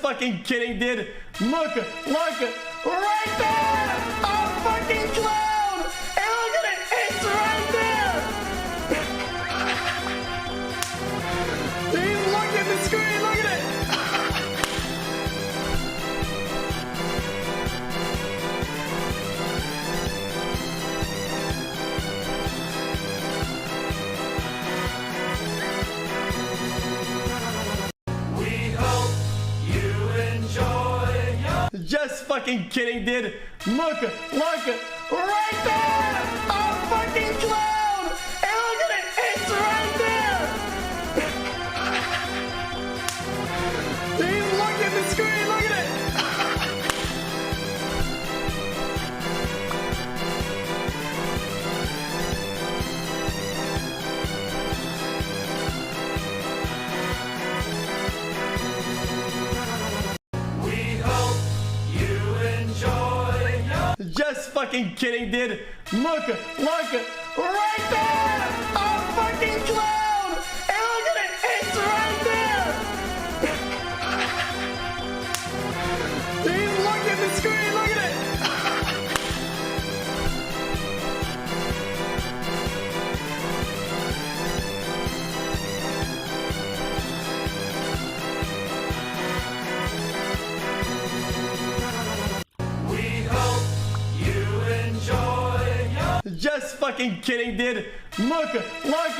fucking kidding, dude. Look, right there! A fucking clown! And look at it, it's right there! Dude, look at the screen, look at it! Just fucking kidding, dude. Look, right there! A fucking clown! And look at it, it's right there! Dude, look at the screen, look at it! Just fucking kidding, dude. Look, right there! A fucking clown! And look at it, it's right there! Dude, look at the screen, look at it! Just fucking kidding, dude. Look, right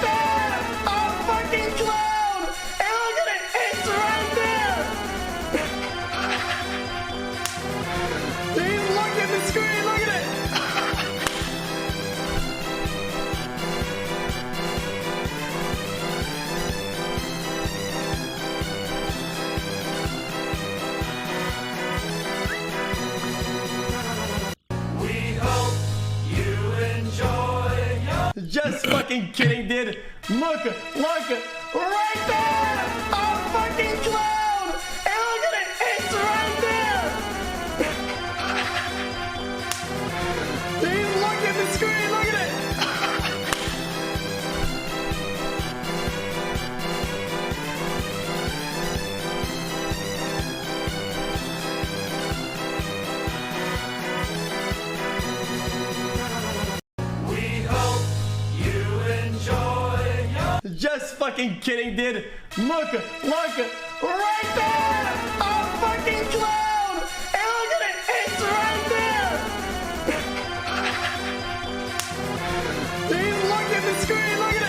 there! A fucking clown! And look at it, it's right there! Dude, look at the screen, look at it! Just fucking kidding, dude. Look, right there! A fucking clown! And look at it, it's right there! Dude, look at the screen, look at it! Just fucking kidding, dude. Look, right there! A fucking clown! And look at it, it's right there! Dude, look at the screen, look at it!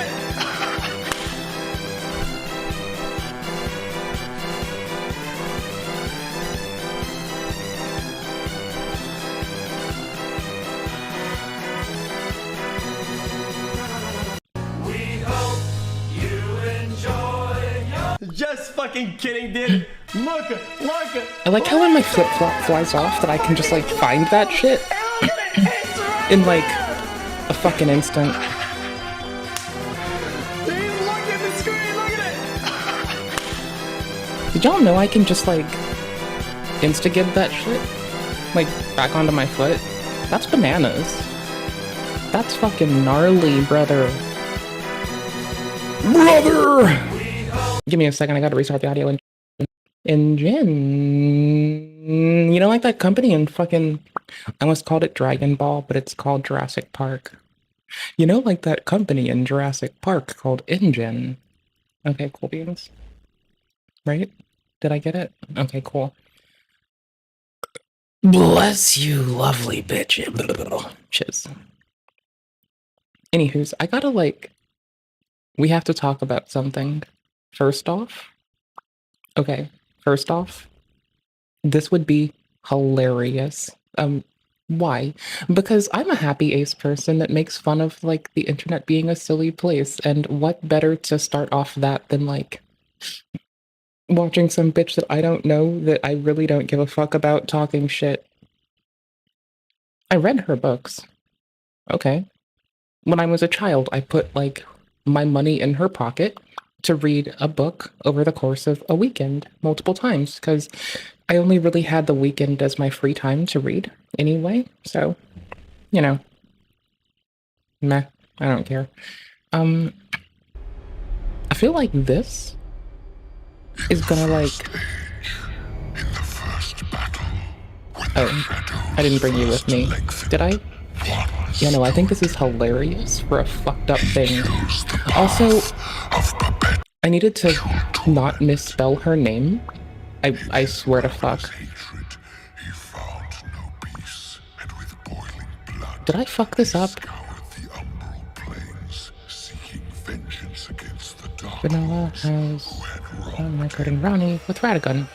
Just fucking kidding, dude. Look, I like how when my flip-flop flies off that I can just like find that shit in like a fucking instant. Dude, look at the screen, look at it! Did y'all know I can just like insta-give that shit like back onto my foot? That's bananas. That's fucking gnarly, brother. Give me a second, I gotta restart the audio engine. You know, like that company in fucking, I almost called it Dragon Ball, but it's called Jurassic Park. You know, like that company in Jurassic Park called Engine. Okay, cool beans. Right? Did I get it? Okay, cool. Bless you, lovely bitches. Anywho's, I gotta like, we have to talk about something. First off, this would be hilarious. Why? Because I'm a happy ace person that makes fun of, like, the internet being a silly place, and what better to start off that than, like, watching some bitch that I don't know that I really don't give a fuck about talking shit. I read her books. Okay. When I was a child, I put, like, my money in her pocket to read a book over the course of a weekend multiple times because I only really had the weekend as my free time to read anyway. So, you know, meh, I don't care. I feel like this is gonna like Oh, I didn't bring you with me, did I? Yeah, no, I think this is hilarious for a fucked up thing. Also, I needed to not misspell her name. I swear to fuck. Did I fuck this up? Vanilla has recording Ranni with Radagon.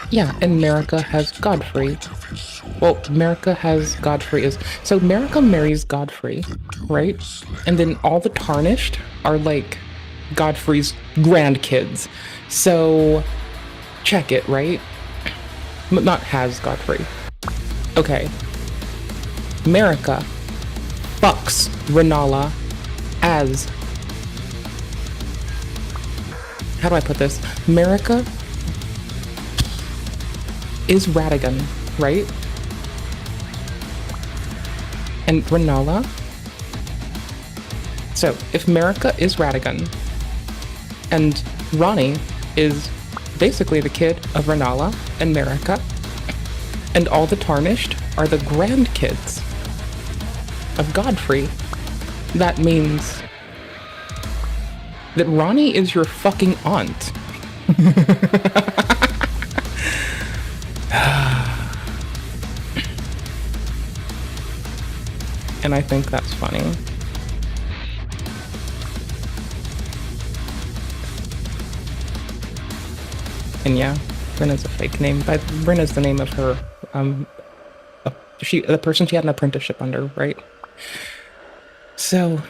Yeah, and Marika has Godfrey. Well, Marika has Godfrey is... So Marika marries Godfrey, right? And then all the Tarnished are like Godfrey's grandkids. So check it, right? But not has Godfrey. Okay. Marika fucks Renala as... How do I put this? Marika is Radagon, right? And Renala. So if Marika is Radagon and Ranni is basically the kid of Renala and Marika, and all the Tarnished are the grandkids of Godfrey, that means that Ranni is your fucking aunt. And I think that's funny. And yeah, Brenna's a fake name, but Brenna's the name of her, the person she had an apprenticeship under, right? So,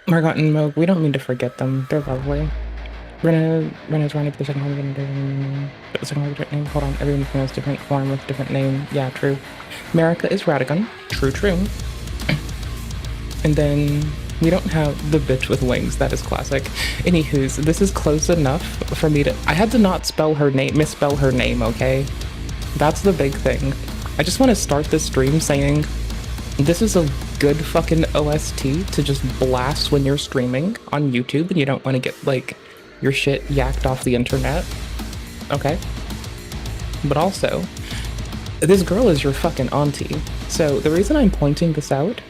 Margot and Moog, we don't mean to forget them. They're lovely. Brenna's running the second one. The second one, name. Hold on, everyone has different form with different name. Yeah, true. Marika is Radagon. True, true. And then we don't have the bitch with wings. That is classic. Anywho's, this is close enough for me to... I had to not misspell her name, okay? That's the big thing. I just want to start this stream saying this is a good fucking OST to just blast when you're streaming on YouTube and you don't want to get, like, your shit yacked off the internet. Okay? But also, this girl is your fucking auntie. So the reason I'm pointing this out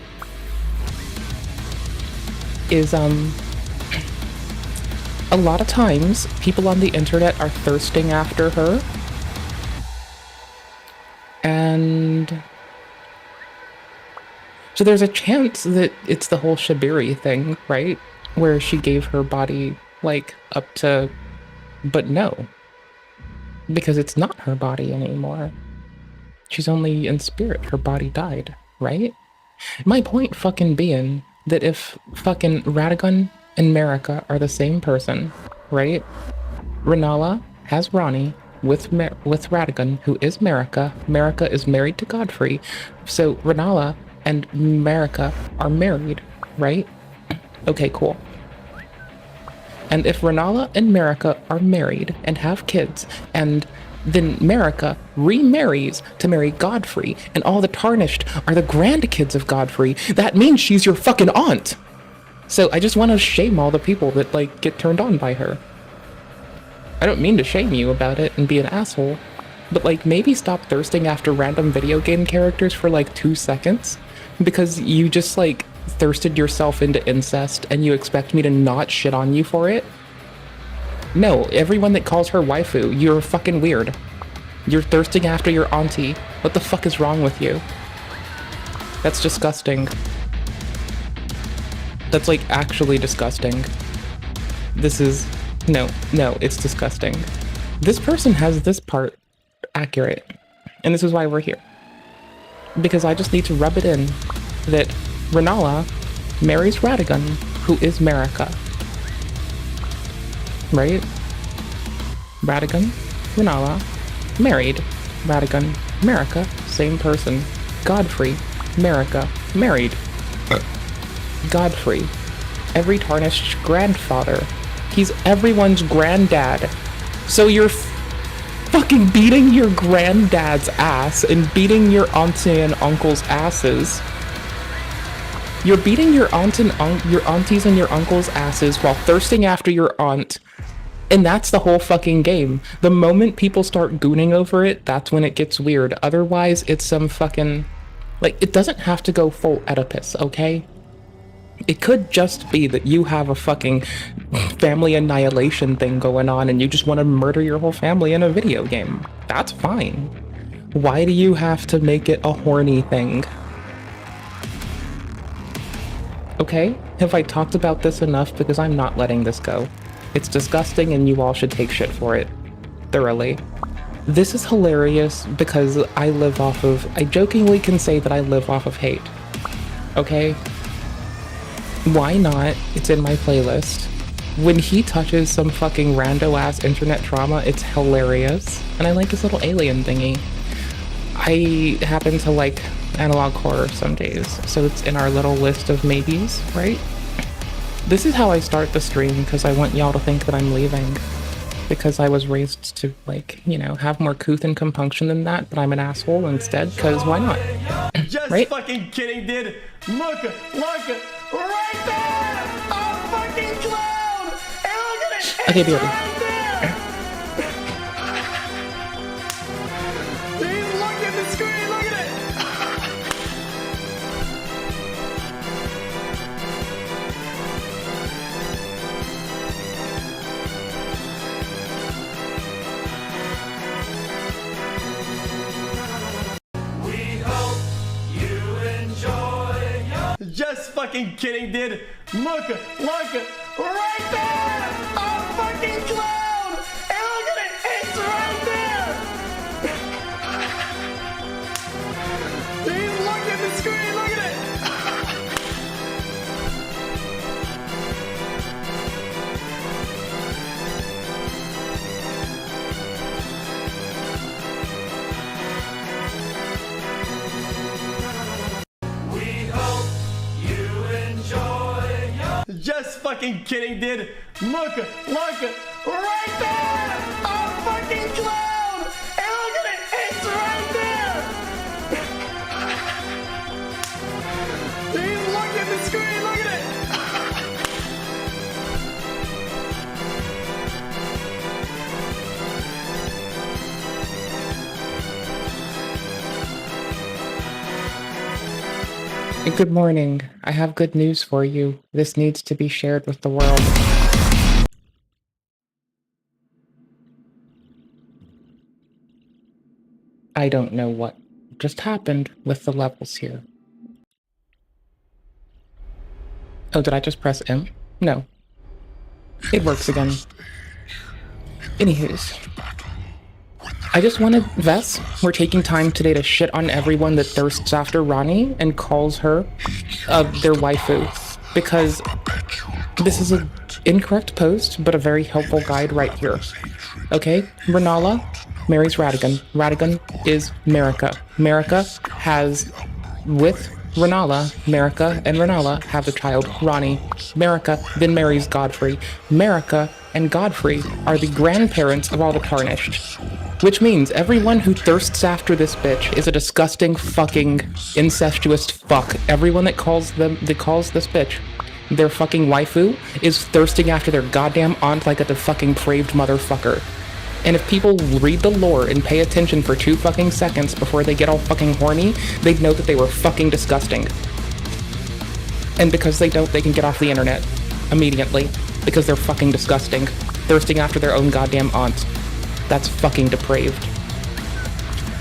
is, a lot of times people on the internet are thirsting after her. And so there's a chance that it's the whole Shibiri thing, right? Where she gave her body, like, up to... But no. Because it's not her body anymore. She's only in spirit. Her body died, right? My point fucking being that if fucking Radagon and Marika are the same person, right? Renala has Ranni with Radagon, who is Marika. Marika is married to Godfrey. So Renala and Marika are married, right? Okay, cool. And if Renala and Marika are married and have kids, and then Marika remarries to marry Godfrey, and all the Tarnished are the grandkids of Godfrey, that means she's your fucking aunt! So I just want to shame all the people that, like, get turned on by her. I don't mean to shame you about it and be an asshole, but, like, maybe stop thirsting after random video game characters for, like, 2 seconds, because you just, like, thirsted yourself into incest and you expect me to not shit on you for it? No, everyone that calls her waifu, you're fucking weird. You're thirsting after your auntie. What the fuck is wrong with you? That's disgusting. That's, like, actually disgusting. This is... No, it's disgusting. This person has this part accurate, and this is why we're here. Because I just need to rub it in that Renala marries Radagon, who is Marika. Right? Radagon, Renala, married. Radagon, Marika, same person. Godfrey, Marika, married. Godfrey, every Tarnished grandfather. He's everyone's granddad. So you're fucking beating your granddad's ass and beating your auntie and uncle's asses. You're beating your aunties and your uncle's asses while thirsting after your aunt And that's the whole fucking game. The moment people start gooning over it, that's when it gets weird. Otherwise, it's some fucking... Like, it doesn't have to go full Oedipus, okay? It could just be that you have a fucking family annihilation thing going on and you just want to murder your whole family in a video game. That's fine. Why do you have to make it a horny thing? Okay, have I talked about this enough? Because I'm not letting this go. It's disgusting and you all should take shit for it. Thoroughly. This is hilarious because I jokingly can say that I live off of hate. Okay? Why not? It's in my playlist. When he touches some fucking rando-ass internet trauma, it's hilarious. And I like his little alien thingy. I happen to like analog horror some days, so it's in our little list of maybes, right? This is how I start the stream, because I want y'all to think that I'm leaving. Because I was raised to, like, you know, have more couth and compunction than that, but I'm an asshole instead, because why not? Just right? fucking kidding, dude. Look, right there! A fucking clown! And look at it! Okay, It's BRB. right there! Please look at the screen, look at it! Just fucking kidding, dude. Look, right there! A fucking clown! And look at it! It's right there! Please look at the screen, look at it! Just fucking kidding, dude. Look, right there! A fucking clown! And look at it! It's right there! Please look at the screen, look at it! Good morning. I have good news for you. This needs to be shared with the world. I don't know what just happened with the levels here. Oh, did I just press M? No. It works again. Anywho's. I just wanted, Vess, we're taking time today to shit on everyone that thirsts after Ranni and calls her their waifu. Because this is an incorrect post, but a very helpful guide right here. Okay? Renala marries Radigan. Radigan is Marika. Marika has, with Renala, Marika and Renala have the child, Ranni. Marika then marries Godfrey. Marika and Godfrey are the grandparents of all the Tarnished. Which means everyone who thirsts after this bitch is a disgusting fucking incestuous fuck. Everyone that calls this bitch their fucking waifu is thirsting after their goddamn aunt like a fucking depraved motherfucker. And if people read the lore and pay attention for 2 fucking seconds before they get all fucking horny, they'd know that they were fucking disgusting. And because they don't, they can get off the internet immediately. Because they're fucking disgusting. Thirsting after their own goddamn aunt. That's fucking depraved.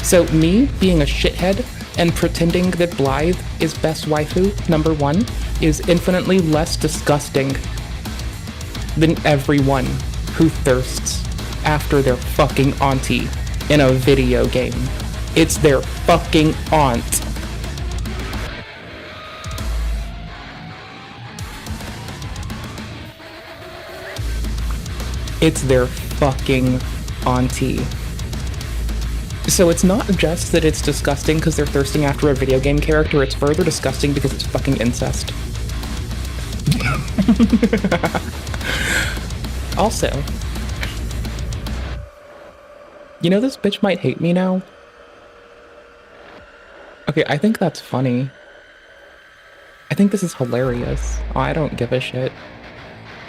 So me being a shithead and pretending that Blythe is best waifu, number 1, is infinitely less disgusting than everyone who thirsts after their fucking auntie in a video game. It's their fucking aunt. It's their fucking auntie. So it's not just that it's disgusting because they're thirsting after a video game character, it's further disgusting because it's fucking incest. Also, you know this bitch might hate me now? Okay, I think that's funny. I think this is hilarious. Oh, I don't give a shit.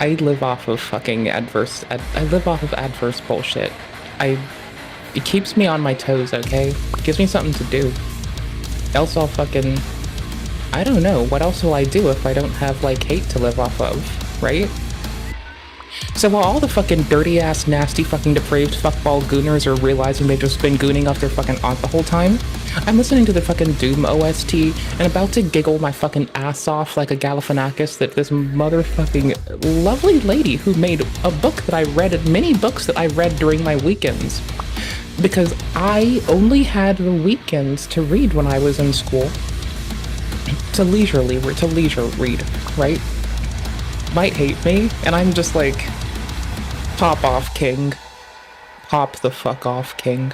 I live off of fucking adverse. I live off of adverse bullshit. It keeps me on my toes, okay? It gives me something to do. Else I'll fucking... I don't know. What else will I do if I don't have, like, hate to live off of, right? So while all the fucking dirty-ass, nasty, fucking depraved fuckball gooners are realizing they've just been gooning off their fucking aunt the whole time, I'm listening to the fucking Doom OST and about to giggle my fucking ass off like a Galifianakis that this motherfucking lovely lady who made a book that I read, many books that I read during my weekends. Because I only had the weekends to read when I was in school. To leisure read, right? Might hate me, and I'm just like, pop off, king. Pop the fuck off, king.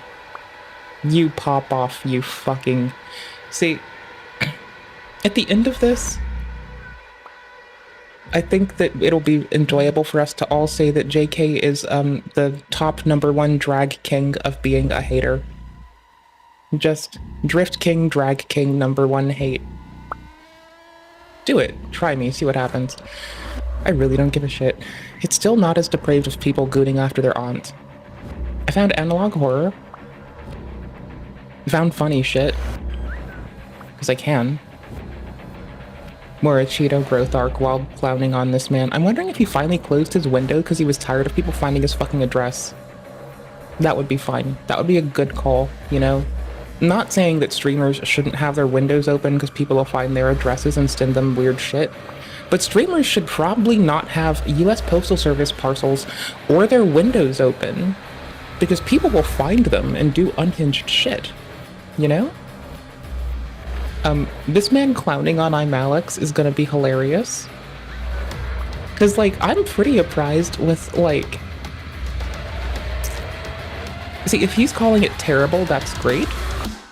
You pop off, you fucking... See, at the end of this, I think that it'll be enjoyable for us to all say that JK is the top #1 drag king of being a hater. Just drift king, drag king, #1 hate. Do it. Try me, see what happens. I really don't give a shit. It's still not as depraved as people gooning after their aunt. I found analog horror. I found funny shit. Because I can. More a Cheeto growth arc while clowning on this man. I'm wondering if he finally closed his window because he was tired of people finding his fucking address. That would be fine. That would be a good call, you know? I'm not saying that streamers shouldn't have their windows open because people will find their addresses and send them weird shit. But streamers should probably not have US Postal Service parcels or their windows open because people will find them and do unhinged shit, you know? This man clowning on I'm Alex is gonna be hilarious. Cause like, I'm pretty apprised with like... See, if he's calling it terrible, that's great.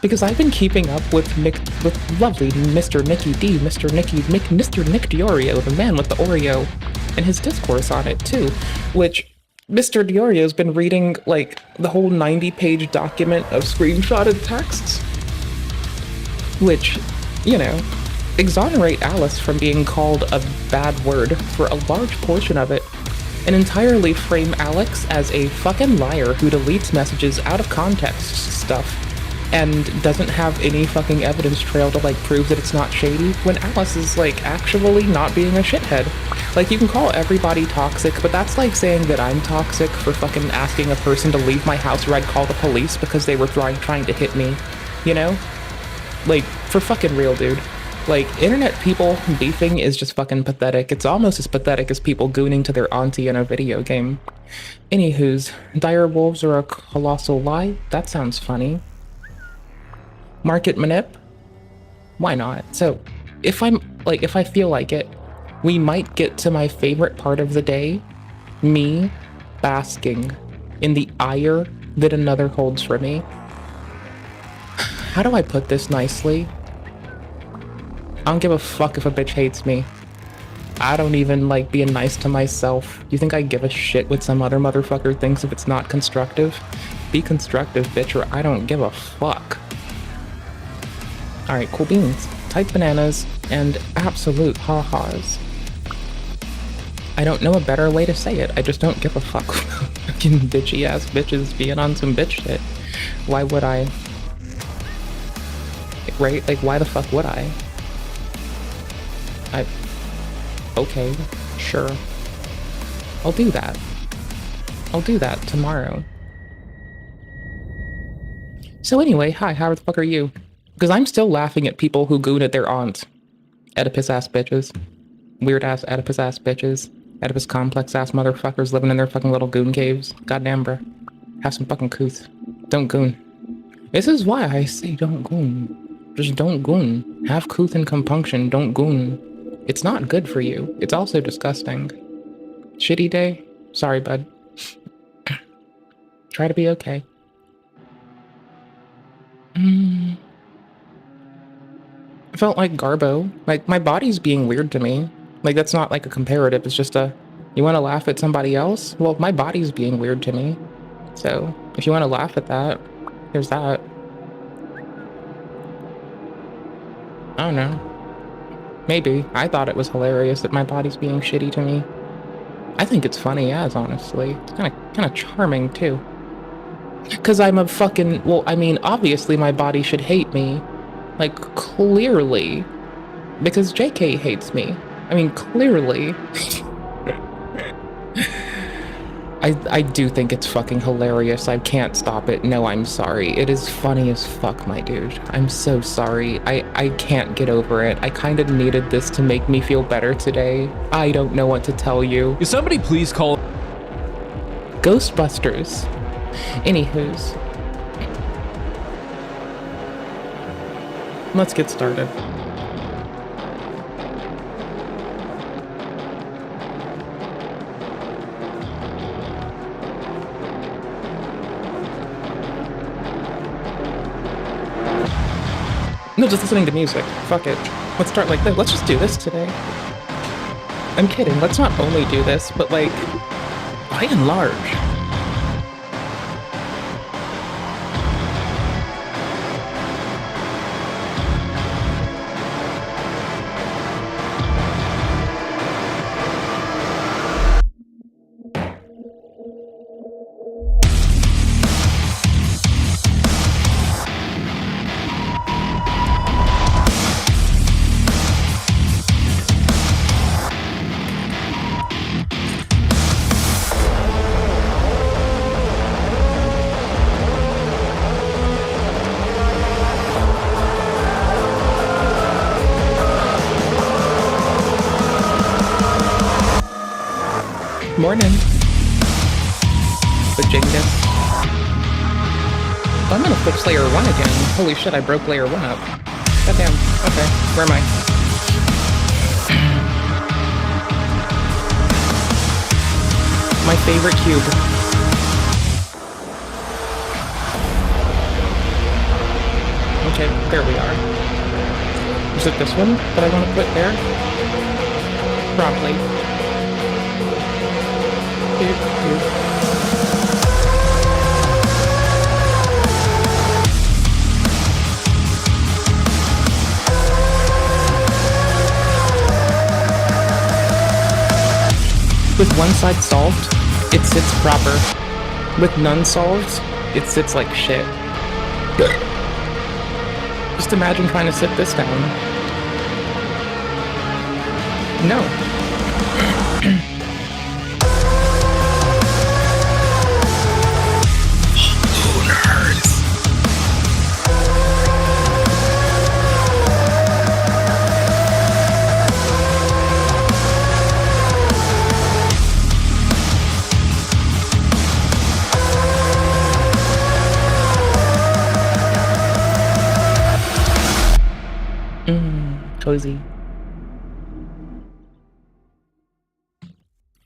Because I've been keeping up with lovely Mr. Nicky D, Mr. Nick Diorio, the man with the Oreo, and his discourse on it too, which Mr. Diorio's been reading like the whole 90-page document of screenshotted texts, which, you know, exonerate Alice from being called a bad word for a large portion of it, and entirely frame Alex as a fucking liar who deletes messages out of context stuff and doesn't have any fucking evidence trail to like prove that it's not shady, when Alice is like actually not being a shithead. Like, you can call everybody toxic, but that's like saying that I'm toxic for fucking asking a person to leave my house or I'd call the police because they were trying to hit me, you know? Like, for fucking real, dude. Like, internet people beefing is just fucking pathetic. It's almost as pathetic as people gooning to their auntie in a video game. Anywho's, dire wolves are a colossal lie? That sounds funny. Market manip? Why not? So, if I feel like it, we might get to my favorite part of the day, me basking in the ire that another holds for me. How do I put this nicely? I don't give a fuck if a bitch hates me. I don't even like being nice to myself. You think I give a shit what some other motherfucker thinks if it's not constructive? Be constructive, bitch, or I don't give a fuck. Alright, cool beans. Tight bananas and absolute ha-has. I don't know a better way to say it. I just don't give a fuck about fucking bitchy ass bitches being on some bitch shit. Why would I? Right? Like, why the fuck would I? Okay, sure. I'll do that. I'll do that tomorrow. So anyway, hi, how the fuck are you? Because I'm still laughing at people who goon at their aunt. Oedipus ass bitches. Weird ass Oedipus ass bitches. Oedipus complex ass motherfuckers living in their fucking little goon caves. Goddamn, bruh. Have some fucking couth. Don't goon. This is why I say don't goon. Just don't goon. Have couth and compunction. Don't goon. It's not good for you. It's also disgusting. Shitty day? Sorry, bud. Try to be okay. I felt like Garbo. Like, my body's being weird to me. Like, that's not like a comparative. It's just a, you want to laugh at somebody else? Well, my body's being weird to me. So, if you want to laugh at that, there's that. I don't know. Maybe. I thought it was hilarious that my body's being shitty to me. I think it's funny as, honestly. It's kind of charming, too. Because I'm a fucking... Well, I mean, obviously my body should hate me. Like, clearly. Because JK hates me. I mean, clearly. I do think it's fucking hilarious. I can't stop it. No, I'm sorry. It is funny as fuck, my dude. I'm so sorry. I can't get over it. I kind of needed this to make me feel better today. I don't know what to tell you. Can somebody please call Ghostbusters. Anywho's. Let's get started. No, just listening to music. Fuck it. Let's start like this. Let's just do this today. I'm kidding. Let's not only do this, but like, by and large. Morning. Bajingus. Oh, I'm gonna fix layer 1 again. Holy shit, I broke layer 1 up. Goddamn. Okay, where am I? My favorite cube. Okay, there we are. Is it this one that I want to put there? Probably. With one side solved, it sits proper. With none solved, it sits like shit. Just imagine trying to sit this down. No. Cozy.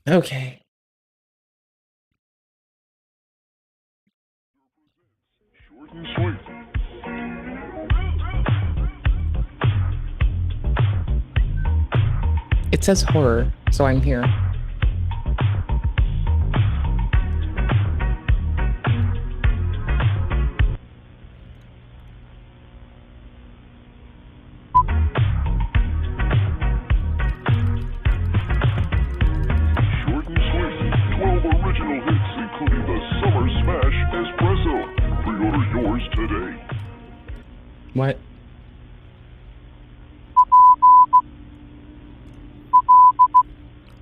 Okay. Short and sweet. It says horror, so I'm here. Short and sweet. 12 original hits, including the Summer Smash Espresso. Pre-order yours today. What?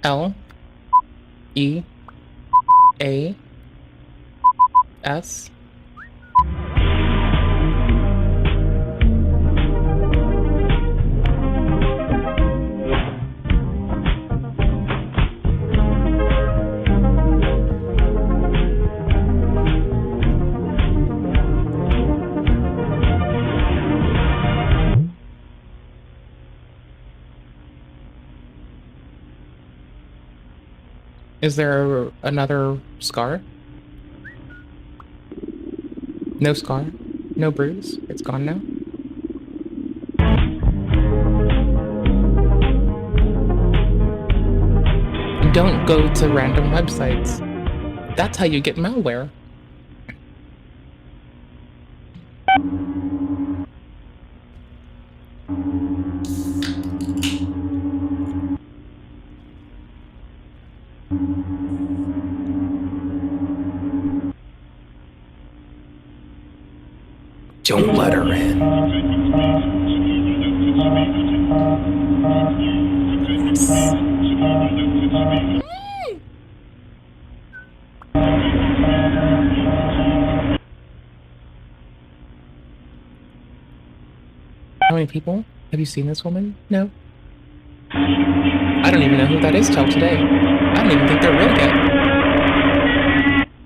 L E A S Is there another scar? No scar? No bruise? It's gone now? Don't go to random websites. That's how you get malware. Don't let her in. How many people? Have you seen this woman? No. I don't even know who that is till today. I don't even think they're real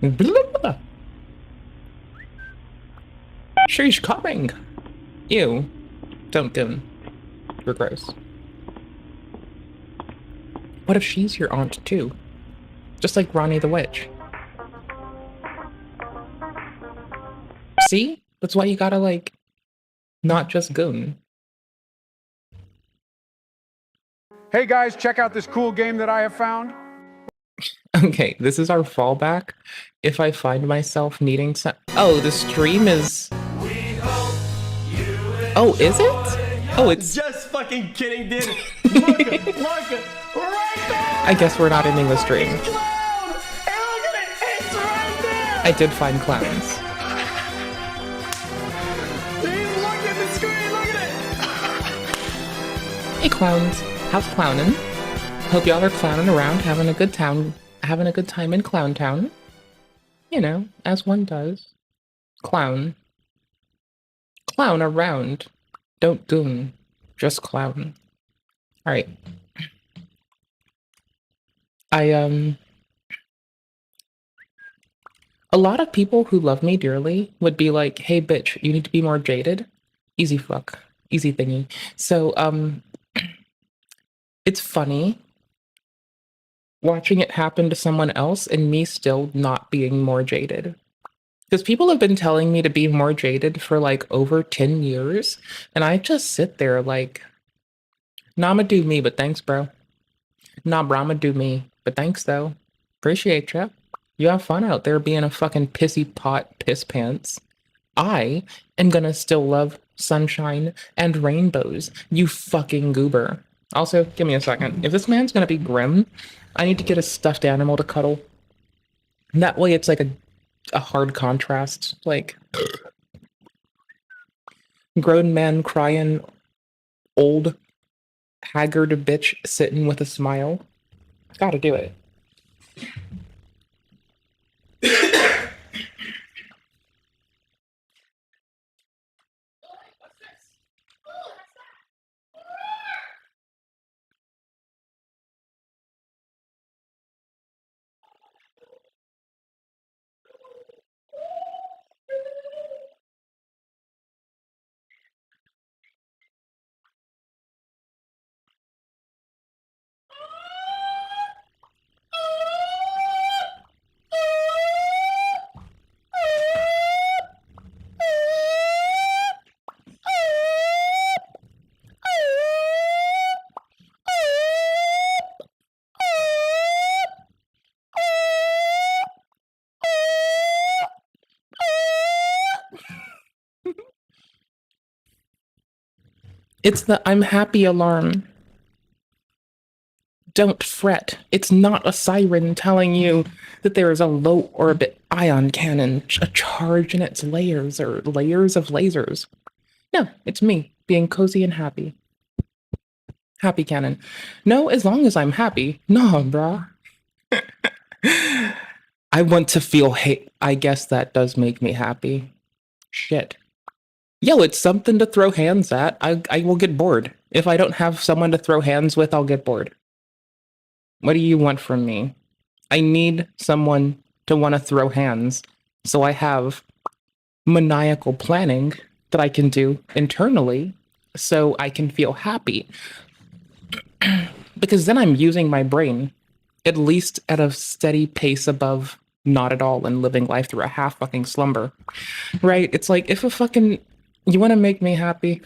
yet. Blah. She's coming. Ew. Don't go. You're gross. What if she's your aunt too? Just like Ranni the witch. See? That's why you gotta, like, not just goon. Hey guys, check out this cool game that I have found. Okay, this is our fallback. If I find myself needing some... Oh, the stream is... Oh, is it? Oh, it's... Just fucking kidding, dude. Look, right there. I guess we're not ending the stream. Clown! And look at it, it's right there. I did find clowns. Dude, look at the screen, look at it. Hey, clowns. How's clowning? Hope y'all are clowning around, having a good time in Clown Town. You know, as one does. Clown. Clown around. Don't goon. Just clown. Alright. A lot of people who love me dearly would be like, hey bitch, you need to be more jaded. Easy fuck. Easy thingy. So, it's funny watching it happen to someone else and me still not being more jaded. Because people have been telling me to be more jaded for like over 10 years. And I just sit there like, nah, I'ma do me, but thanks, bro. Nah, bro, I'ma do me, but thanks, though. Appreciate ya. You have fun out there being a fucking pissy pot piss pants. I am gonna still love sunshine and rainbows, you fucking goober. Also, give me a second. If this man's gonna be grim, I need to get a stuffed animal to cuddle. And that way it's like a hard contrast. Like, grown man crying, old, haggard bitch sitting with a smile. Gotta do it. It's the I'm happy alarm. Don't fret. It's not a siren telling you that there is a low orbit ion cannon, a charge in its layers or layers of lasers. No, it's me being cozy and happy. Happy cannon. No, as long as I'm happy. No, brah. I want to feel hate. I guess that does make me happy. Shit. Yo, it's something to throw hands at. I will get bored. If I don't have someone to throw hands with, I'll get bored. What do you want from me? I need someone to want to throw hands. So I have maniacal planning that I can do internally so I can feel happy. Because then I'm using my brain, at least at a steady pace above not at all and living life through a half fucking slumber. Right? It's like, if a fucking... You want to make me happy?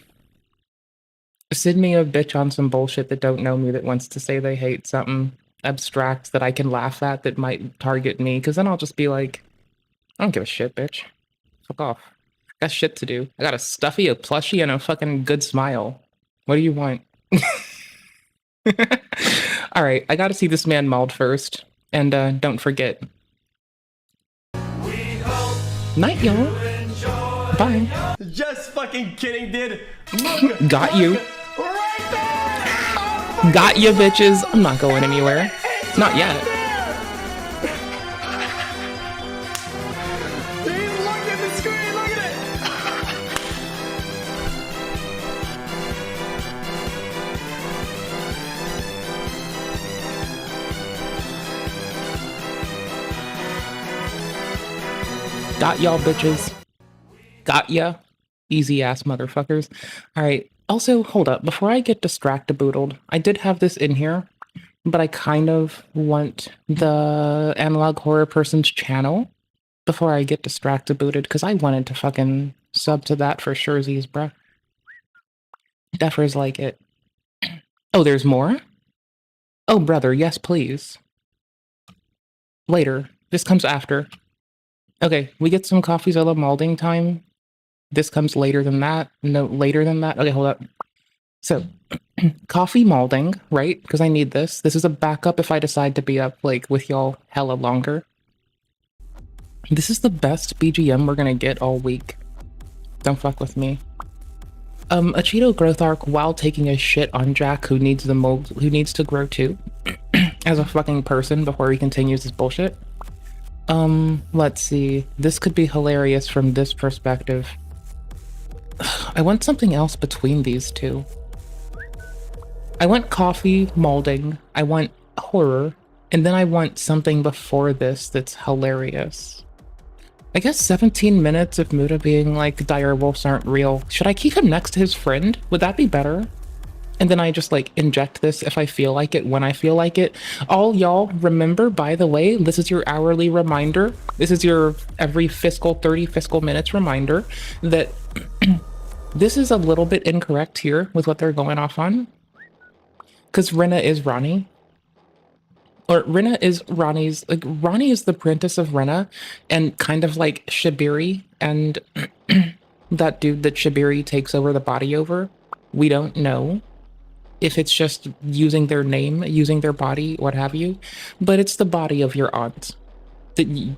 Send me a bitch on some bullshit that don't know me that wants to say they hate something abstract that I can laugh at that might target me, because then I'll just be like, I don't give a shit, bitch. Fuck off. I got shit to do. I got a stuffy, a plushie, and a fucking good smile. What do you want? Alright, I gotta see this man mauled first. And don't forget. Night, y'all. Bye. Just fucking kidding, dude. Look, Got you. right there. Got you, bitches. I'm not going anywhere. Not yet. Dude, look at the screen. Look at it. Got y'all, bitches. Got ya. Easy ass motherfuckers. Alright. Also, hold up. Before I get distracted-boodled, I did have this in here, but I kind of want the analog horror person's channel before I get distracted-booted, because I wanted to fucking sub to that for surezies, bruh. Defers like it. Oh, there's more? Oh, brother, yes, please. Later. This comes after. Okay, we get some CoffeeZilla molding time. This comes later than that. No, later than that. Okay, hold up. So, coffee molding, right? Because I need this. This is a backup if I decide to be up, like, with y'all hella longer. This is the best BGM we're gonna get all week. Don't fuck with me. A Cheeto growth arc while taking a shit on Jack, who needs to grow too, as a fucking person before he continues his bullshit. Let's see. This could be hilarious from this perspective. I want something else between these two. I want coffee molding, I want horror, and then I want something before this that's hilarious. I guess 17 minutes of Muda being like, dire wolves aren't real. Should I keep him next to his friend? Would that be better? And then I just like inject this if I feel like it, when I feel like it. All y'all remember, by the way, this is your hourly reminder. This is your every 30 fiscal minutes reminder that this is a little bit incorrect here with what they're going off on. Because Ranni is Ranni. Or Ranni is Ranni's, like, Ranni is the apprentice of Ranni, and kind of like Shibiri and that dude that Shibiri takes over the body over. We don't know if it's just using their name, using their body, what have you, but it's the body of your aunt,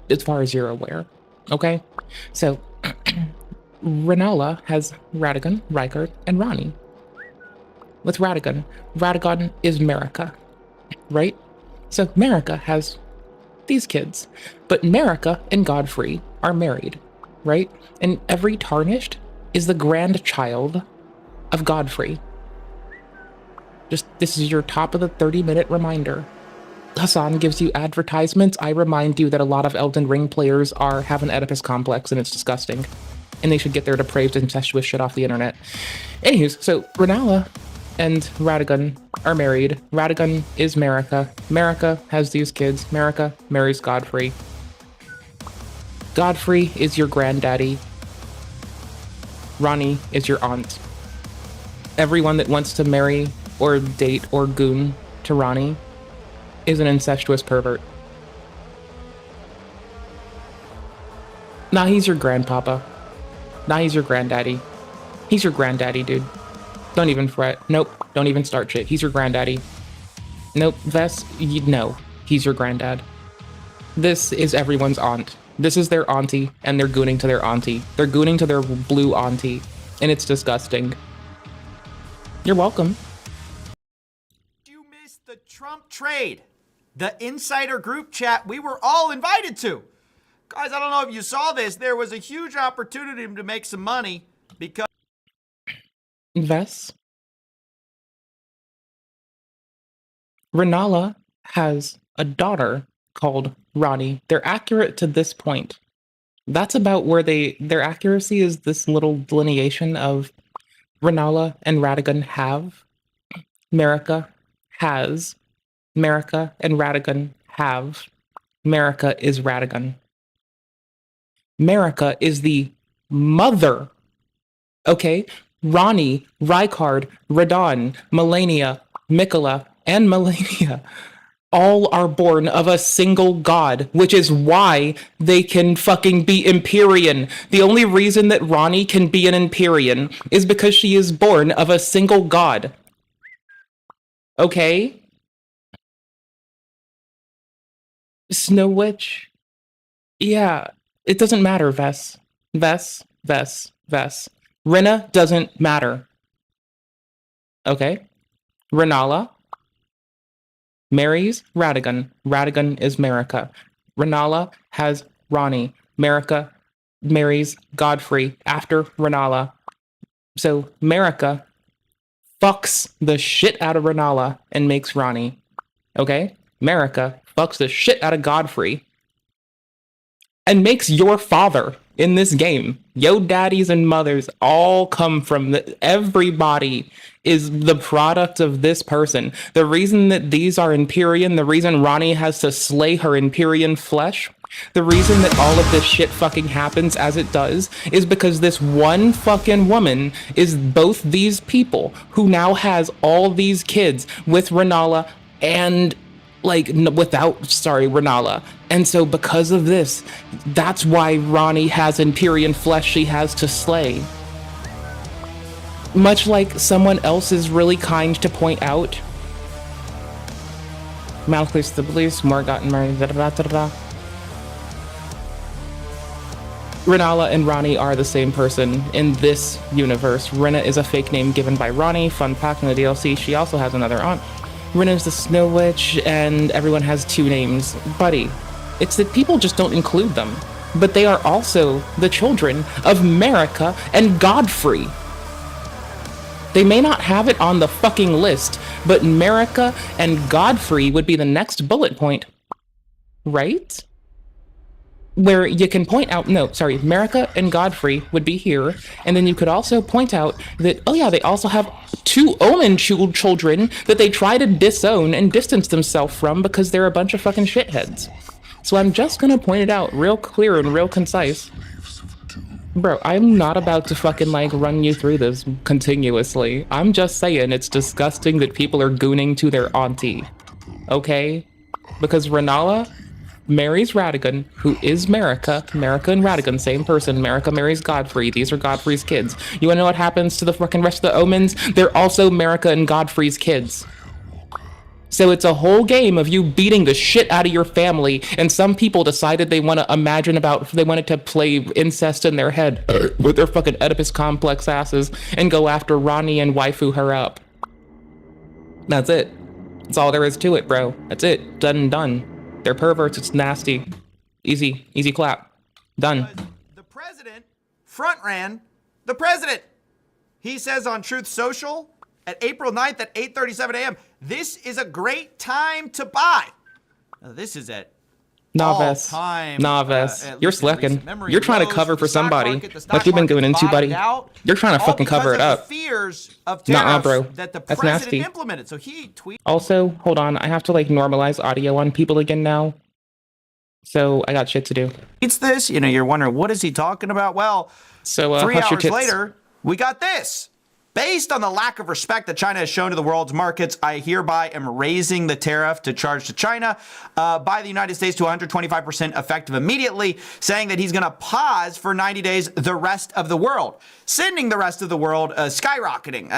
as far as you're aware, okay? So, Ranella has Radagon, Rykard, and Ranni. With Radagon, Radagon is Marika, right? So Marika has these kids, but Marika and Godfrey are married, right? And every Tarnished is the grandchild of Godfrey. Just, this is your top of the 30-minute reminder. Hassan gives you advertisements. I remind you that a lot of Elden Ring players have an Oedipus complex, and it's disgusting. And they should get their depraved, incestuous shit off the internet. Anyways, so Ranella and Radagon are married. Radagon is Marika. Marika has these kids. Marika marries Godfrey. Godfrey is your granddaddy. Ranni is your aunt. Everyone that wants to marry or date or goon to Ranni is an incestuous pervert. Nah, he's your grandpapa. Nah, he's your granddaddy. He's your granddaddy, dude. Don't even fret. Nope, don't even start shit. He's your granddaddy. Nope, Vess, no. He's your granddad. This is everyone's aunt. This is their auntie, and they're gooning to their auntie. They're gooning to their blue auntie, and it's disgusting. You're welcome. You missed the Trump trade, the insider group chat we were all invited to. Guys, I don't know if you saw this. There was a huge opportunity to make some money because Vess. Ranella has a daughter called Ranni. They're accurate to this point. That's about where their accuracy is this little delineation of Ranella and Radagon have, Marika has, Marika and Radagon have, Marika is Radagon. Marika is the mother, okay? Ranni, Rykard, Radon, Melania, Mikola, and Melania all are born of a single god, which is why they can fucking be Empyrean. The only reason that Ranni can be an Empyrean is because she is born of a single god. Okay? Snow Witch? Yeah, it doesn't matter, Vess. Vess, Vess. Rinna doesn't matter. Okay? Renala marries Radigan. Radigan is Marika. Renala has Ranni. Marika marries Godfrey after Renala. So Marika fucks the shit out of Renala and makes Ranni. Okay? Marika fucks the shit out of Godfrey and makes your father in this game. Yo daddies and mothers all come from everybody is the product of this person. The reason that these are Empyrean, the reason Ranni has to slay her Empyrean flesh, the reason that all of this shit fucking happens as it does is because this one fucking woman is both these people who now has all these kids with Renala and Renala. And so because of this, that's why Ranni has Empyrean flesh she has to slay. Much like someone else is really kind to point out. Mouthpiece the police, more gotten married, Renala and Ranni are the same person in this universe. Rinna is a fake name given by Ranni. Fun fact in the DLC, she also has another aunt. Rinna's the Snow Witch, and everyone has two names. Buddy, it's that people just don't include them. But they are also the children of Marika and Godfrey. They may not have it on the fucking list, but Marika and Godfrey would be the next bullet point. Right? Where you can point out, Marika and Godfrey would be here, and then you could also point out that, oh yeah, they also have two Omen children that they try to disown and distance themselves from because they're a bunch of fucking shitheads. So I'm just gonna point it out real clear and real concise. Bro, I'm not about to fucking run you through this continuously. I'm just saying it's disgusting that people are gooning to their auntie. Okay? Because Renala marries Radigan, who is Marika. Marika and Radigan, same person. Marika marries Godfrey. These are Godfrey's kids. You wanna know what happens to the fucking rest of the Omens? They're also Marika and Godfrey's kids. So it's a whole game of you beating the shit out of your family, and some people decided they wanted to play incest in their head with their fucking Oedipus complex asses and go after Ranni and waifu her up. That's it. That's all there is to it, bro. That's it. Done and done. They're perverts. It's nasty. Easy clap. Done. The president front ran the president. He says on Truth Social at April 9th at 8:37 a.m., this is a great time to buy. Now, this is at Novice. You're slacking. You're trying to cover for somebody. What you've been going into, buddy. You're trying to fucking cover it up. Fears of tariffs bro. That the That's president nasty. implemented. So he tweeted. Also, hold on. I have to normalize audio on people again now. So I got shit to do. It's this. You're wondering, what is he talking about? Well, so 3 hush your hours tits. later, we got this. Based on the lack of respect that China has shown to the world's markets, I hereby am raising the tariff to charge to China by the United States to 125% effective immediately, saying that he's going to pause for 90 days the rest of the world, sending the rest of the world skyrocketing.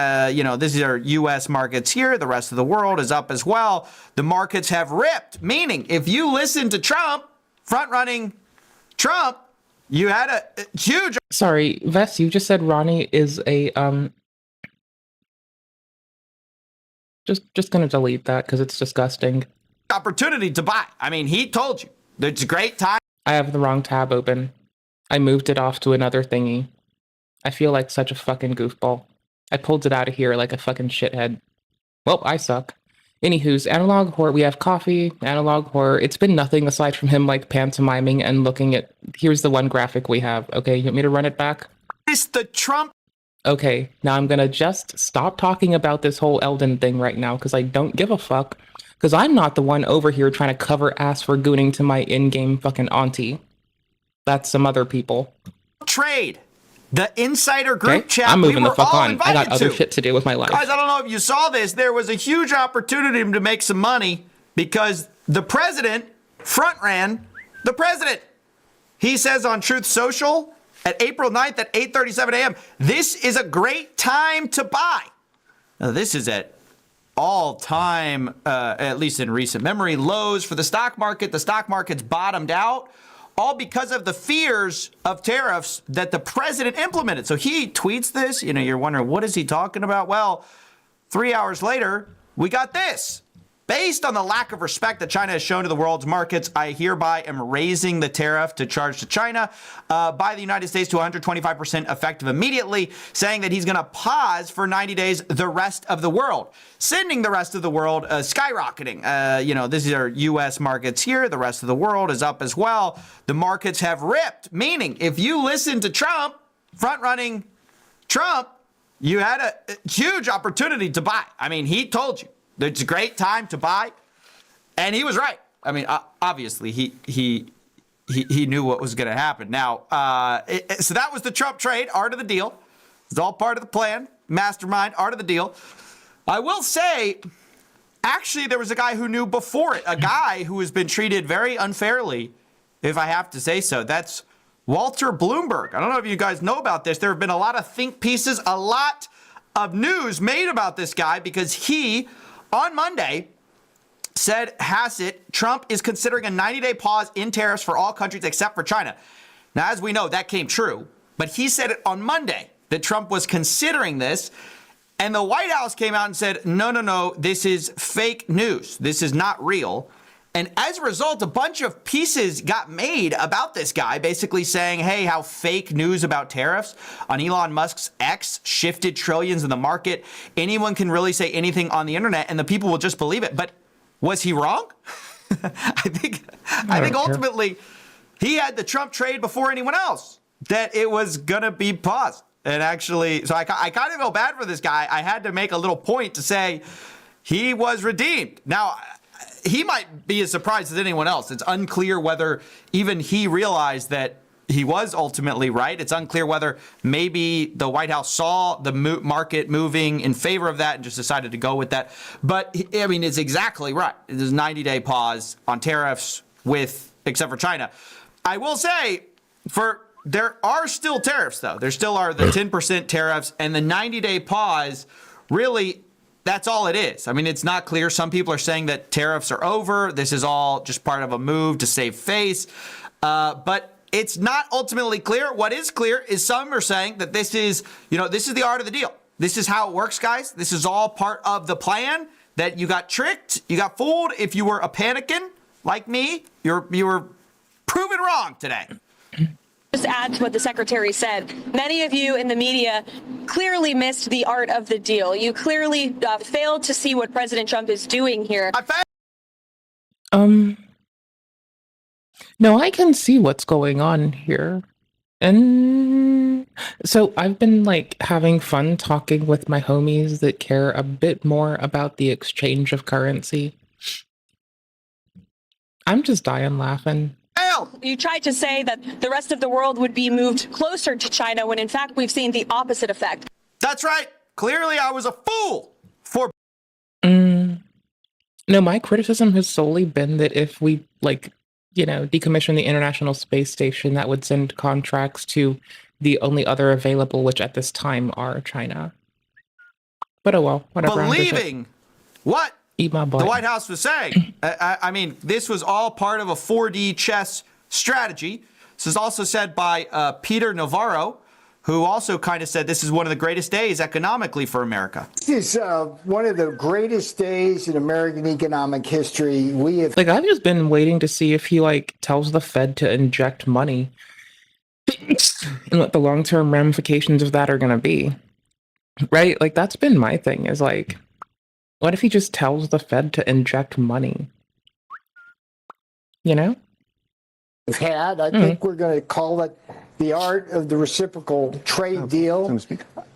This is our U.S. markets here. The rest of the world is up as well. The markets have ripped, meaning if you listen to Trump, front-running Trump, you had a huge... Sorry, Vess, you just said Ranni is a... Just gonna delete that because it's disgusting. Opportunity to buy. I mean, he told you. It's a great time. I have the wrong tab open. I moved it off to another thingy. I feel like such a fucking goofball. I pulled it out of here like a fucking shithead. Well, I suck. Anywho's, Analog Horror, we have coffee, Analog Horror. It's been nothing aside from him pantomiming and looking at... Here's the one graphic we have. Okay, you want me to run it back? It's the Trump... Okay, now I'm gonna just stop talking about this whole Elden thing right now because I don't give a fuck. Because I'm not the one over here trying to cover ass for gooning to my in-game fucking auntie. That's some other people. Trade. The insider group chat. I'm moving we the fuck on. I got other to. shit to do with my life. Guys, I don't know if you saw this. There was a huge opportunity to make some money because the president front ran the president. He says on Truth Social at April 9th at 8:37 a.m., this is a great time to buy. Now, this is at all-time, at least in recent memory, lows for the stock market. The stock market's bottomed out all because of the fears of tariffs that the president implemented. So he tweets this. You're wondering, what is he talking about? Well, 3 hours later, we got this. Based on the lack of respect that China has shown to the world's markets, I hereby am raising the tariff to charge to China by the United States to 125% effective immediately, saying that he's going to pause for 90 days the rest of the world, sending the rest of the world skyrocketing. This is our U.S. markets here. The rest of the world is up as well. The markets have ripped, meaning if you listen to Trump, front-running Trump, you had a huge opportunity to buy. I mean, he told you. It's a great time to buy, and he was right. I mean, obviously, he knew what was going to happen. Now, so that was the Trump trade, art of the deal. It's all part of the plan, mastermind, art of the deal. I will say, actually, there was a guy who knew before it, a guy who has been treated very unfairly, if I have to say so. That's Walter Bloomberg. I don't know if you guys know about this. There have been a lot of think pieces, a lot of news made about this guy because he, on Monday, said Trump is considering a 90-day pause in tariffs for all countries except for China. Now, as we know, that came true, but he said it on Monday that Trump was considering this, and the White House came out and said, no, this is fake news. This is not real. And as a result, a bunch of pieces got made about this guy, basically saying, hey, how fake news about tariffs on Elon Musk's X shifted trillions in the market. Anyone can really say anything on the internet and the people will just believe it. But was he wrong? I think ultimately he had the Trump trade before anyone else, that it was going to be paused. And actually, so I kind of feel bad for this guy. I had to make a little point to say he was redeemed. Now, he might be as surprised as anyone else. It's unclear whether even he realized that he was ultimately right. It's unclear whether maybe the White House saw the market moving in favor of that and just decided to go with that. But I mean, it's exactly right. There's a 90-day pause on tariffs except for China. I will say there are still tariffs, though. There still are the 10% tariffs, and the 90-day pause really, that's all it is. I mean, it's not clear. Some people are saying that tariffs are over. This is all just part of a move to save face. But it's not ultimately clear. What is clear is some are saying that this is the art of the deal. This is how it works, guys. This is all part of the plan, that you got tricked. You got fooled. If you were a panicking like me, you were proven wrong today. Just add to what the secretary said. Many of you in the media clearly missed the art of the deal. You clearly failed to see what President Trump is doing here. No, I can see what's going on here. And so I've been having fun talking with my homies that care a bit more about the exchange of currency. I'm just dying laughing. You tried to say that the rest of the world would be moved closer to China when in fact we've seen the opposite effect. That's right. Clearly I was a fool for... No, my criticism has solely been that if we decommission the International Space Station, that would send contracts to the only other available, which at this time are China. But oh well, whatever. Believing what Eat my butt. The White House was saying. I mean, this was all part of a 4D chess strategy. This is also said by Peter Navarro, who also kind of said this is one of the greatest days economically for America. This is one of the greatest days in American economic history. We have I've just been waiting to see if he tells the Fed to inject money and what the long-term ramifications of that are going to be. Right? That's been my thing is what if he just tells the Fed to inject money? I think we're going to call it the art of the reciprocal trade deal.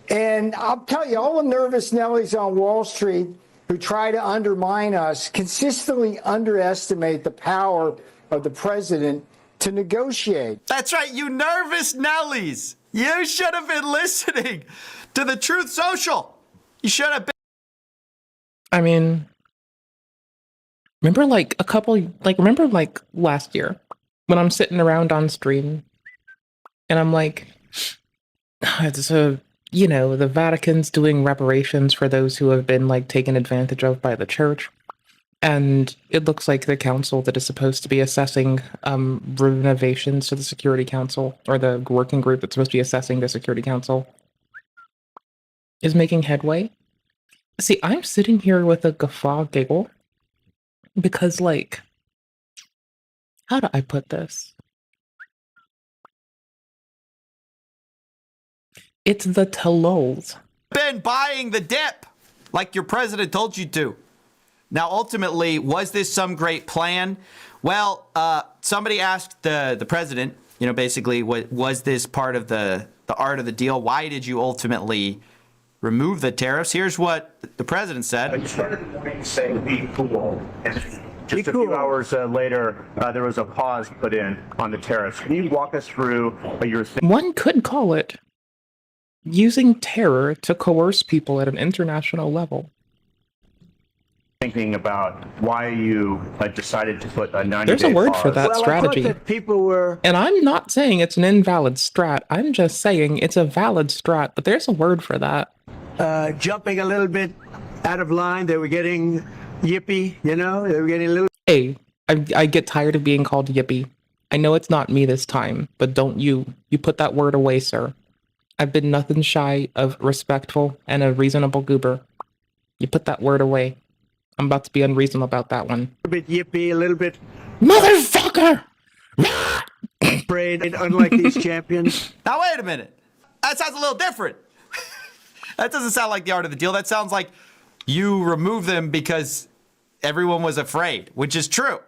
And I'll tell you, all the nervous Nellies on Wall Street who try to undermine us consistently underestimate the power of the president to negotiate. That's right, you nervous Nellies. You should have been listening to the Truth Social. You should have been. I mean, remember last year when I'm sitting around on stream and I'm the Vatican's doing reparations for those who have been taken advantage of by the church. And it looks like the council that is supposed to be assessing renovations to the Security Council, or the working group that's supposed to be assessing the Security Council, is making headway. See, I'm sitting here with a guffaw giggle because, like, how do I put this? It's the Talols. Been buying the dip like your president told you to. Now, ultimately, was this some great plan? Well, somebody asked the president, basically, was this part of the art of the deal? Why did you ultimately remove the tariffs? Here's what the president said. You started the morning saying be cool. And just a few hours later, there was a pause put in on the tariffs. Can you walk us through what you're thinking? One could call it using terror to coerce people at an international level. Thinking about why you decided to put a 90-day There's a word pause. for that strategy. I thought that people were... And I'm not saying it's an invalid strat. I'm just saying it's a valid strat, but there's a word for that. jumping a little bit out of line. They were getting yippy, They were getting a little... Hey, I get tired of being called yippy. I know it's not me this time, but don't you put that word away, sir. I've been nothing shy of respectful and a reasonable goober. You put that word away. I'm about to be unreasonable about that one. A bit yippy, a little bit... Motherfucker! Afraid, unlike these champions. Now, wait a minute. That sounds a little different. That doesn't sound like the art of the deal. That sounds like you remove them because everyone was afraid, which is true.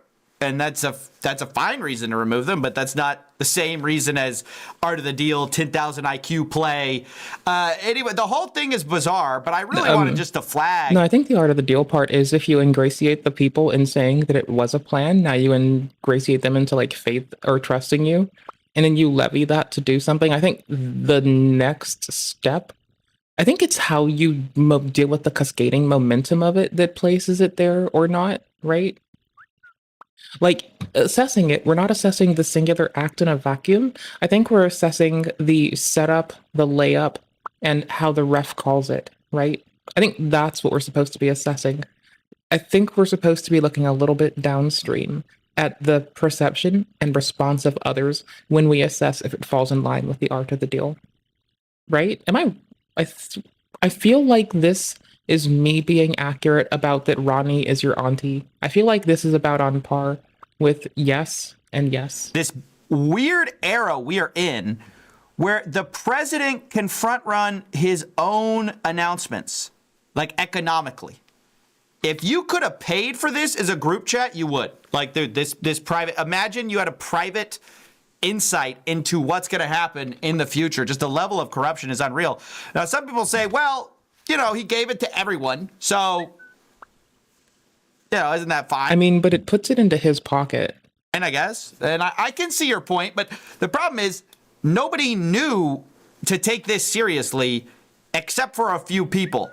And that's a fine reason to remove them, but that's not the same reason as art of the deal, 10,000 IQ play. Anyway, the whole thing is bizarre, but I really wanted just to flag. No, I think the art of the deal part is if you ingratiate the people in saying that it was a plan, now you ingratiate them into like faith or trusting you, and then you levy that to do something. I think the next step, I think it's how you deal with the cascading momentum of it that places it there or not, right? Like, assessing it, we're not assessing the singular act in a vacuum. I think we're assessing the setup, the layup, and how the ref calls it, right? I think that's what we're supposed to be assessing. I think we're supposed to be looking a little bit downstream at the perception and response of others when we assess if it falls in line with the art of the deal, right? I feel like this is me being accurate about that Ranni is your auntie. I feel like this is about on par with yes and yes. This weird era we are in where the president can front run his own announcements, like economically. If you could have paid for this as a group chat, you would. Like this private, imagine you had a private insight into what's going to happen in the future. Just the level of corruption is unreal. Now, some people say, well, he gave it to everyone. So, isn't that fine? I mean, but it puts it into his pocket. And I guess, and I can see your point, but the problem is nobody knew to take this seriously except for a few people.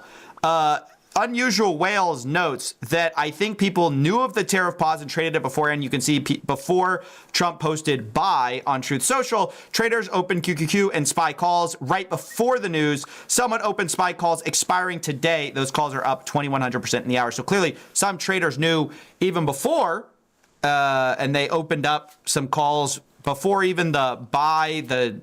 Unusual Whales notes that I think people knew of the tariff pause and traded it beforehand. You can see before Trump posted buy on Truth Social, traders opened QQQ and SPY calls right before the news. Someone opened SPY calls expiring today. Those calls are up 2,100% in the hour. So clearly some traders knew even before, and they opened up some calls before even the buy the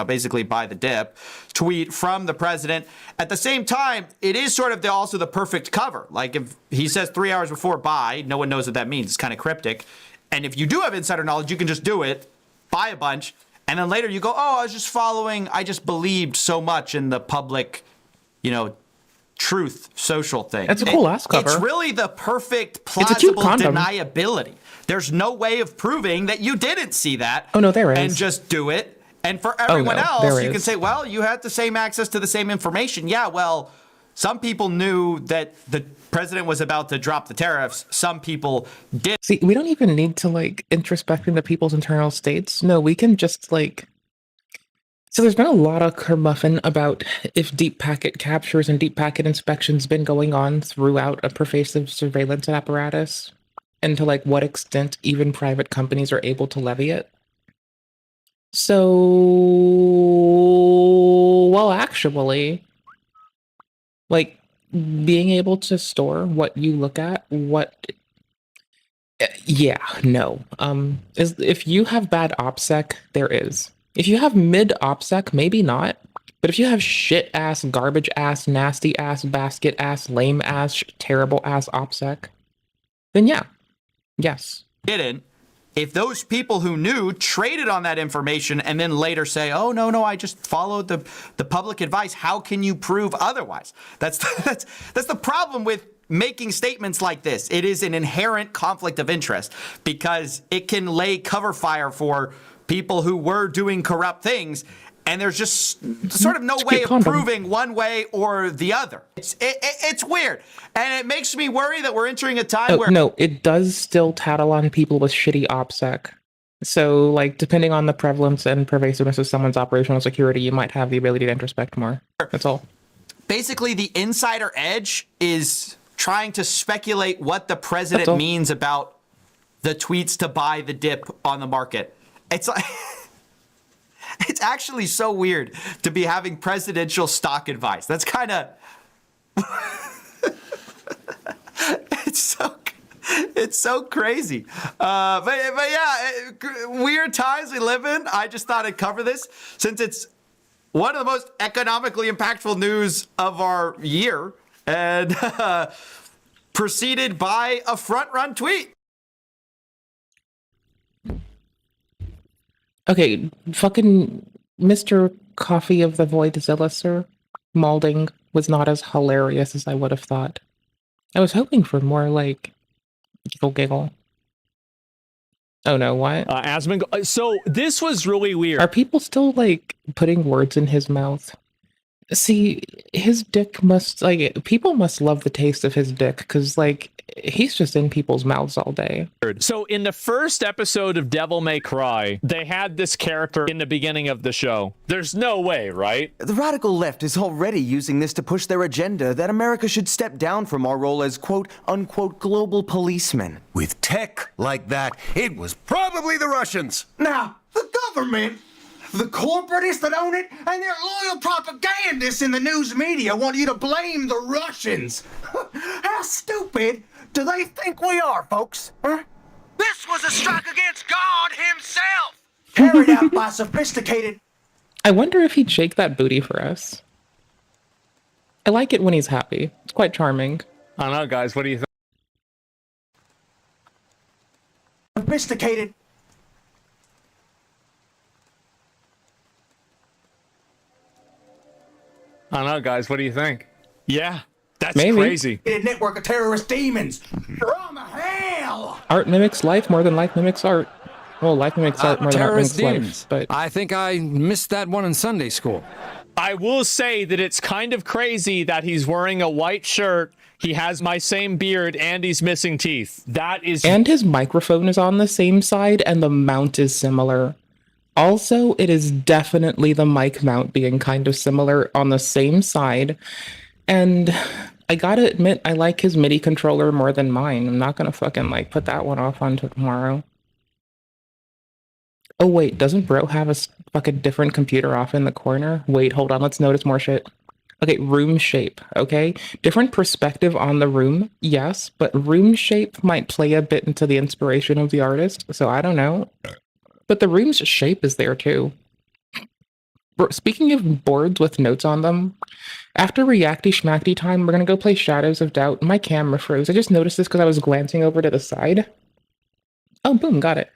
basically buy the dip tweet from the president. At the same time, it is sort of also the perfect cover. Like if he says 3 hours before buy, no one knows what that means. It's kind of cryptic. And if you do have insider knowledge, you can just do it, buy a bunch, and then later you go, oh, I was just following, I just believed so much in the public, Truth Social thing. That's a cool ass cover. It's really the perfect plausible deniability. There's no way of proving that you didn't see that. Oh, no, there is. And just do it. And for everyone else, you can say, well, you had the same access to the same information. Yeah, well, some people knew that the president was about to drop the tariffs. Some people did. See, we don't even need to introspect into people's internal states. No, we can just So there's been a lot of kermuffin about if deep packet captures and deep packet inspections been going on throughout a pervasive surveillance apparatus, and to what extent even private companies are able to levy it. So, well, actually, being able to store what you look at, what Yeah, no. If you have bad OPSEC, there is. If you have mid OPSEC, maybe not. But if you have shit ass, garbage ass, nasty ass, basket ass, lame ass, terrible ass OPSEC, then yeah, yes. Didn't. If those people who knew traded on that information and then later say, "Oh no, I just followed the public advice," how can you prove otherwise? That's the problem with making statements like this. It is an inherent conflict of interest because it can lay cover fire for people who were doing corrupt things. And there's just sort of no way of proving one way or the other. It's weird. And it makes me worry that we're entering a time where... No, it does still tattle on people with shitty OPSEC. So, like, depending on the prevalence and pervasiveness of someone's operational security, you might have the ability to introspect more. That's all. Basically, the insider edge is trying to speculate what the president means about the tweets to buy the dip on the market. It's like... It's actually so weird to be having presidential stock advice. That's kind of... It's so crazy. But yeah, weird times we live in. I just thought I'd cover this since it's one of the most economically impactful news of our year and preceded by a front-run tweet. Okay, fucking Mr. Coffee of the Voidzilla, sir. Malding was not as hilarious as I would have thought. I was hoping for more, like, giggle. Oh no, what? So this was really weird. Are people still, like, putting words in his mouth? See, his dick must, like, people must love the taste of his dick, because, like, he's just in people's mouths all day. So in the first episode of Devil May Cry, they had this character in the beginning of the show. There's no way, right? The radical left is already using this to push their agenda that America should step down from our role as quote-unquote global policemen. With tech like that, it was probably the Russians. Now, the government, the corporatists that own it, and their loyal propagandists in the news media want you to blame the Russians. How stupid do they think we are, folks? Huh? This was a strike against God himself, carried out by sophisticated... I wonder if he'd shake that booty for us. I like it when he's happy. It's quite charming. I don't know, guys. What do you think? Sophisticated... I don't know, guys. What do you think? Yeah, that's Maybe. crazy. network of terrorist demons from hell. Art mimics life more than life mimics art. Well, life mimics art more than art mimics life. But I think I missed that one in Sunday school. I will say that it's kind of crazy that he's wearing a white shirt, he has my same beard, and he's missing teeth. That is... And his microphone is on the same side, and the mount is similar. Also, it is definitely the mic mount being kind of similar on the same side. And I gotta admit, I like his MIDI controller more than mine. I'm not gonna fucking, like, put that one off onto tomorrow. Oh, wait, doesn't bro have a fucking different computer off in the corner? Wait, hold on, let's notice more shit. Okay, room shape, okay? Different perspective on the room, yes, but room shape might play a bit into the inspiration of the artist, so I don't know. But the room's shape is there too. Speaking of boards with notes on them, after Reacty Schmackty time, we're gonna go play Shadows of Doubt. My camera froze. I just noticed this because I was glancing over to the side. Oh, boom, got it.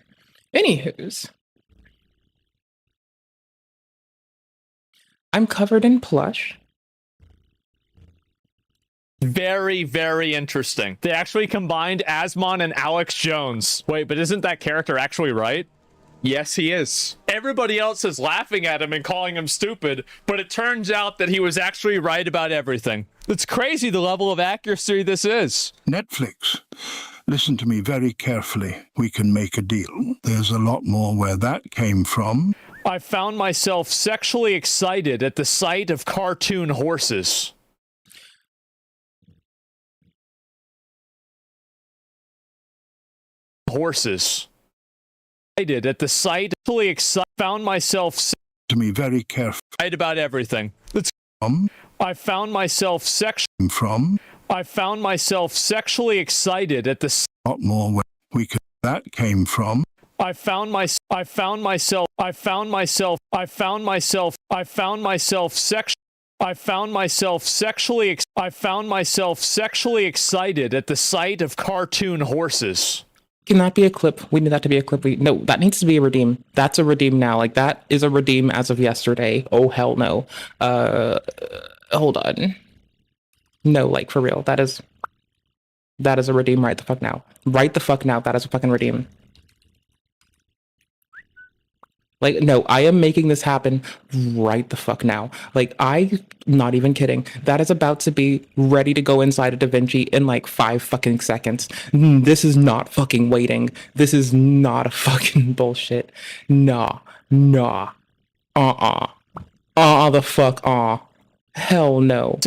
Anywho's. I'm covered in plush. Very, very interesting. They actually combined Asmon and Alex Jones. Wait, but isn't that character actually right? Yes, he is. Everybody else is laughing at him and calling him stupid, but it turns out that he was actually right about everything. It's crazy the level of accuracy this is. Netflix. Listen to me very carefully. We can make a deal. There's a lot more where that came from. I found myself sexually excited at the sight of cartoon horses. Horses. I did at the sight. Found myself to me very careful. Right about everything. It's I found myself sexually excited at the lot more That came from. I found myself sexually excited at the sight of cartoon horses. Can that be a clip? We need that to be a clip. No, that needs to be a redeem. That's a redeem now. Like, that is a redeem as of yesterday. Oh, hell no. Hold on. No, like, for real. That is a redeem right the fuck now. Right the fuck now. That is a fucking redeem. Like, no, I am making this happen right the fuck now. Like, I'm not even kidding. That is about to be ready to go inside of DaVinci in like 5 fucking seconds. This is not fucking waiting. This is not a fucking bullshit. Nah. The fuck, hell no.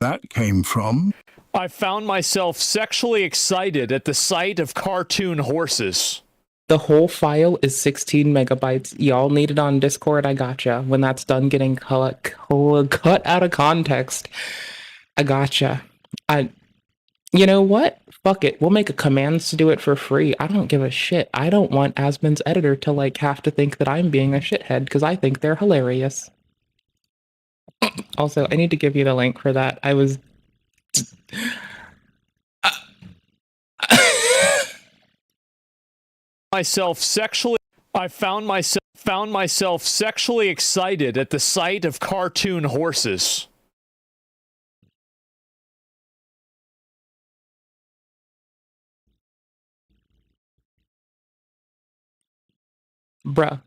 That came from. I found myself sexually excited at the sight of cartoon horses. The whole file is 16 megabytes. Y'all need it on Discord. I gotcha. When that's done getting cut out of context, I gotcha. You know what? Fuck it. We'll make a commands to do it for free. I don't give a shit. I don't want Asmon's editor to like have to think that I'm being a shithead because I think they're hilarious. Also, I need to give you the link for that. I was. I found myself sexually excited at the sight of cartoon horses. Bruh.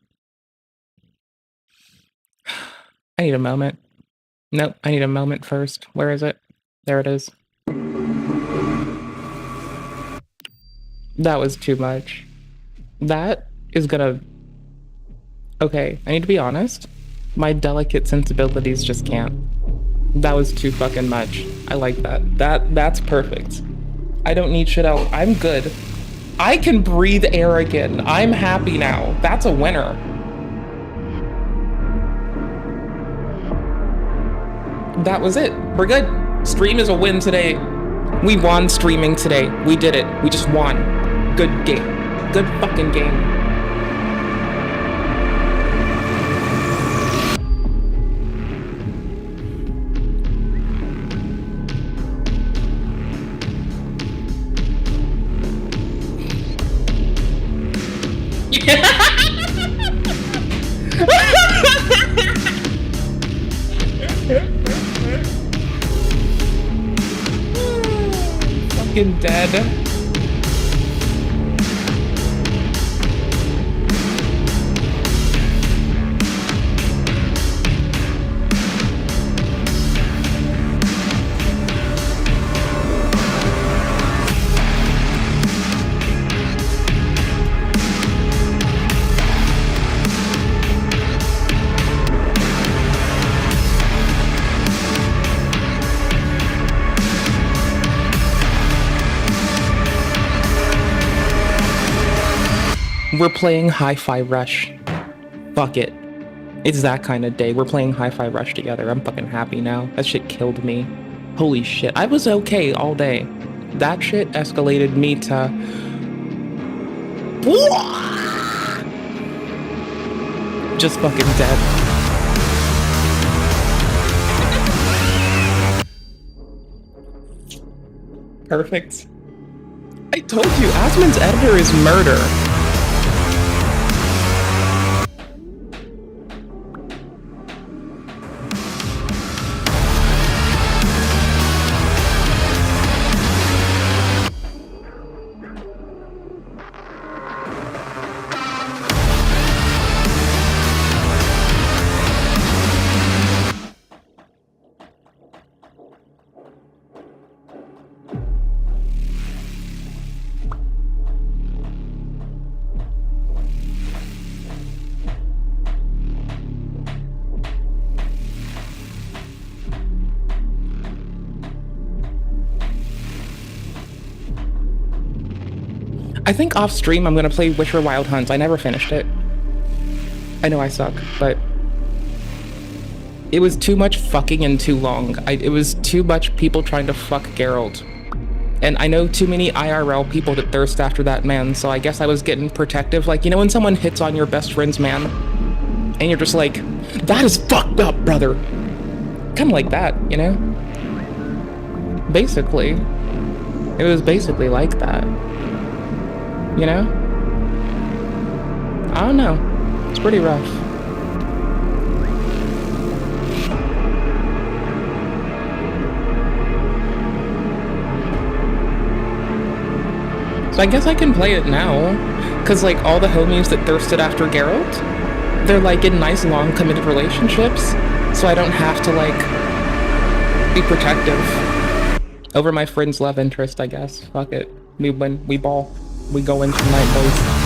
I need a moment. Nope, I need a moment first. Where is it? There it is. That was too much. That is gonna... Okay, I need to be honest. My delicate sensibilities just can't. That was too fucking much. I like that. That's perfect. I don't need shit else. I'm good. I can breathe air again. I'm happy now. That's a winner. That was it. We're good. Stream is a win today. We won streaming today. We did it. We just won. Good game. Good fucking game. Fucking dead. We're playing Hi-Fi Rush. Fuck it. It's that kind of day. We're playing Hi-Fi Rush together. I'm fucking happy now. That shit killed me. Holy shit. I was okay all day. That shit escalated me to... just fucking dead. Perfect. I told you, Asmon's editor is murder. I think off stream I'm gonna play Wisher Wild Hunts. I never finished it. I know I suck, but it was too much fucking and too long. It was too much people trying to fuck Geralt. And I know too many IRL people that thirst after that man, so I guess I was getting protective. Like, you know when someone hits on your best friend's man? And you're just like, that is fucked up, brother. Kind of like that, you know? Basically. It was basically like that. You know? I don't know. It's pretty rough. So I guess I can play it now. Cause like all the homies that thirsted after Geralt, they're like in nice long committed relationships. So I don't have to like be protective over my friend's love interest, I guess. Fuck it. We win, we ball. We go in tonight, boys.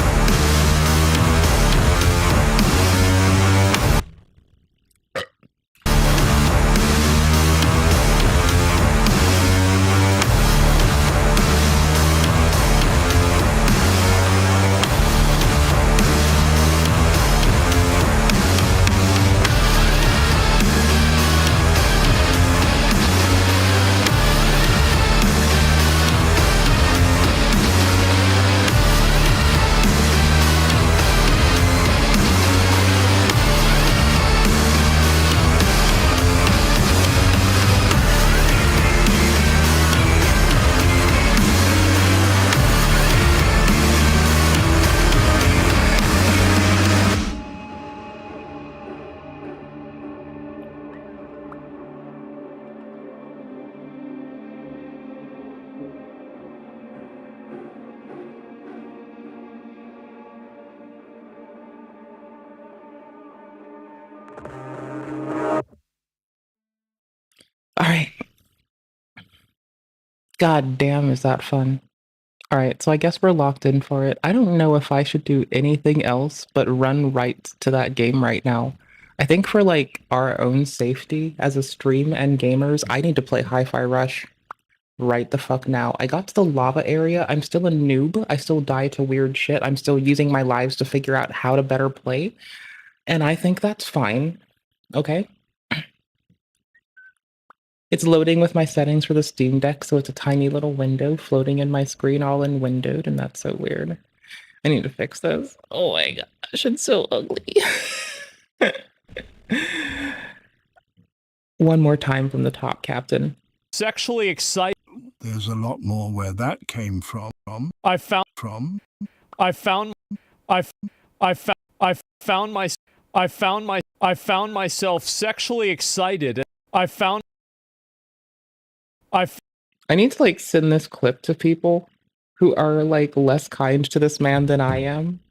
Alright. God damn, is that fun. Alright, so I guess we're locked in for it. I don't know if I should do anything else but run right to that game right now. I think for like our own safety as a stream and gamers, I need to play Hi-Fi Rush right the fuck now. I got to the lava area. I'm still a noob. I still die to weird shit. I'm still using my lives to figure out how to better play. And I think that's fine. Okay? It's loading with my settings for the Steam Deck, so it's a tiny little window floating in my screen all in windowed, and that's so weird. I need to fix this. Oh my gosh, it's so ugly. One more time from the top, Captain. Sexually excited. There's a lot more where that came from. I found myself sexually excited. I need to like send this clip to people who are like less kind to this man than I am.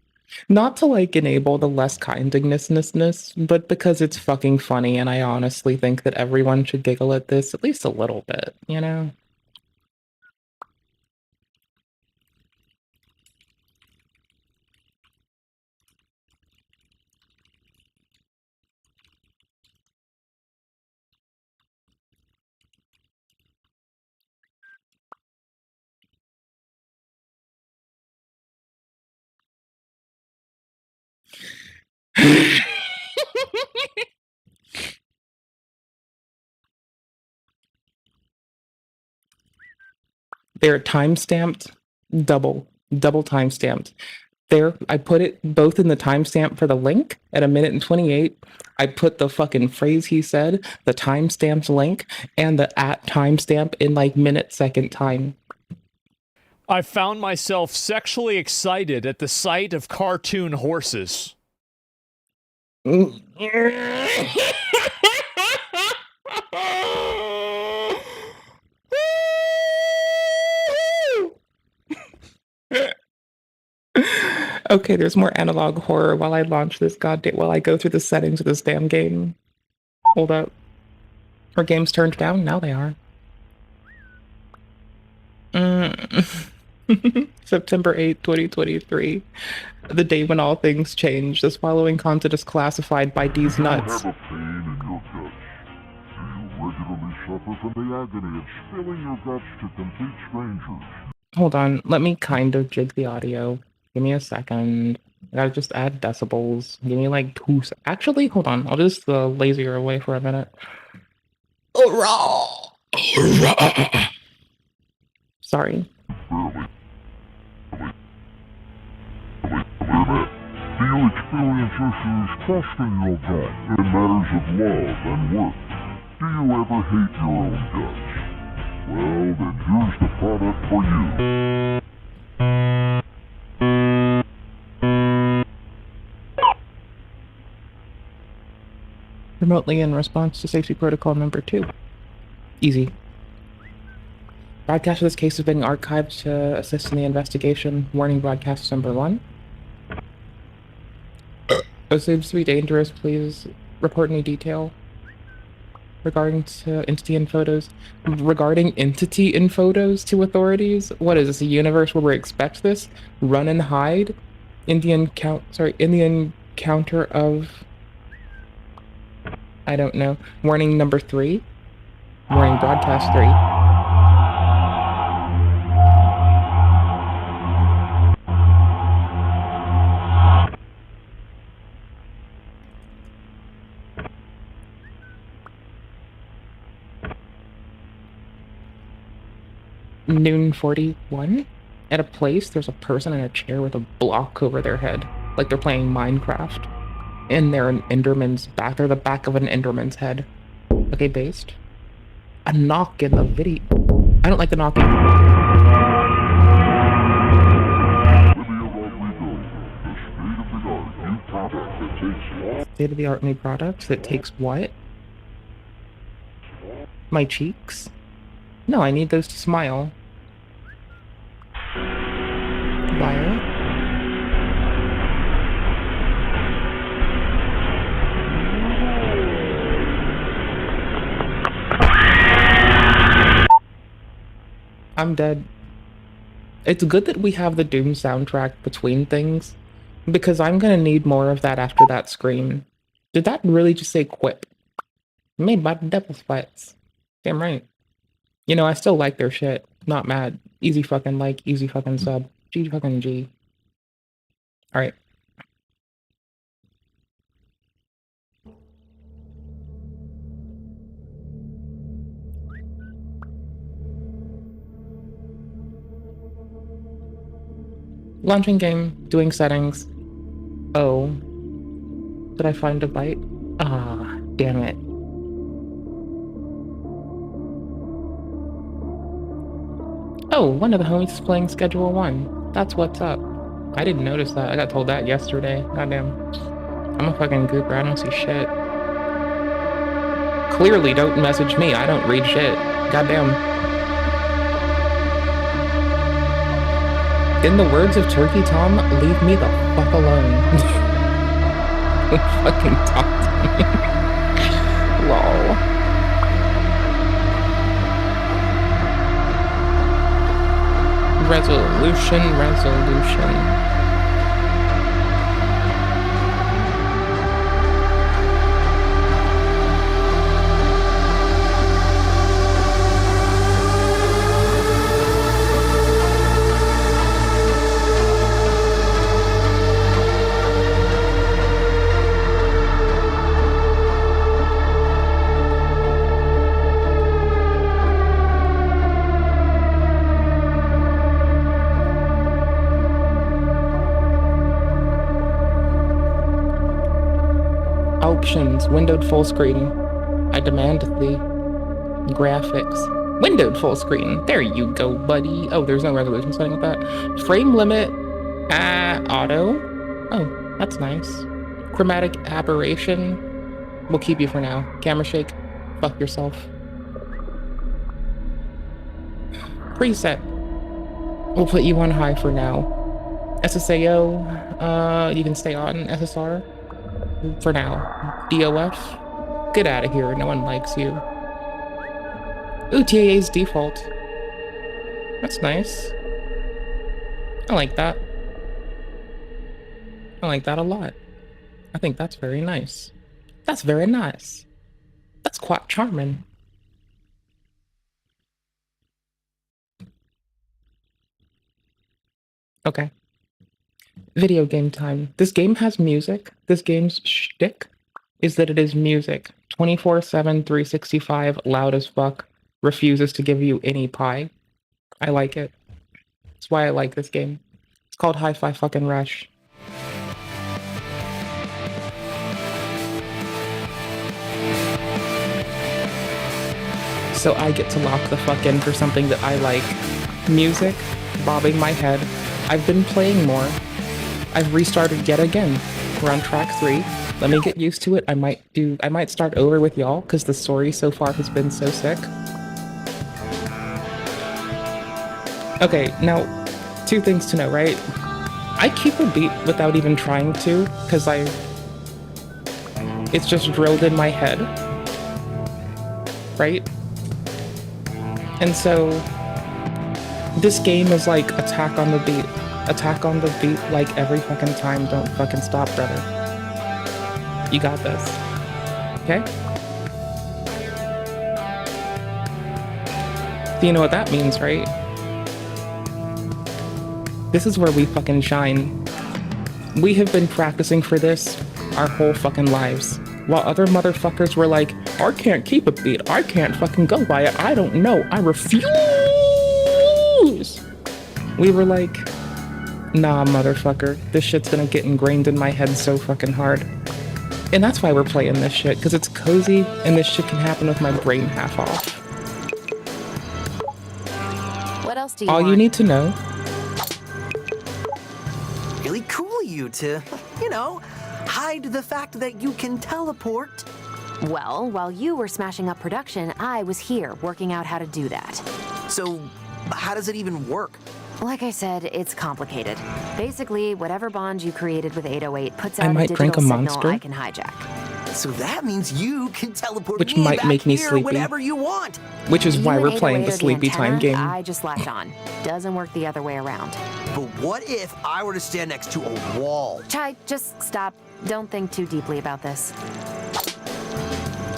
Not to like enable the less kindness, but because it's fucking funny and I honestly think that everyone should giggle at this at least a little bit, you know? They're time-stamped, double time-stamped. There, I put it both in the timestamp for the link at 1:28. I put the fucking phrase he said, the timestamped link, and the @ timestamp in like minute-second time. I found myself sexually excited at the sight of cartoon horses. Okay, there's more analog horror while I launch this while I go through the settings of this damn game. Hold up. Are games turned down? Now they are. September 8th, 2023. The day when all things change. This following content is classified by these nuts. Do you have a pain in your guts? Do you regularly suffer from the agony of spilling your guts to complete strangers? Hold on, let me kind of jig the audio. Give me a second. I gotta just add decibels. Give me like 2 Actually, hold on. I'll just laser her away for a minute. Sorry. Do you experience issues trusting your gut in matters of love and work? Do you ever hate your own guts? Well, then here's the product for you. Remotely in response to safety protocol number 2. Easy. Broadcast of this case is being archived to assist in the investigation. Warning broadcast number 1. It seems to be dangerous. Please report any detail regarding to entity in photos. Regarding entity in photos to authorities? What is this, a universe where we expect this? Run and hide? In the encounter of... I don't know. Warning number 3? Warning broadcast 3. Noon 41? At a place, there's a person in a chair with a block over their head. Like they're playing Minecraft. And they're an Enderman's back. They're the back of an Enderman's head. Okay, based. A knock in the video. I don't like the knocking. State-of-the-art new products that takes what? My cheeks? No, I need those to smile. Liar. I'm dead. It's good that we have the Doom soundtrack between things, because I'm gonna need more of that after that scream. Did that really just say quip? Made by Devil Sweats. Damn right. You know, I still like their shit. Not mad. Easy fucking like, easy fucking sub. G fucking G. Alright. Launching game, doing settings. Oh. Did I find a bite? Ah, damn it. Oh, one of the homies is playing Schedule 1. That's what's up. I didn't notice that. I got told that yesterday. Goddamn. I'm a fucking goober. I don't see shit. Clearly don't message me. I don't read shit. Goddamn. In the words of Turkey Tom, leave me the fuck alone. Don't fucking talk to me. Lol. Resolution. Options, windowed full screen. I demand the graphics. Windowed full screen. There you go, buddy. Oh, there's no resolution setting with that. Frame limit, auto. Oh, that's nice. Chromatic aberration. We'll keep you for now. Camera shake. Fuck yourself. Preset. We'll put you on high for now. SSAO, you can stay on SSR. For now. DOF? Get out of here, no one likes you. Ooh, TAA's default. That's nice. I like that. I like that a lot. I think that's very nice. That's very nice. That's quite charming. Okay. Video game time. This game has music. This game's shtick is that it is music. 24/7, 365, loud as fuck. Refuses to give you any pie. I like it. That's why I like this game. It's called Hi-Fi fucking Rush. So I get to lock the fuck in for something that I like. Music, bobbing my head. I've been playing more. I've restarted yet again. We're on track 3. Let me get used to it. I might start over with y'all, because the story so far has been so sick. Okay, now, 2 things to know, right? I keep a beat without even trying to, because it's just drilled in my head. Right? And so, this game is like attack on the beat. Attack on the beat like every fucking time. Don't fucking stop, brother. You got this. Okay? So you know what that means, right? This is where we fucking shine. We have been practicing for this our whole fucking lives. While other motherfuckers were like, I can't keep a beat. I can't fucking go by it. I don't know. I refuse. We were like, nah, motherfucker. This shit's gonna get ingrained in my head so fucking hard. And that's why we're playing this shit, because it's cozy, and this shit can happen with my brain half off. What else do you All want? you need to know... Really cool you to, you know, hide the fact that you can teleport. Well, while you were smashing up production, I was here working out how to do that. So, how does it even work? Like I said, it's complicated. Basically, whatever bond you created with 808 puts I out a might digital drink a signal monster. I can hijack. So that means you can teleport Which me might back make me here sleepy. whenever you want. Which is why You we're and playing the 808 are sleepy time antenna, game. I just latch on. Doesn't work the other way around. But what if I were to stand next to a wall? Chai, just stop. Don't think too deeply about this.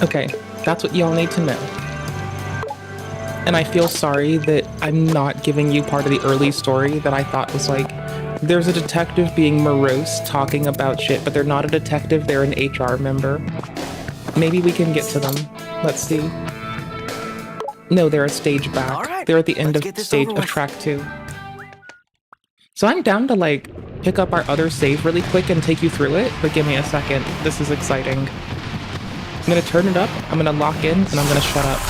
Okay, that's what y'all need to know. And I feel sorry that I'm not giving you part of the early story that I thought was like, there's a detective being morose talking about shit, but they're not a detective, they're an HR member. Maybe we can get to them. Let's see. No, they're a stage back. Right, they're at the end of track 2. So I'm down to like pick up our other save really quick and take you through it, but give me a second. This is exciting. I'm gonna turn it up, I'm gonna lock in, and I'm gonna shut up.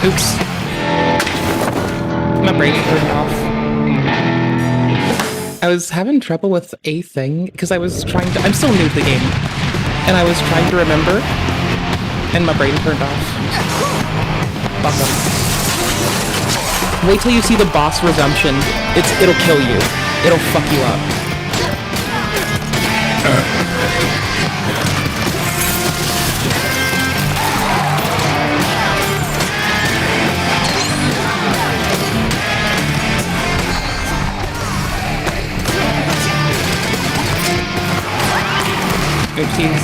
Oops. My brain turned off. I was having trouble with a thing because I was trying to. I'm still new to the game, and I was trying to remember, and my brain turned off. Fuck 'em. Wait till you see the boss resumption. It'll kill you. It'll fuck you up. Oopsies.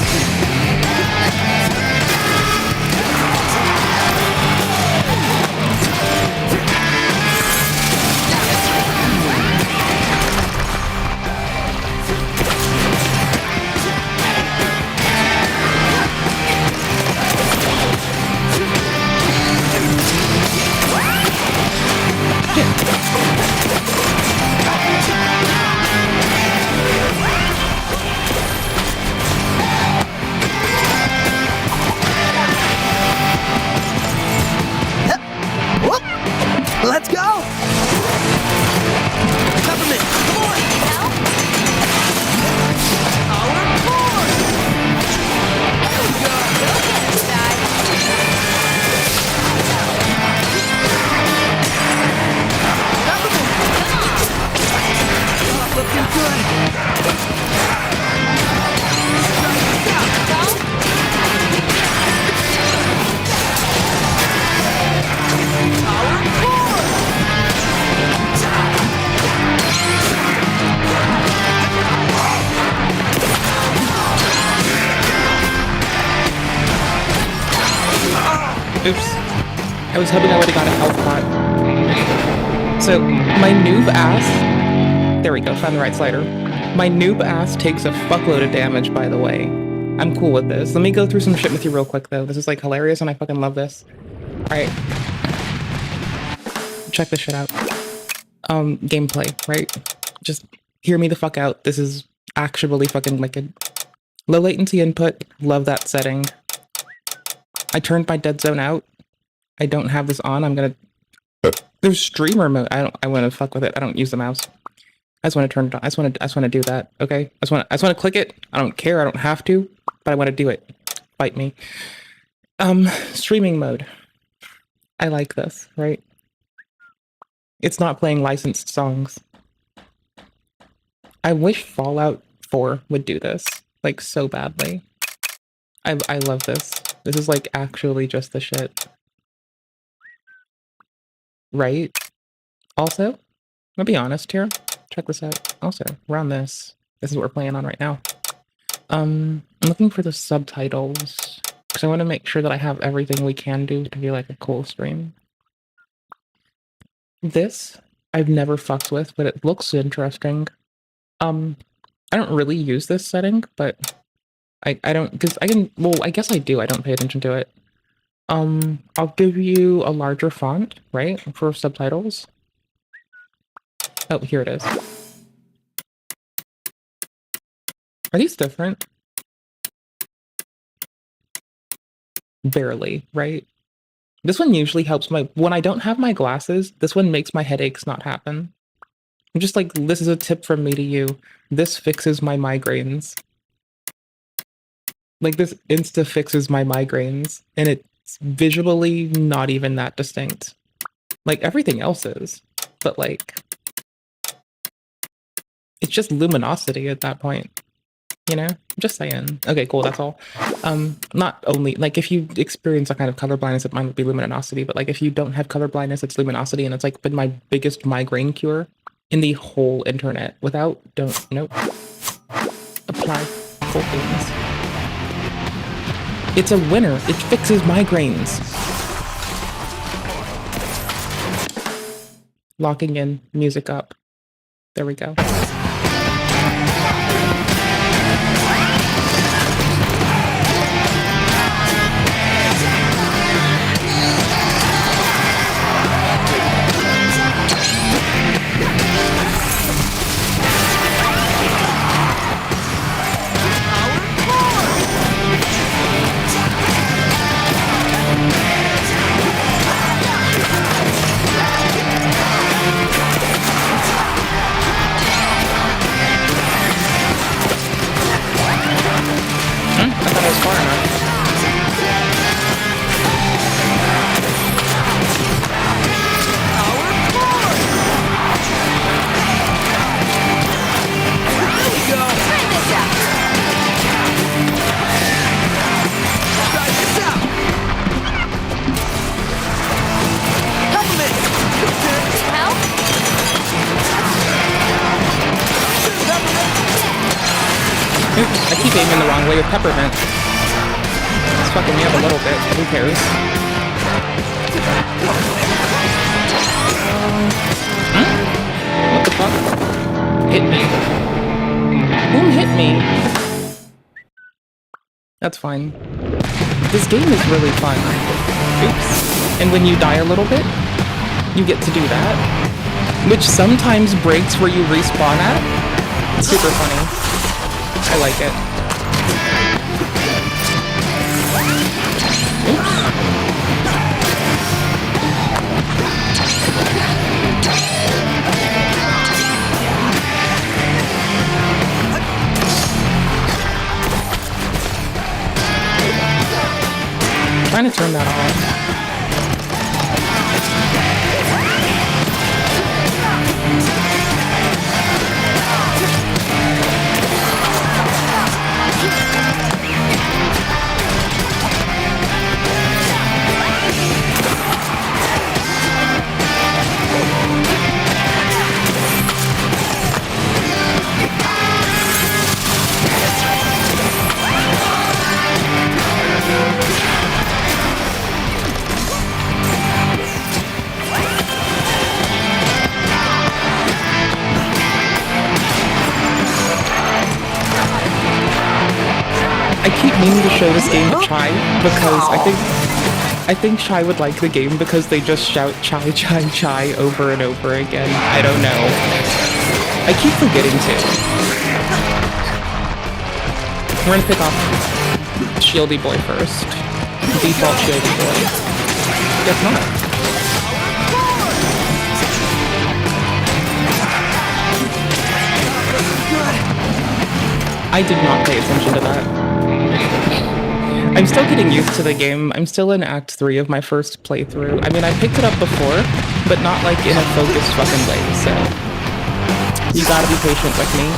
Oops. I was hoping I would have got a health pot. So, my noob ass... There we go, found the right slider. My noob ass takes a fuckload of damage, by the way. I'm cool with this. Let me go through some shit with you real quick, though. This is, like, hilarious, and I fucking love this. Alright. Check this shit out. Gameplay, right? Just hear me the fuck out. This is actually fucking wicked. Low latency input. Love that setting. I turned my dead zone out. I don't have this on. I'm gonna... There's streamer mode. I want to fuck with it. I don't use the mouse. I just want to turn it on. I just want to do that. Okay. I just want to click it. I don't care. I don't have to, but I want to do it. Bite me. Streaming mode. I like this, right? It's not playing licensed songs. I wish Fallout 4 would do this, like, so badly. I love this. This is, like, actually just the shit. Right? Also, I'm gonna be honest here. Check this out. Also, we're on this. This is what we're playing on right now. I'm looking for the subtitles, because I want to make sure that I have everything we can do to be, like, a cool stream. This, I've never fucked with, but it looks interesting. I don't really use this setting, but I don't, because I can, well, I guess I do, I don't pay attention to it. I'll give you a larger font, right, for subtitles. Oh, here it is. Are these different? Barely, right? This one usually helps my, when I don't have my glasses, this one makes my headaches not happen. I'm just like, this is a tip from me to you. This fixes my migraines. Like, this insta fixes my migraines, and it's visually not even that distinct. Like, everything else is, but like, it's just luminosity at that point, you know? Just saying. Okay, cool, that's all. Not only, like, if you experience a kind of color blindness, it might be luminosity, but like, if you don't have color blindness, it's luminosity, and it's like been my biggest migraine cure in the whole internet. Without, nope. Apply full things. It's a winner. It fixes migraines. Locking in, music up. There we go. I keep aiming the wrong way with peppermint. It's fucking me up a little bit. Who cares? What the fuck? Hit me. Who hit me? That's fine. This game is really fun. Oops. And when you die a little bit, you get to do that. Which sometimes breaks where you respawn at. It's super funny. I like it. Trying to turn that off. show this game to Chai because I think Chai would like the game because they just shout Chai Chai Chai over and over again. I don't know. I keep forgetting to. We're gonna pick off Shieldy Boy first. Default Shieldy Boy. Guess not. I did not pay attention to that. I'm still getting used to the game. I'm still in Act 3 of my first playthrough. I mean, I picked it up before, but not like in a focused fucking way, so you gotta be patient with me.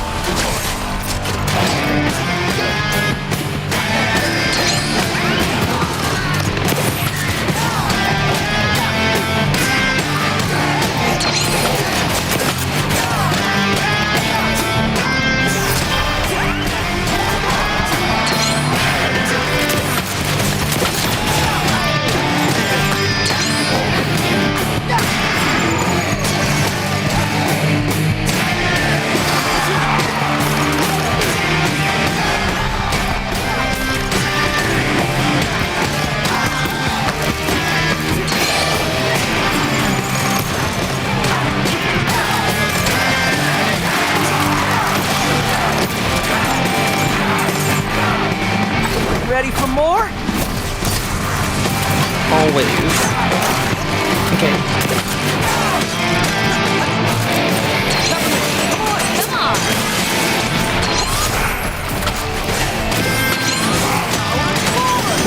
Ready for more? Always. Okay. Come on.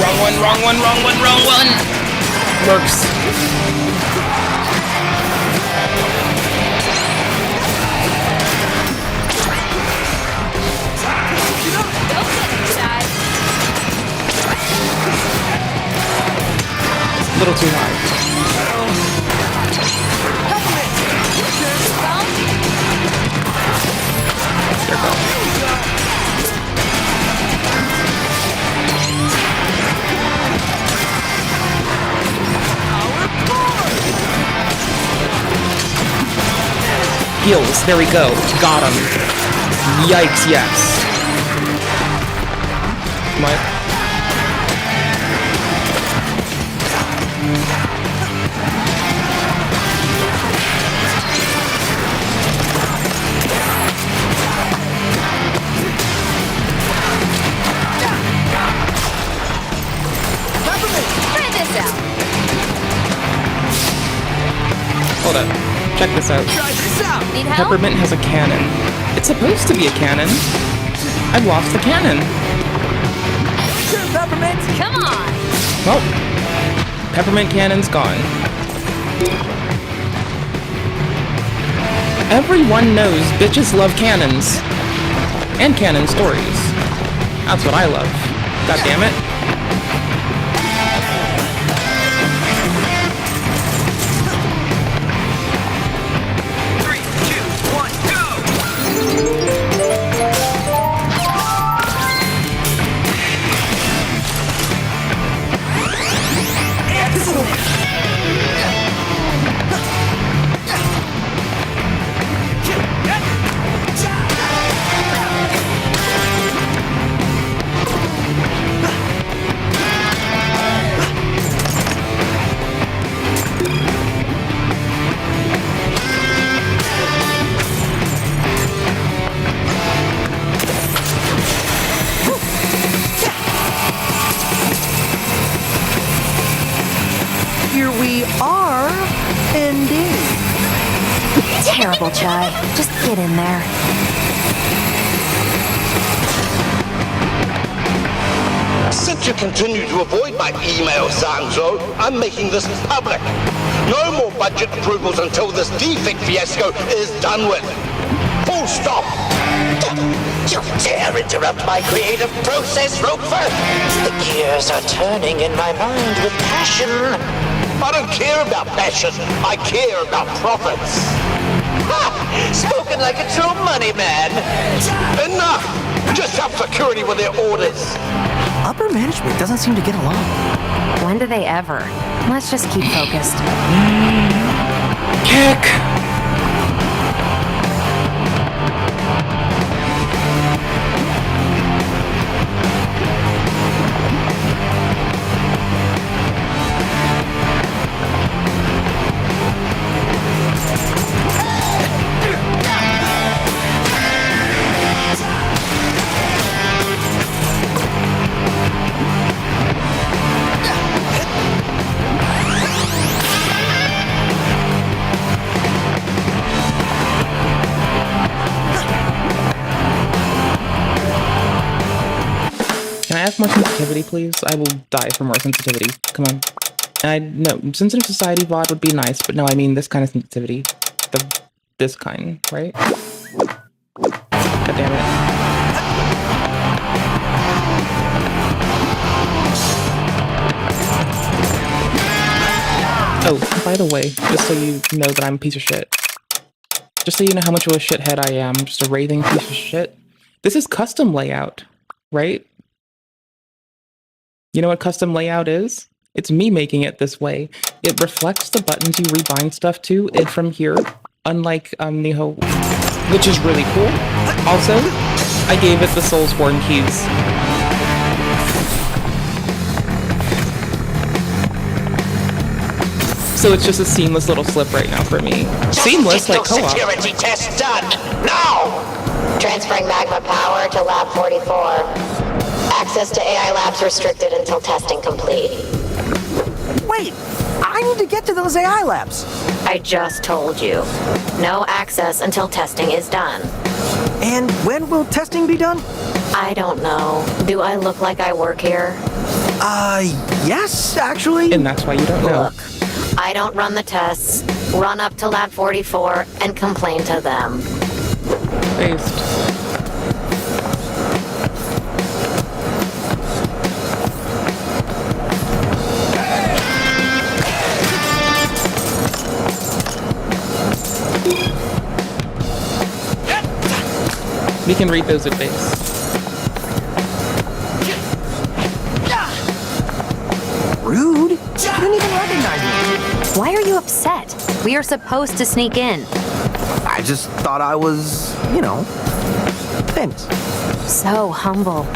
Wrong one, wrong one, wrong one, wrong one! Works. A little too high. There we go. Heals, there we go. Got him. Yikes, yes. What? Try this out. Hold up. Check this out. Need help? Peppermint has a cannon. It's supposed to be a cannon. I've lost the cannon. Sure, Peppermint. Come on. Well, Peppermint cannon's gone. Everyone knows bitches love cannons. And canon stories. That's what I love. God damn it. Here we are, indeed. Terrible, Chai. Just get in there. Since you continue to avoid my email, Sanzo, I'm making this public. No more budget approvals until this defect fiasco is done with. Full stop. You dare interrupt my creative process, Roper? The gears are turning in my mind with passion. I don't care about passion. I care about profits. Ha! Spoken like a true money man. Enough! Just have security with their orders. Upper management doesn't seem to get along. When do they ever? Let's just keep focused. Kick! have more sensitivity, please? I will die for more sensitivity. Come on. No, sensitive society VOD would be nice, but no, I mean this kind of sensitivity. This kind, right? God damn it. Oh, by the way, just so you know that I'm a piece of shit. Just so you know how much of a shithead I am, just a raving piece of shit. This is custom layout, right? You know what custom layout is? It's me making it this way. It reflects the buttons you rebind stuff to and from here, unlike Niho, which is really cool. Also, I gave it the Soulsborne keys. So it's just a seamless little slip right now for me. Seamless, like co-op. Security test done. Now! Transferring magma power to Lab 44. Access to AI labs restricted until testing complete. Wait, I need to get to those AI labs. I just told you. No access until testing is done. And when will testing be done? I don't know. Do I look like I work here? Yes, actually. And that's why you don't know. Look, I don't run the tests. Run up to Lab 44 and complain to them. Based. We can read those at base. Rude. You didn't even recognize me. Why are you upset? We are supposed to sneak in. I just thought I was, famous. So humble.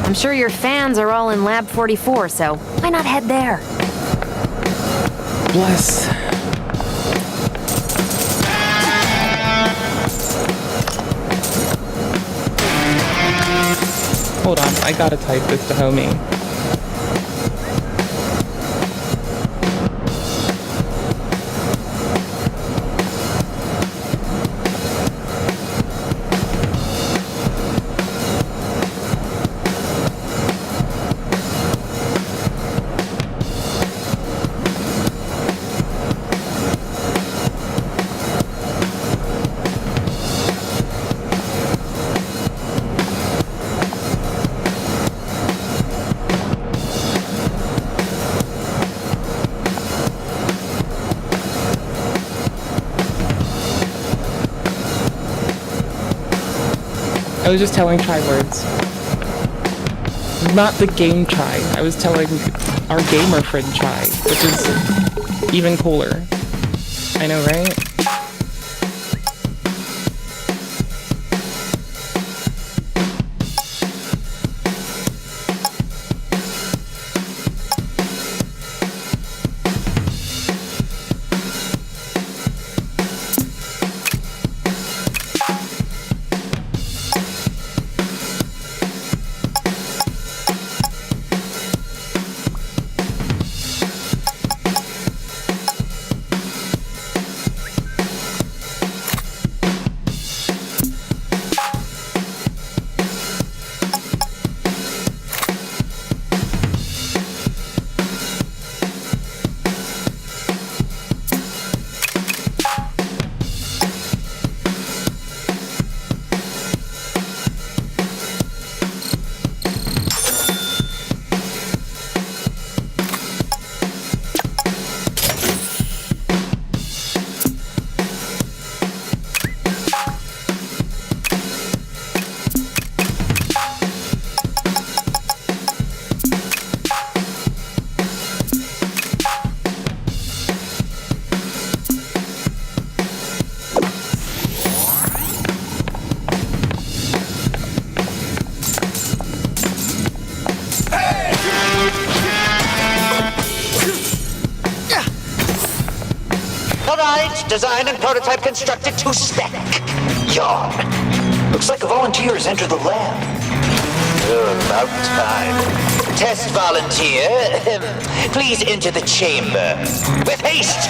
I'm sure your fans are all in Lab 44, so why not head there? Bless. Hold on, I gotta type this to homie. I was just telling Chai words. Not the game Chai. I was telling our gamer friend Chai, which is even cooler. I know, right? Designed and prototype constructed to spec. Yawn. Looks like a volunteer has entered the lab. About time. Test volunteer, please enter the chamber. With haste!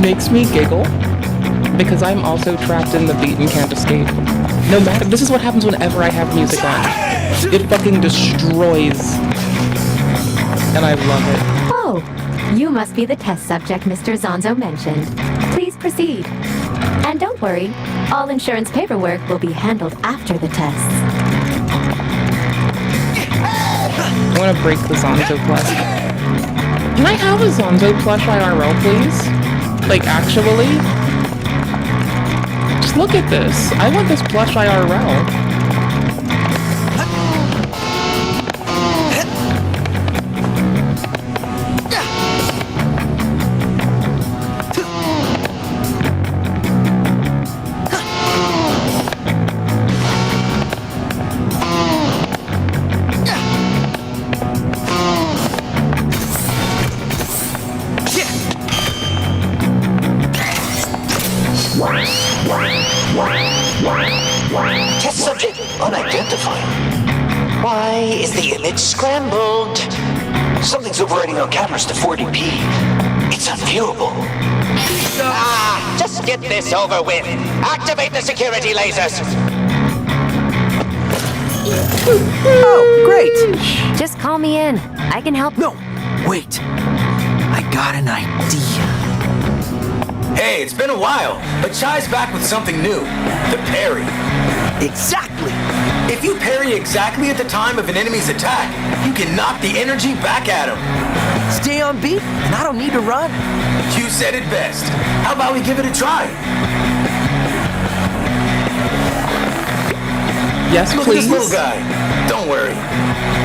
makes me giggle because I'm also trapped in the beat and can't escape. No matter, this is what happens whenever I have music on. It fucking destroys. And I love it. Oh, you must be the test subject Mr. Zonzo mentioned. Please proceed. And don't worry, all insurance paperwork will be handled after the tests. I want to break the Zonzo plush. Can I have a Zonzo plush IRL, please? Like, actually? Just look at this. I want this plush IRL. Test subject unidentified. Why is the image scrambled? Something's overriding our cameras to 40p. It's unviewable. Just get this over with. Activate the security lasers. Oh, great. Just call me in. I can help. No, wait. I got an idea. Hey, it's been a while, but Chai's back with something new. The parry. Exactly. If you parry exactly at the time of an enemy's attack, you can knock the energy back at him. Stay on beat, and I don't need to run. You said it best. How about we give it a try? Yes, Look please. at this little guy. Don't worry.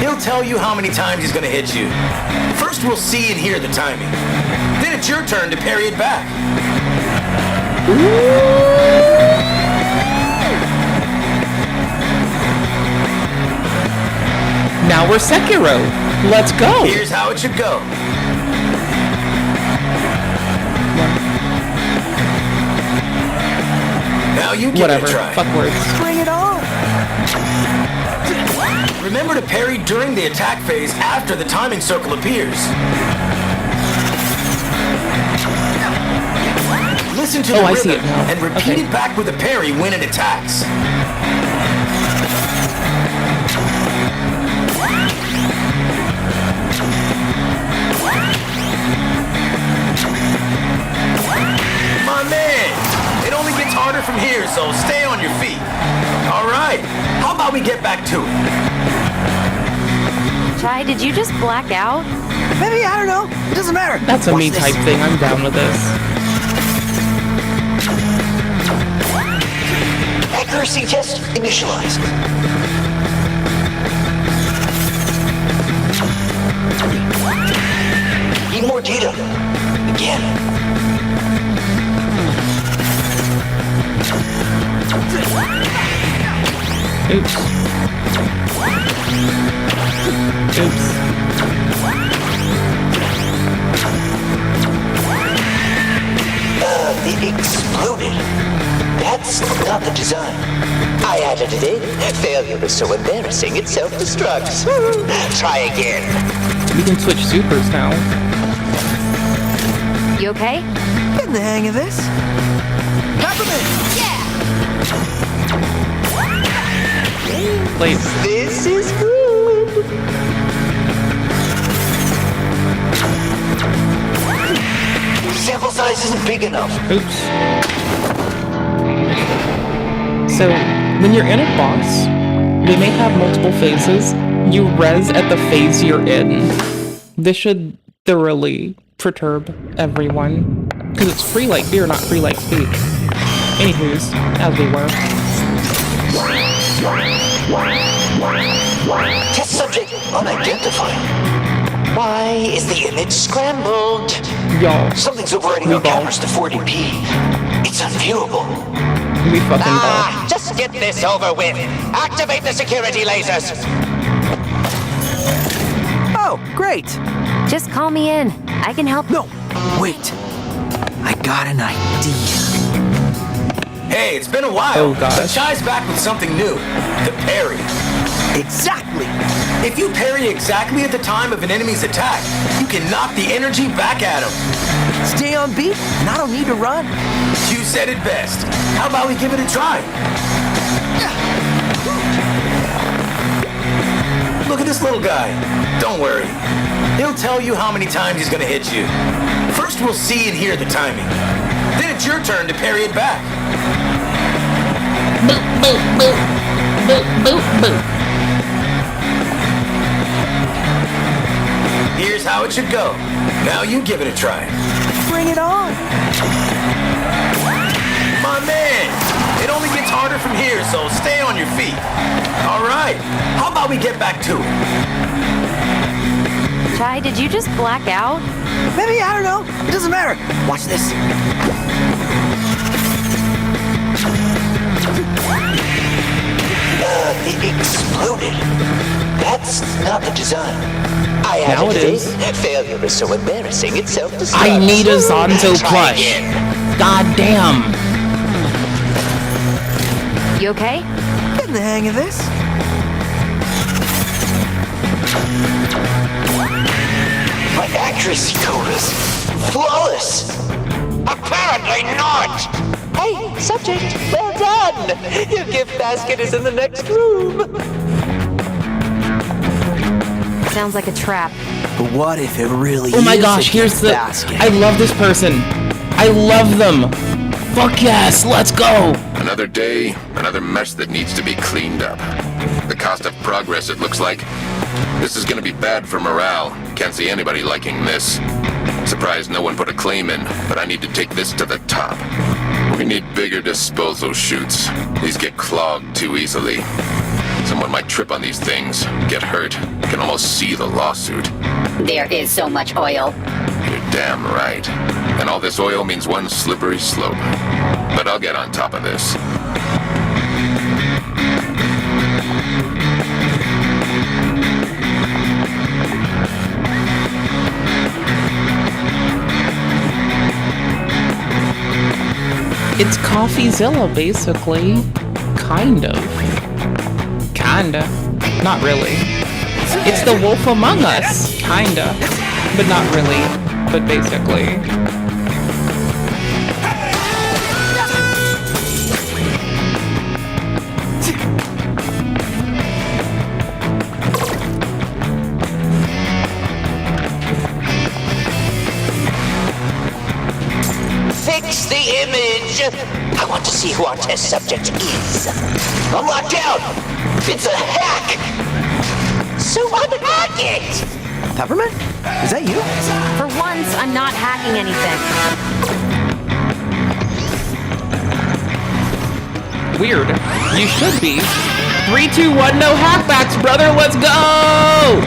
He'll tell you how many times he's gonna hit you. First we'll see and hear the timing. Then it's your turn to parry it back. Now we're Sekiro. Let's go. Here's how it should go. Now you give Whatever. it a try. Fuck words. Bring it on. Remember to parry during the attack phase after the timing circle appears. Listen to the I rhythm see it now. and repeat it back with a parry when it attacks. My man, it only gets harder from here, so stay on your feet. All right, how about we get back to it? Chai, did you just black out? Maybe, I don't know. It doesn't matter. That's a Watch me this. type thing. I'm down with this. Accuracy test initialized. Need more data. Again. Oops. Oops. It exploded. That's not the design. I added it in. Failure is so embarrassing it self-destructs. Try again. We can switch supers now. You okay? Getting the hang of this. Peppermint! Please. This is good. Sample size isn't big enough. Oops. So, when you're in a boss, they may have multiple phases. You res at the phase you're in. This should thoroughly perturb everyone. Because it's free like beer, not free like speech. Anywho's, as we were. Test subject unidentified. Why is the image scrambled? Y'all. Something's overriding our cameras to 40p. It's unviewable. We fucking ball. Just get this over with. Activate the security lasers. Oh, great. Just call me in. I can help. No, wait. I got an idea. Hey, it's been a while. Oh, gosh. But Chai's back with something new. The parry. Exactly. If you parry exactly at the time of an enemy's attack, you can knock the energy back at him. Stay on beat, and I don't need to run. You said it best. How about we give it a try? Look at this little guy. Don't worry. He'll tell you how many times he's gonna hit you. First we'll see and hear the timing. Then it's your turn to parry it back. Boop, boop, boop. Boop, boop, boop. Here's how it should go. Now you give it a try. Bring it on. My man, it only gets harder from here, so stay on your feet. All right, how about we get back to it? Chai, did you just black out? Maybe, I don't know. It doesn't matter. Watch this. It exploded. That's not the design. I Now added it is. Failure is so embarrassing, it's self-destruct. I need a Zonzo plush. God damn. You okay? Getting the hang of this. My accuracy code is flawless. Apparently not. Hey, subject, well done. Your gift basket is in the next room. Sounds like a trap. But what if it really Oh my is gosh, a here's gift the... basket? I love this person. I love them. Fuck yes, let's go. Another day, another mess that needs to be cleaned up. The cost of progress, it looks like. This is gonna be bad for morale. Can't see anybody liking this. Surprised no one put a claim in, but I need to take this to the top. We need bigger disposal chutes. These get clogged too easily. Someone might trip on these things, get hurt. Can almost see the lawsuit. There is so much oil. You're damn right. And all this oil means one slippery slope. But I'll get on top of this. It's CoffeeZilla, basically. Kind of. Kinda. Not really. It's the Wolf Among Us. Kinda. But not really. But basically. Fix the image. I want to see who our test subject is. I'm locked down. It's a hack. So unhack it. Peppermint? Is that you? For once, I'm not hacking anything. Weird. You should be. 3, 2, 1, no hackbacks, brother. Let's go!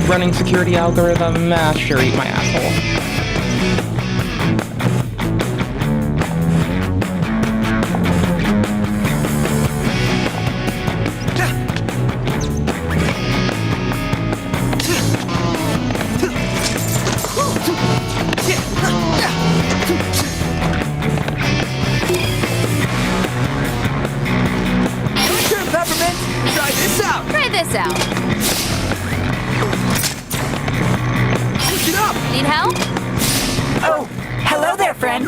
Running security algorithm, sure, eat my asshole. Sure, Peppermint. Try this out. Try this out. Switch it up. Need help? Oh, hello there, friend.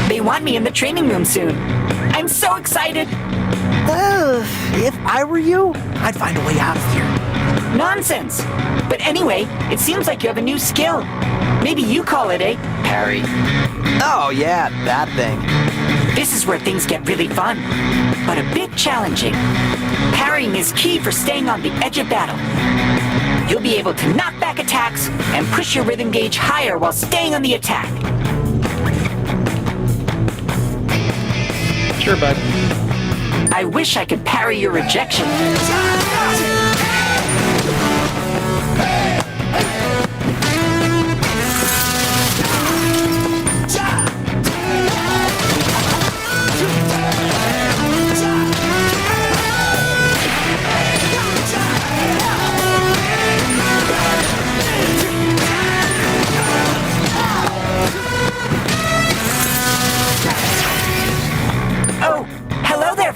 They want me in the training room soon. I'm so excited. If I were you, I'd find a way out of here. Nonsense. But anyway, it seems like you have a new skill. Maybe you call it a parry. Oh, yeah, that thing. This is where things get really fun, but a bit challenging. Parrying is key for staying on the edge of battle. You'll be able to knock back attacks and push your rhythm gauge higher while staying on the attack. Sure, bud. I wish I could parry your rejection.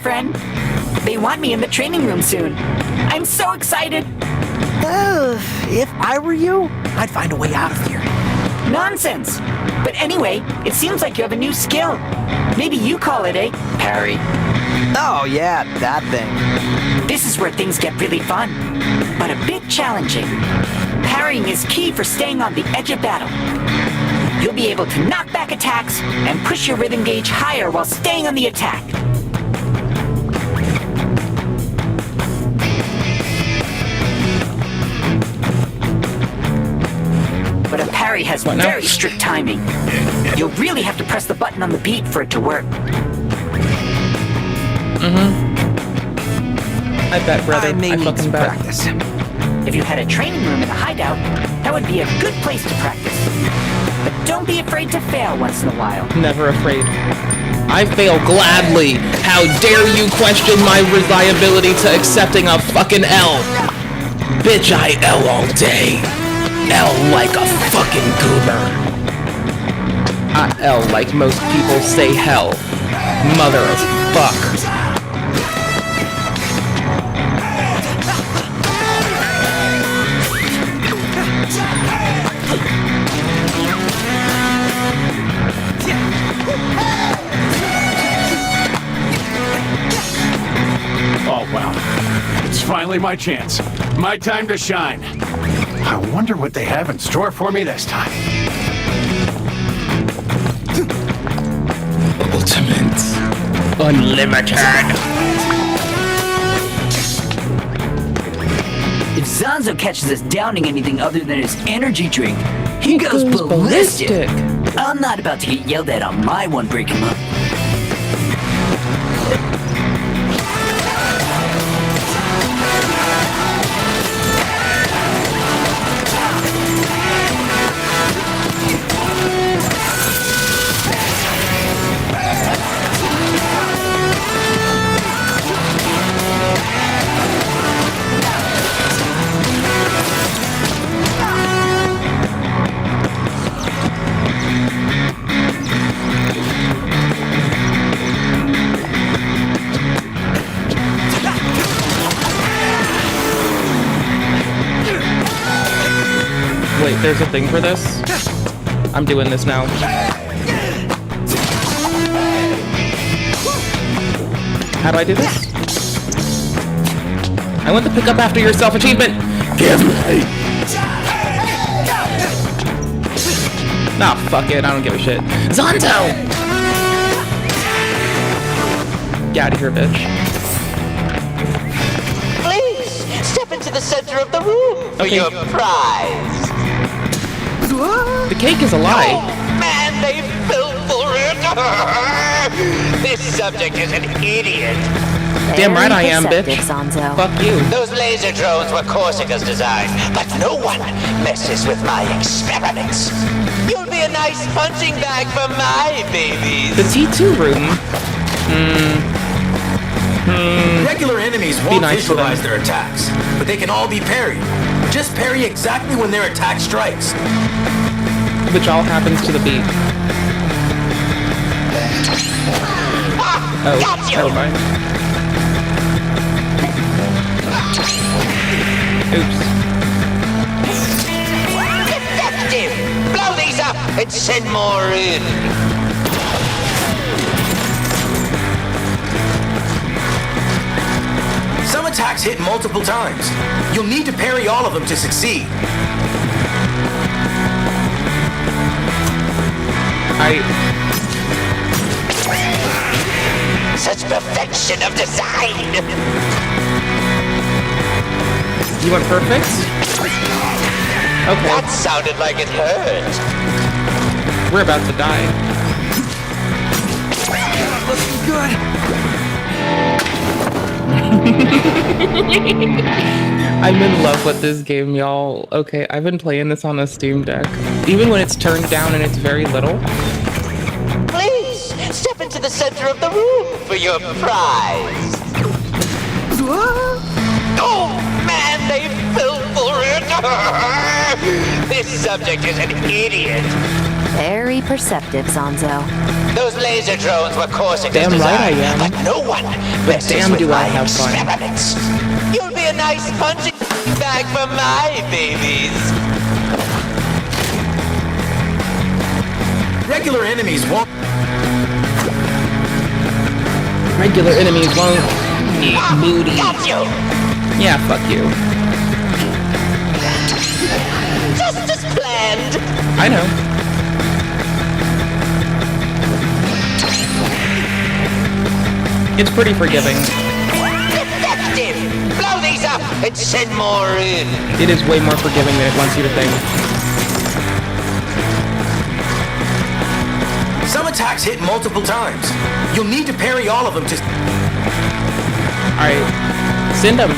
friend. They want me in the training room soon. I'm so excited. If I were you, I'd find a way out of here. Nonsense. But anyway, it seems like you have a new skill. Maybe you call it a parry. Oh, yeah, that thing. This is where things get really fun, but a bit challenging. Parrying is key for staying on the edge of battle. You'll be able to knock back attacks and push your rhythm gauge higher while staying on the attack. But a parry has very strict timing. You'll really have to press the button on the beat for it to work. I bet, brother. I fucking bet. Practice. If you had a training room in a hideout, that would be a good place to practice. But don't be afraid to fail once in a while. Never afraid. I fail gladly. How dare you question my reliability to accepting a fucking L? Bitch, I L all day. L like a fucking goober. I L like most people say hell. Mother of fuck. Oh, well. It's finally my chance. My time to shine. I wonder what they have in store for me this time. Ultimate. Unlimited. If Zanzo catches us downing anything other than his energy drink, he goes ballistic. I'm not about to get yelled at on my one break him up. Wait, there's a thing for this? I'm doing this now. How do I do this? I want the pick up after yourself achievement! Give me! Nah, fuck it, I don't give a shit. Zonto! Get out of here, bitch. Please, step into the center of the room for your prize. The cake is a lie. Oh, man, they fell for it. This subject is an idiot. Damn right I am, bitch. Fuck you. Those laser drones were Corsica's design, but no one messes with my experiments. You'll be a nice punching bag for my babies. The T2 room. Regular enemies won't visualize their attacks, but they can all be parried. Just parry exactly when their attack strikes. Which all happens to the beat. Oh, never mind. Oops. Effective! Blow these up and send more in. Some attacks hit multiple times. You'll need to parry all of them to succeed. Such perfection of design! You want perfect? Okay. That sounded like it hurt. We're about to die. Looking good. I'm in love with this game, y'all. Okay, I've been playing this on a Steam Deck. Even when it's turned down and it's very little. Please, step into the center of the room for your prize. Oh, man, they fell for it. This This subject is an idiot. Very perceptive, Zonzo. Those laser drones were Corsica's Damn right I design, am. but no one But messes damn with do I my have fun. experiments. You'll be a nice punching bag for my babies. Regular enemies won't. Regular enemies won't eat booty. Got you. Yeah, fuck you. Just as planned. I know. It's pretty forgiving. Effective. Blow these up and send more in. It is way more forgiving than it wants you to think. Some attacks hit multiple times. You'll need to parry all of them to. Alright. Send them.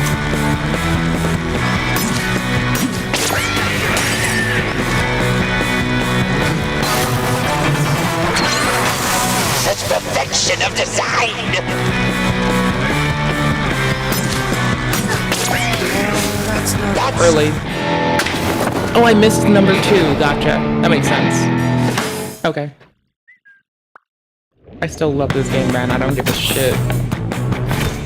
Such perfection of design. Early. Oh, I missed number 2. Gotcha. That makes sense. Okay. I still love this game, man. I don't give a shit.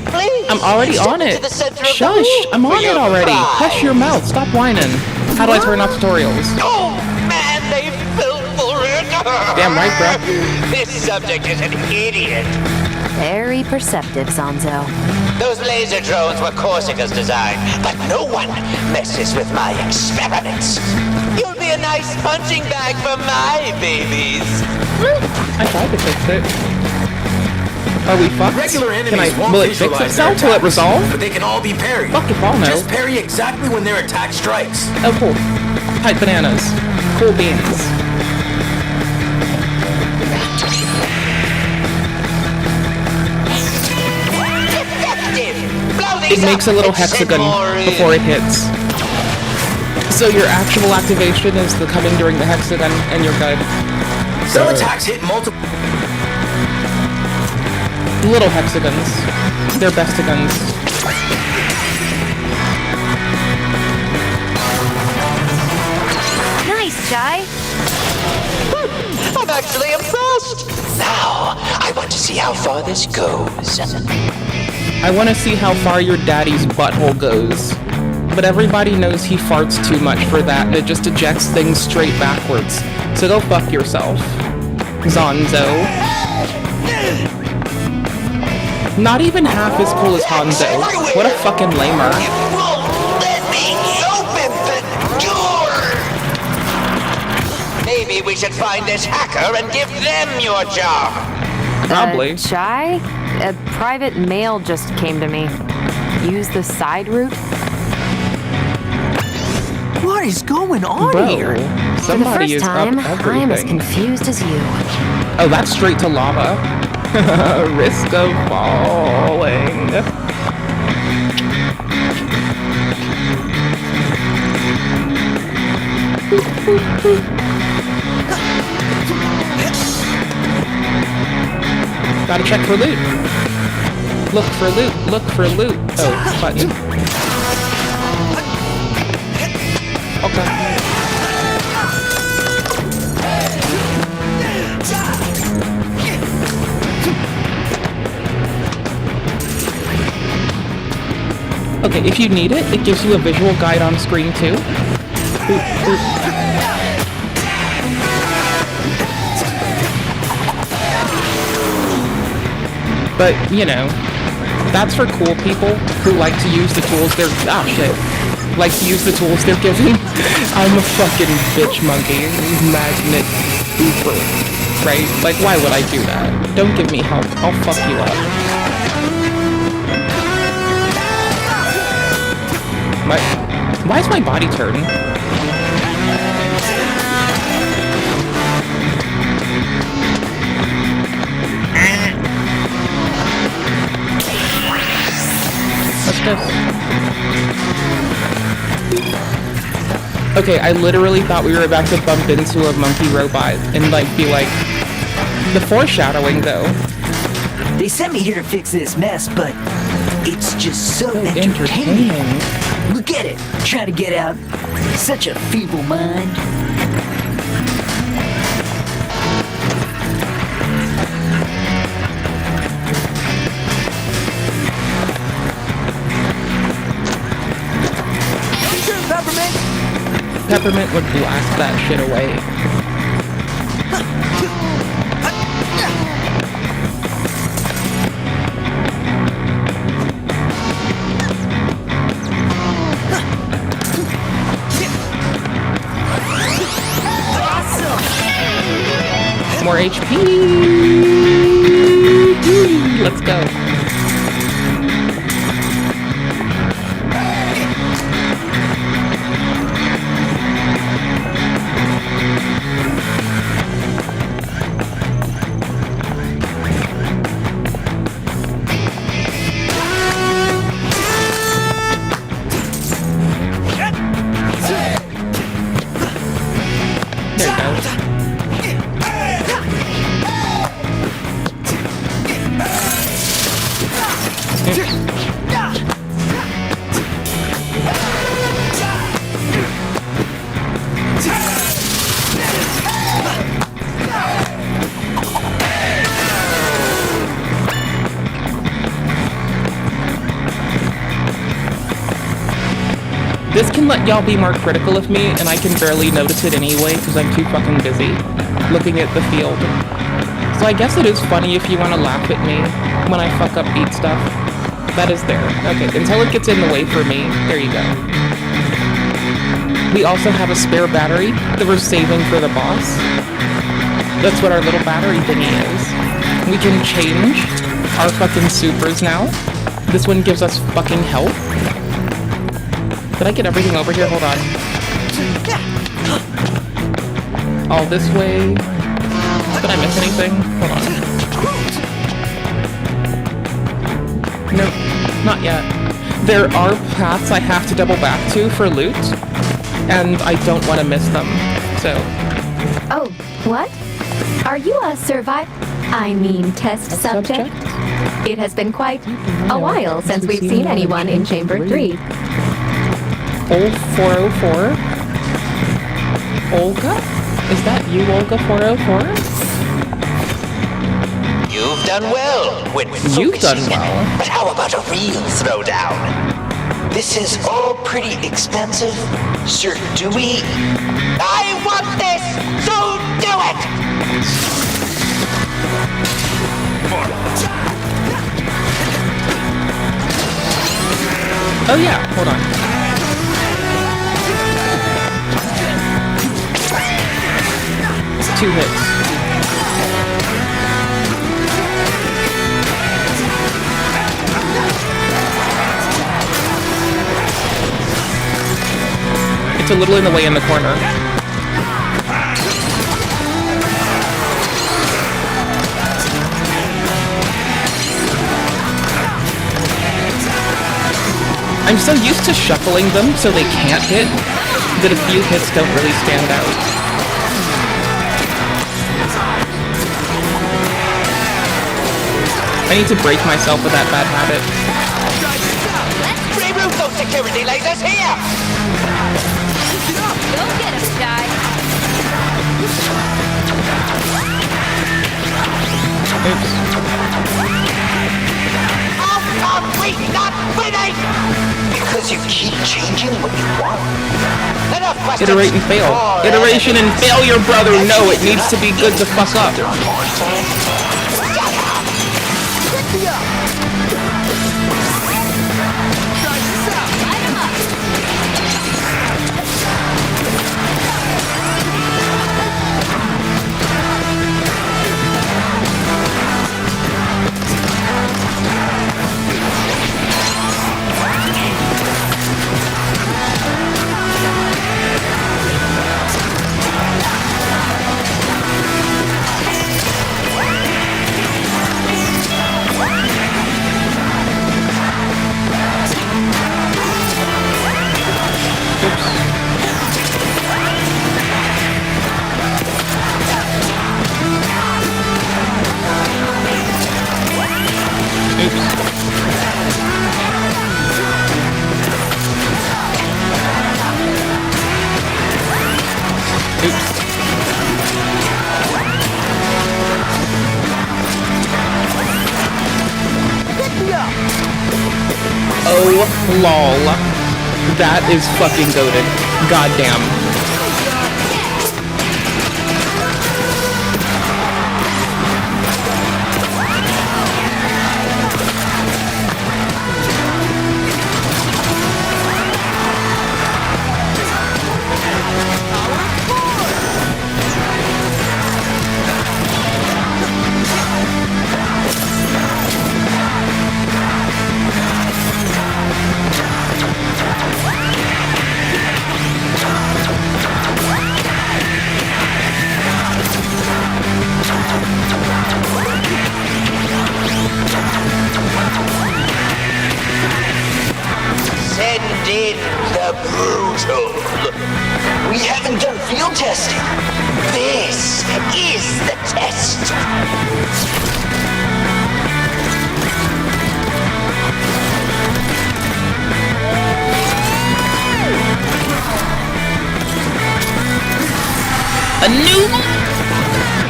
Please, I'm already step on into it. the center of the Shush! room I'm for on it your already. prize. Hush your mouth. Stop whining. How do I turn off tutorials? Oh man, they fell for it. Damn right, bro. This subject is an idiot. Very perceptive, Zonzo. Those laser drones were Corsica's design, but no one messes with my experiments. You'll be a nice punching bag for my babies. I tried to fix it. Are we fucked? Regular Can I, enemies won't will it fix visualize itself? their Will it attacks, resolve? but they can all be parried. Fuck if I'll know. Just parry exactly when their attack strikes. Oh, cool. Tight bananas. Cool beans. It makes a little hexagon before it hits. So your actual activation is the coming during the hexagon, and you're good. Some attacks hit multiple. Little hexagons. They're bestigons. Nice, Jai. I'm actually impressed. Now, I want to see how far this goes. I want to see how far your daddy's butthole goes. But everybody knows he farts too much for that, and it just ejects things straight backwards. So go fuck yourself, Zonzo. Not even half as cool as Hanzo. What a fucking lamer. Let me open the door. Maybe we should find this hacker and give them your job. Probably. Jai? A private mail just came to me. Use the side route? What is going on Bro, here? somebody is For the first time, up I am as everything. confused as you. Oh, that's straight to lava. Risk of falling. Gotta check for loot. Look for loot. Look for loot. Oh, button. Okay. Okay, if you need it, it gives you a visual guide on screen too. Boop, boop. But, you know, that's for cool people who like to use the tools they're... Ah, shit. Like to use the tools they're given. I'm a fucking bitch monkey. Magnet booper. Right? Like, why would I do that? Don't give me help. I'll fuck you up. Why is my body turning? What's this? Okay, I literally thought we were about to bump into a monkey robot and like be like the foreshadowing though. They sent me here to fix this mess, but It's just so entertaining. Look at it, trying to get out. Such a feeble mind. Peppermint would blast that shit away. More HP! Let's go. This can let y'all be more critical of me, and I can barely notice it anyway because I'm too fucking busy looking at the field. So I guess it is funny if you want to laugh at me when I fuck up beat stuff. That is there. Okay, until it gets in the way for me, there you go. We also have a spare battery that we're saving for the boss. That's what our little battery thingy is. We can change our fucking supers now. This one gives us fucking health. Did I get everything over here? Hold on. All this way. Did I miss anything? Hold on. Nope, not yet. There are paths I have to double back to for loot, and I don't want to miss them, so. Oh, what? Are you a test subject? It has been quite a while since we've seen anyone in Chamber 3. Old 404? Olga? Is that you, Olga 404? You've done well when You've done well. But how about a real throwdown? This is all pretty expensive, Sir Dewey. I want this, so do it! Oh yeah, hold on. Two hits. It's a little in the way in the corner. I'm so used to shuffling them so they can't hit that a few hits don't really stand out. I need to break myself with that bad habit. Remove those security lasers here! Go get him, guy. Oops. How are we not winning? Because you keep changing what you want. Enough questions. Iterate and fail. Iteration and failure, brother. No, it needs to be good to fuck up. Oh, lol. That is fucking goated. Goddamn. Send in the brutal. We haven't done field testing. This is the test. A new one?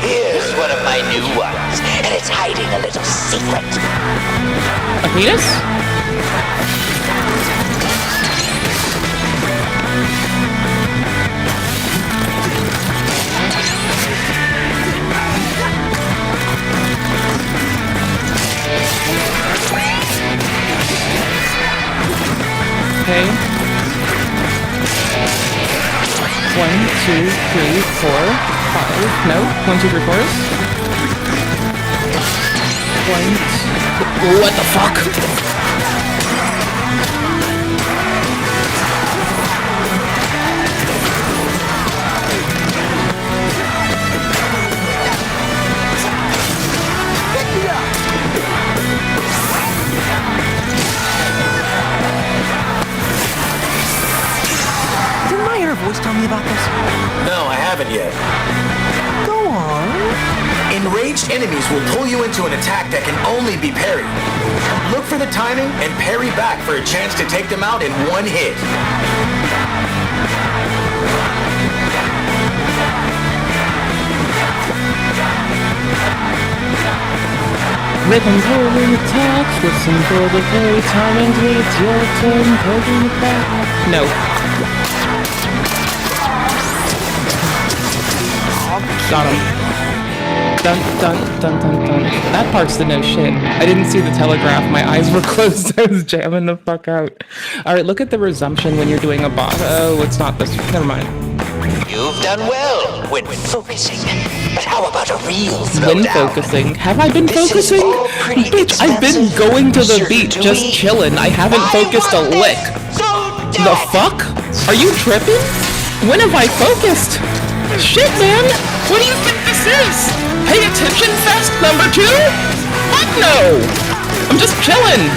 Here's one of my new ones, and it's hiding a little secret. A penis? Okay. 1, 2, 3, 4, 5. No. 1, 2, 3, 4. 1, 2. What the fuck? Didn't my inner voice tell me about this? No, I haven't yet. Go on. Enraged enemies will pull you into an attack that can only be parried. Look for the timing and parry back for a chance to take them out in one hit. Rhythm pulling attacks, listen for the very timing when it's your turn, poking it back. No. Got him. Dun dun dun dun dun. That part's the no shit. I didn't see the telegraph. My eyes were closed. I was jamming the fuck out. Alright, look at the resumption when you're doing a boss. Oh, it's not this. Never mind. You've done well when focusing. But how about a real When throwdown? focusing. Have I been focusing? Bitch, I've been going to the beach just chilling. I haven't focused a lick. The fuck? Are you tripping? When have I focused? Shit, man! What do you think this is? Pay attention fest number 2? Fuck no! I'm just chilling.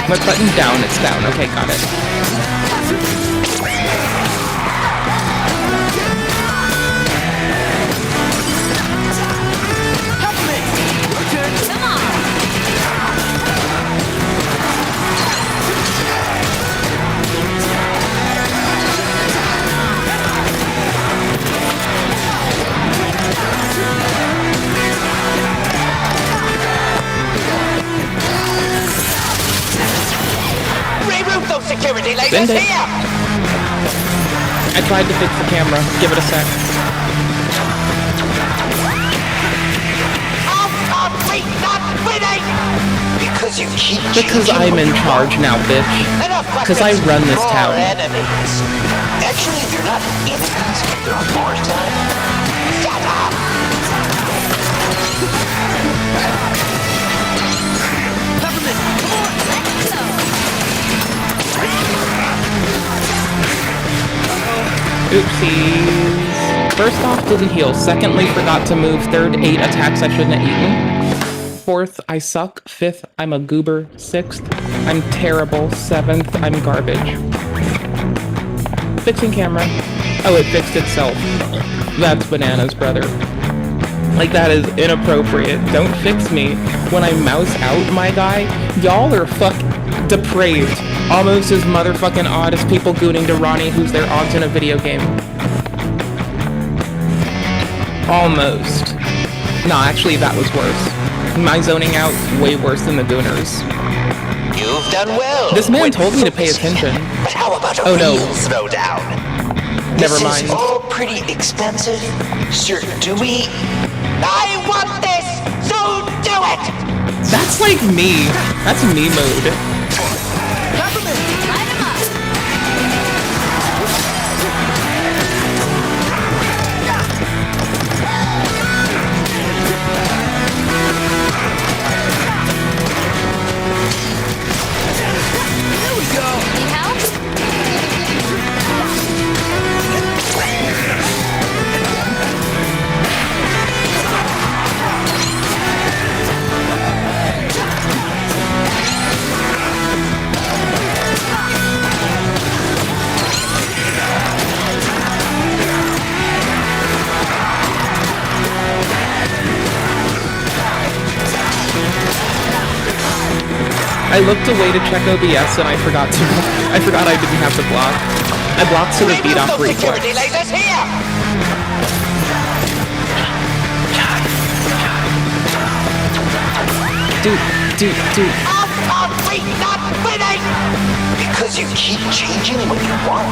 What button down? It's down. Okay, got it. Reroute those security lasers Send it. here! I tried to fix the camera. Give it a sec. Are we not winning? Because you keep Because I'm in charge now, bitch. Because I run this town. Enemies. Actually, they're not enemies. They're on Mars time. Shut up! Oopsies. First off, didn't heal. Secondly, forgot to move. Third, 8 attacks I shouldn't have eaten. Fourth, I suck. Fifth, I'm a goober. Sixth, I'm terrible. Seventh, I'm garbage. Fixing camera. Oh, it fixed itself. That's bananas, brother. Like, that is inappropriate. Don't fix me when I mouse out, my guy. Y'all are Depraved. Almost as motherfucking odd as people gooning to Ranni who's their aunt in a video game. Almost. No, actually that was worse. My zoning out, way worse than the gooners. You've done well. This man told me to pay attention. But how about a Oh no. real throwdown? Never mind. This is all pretty expensive. Sir, do we? I want this, so do it! That's like me. That's me mode. I looked away to check OBS and I forgot I didn't have to block. I blocked so the beat off reflex. Lasers here! Dude. Wait, not winning! Because you keep changing what you want.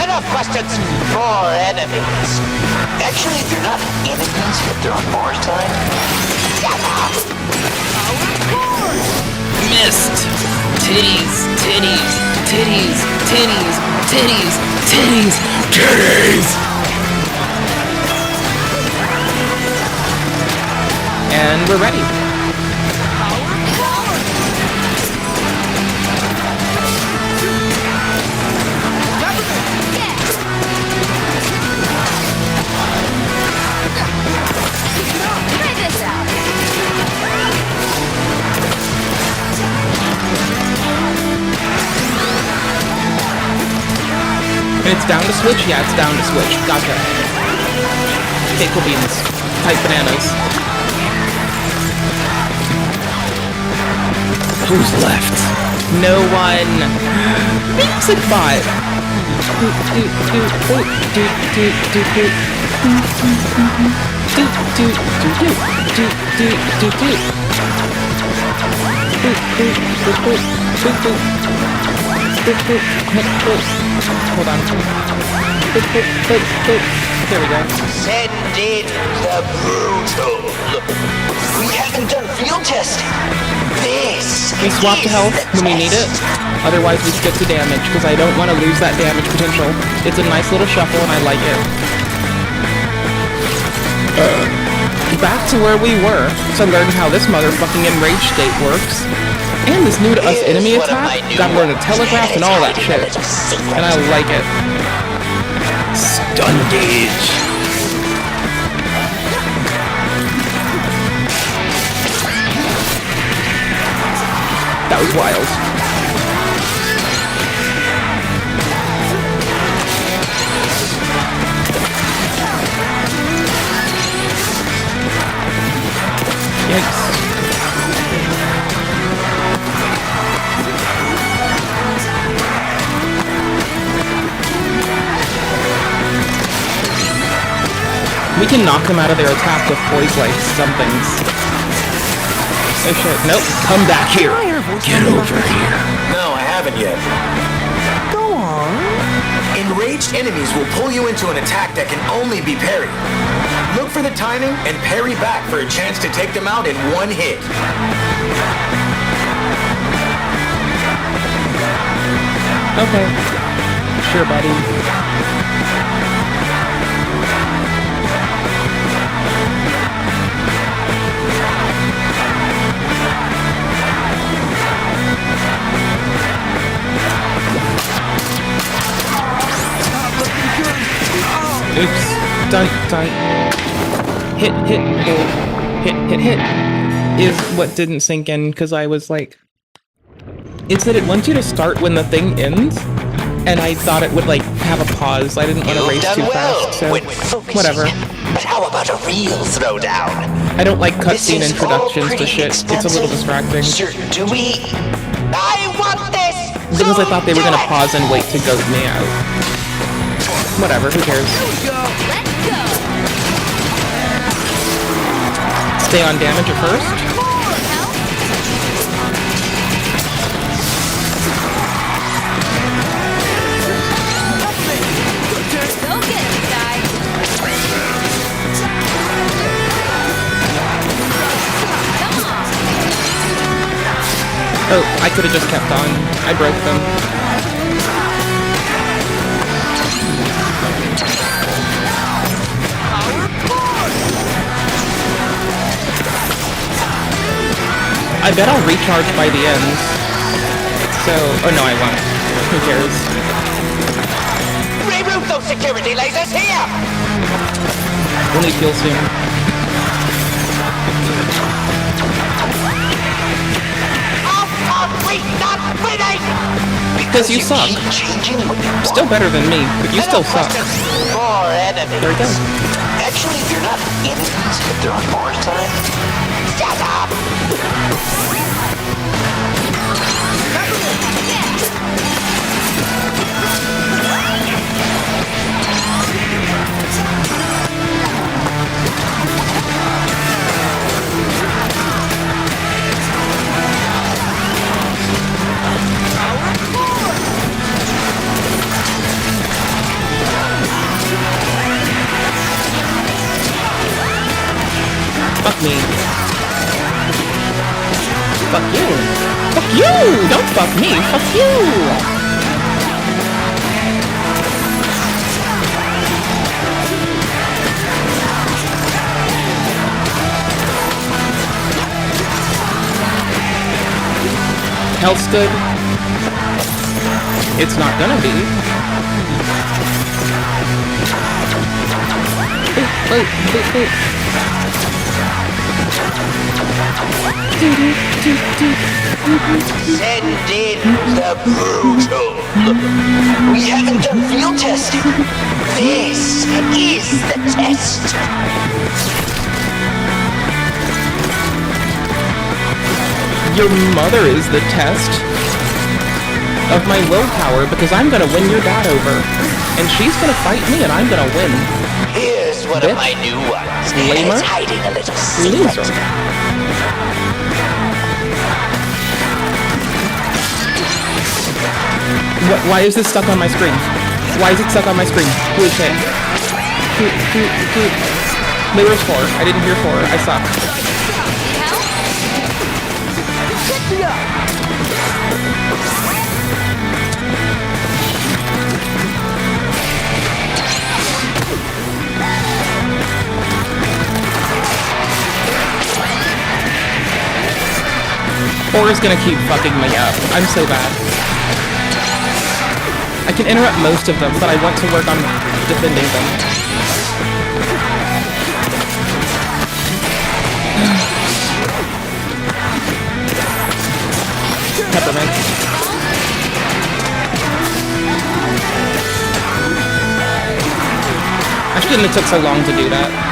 Enough questions, more enemies. Actually, they're not enemies, but they're on Mars time. Shut up! Missed. Titties. And we're ready. And it's down to switch? Yeah, it's down to switch. Gotcha. Pickle beans. Type bananas. Who's left? No one. Music bot. Hold on. There we go. Send in the brutal. We haven't done field testing. This We swap to health when we need it. Otherwise we stick to damage because I don't want to lose that damage potential. It's a nice little shuffle and I like it. Back to where we were to learn how this motherfucking enraged state works. And this new to us enemy attack, gotta learn to telegraph and all that shit. And I like it. Stun gauge. That was wild. Yikes. We can knock them out of their attack with poise like somethings. Oh shit, nope, come back here. Get over here. No, I haven't yet. Go on. Enraged enemies will pull you into an attack that can only be parried. Look for the timing and parry back for a chance to take them out in one hit. Okay. Sure, buddy. Oops. Dun. Hit. Is what didn't sink in because I was like... It said it wants you to start when the thing ends, and I thought it would like have a pause. I didn't want to race too fast, so whatever. But how about a real throwdown? I don't like cutscene introductions to shit. It's a little distracting. Sir, do we? I want this! Because I thought they were gonna pause and wait to goat me out. Whatever, who cares? Stay on damage at first. Oh, I could have just kept on. I broke them. I bet I'll recharge by the end. So, oh no, I won't. Who cares? Remove those security lasers here! We'll need fuel soon. Because you suck. Still better than me, but you still suck. There we go. Actually, they're not enemies if they're on Mars time. Shut up! Fuck me. Fuck you. Fuck you! Don't fuck me. Fuck you! Health's good. It's not gonna be. Ooh. Send in the brutal. We haven't done field testing. This is the test. Your mother is the test of my willpower because I'm gonna win your dad over. And she's gonna fight me and I'm gonna win. Here's one of my new ones. Lamer? It's hiding a little secret. Loser. Why is this stuck on my screen? Why is it stuck on my screen? Who is it? There was 4. I didn't hear 4. I suck. Four is gonna keep fucking me up. I'm so bad. I can interrupt most of them, but I want to work on defending them. Peppermint. I shouldn't have took so long to do that.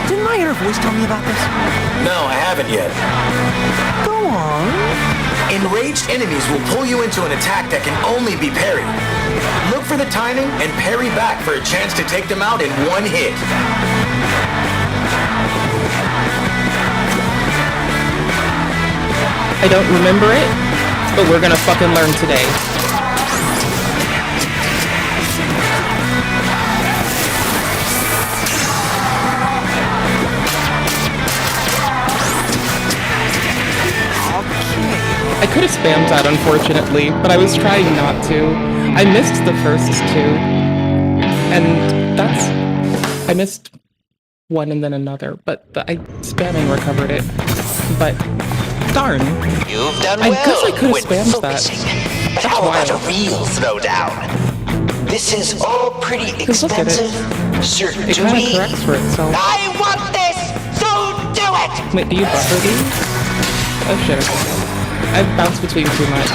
Didn't I hear a voice tell me about this? No, I haven't yet. Go on. Enraged enemies will pull you into an attack that can only be parried. Look for the timing and parry back for a chance to take them out in one hit. I don't remember it, but we're gonna fucking learn today. I could have spammed that, unfortunately, but I was trying not to. I missed the first 2. And that's... I missed one and then another, but I spammed and recovered it. But... darn. You've done I well guess I could have with spammed focusing. that. But how about a real throwdown? This is all pretty expensive. Certain It to kind of me. corrects for itself. I want this, so do it! Wait, do you buffer these? Oh shit, okay. I've bounced between too much.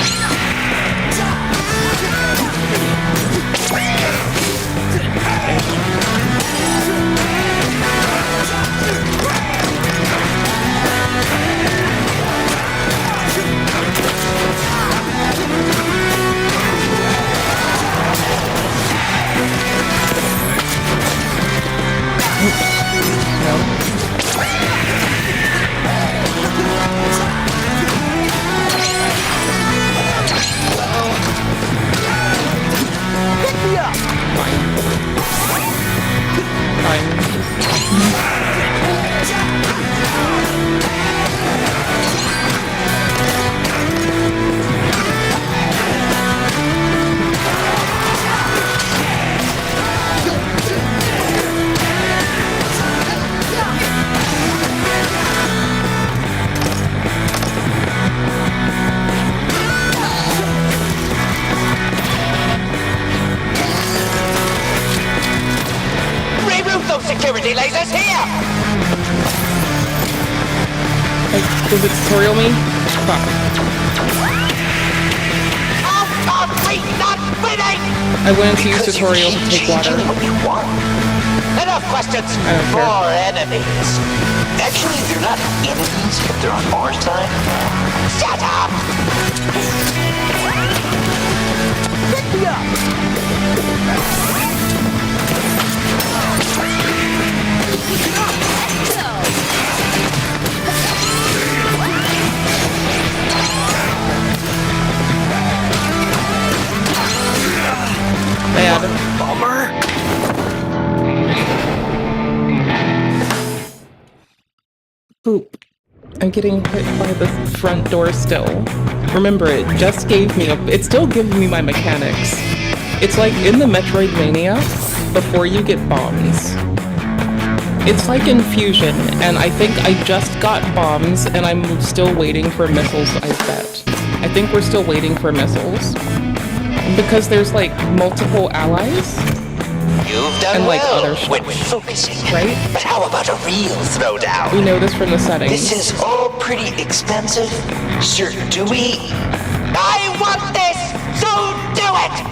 Remove those security lasers here! Does it tutorial me? Fuck. How are we not winning? I went into use tutorial to take water. Enough questions. More enemies. Actually, they're not enemies if they're on Mars time. Shut up! Pick me up! Bad. Bummer. Boop. I'm getting hit by the front door still. Remember, it just gave me it's still giving me my mechanics. It's like in the Metroidvania, before you get bombs. It's like in Fusion, and I think I just got bombs, and I'm still waiting for missiles, I bet. I think we're still waiting for missiles. Because there's like multiple allies. You've done and like well other when ships, focusing. right? But how about a real throwdown? We know this from the settings. This is all pretty expensive, Sir Dewey. I want this, so do it!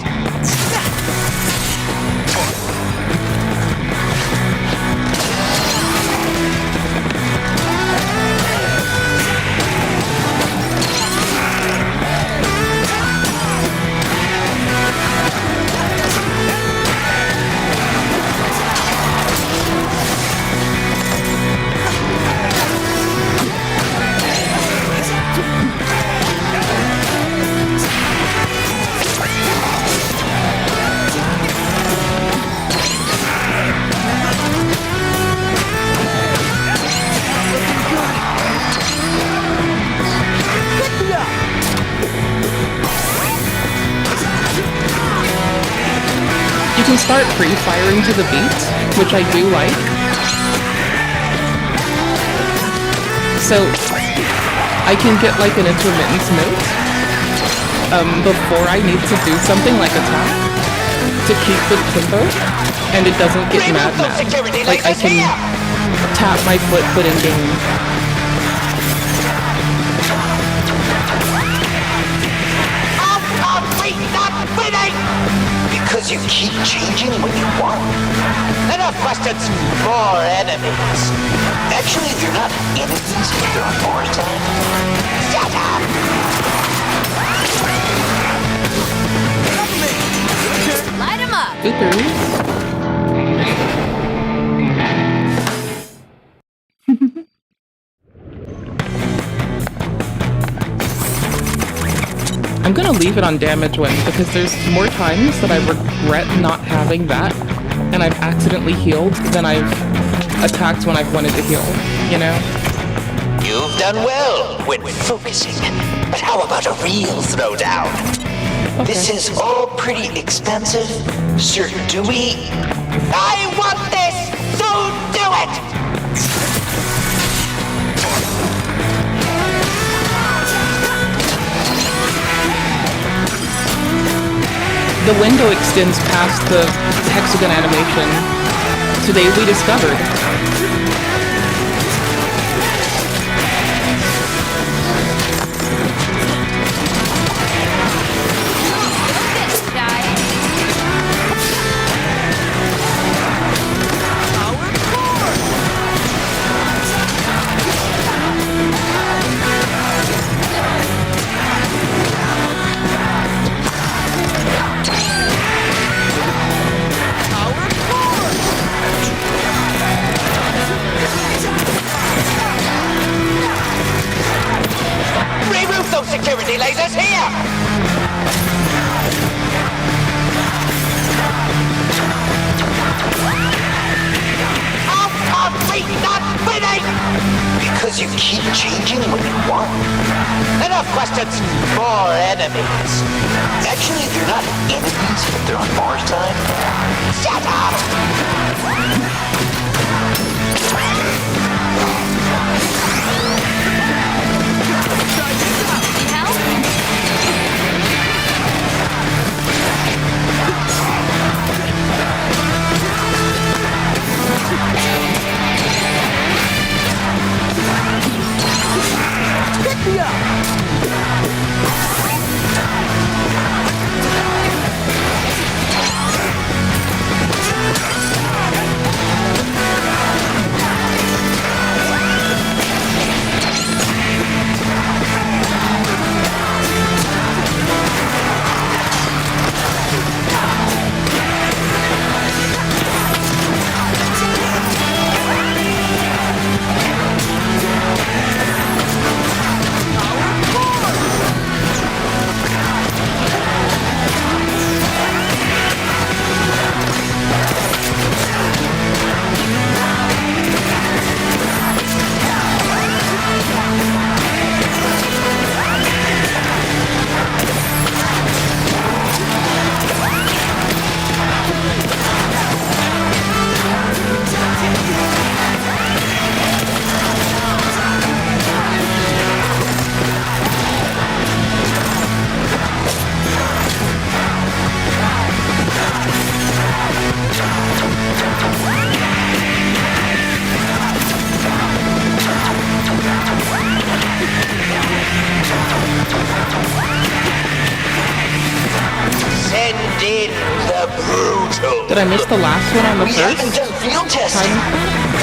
You can start pre-firing to the beat, which I do like. So I can get like an intermittent note before I need to do something like attack to keep the tempo, and it doesn't get mad. Like I can tap my foot in game. Because you keep changing what you want. Enough questions, more enemies. Actually, they're not enemies if they're on Mars time. Shut up! Light 'em up! I'm gonna leave it on damage win because there's more times that I regret not having that and I've accidentally healed than I've attacked when I've wanted to heal, you know? You've done well when focusing. But how about a real throwdown? Okay. This is all pretty expensive, Sir Dewey. I want this, so do it! The window extends past the hexagon animation. Today we discovered. Because you keep changing what you want. Enough questions for enemies. Actually, they're not enemies, but they're on Mars time. Shut up! Pick me up! Send in the brutal. Did I miss the last one on the We first? haven't done field testing.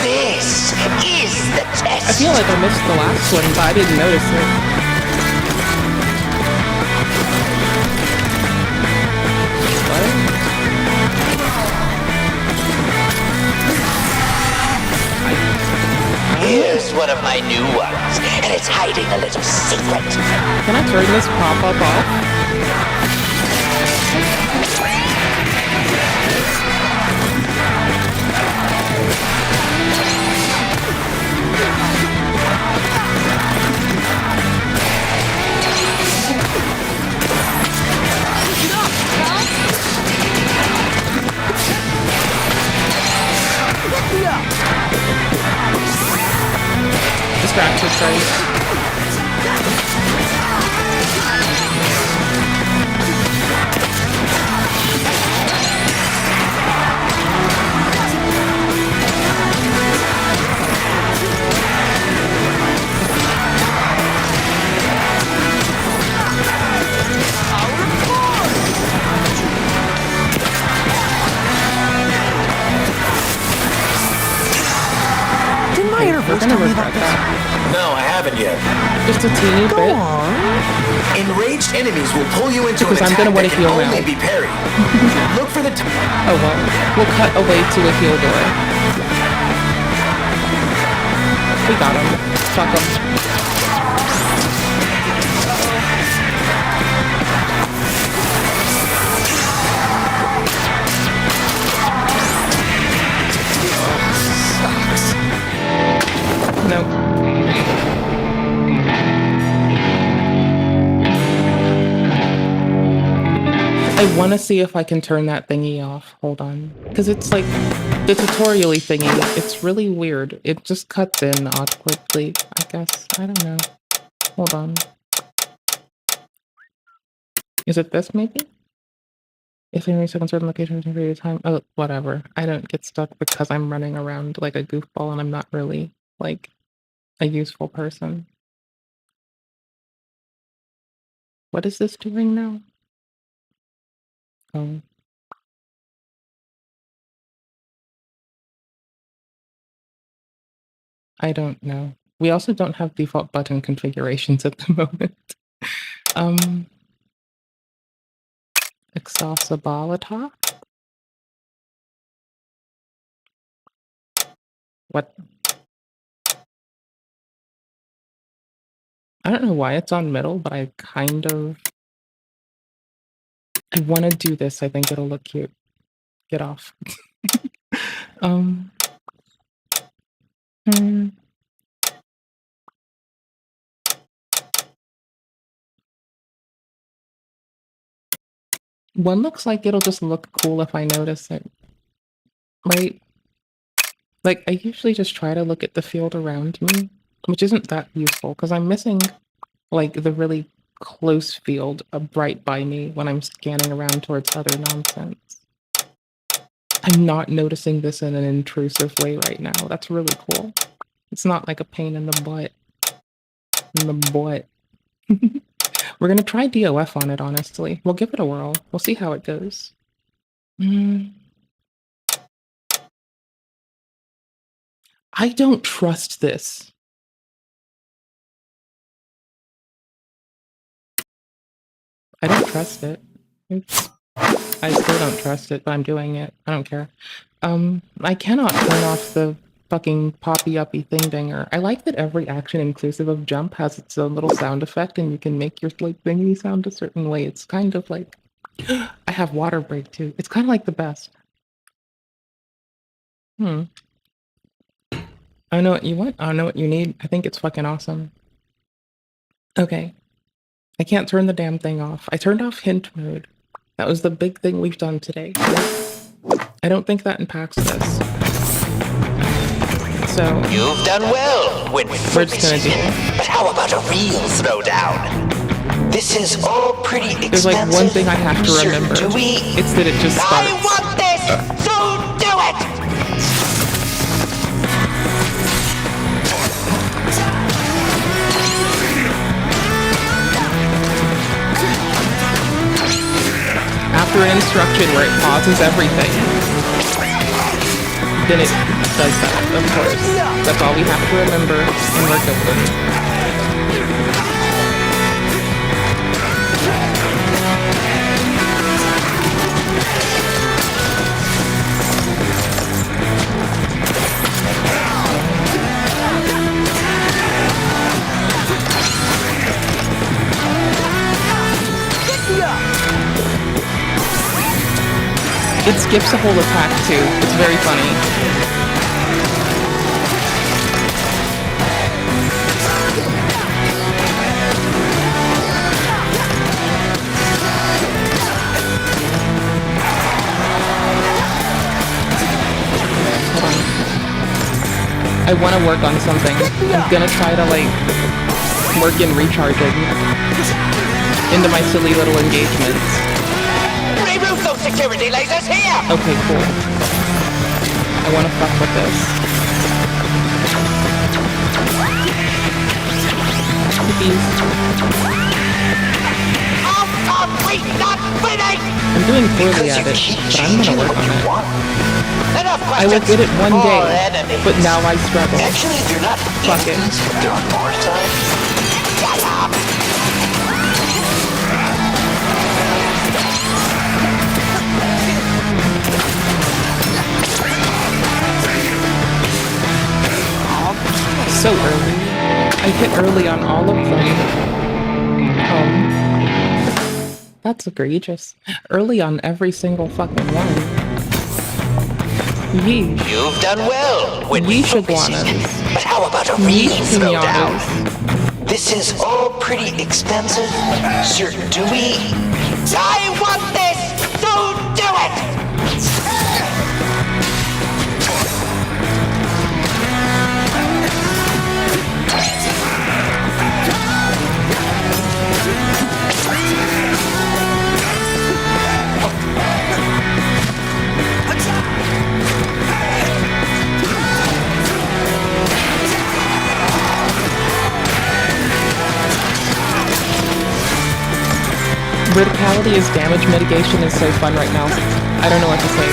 This is the test. I feel like I missed the last one, but I didn't notice it. Here's one of my new ones, and it's hiding a little secret. Can I turn this pop-up off? Distracted, sorry. Didn't my inner voice tell me about this? No, I haven't yet. Just a teeny Go bit. on. Enraged enemies will pull you into Because an I'm attack gonna that wanna can heal only now. be parried. Look for the Oh well. We'll cut away to a heal door. We got him. Fuck him. I want to see if I can turn that thingy off. Hold on. Because it's like the tutorial-y thingy. It's really weird. It just cuts in awkwardly, I guess. I don't know. Hold on. Is it this, maybe? If you reach a certain location for a period of time. Oh, whatever. I don't get stuck because I'm running around like a goofball and I'm not really, like, a useful person. What is this doing now? Oh. I don't know. We also don't have default button configurations at the moment. Accessibility? What? I don't know why it's on middle, but I kind of... I want to do this. I think it'll look cute. Get off. One looks like it'll just look cool if I notice it. Right? Like, I usually just try to look at the field around me, which isn't that useful, because I'm missing, like, the really close field right by me when I'm scanning around towards other nonsense. I'm not noticing this in an intrusive way right now. That's really cool. It's not like a pain in the butt. In the butt. We're gonna try DOF on it, honestly. We'll give it a whirl. We'll see how it goes. I don't trust this. I don't trust it. Oops. I still don't trust it, but I'm doing it. I don't care. I cannot turn off the fucking poppy-uppy thing dinger. I like that every action inclusive of jump has its own little sound effect, and you can make your like thingy sound a certain way. It's kind of like I have water break too. It's kind of like the best. I know what you want. I know what you need. I think it's fucking awesome. Okay. I can't turn the damn thing off. I turned off hint mode. That was the big thing we've done today. I don't think that impacts this. So You've done well when we're just gonna do it. But how about a real throwdown? This is all pretty expensive. There's like one thing I have to remember. It's that it just starts. I want this, so do it! After an instruction where it pauses everything, then it does that, of course. That's all we have to remember, and we're good. It skips a whole attack too. It's very funny. Hold on. I want to work on something. I'm gonna try to like work in recharging into my silly little engagements. Remove those security lasers here! Okay, cool. I want to fuck with this. Cookies. I'm doing poorly at it, but I'm gonna work on it. I will get it one day, but now I struggle. Actually, they're not fuck it. They're on our side. Shut up! So early. I hit early on all of them. That's egregious. Early on every single fucking one. Yeesh. You've done well when Yeesh iguanas. But how about a real throwdown? This is all pretty expensive, Sir Dewey. I want this, so do it! Verticality as damage mitigation is so fun right now. I don't know what to say.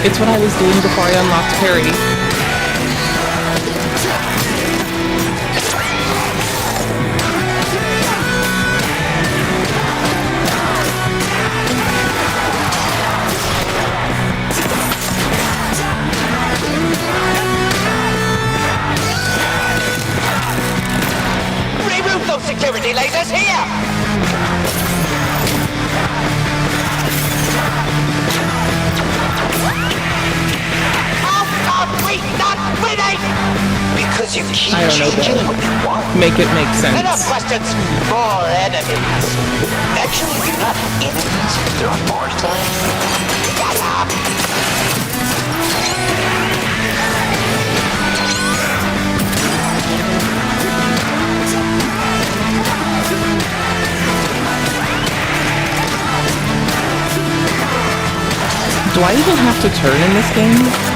It's what I was doing before I unlocked parry. Remove those security lasers here! Because you keep I don't know, changing but what you want. make it make sense. Enough questions, more enemies. Actually, they're not enemies, they're on board time. Shut up! Do I even have to turn in this game?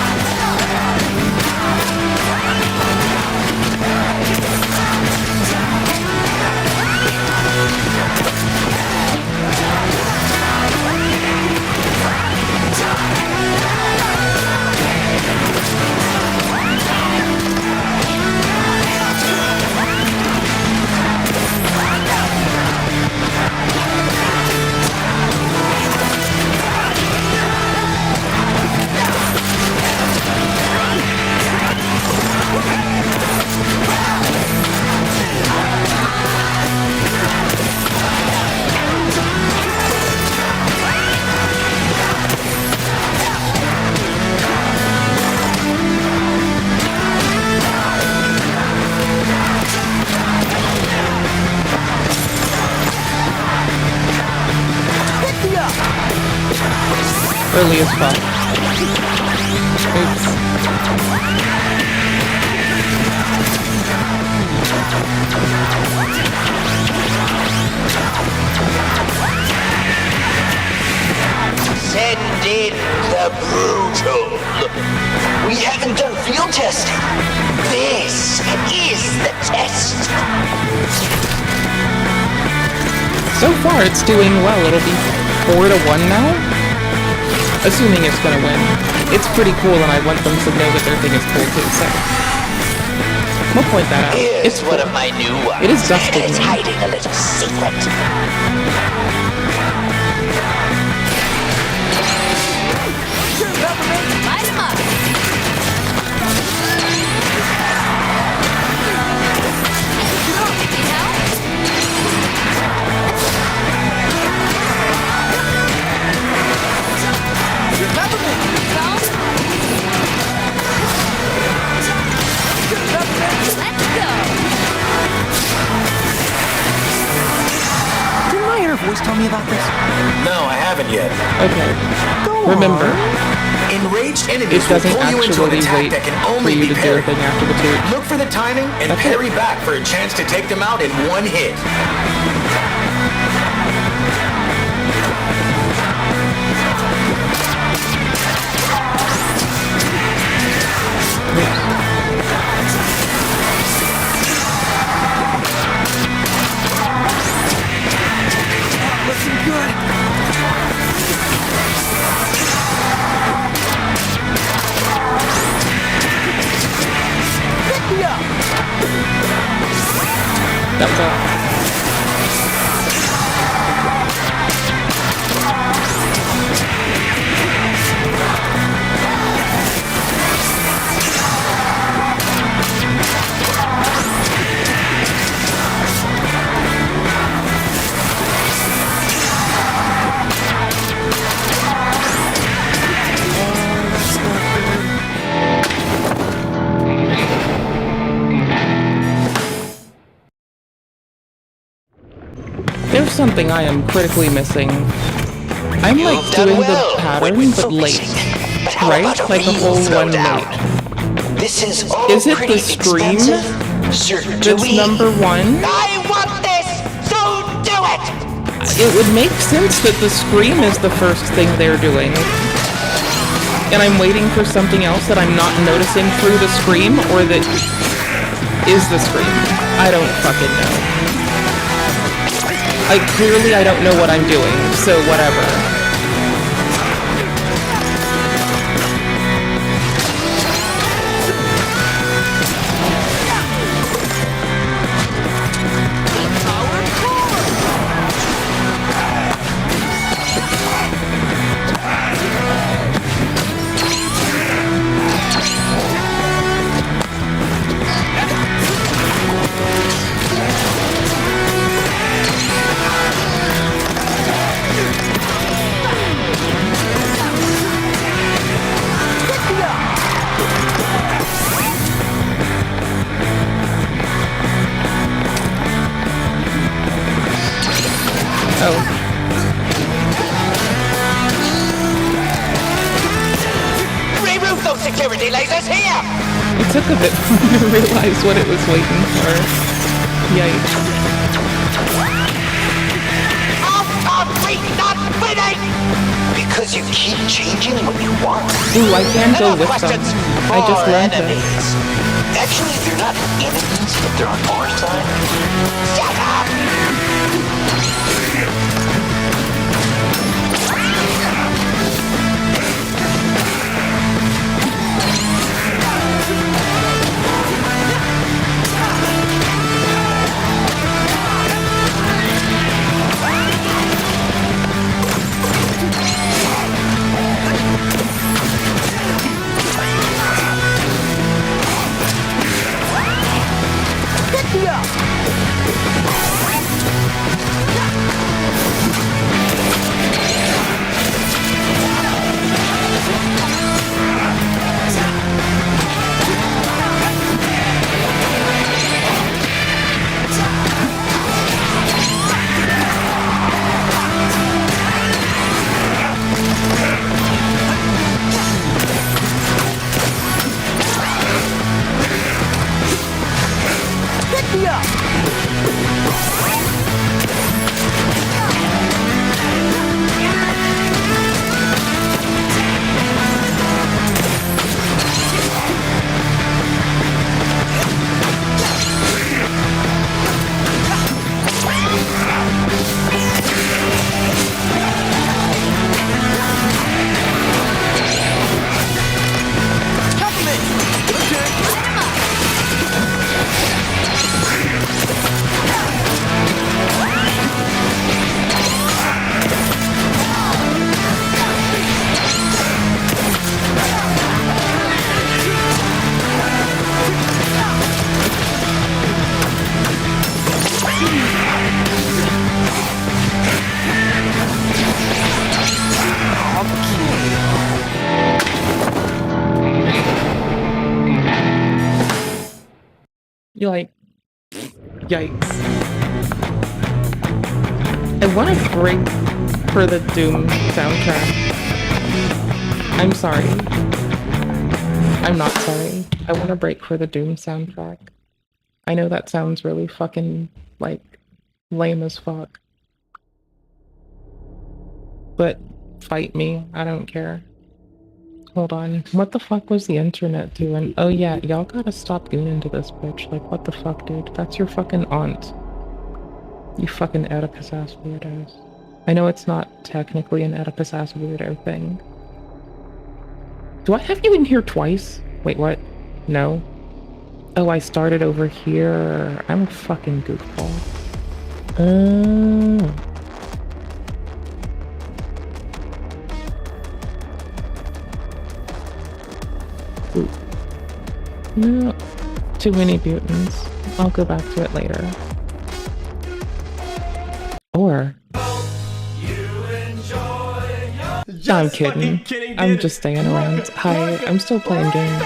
Early as fuck. Oops. Send in the brutal. We haven't done field testing. This is the test. So far, it's doing well. It'll be 4-1 now? Assuming it's gonna win. It's pretty cool, and I want them to know that their thing is cool too, so we'll point that out. Here's one of my new ones. It is dusted. It's hiding a little secret. Light 'em up. Didn't my inner voice tell me about this? No, I haven't yet. Okay. Remember, Enraged it enemies will doesn't pull you into an actually attack wait that can for only you be to do a parried. thing after the 2. Look for the timing and That's parry it. back for a chance to take them out in one hit. Looking good. Pick me up. That was all. There's something I am critically missing. I'm like doing the pattern, but late. Right? Like the whole one late. This is all Is it pretty the scream expensive. Sir that's Dewey, number 1? I want this, so do it! It would make sense that the scream is the first thing they're doing. And I'm waiting for something else that I'm not noticing through the scream, or that is the scream. I don't fucking know. Clearly I don't know what I'm doing, so whatever. took a bit for me to realize what it was waiting for. Yikes. Not winning! Because you keep changing what you want. Ooh, I can go with them. I just learned enemies. this. Actually, they're not enemies, but they're on our side. Shut up! You're like, yikes. I want to break for the Doom soundtrack. I'm sorry. I'm not sorry. I want to break for the Doom soundtrack. I know that sounds really fucking, like, lame as fuck. But fight me. I don't care. Hold on. What the fuck was the internet doing? Oh yeah, y'all gotta stop gooning to this bitch. Like, what the fuck, dude? That's your fucking aunt. You fucking Oedipus ass weirdos. I know it's not technically an Oedipus ass weirdo thing. Do I have you in here twice? Wait, what? No? Oh, I started over here. I'm a fucking goofball. Ooh. No. Too many mutants. I'll go back to it later. Or... I'm kidding. I'm just staying around. Hi, I'm still playing games.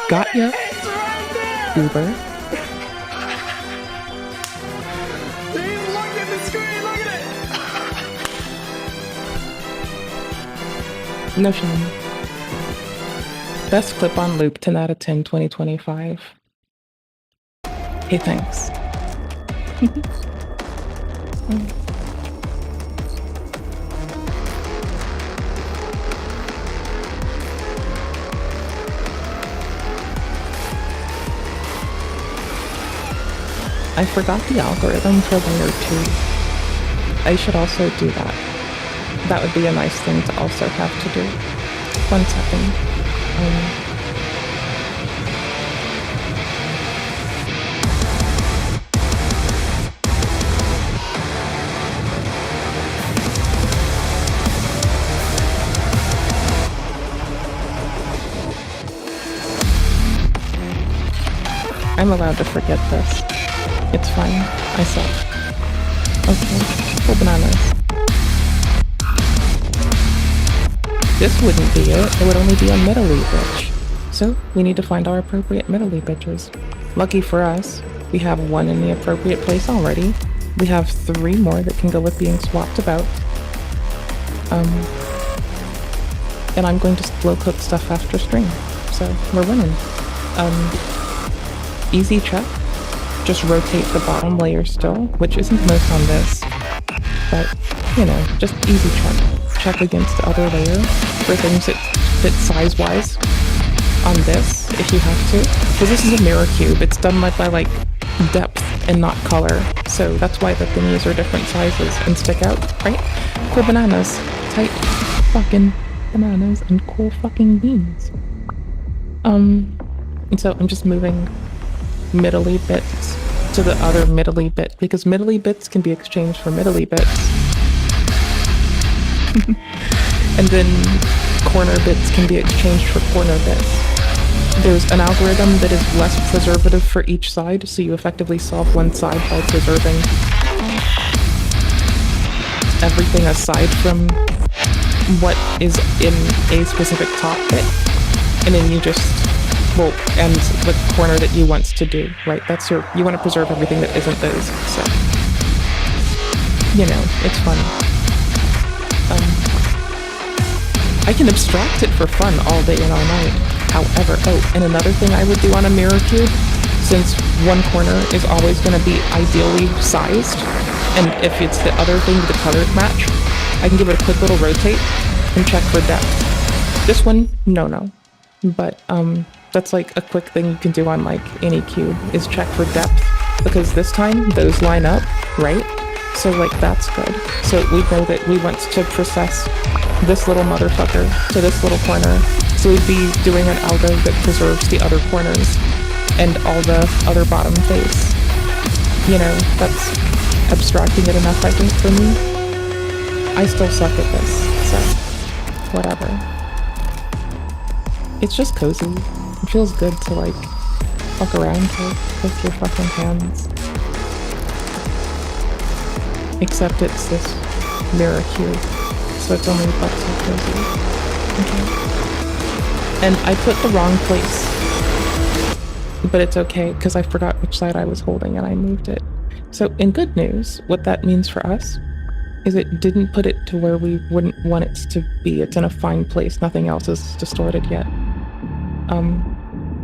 Got ya. Uber. Look at the screen, look at it! No shame. Best clip on loop, 10 out of 10, 2025. Hey, thanks. I forgot the algorithm for layer 2. I should also do that. That would be a nice thing to also have to do. 1 second. I'm allowed to forget this. It's fine. I suck. Okay. Full bananas. This wouldn't be it. It would only be a middle-y bitch. So, we need to find our appropriate middle-y bitches. Lucky for us, we have 1 in the appropriate place already. We have 3 more that can go with being swapped about. and I'm going to slow cook stuff after stream. So we're winning. Easy check. Just rotate the bottom layer still, which isn't most on this, but you know, just easy check. Check against the other layer for things that fit size-wise on this, if you have to. Because this is a mirror cube, it's done by like depth and not color, so that's why the thingies are different sizes and stick out, right? Cool bananas, tight fucking bananas, and cool fucking beans. And so I'm just moving middly bits to the other middly bit, because middly bits can be exchanged for middly bits. And then corner bits can be exchanged for corner bits. There's an algorithm that is less preservative for each side, so you effectively solve one side by preserving everything aside from what is in a specific top bit, and then you just, well, and the corner that you want to do, right? That's your, you want to preserve everything that isn't those, so, you know, it's fun. I can abstract it for fun all day and all night. However, oh, and another thing I would do on a mirror cube, since one corner is always going to be ideally sized, and if it's the other thing with the color match, I can give it a quick little rotate and check for depth. This one, no. But that's like a quick thing you can do on like any cube, is check for depth, because this time those line up, right? So like that's good. So we know that we want to process this little motherfucker to this little corner. So we'd be doing an algo that preserves the other corners and all the other bottom face. You know, that's abstracting it enough, I think, for me. I still suck at this, so whatever. It's just cozy. It feels good to like fuck around with your fucking hands. Except it's this mirror cube, so it's only but so cozy. Okay. And I put the wrong place, but it's okay because I forgot which side I was holding and I moved it. So in good news, what that means for us is it didn't put it to where we wouldn't want it to be. It's in a fine place. Nothing else is distorted yet.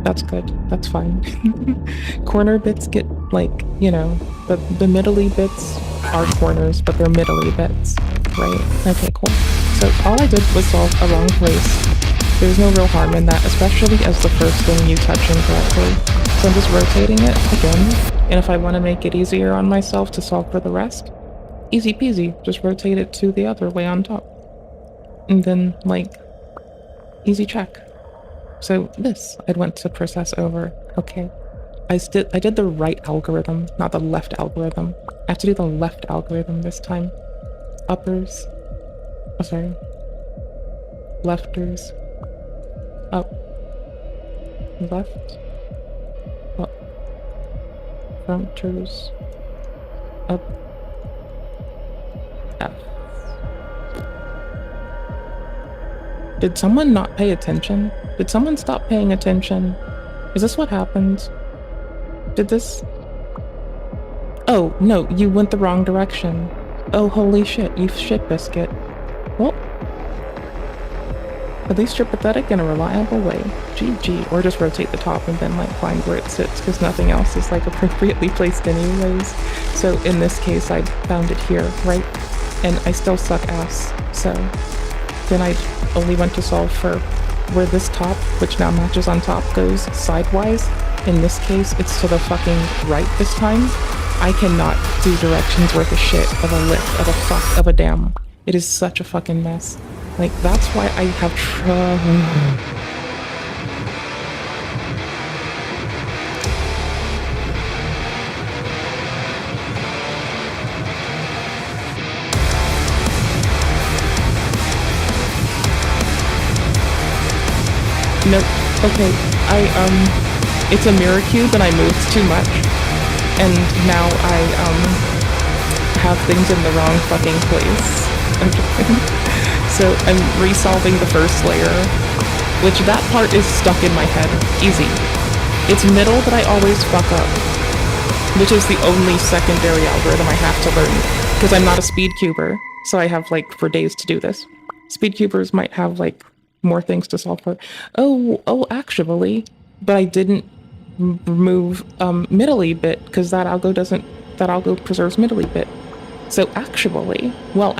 That's good. That's fine. Corner bits get like, you know, the middly bits are corners, but they're middly bits, right? Okay, cool. So all I did was solve a wrong place. There's no real harm in that, especially as the first thing you touch incorrectly. So I'm just rotating it again, and if I want to make it easier on myself to solve for the rest, easy peasy, just rotate it to the other way on top. And then, like, easy check. So this, I'd want to process over. Okay. I did the right algorithm, not the left algorithm. I have to do the left algorithm this time. Uppers. Oh, sorry. Lefters. Up. Left. Up. Fronters. Up. F. Did someone not pay attention? Did someone stop paying attention? Is this what happened? Did this? Oh, no, you went the wrong direction. Oh, holy shit, you shit biscuit. Well, at least you're pathetic in a reliable way. GG. Or just rotate the top and then like find where it sits, because nothing else is like appropriately placed anyways. So in this case, I found it here, right? And I still suck ass, so then I only went to solve for where this top, which now matches on top, goes sidewise. In this case, it's to the fucking right this time. I cannot do directions worth a shit, of a lick, of a fuck, of a damn. It is such a fucking mess. Like, that's why I have trouble. Nope. Okay, it's a mirror cube and I moved too much. And now I, have things in the wrong fucking place. So I'm resolving the first layer, which that part is stuck in my head. Easy. It's middle that I always fuck up, which is the only secondary algorithm I have to learn, because I'm not a speed cuber, so I have like for days to do this. Speed cubers might have like more things to solve for. Oh, actually, but I didn't remove middly bit because that algo preserves middly bit. So actually, what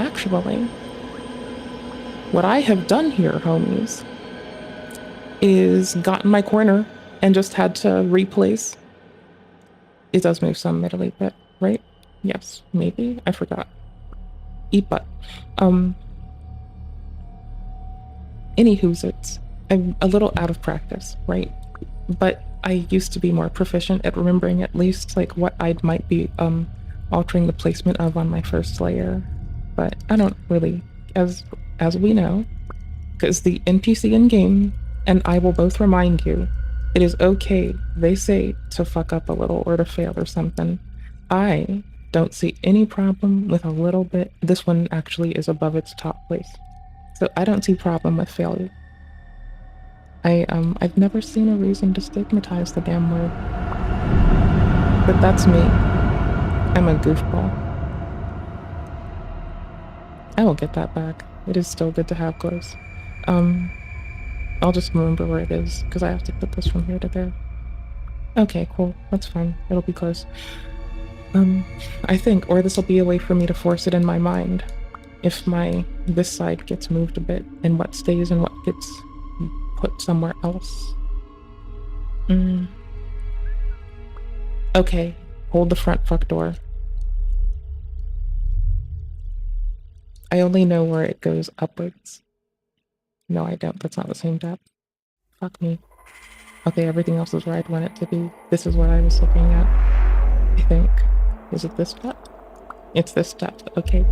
I have done here, homies, is gotten my corner and just had to replace. It does move some middly bit, right? Yes, maybe. I forgot. Eat butt. Anywho's it's. I'm a little out of practice, right? But I used to be more proficient at remembering at least like what I might be altering the placement of on my first layer. But I don't really, as we know, because the NPC in game and I will both remind you, it is okay, they say, to fuck up a little or to fail or something. I don't see any problem with a little bit. This one actually is above its top place. So I don't see problem with failure. I've never seen a reason to stigmatize the damn word. But that's me. I'm a goofball. I will get that back. It is still good to have clothes. I'll just remember where it is, because I have to put this from here to there. Okay, cool. That's fine. It'll be close. I think, or this will be a way for me to force it in my mind. If this side gets moved a bit, and what stays and what gets put somewhere else. Okay, hold the front fuck door. I only know where it goes upwards. No, I don't. That's not the same tab. Fuck me. Okay, everything else is where I'd want it to be. This is what I was looking at. I think. Is it this step? It's this step. Okay.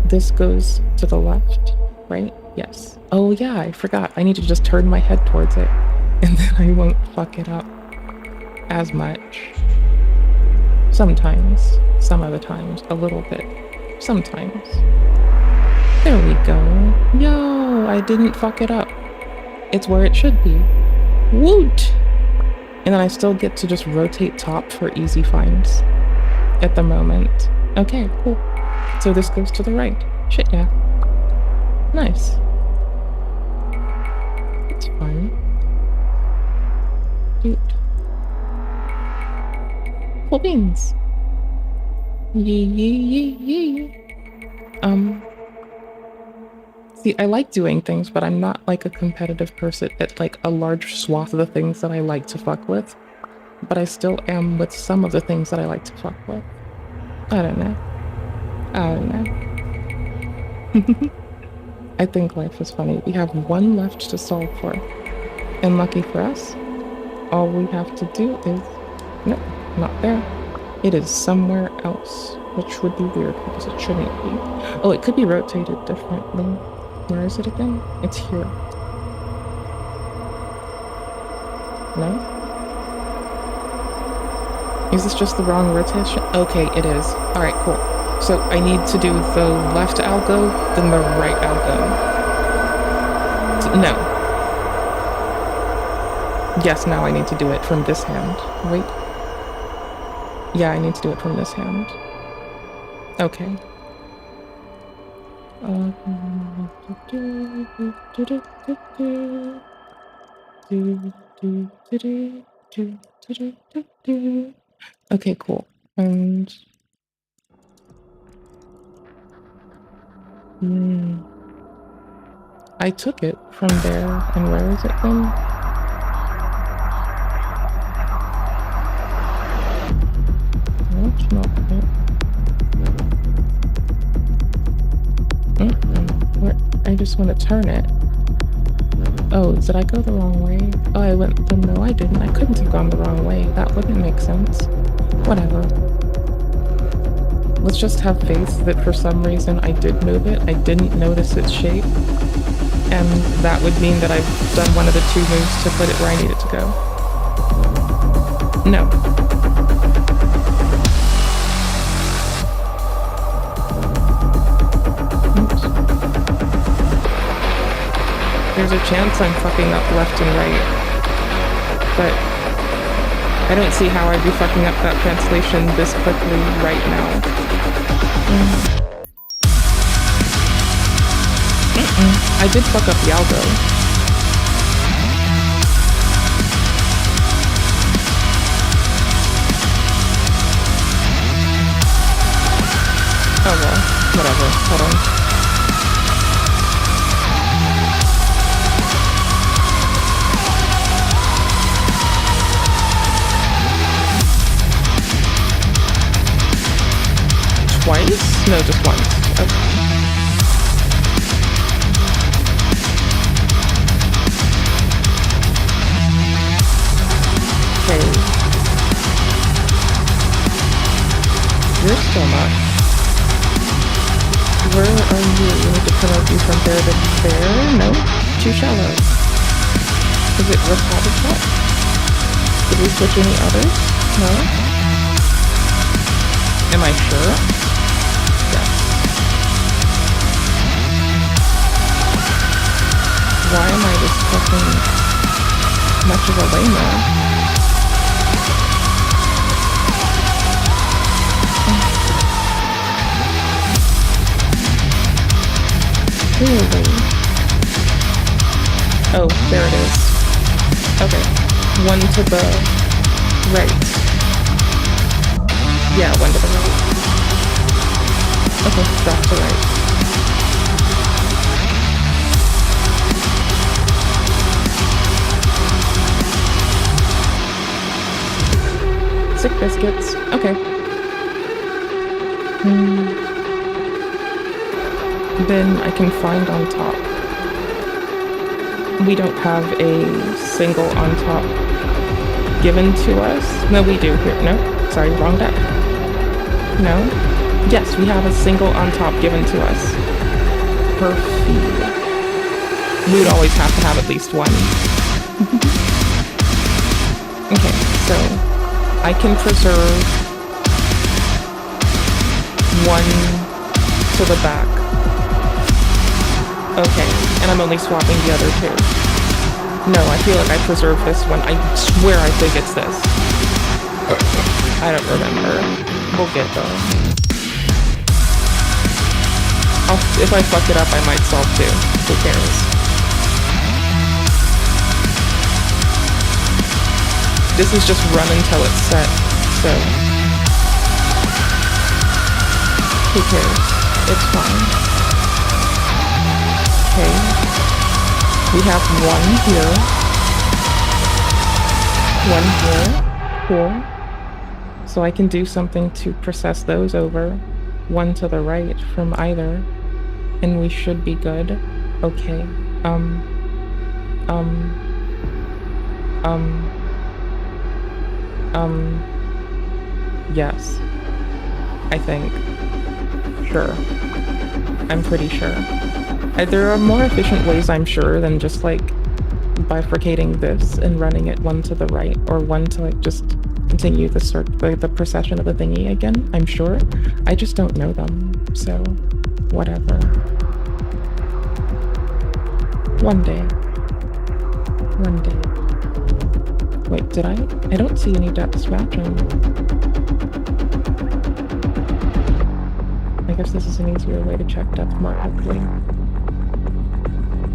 This goes to the left, right? Yes. Oh yeah, I forgot. I need to just turn my head towards it. And then I won't fuck it up as much. Sometimes. Some other times. A little bit. Sometimes. There we go. Yo, I didn't fuck it up. It's where it should be. Woot! And then I still get to just rotate top for easy finds at the moment. Okay, cool. So this goes to the right. Shit, yeah. Nice. It's fine. Dude. Cool beans. Yee. See, I like doing things, but I'm not like a competitive person at like a large swath of the things that I like to fuck with. But I still am with some of the things that I like to fuck with. I don't know. I think life is funny. We have one left to solve for. And lucky for us, all we have to do is... Nope, not there. It is somewhere else, which would be weird because it shouldn't be. Oh, it could be rotated differently. Where is it again? It's here. No? Is this just the wrong rotation? Okay, it is. Alright, cool. So I need to do the left algo, then the right algo. No. Yes, now I need to do it from this hand. Wait. Yeah, I need to do it from this hand. Okay. Okay, cool. And I took it from there, and where is it then? That's not it. Where? I just want to turn it. Oh, did I go the wrong way? Oh, I went. No, I didn't. I couldn't have gone the wrong way. That wouldn't make sense. Whatever. Let's just have faith that for some reason I did move it. I didn't notice its shape. And that would mean that I've done one of the two moves to put it where I need it to go. No. Oops. There's a chance I'm fucking up left and right. But I don't see how I'd be fucking up that translation this quickly right now. I did fuck up the algo. Whatever. Hold on. Twice? No, just once. Okay. Okay. You're still not. Where are you? You need to promote you from there to there? No? Too shallow. Is it rough habitat? Did we switch any others? No? Am I sure? Yes. Why am I this fucking much of a lamer? Really? Oh, there it is. Okay. One to the right. Yeah, one to the right. Okay, back to right. Sick biscuits. Okay. Then I can find on top. We don't have a single on top given to us. No, we do here. No, sorry, wrong deck. No. Yes, we have a single on top given to us. Per feed. We would always have to have at least one. Okay, so I can preserve one to the back. Okay, and I'm only swapping the other two. No, I feel like I preserved this one. I swear I think it's this. I don't remember. We'll get though. If I fuck it up, I might solve too. Who cares? This is just run until it's set, so who cares? It's fine. Okay, we have one here, cool. So I can do something to process those over, one to the right from either, and we should be good. Okay, yes, I think, sure, I'm pretty sure. There are more efficient ways, I'm sure, than just like bifurcating this and running it one to the right, or one to like just continue the procession of the thingy again, I'm sure. I just don't know them, so whatever. One day. One day. Wait, did I don't see any depths matching. I guess this is an easier way to check depth more quickly.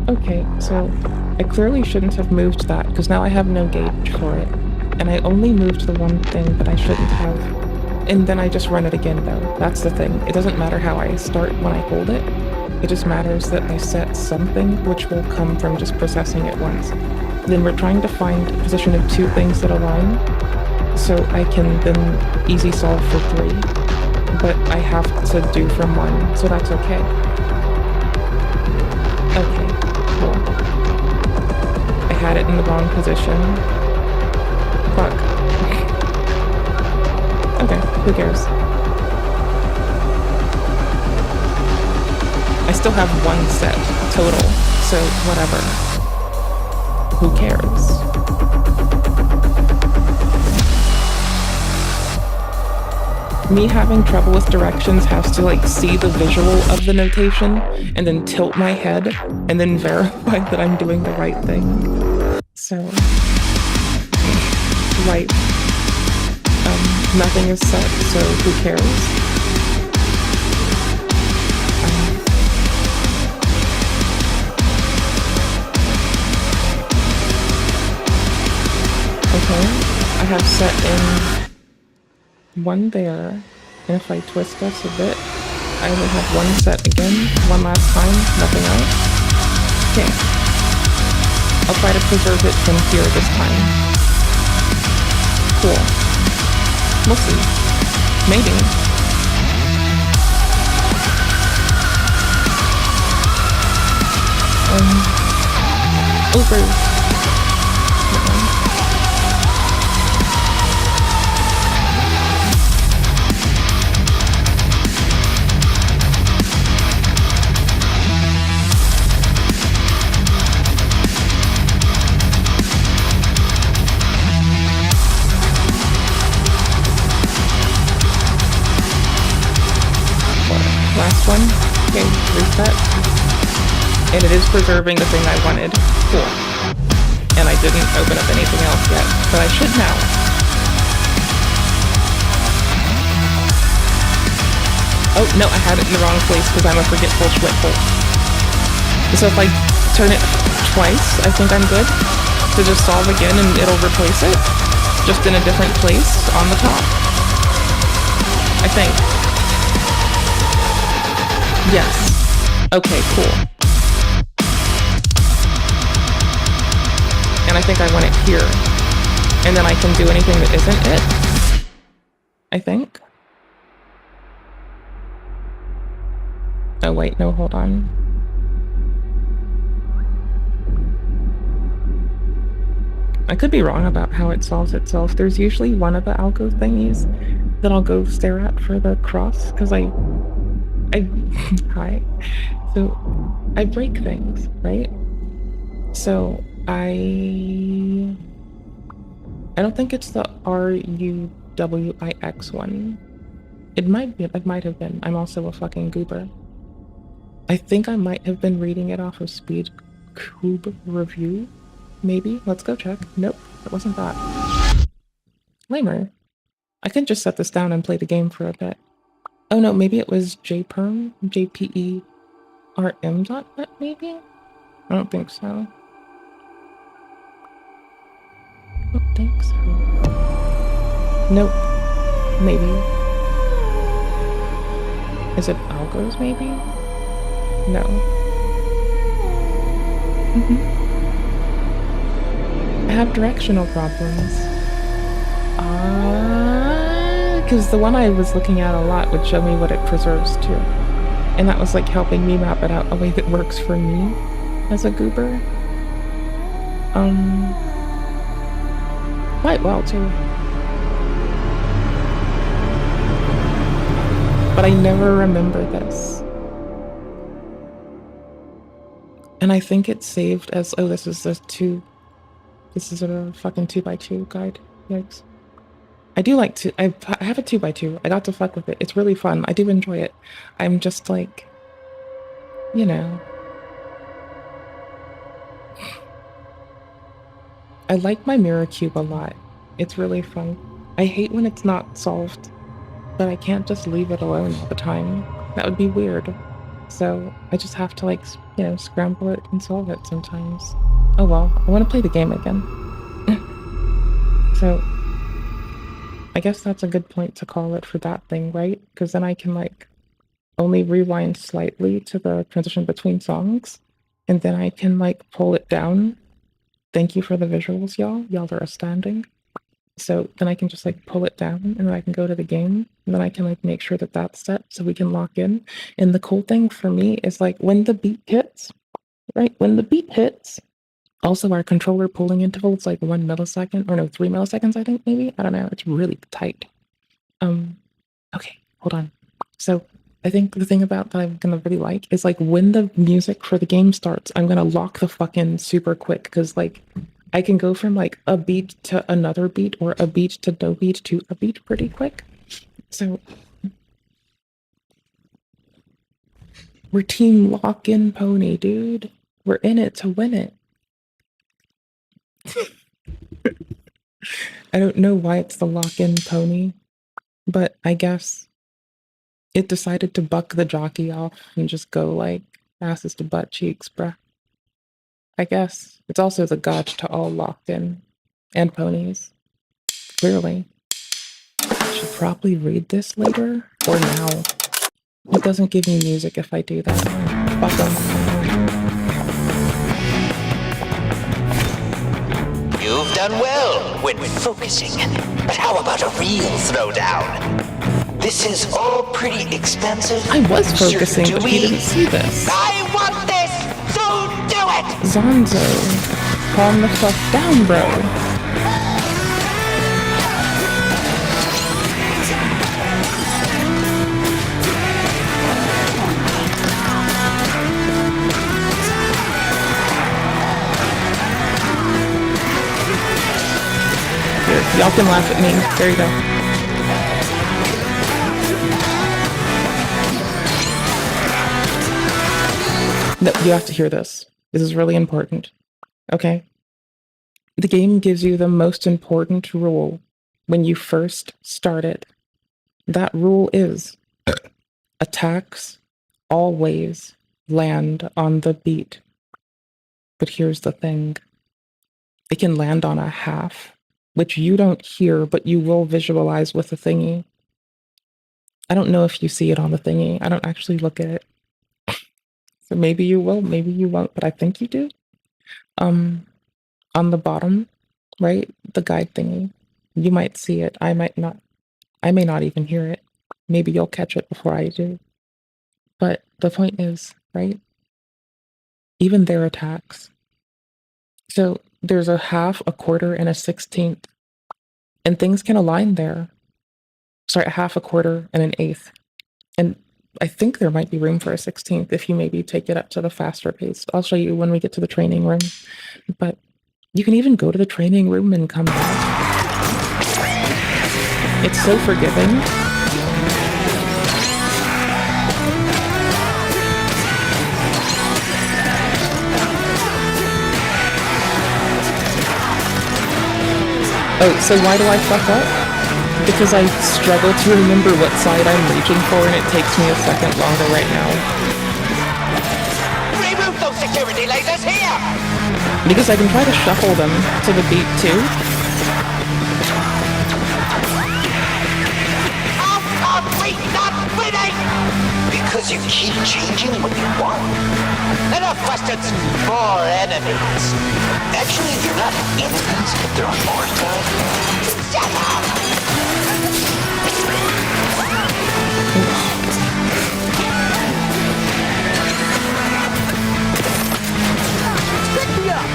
Okay, so I clearly shouldn't have moved that, because now I have no gauge for it. And I only moved the one thing that I shouldn't have. And then I just run it again though. That's the thing. It doesn't matter how I start when I hold it. It just matters that I set something which will come from just processing it once. Then we're trying to find a position of two things that align, so I can then easy solve for 3. But I have to do from 1, so that's okay. Okay, cool. I had it in the wrong position. Fuck. Okay, who cares? I still have 1 set total, so whatever. Who cares? Me having trouble with directions has to like see the visual of the notation and then tilt my head and then verify that I'm doing the right thing. So, right. Nothing is set, so who cares? Okay, I have set in 1 there, and if I twist this a bit, I only have one set again, one last time, nothing else. Okay. I'll try to preserve it from here this time. Cool. We'll see. Maybe. Over. Last one. Okay, reset. And it is preserving the thing I wanted. Cool. And I didn't open up anything else yet, but I should now. Oh, no, I had it in the wrong place because I'm a forgetful schwitful. So if I turn it twice, I think I'm good to just solve again and it'll replace it. Just in a different place on the top. I think. Yes. Okay, cool. And I think I want it here. And then I can do anything that isn't it. I think. Oh wait, no, hold on. I could be wrong about how it solves itself. There's usually one of the algo thingies that I'll go stare at for the cross, because I hi. So I break things, right? So I don't think it's the RUWIX one. It might be, it might have been. I'm also a fucking goober. I think I might have been reading it off of Speed Cube Review. Maybe. Let's go check. Nope, it wasn't that. Lamer. I can just set this down and play the game for a bit. Oh no, maybe it was JPerm? JPERM.net maybe? I don't think so. I don't think so. Nope. Maybe. Is it algos maybe? No. I have directional problems. Because the one I was looking at a lot would show me what it preserves to. And that was like helping me map it out a way that works for me as a goober. Quite well too. But I never remember this. And I think it's saved as, oh, this is a fucking 2x2 guide. Yikes. I do like to, I have a 2x2. I got to fuck with it. It's really fun. I do enjoy it. I'm just like, you know. I like my mirror cube a lot. It's really fun. I hate when it's not solved, but I can't just leave it alone all the time. That would be weird. So I just have to like, you know, scramble it and solve it sometimes. Oh well, I want to play the game again. So I guess that's a good point to call it for that thing, right? Because then I can like only rewind slightly to the transition between songs, and then I can like pull it down. Thank you for the visuals, y'all. Y'all are astounding. So then I can just like pull it down, and then I can go to the game, and then I can like make sure that that's set so we can lock in. And the cool thing for me is like when the beat hits, right? When the beat hits, also our controller pulling interval is like 1 millisecond, or no, 3 milliseconds, I think maybe. I don't know. It's really tight. Okay, hold on. So I think the thing about that I'm gonna really like is like when the music for the game starts, I'm gonna lock the fucking super quick, because like I can go from like a beat to another beat, or a beat to no beat to a beat pretty quick. So we're team lock-in pony, dude. We're in it to win it. I don't know why it's the lock-in pony, but I guess it decided to buck the jockey off and just go like asses to butt cheeks, bruh. I guess it's also the god to all locked in and ponies. Clearly. I should probably read this later or now. It doesn't give me music if I do that. Welcome. You've done well when focusing. But how about a real throwdown? This is all pretty expensive. I was focusing, Sir but he didn't see this. I want this, so do it! Zonzo, calm the fuck down, bro. Here, y'all can laugh at me. There you go. No, you have to hear this. This is really important. Okay? The game gives you the most important rule when you first start it. That rule is attacks always land on the beat. But here's the thing. It can land on a half, which you don't hear, but you will visualize with the thingy. I don't know if you see it on the thingy. I don't actually look at it. So maybe you will, maybe you won't, but I think you do. On the bottom, right, the guide thingy, you might see it. I might not. I may not even hear it. Maybe you'll catch it before I do. But the point is, right, even their attacks. So there's a half, a quarter, and a 16th. And things can align there. Sorry, a half, a quarter, and an eighth. And I think there might be room for a 16th if you maybe take it up to the faster pace. I'll show you when we get to the training room. But you can even go to the training room and come back. It's so forgiving. Oh, so why do I fuck up? Because I struggle to remember what side I'm reaching for, and it takes me a second longer right now. Remove those security lasers here! Because I can try to shuffle them to the beat too. How come we not winning? Because you keep changing what you want. Enough questions, more enemies. Actually, they're not enemies, they're on more time. Shut up! Pick me up!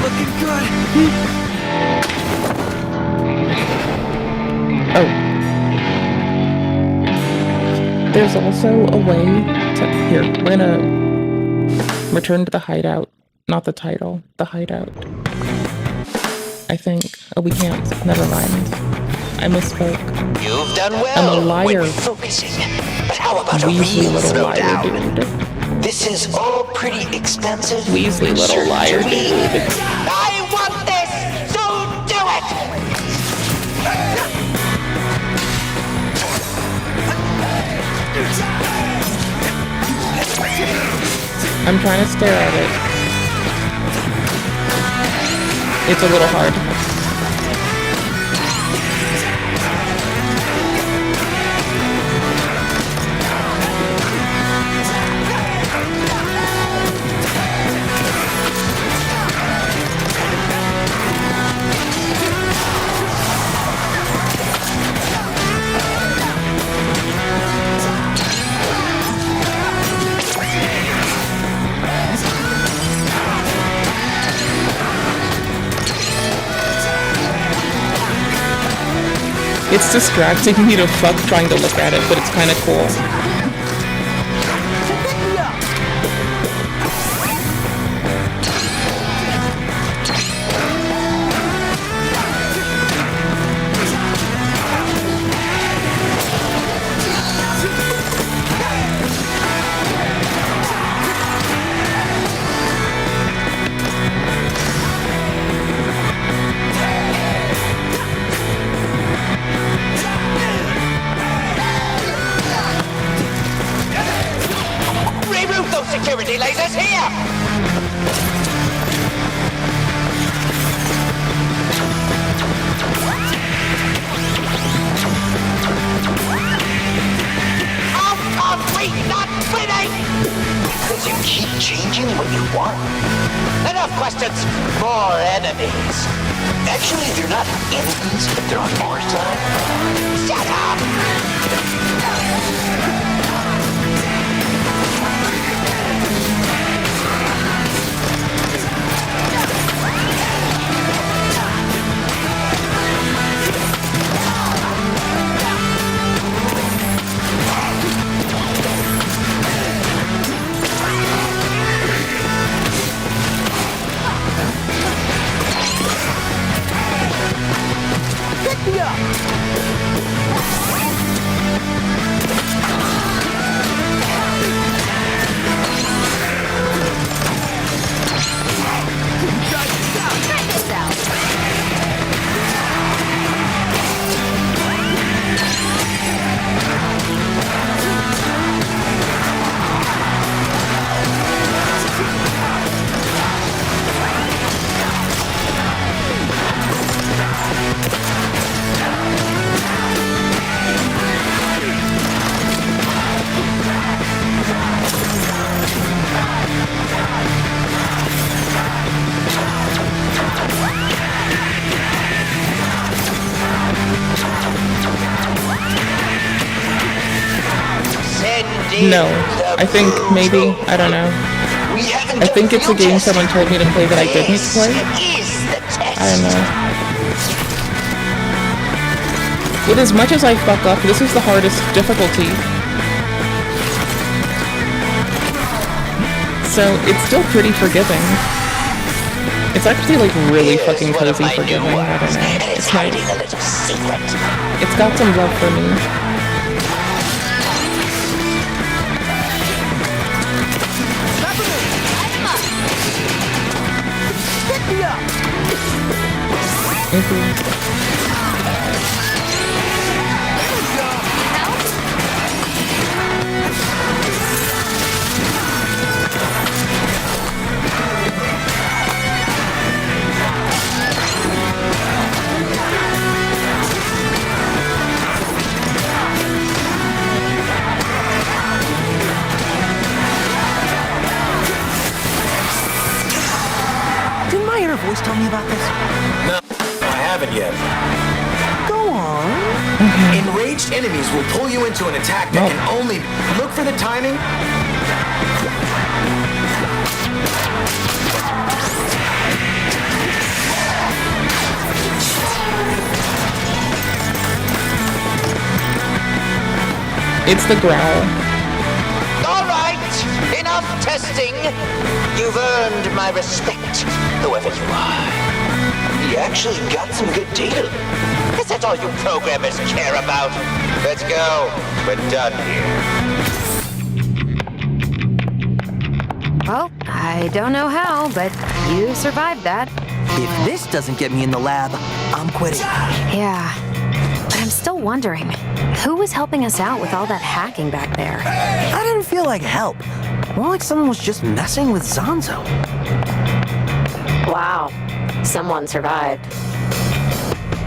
Looking good. Oh. There's also a way to... Here, we're gonna return to the hideout. Not the title, the hideout. I think. Oh, we can't. Never mind. I misspoke. You've done well. I'm a liar. When focusing. But how about a Weasley real little liar, throwdown? dude. This is all pretty expensive. Weasley little Sir, liar, do we? dude. I want this, so do it! I'm trying to stare at it. It's a little hard. It's distracting me to fuck trying to look at it, but it's kind of cool. Remove those security lasers here! How come we not winning? Because you keep changing what you want. Enough questions, more enemies. Actually, they're not enemies, but they're on our side. Shut up! Pick me up! No, I think maybe, I don't know. I think it's a game someone told me to play that I didn't play. I don't know. With as much as I fuck up, this is the hardest difficulty. So it's still pretty forgiving. It's actually like really fucking cozy forgiving, I don't know. It's nice. It's got some love for me. Didn't my inner voice tell me about this? No, I haven't yet. Go on. Enraged enemies will pull you into an attack that can only look for the timing. It's the growl. All right, enough testing. You've earned my respect, whoever you are. You actually got some good data. Is that all you programmers care about? Let's go. We're done here. Well, I don't know how, but you survived that. If this doesn't get me in the lab, I'm quitting. Yeah. But I'm still wondering, who was helping us out with all that hacking back there? I didn't feel like help. More like someone was just messing with Zanzo. Wow. Someone survived.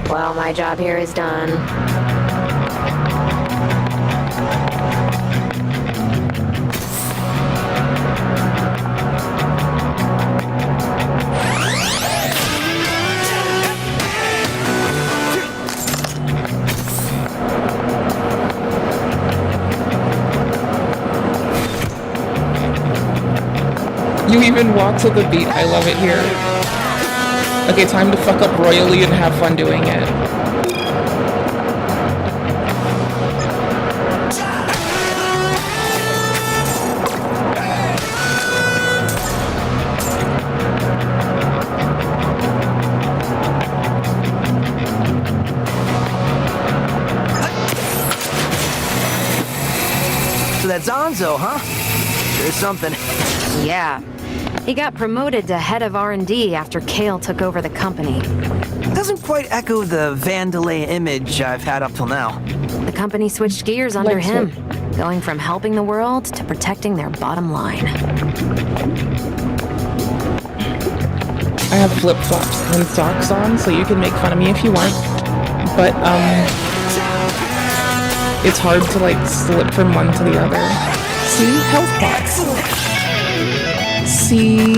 Well, my job here is done. You even walk to the beat. I love it here. Okay, time to fuck up royally and have fun doing it. Zonzo, huh? Sure something. Yeah. He got promoted to head of R&D after Kale took over the company. Doesn't quite echo the Vandalay image I've had up till now. The company switched gears under him, going from helping the world to protecting their bottom line. I have flip-flops and socks on, so you can make fun of me if you want. But, it's hard to, like, slip from one to the other. See? Health box. See?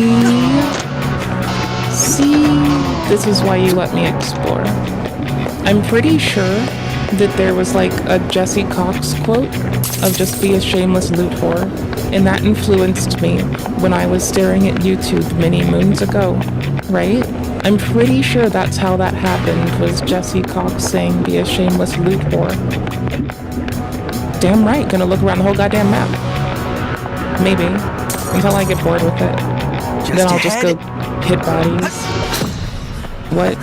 This is why you let me explore. I'm pretty sure that there was, like, a Jesse Cox quote of just be a shameless loot whore, and that influenced me when I was staring at YouTube many moons ago, right? I'm pretty sure that's how that happened, was Jesse Cox saying be a shameless loot whore. Damn right, gonna look around the whole goddamn map. Maybe. Until I get bored with it. Then I'll just go hit bodies. What?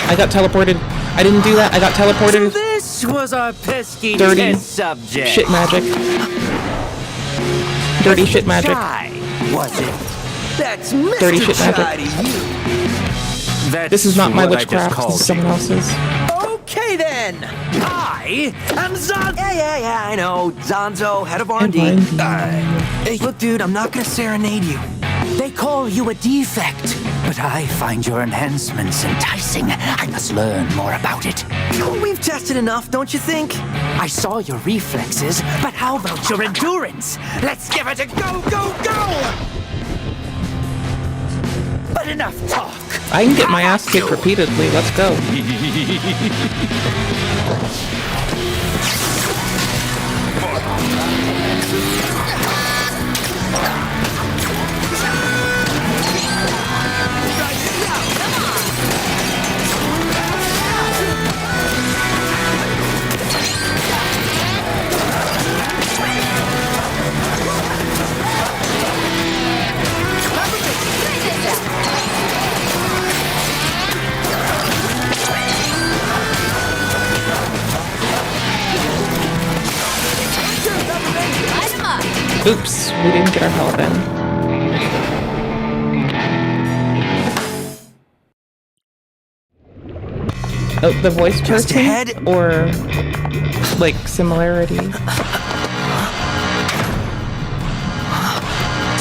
I got teleported. I didn't do that. I got teleported. So this was our pesky Dirty test subject. shit magic. Dirty shit magic. Shy, was it? That's Mr. Dirty shit Shy magic. to you. That's This is not my what I just witchcraft. This called is someone else's. Okay then. I am Zonzo. Yeah, I know. Zonzo, head of R&D. Hey, look, dude, I'm not gonna serenade you. They call you a defect, but I find your enhancements enticing. I must learn more about it. We've tested enough, don't you think? I saw your reflexes, but how about your endurance? Let's give it a go! But enough talk. I can get my ass kicked repeatedly. Let's go. Oops, we didn't get our health in. Oh, the voice person? Or, like, similarity?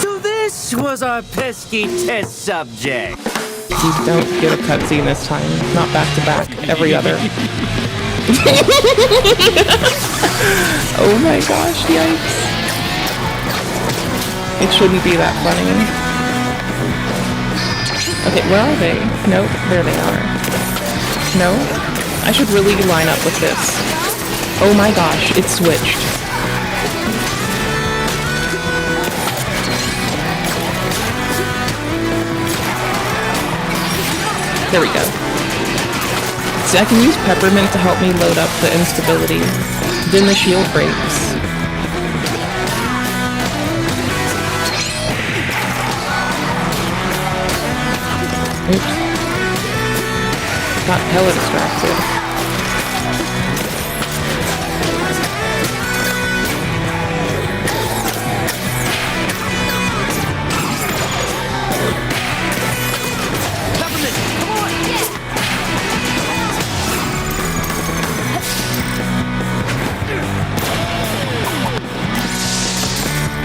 So this was our pesky test subject. You don't get a cutscene this time. Not back to back. Every other. Oh my gosh, yikes. It shouldn't be that funny. Okay, where are they? Nope, there they are. No? I should really line up with this. Oh my gosh, it switched. There we go. See, I can use Peppermint to help me load up the instability. Then the shield breaks. Oops. Got hella distracted.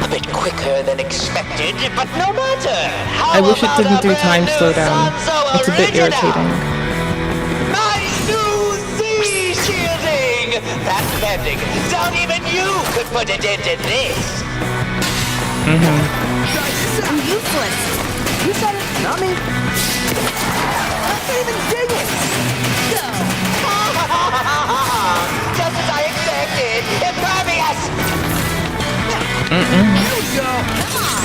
A bit quicker than expected, but no matter. I wish it didn't do time slowdown. It's a bit irritating. Nice new Z-shielding! That's pending. Don't even you could put an end to this. I'm useless. You said it, not me. I can't even dig it. Go. Just as I expected. Impervious! Here we go. Come on.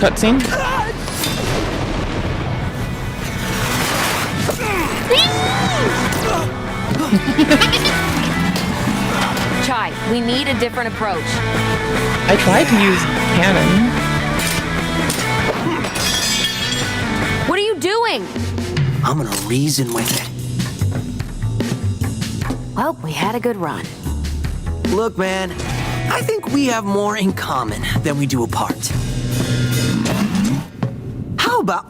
Cutscene? Chai, we need a different approach. I tried to use cannon. What are you doing? I'm gonna reason with it. Well, we had a good run. Look, man, I think we have more in common than we do apart. How about...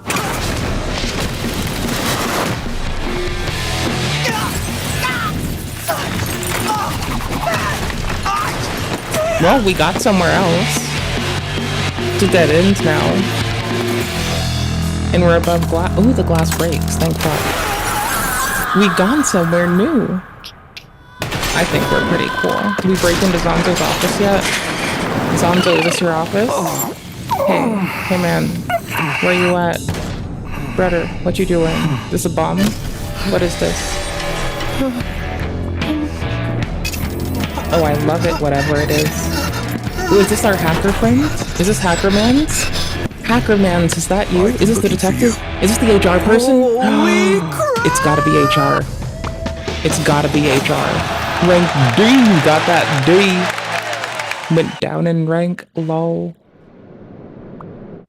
Well, we got somewhere else. It's a dead end now. And we're above glass. Oh, the glass breaks. Thank God. We've gone somewhere new. I think we're pretty cool. Did we break into Zonzo's office yet? Zonzo, is this your office? Hey man. Where you at? Brother, what you doing? Is this a bomb? What is this? Oh, I love it, whatever it is. Ooh, is this our hacker friend? Is this Hackerman's? Hackerman's, is that you? Is this the detective? Is this the HR person? It's gotta be HR. It's gotta be HR. Rank D, got that D. Went down in rank, lol.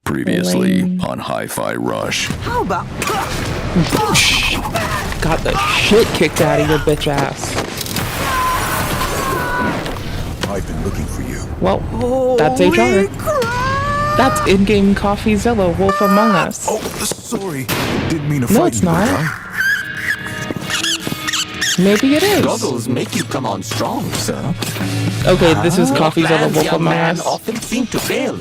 Previously on Hi-Fi Rush. How about... Got the shit kicked out of your bitch ass. I've been looking for you. Well, that's HR. That's in-game CoffeeZilla, Wolf Among Us. Oh, sorry. Didn't mean to No, frighten it's you, not. huh? Maybe it is. Struggles make you come on strong, sir. Okay, this is CoffeeZilla, Plans, Wolf young Among man, Us. often seem to fail.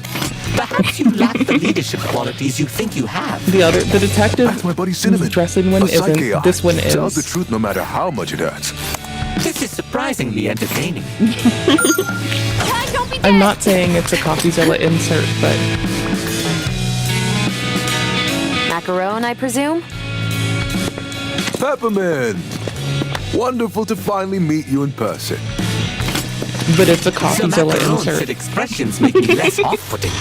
Perhaps you lack the leadership qualities you think you have. The detective That's my buddy Cinnamon. dressing one A psyche isn't. eye. This one Tells the is. truth no matter how much it hurts. This is surprisingly entertaining. I'm not saying it's a CoffeeZilla insert, but Macaron, I presume? Peppermint! Wonderful to finally meet you in person. it's a CoffeeZilla insert. Said expressions make me less off-putting.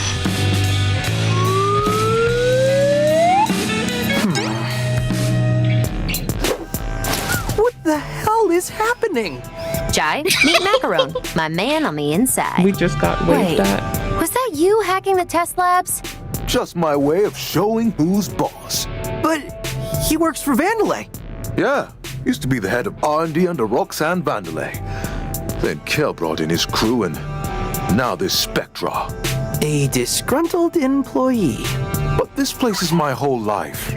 What the hell is happening? Chai, meet Macaron, my man on the inside. We just got waved Wait, at. was that you hacking the test labs? Just my way of showing who's boss. But he works for Vandalay. Yeah, used to be the head of R&D under Roxanne Vandalay. Then Kel brought in his crew and now this Spectra. A disgruntled employee. But this place is my whole life.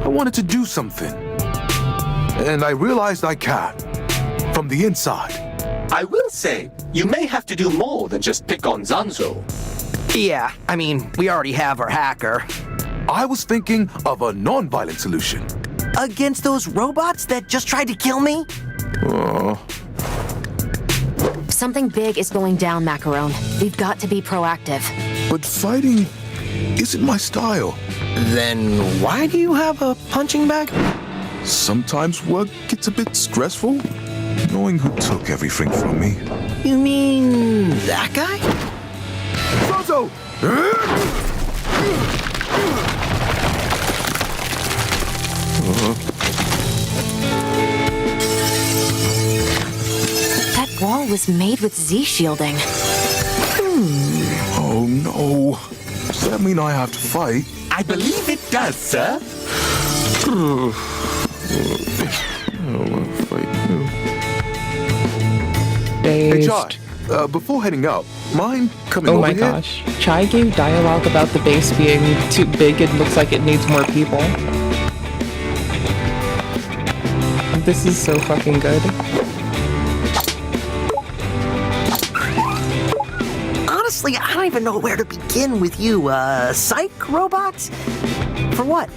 I wanted to do something. And I realized I can. From the inside. I will say, you may have to do more than just pick on Zanzo. Yeah, I mean, we already have our hacker. I was thinking of a non-violent solution. Against those robots that just tried to kill me? Oh. Something big is going down, Macaron. We've got to be proactive. But fighting isn't my style. Then why do you have a punching bag? Sometimes work gets a bit stressful, knowing who took everything from me. You mean that guy? Zonzo! That wall was made with Z-shielding. Oh no. Does that mean I have to fight? I believe it does, sir. Hey, Chai, before heading out, mind coming over Oh my here? gosh. Chai gave dialogue about the base being too big and looks like it needs more people. This is so fucking good. Honestly, I don't even know where to begin with you, psych robots? For what?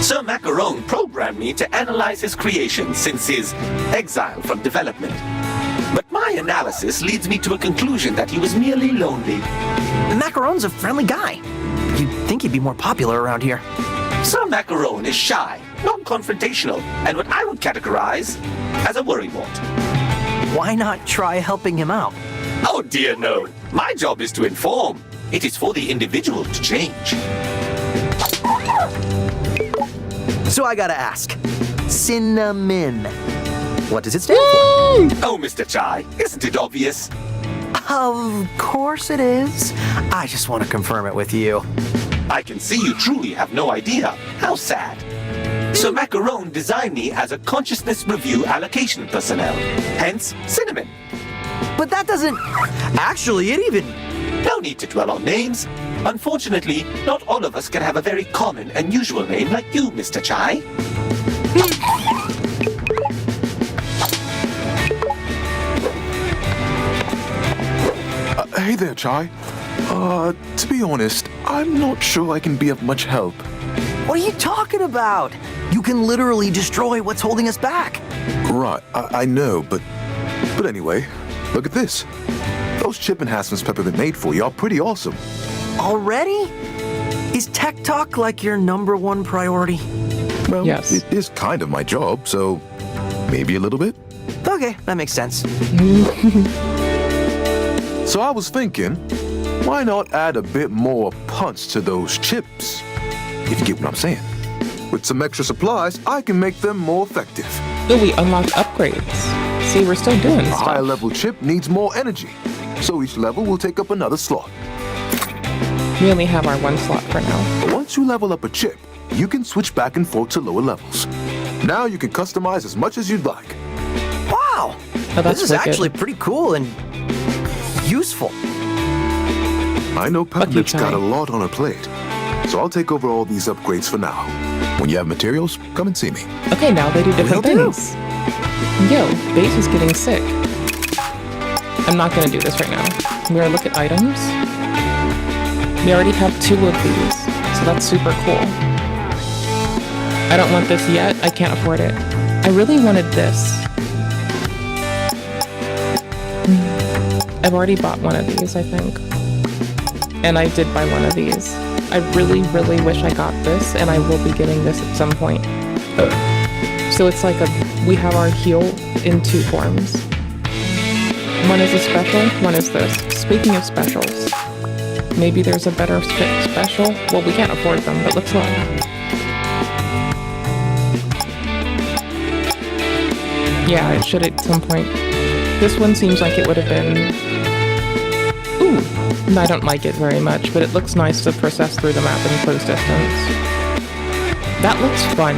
Sir Macaron programmed me to analyze his creation since his exile from development. But my analysis leads me to a conclusion that he was merely lonely. Macaron's a friendly guy. You'd think he'd be more popular around here. Sir Macaron is shy, non-confrontational, and what I would categorize as a worrywart. Why not try helping him out? Oh dear no. My job is to inform. It is for the individual to change. So I gotta ask, Cinnamon, What does it stand for? Oh, Mr. Chai, isn't it obvious? Of course it is. I just want to confirm it with you. I can see you truly have no idea. How sad. So Macaron designed me as a consciousness review allocation personnel. Hence, Cinnamon. But that doesn't... Actually, it even... No need to dwell on names. Unfortunately, not all of us can have a very common and usual name like you, Mr. Chai. Hey there, Chai. To be honest, I'm not sure I can be of much help. What are you talking about? You can literally destroy what's holding us back. Right, I know, but anyway, look at this. Those chip enhancements Peppermint made for you are pretty awesome. Already? Is tech talk like your #1 priority? Well, yes. It is kind of my job, so maybe a little bit. Okay, that makes sense. So I was thinking, why not add a bit more punch to those chips? If you get what I'm saying. With some extra supplies, I can make them more effective. Ooh, we unlocked upgrades. See, we're still doing A stuff. higher level chip needs more energy, so each level will take up another slot. We only have our 1 slot for now. But once you level up a chip, you can switch back and forth to lower levels. Now you can customize as much as you'd like. Wow! Oh, that's this is wicked. actually pretty cool and useful. I know Peppermint's got a lot on her plate, so I'll take over all these upgrades for now. When you have materials, come and see me. Okay, now they do different Will do. things. Yo, Base is getting sick. I'm not gonna do this right now. We're gonna look at items. We already have 2 of these, so that's super cool. I don't want this yet. I can't afford it. I really wanted this. I've already bought one of these, I think. And I did buy one of these. I really, really wish I got this, and I will be getting this at some point. So it's like we have our heal in 2 forms. One is a special, one is this. Speaking of specials, maybe there's a better special? Well, we can't afford them, but let's look. Yeah, it should at some point. This one seems like it would have been... Ooh, I don't like it very much, but it looks nice to process through the map in close distance. That looks fun.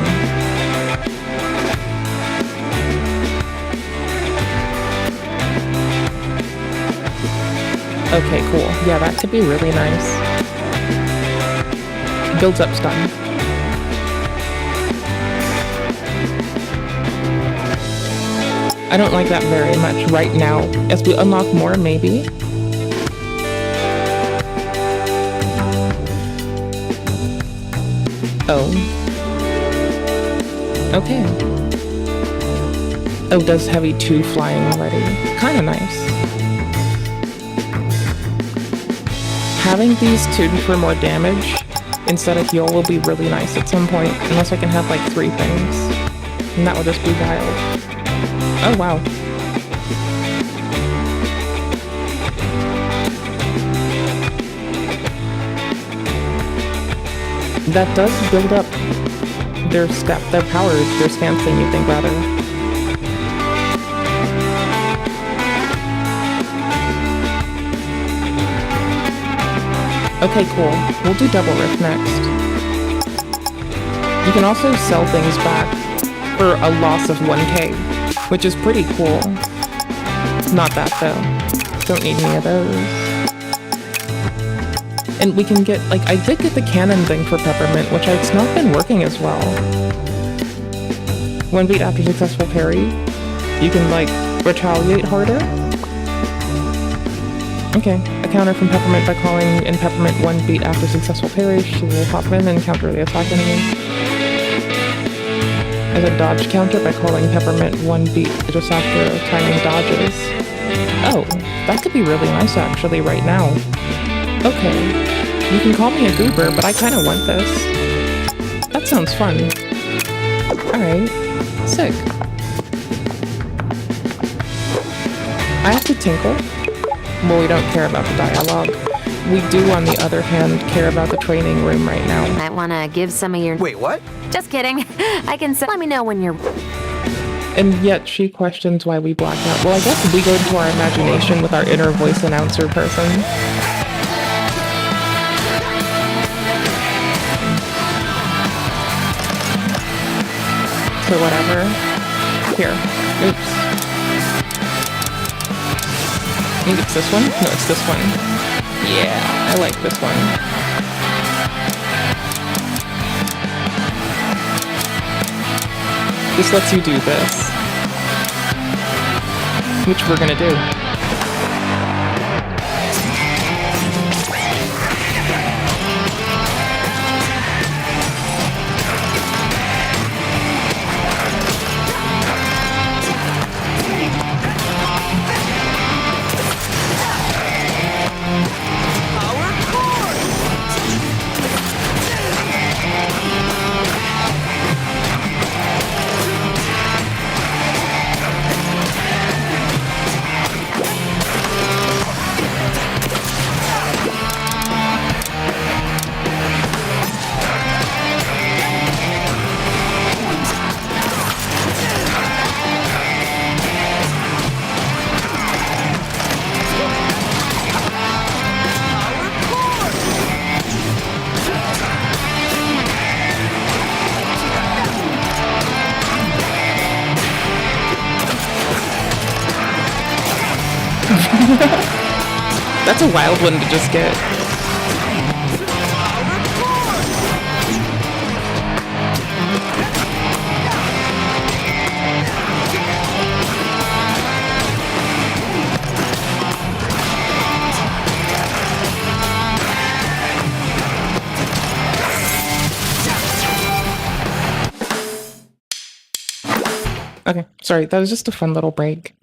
Okay, cool. Yeah, that could be really nice. Builds up stun. I don't like that very much right now. As we unlock more, maybe. Oh. Okay. Oh, does heavy 2 flying already. Kinda nice. Having these 2 for more damage instead of heal will be really nice at some point. Unless I can have like 3 things. And that will just be wild. Oh, wow. That does build up their power, their stance than you think, rather. Okay, cool. We'll do Double Rift next. You can also sell things back for a loss of 1k, which is pretty cool. Not that, though. Don't need any of those. And we can get, like, I did get the cannon thing for Peppermint, which it's not been working as well. 1 beat after successful parry, you can, like, retaliate harder. Okay, a counter from Peppermint by calling in Peppermint 1 beat after successful parry. She will pop in and counter the attack enemy. As a dodge counter by calling Peppermint 1 beat just after timing dodges. Oh, that could be really nice actually right now. Okay, you can call me a goober, but I kinda want this. That sounds fun. Alright, sick. I have to tinkle. Well, we don't care about the dialogue. We do, on the other hand, care about the training room right now. Might wanna give some of your... Wait, what? Just kidding. I can say... Let me know when you're... And yet she questions why we black out. Well, I guess we go into our imagination with our inner voice announcer person. So whatever. Here. Oops. Maybe it's this one? No, it's this one. Yeah, I like this one. This lets you do this. Which we're gonna do. That's a wild one to just get. Okay, sorry, that was just a fun little break.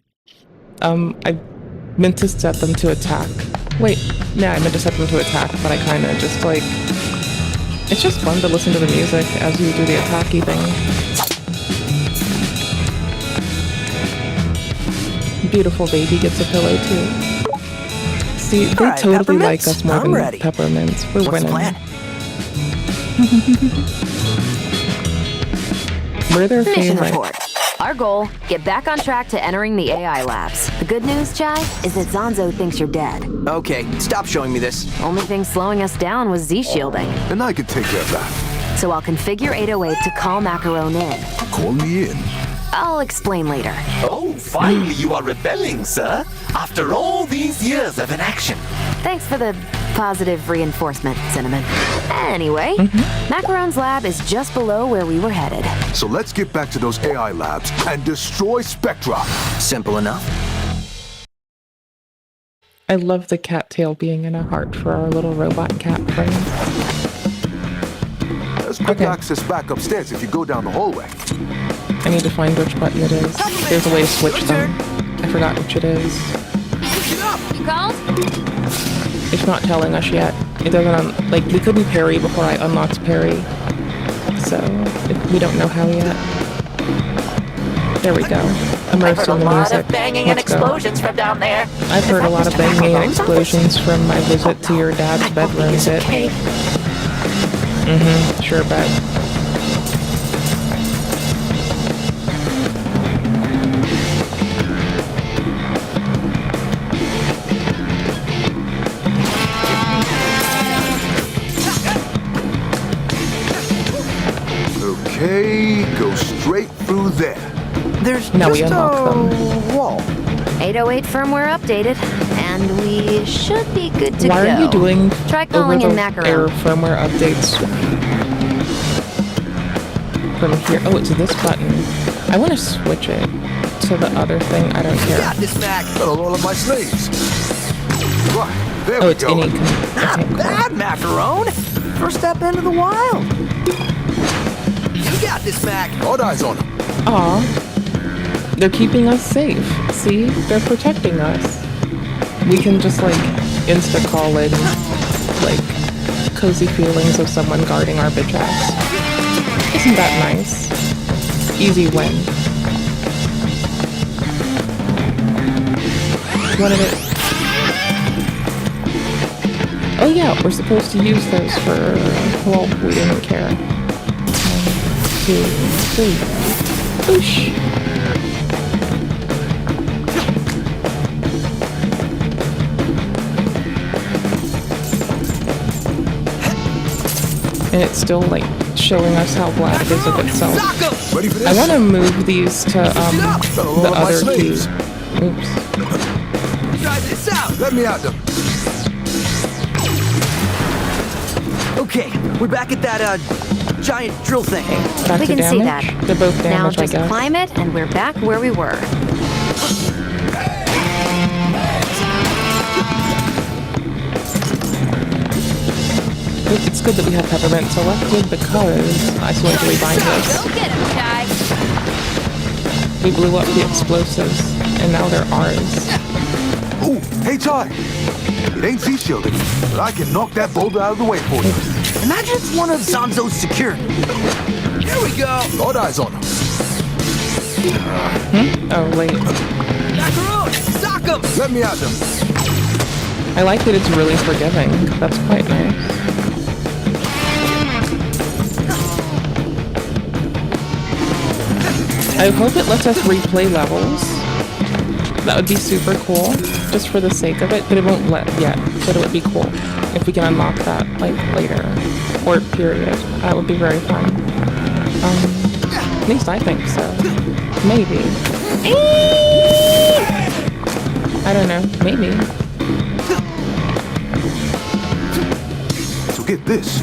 I meant to set them to attack. Wait, nah, I meant to set them to attack, but I kinda just like... It's just fun to listen to the music as you do the attacky thing. Beautiful baby gets a pillow too. See, they Alright, totally like peppermints, us more I'm than ready. peppermints. We're What's the winning. plan? We're their Mission favorite. report. Our goal, get back on track to entering the AI labs. The good news, Chai, is that Zanzo thinks you're dead. Okay, stop showing me this. Only thing slowing us down was Z-shielding. And I can take care of that. So I'll configure 808 to call Macaron in. Call me in. I'll explain later. Oh, finally you are rebelling, sir. After all these years of inaction. Thanks for the positive reinforcement, Cinnamon. Anyway, Macaron's lab is just below where we were headed. So let's get back to those AI labs and destroy Spectra. Simple enough. I love the cattail being in a heart for our little robot cat friends. There's quick access back upstairs if you go down the hallway. I need to find which button it is. There's a way to switch them. I forgot which it is. You called? It's not telling us yet. It doesn't, like, we couldn't parry before I unlocked parry. So, we don't know how yet. There we go. Immersed in the music. Banging and Let's go. explosions from down there. I've heard a lot of banging and explosions from my visit to your dad's bedroom bit. Sure bet. Okay, go straight through there. There's Now we just unlock a wall. 808 firmware updated, and we should be good to go. Why are you doing Try calling in over-the-air Macaron. firmware updates from here? Oh, it's this button. I want to switch it to the other thing. I don't care. Got this, Mac. Hello, all of my slaves. Right, there Oh, we it's go. any. Not bad, Macaron. First step into the wild. You got this, Mac. All eyes on him. Aw. They're keeping us safe. See? They're protecting us. We can just, like, insta-call in, like, cozy feelings of someone guarding our bitch ass. Isn't that nice? Easy win. What of it? Oh yeah, we're supposed to use those for, well, we didn't care. 1, 2, 3. Boosh! and it's still like showing us how glad it is of itself. Ready for this? I want to move these to the other two. Oops. Try this out. Let me out them. Okay, we're back at that giant drill thing. Back We to can see damage. that. They're both Now damaged, I just guess. climb it, and we're back where we were. It's good that we have peppermint selected because I still need to rebind this. Go get him, Shy. We blew up the explosives, and now they're ours. Ooh, hey Ty. It ain't Z-shielded, but I can knock that boulder out of the way for you. Imagine it's one of Zanzo's security. Here we go. Got eyes on him. Oh, wait. Macaron, sock him. Let me out them. I like that it's really forgiving. That's quite nice. I hope it lets us replay levels. That would be super cool, just for the sake of it, but it won't let yet. But it would be cool if we can unlock that, like, later. Or period. That would be very fun. At least I think so. Maybe. I don't know. Maybe. So get this.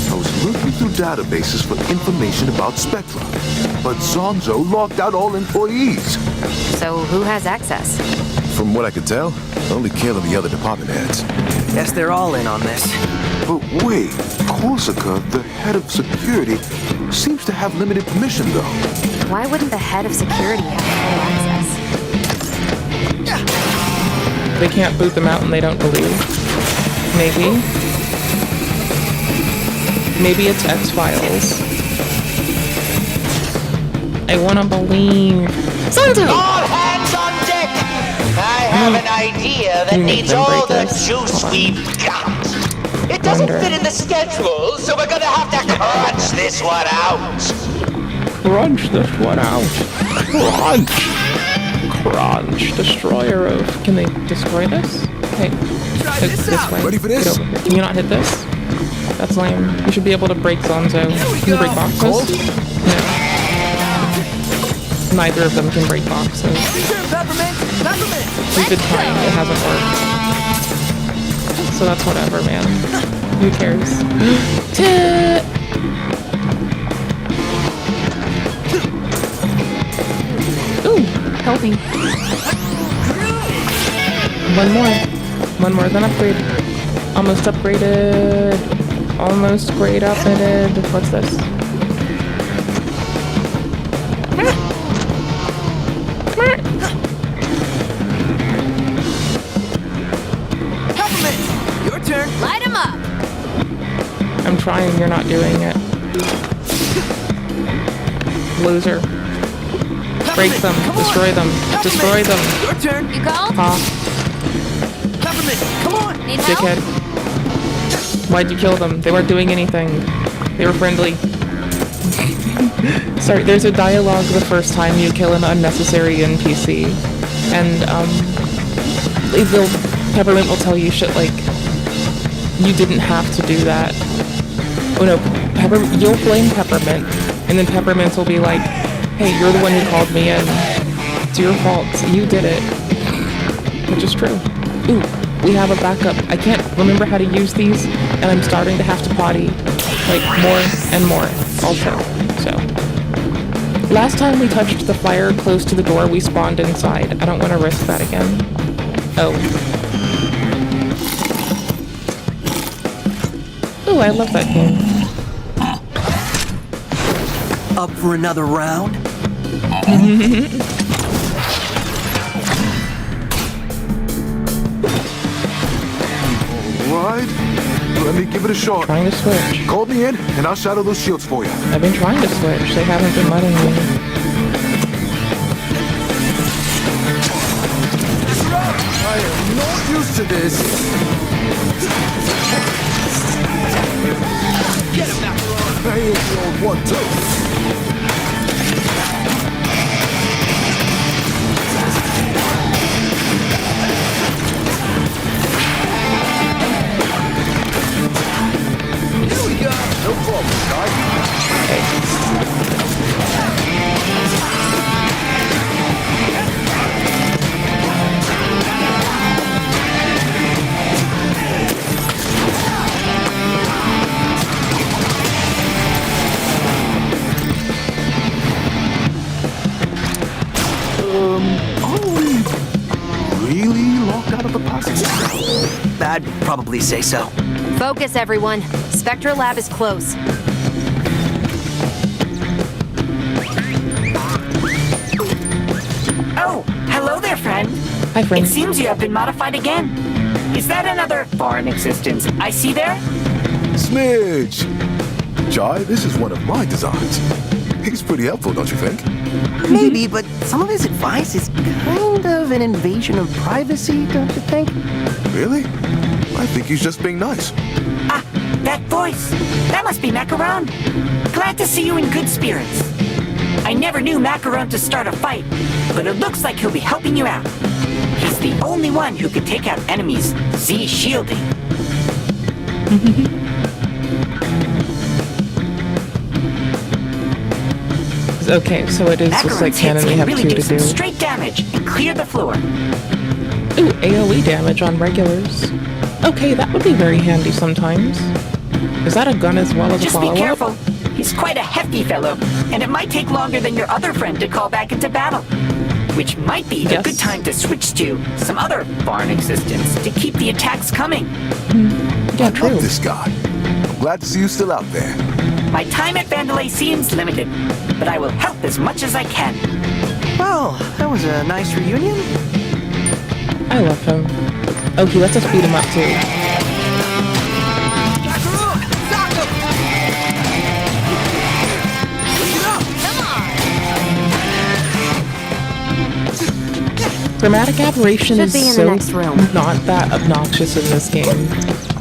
I was looking through databases for information about Spectra, but Zonzo locked out all employees. So who has access? From what I could tell, only Kale and the other department heads. Guess they're all in on this. But wait, Corsica, the head of security, seems to have limited permission though. Why wouldn't the head of security have full access? They can't boot them out and they don't believe. Maybe. Maybe it's X-Files. I wanna believe. Zonzo! All hands on deck! I have an idea that needs all the juice we've got. It doesn't fit in the schedule, so we're gonna have to crunch this one out. Crunch this one out. Crunch! Crunch. Destroyer of... Can they destroy this? Hey. This way. Ready for this? Get over here. Can you not hit this? That's lame. You should be able to break Zonzo. Can you break boxes? No. Neither of them can break boxes. We've been trying. It hasn't worked. So that's whatever, man. Who cares? Ooh, healthy. One more, then upgrade. Almost upgraded. Almost grade upgraded. What's this? Peppermint, your turn. Light him up. I'm trying, you're not doing it. Loser. Break them. Destroy them. Destroy them. Your turn. You called? Ha. Peppermint, come on. Need help? Dickhead. Why'd you kill them? They weren't doing anything. They were friendly. Sorry, there's a dialogue the first time you kill an unnecessary NPC. And, Peppermint will tell you shit like, you didn't have to do that. Oh no, you'll blame Peppermint, and then Peppermint will be like, hey, you're the one who called me in. It's your fault. You did it. Which is true. Ooh, we have a backup. I can't remember how to use these, and I'm starting to have to potty, like, more and more, also, so. Last time we touched the fire close to the door, we spawned inside. I don't want to risk that again. Oh. Ooh, I love that game. Up for another round? Alright, let me give it a shot. Trying to switch. Call me in, and I'll shadow those shields for you. I've been trying to switch. They haven't been letting me. I am not used to this. Get him, Macaron. I ain't the old one, too. Here we go. No Are we really locked out of the possibility? I'd probably say so. Focus, everyone. Spectra Lab is close. Oh, hello there, friend. Hi, friend. It seems you have been modified again. Is that another foreign existence I see there? Smidge! Jai, this is one of my designs. He's pretty helpful, don't you think? Maybe, but some of his advice is kind of an invasion of privacy, don't you think? Really? I think he's just being nice. Ah, that voice. That must be Macaron. Glad to see you in good spirits. I never knew Macaron to start a fight, but it looks like he'll be helping you out. He's the only one who could take out enemies Z shielding. Okay, so it is just like canon. We have really two do to some do. straight damage and clear the floor. Ooh, AoE damage on regulars. Okay, that would be very handy sometimes. Is that a gun as well as a Just be follow-up? careful. He's quite a hefty fellow, and it might take longer than your other friend to call back into battle. Which might be a good time to switch to some other foreign existence to keep the attacks coming. Yeah, I love this guy. I'm glad to see you still out there. My time at Vandalay seems limited, but I will help as much as I can. Well, that was a nice reunion. I love him. Oh, he lets us beat him up too. Chromatic aberration Should is be in so the next room. not that obnoxious in this game.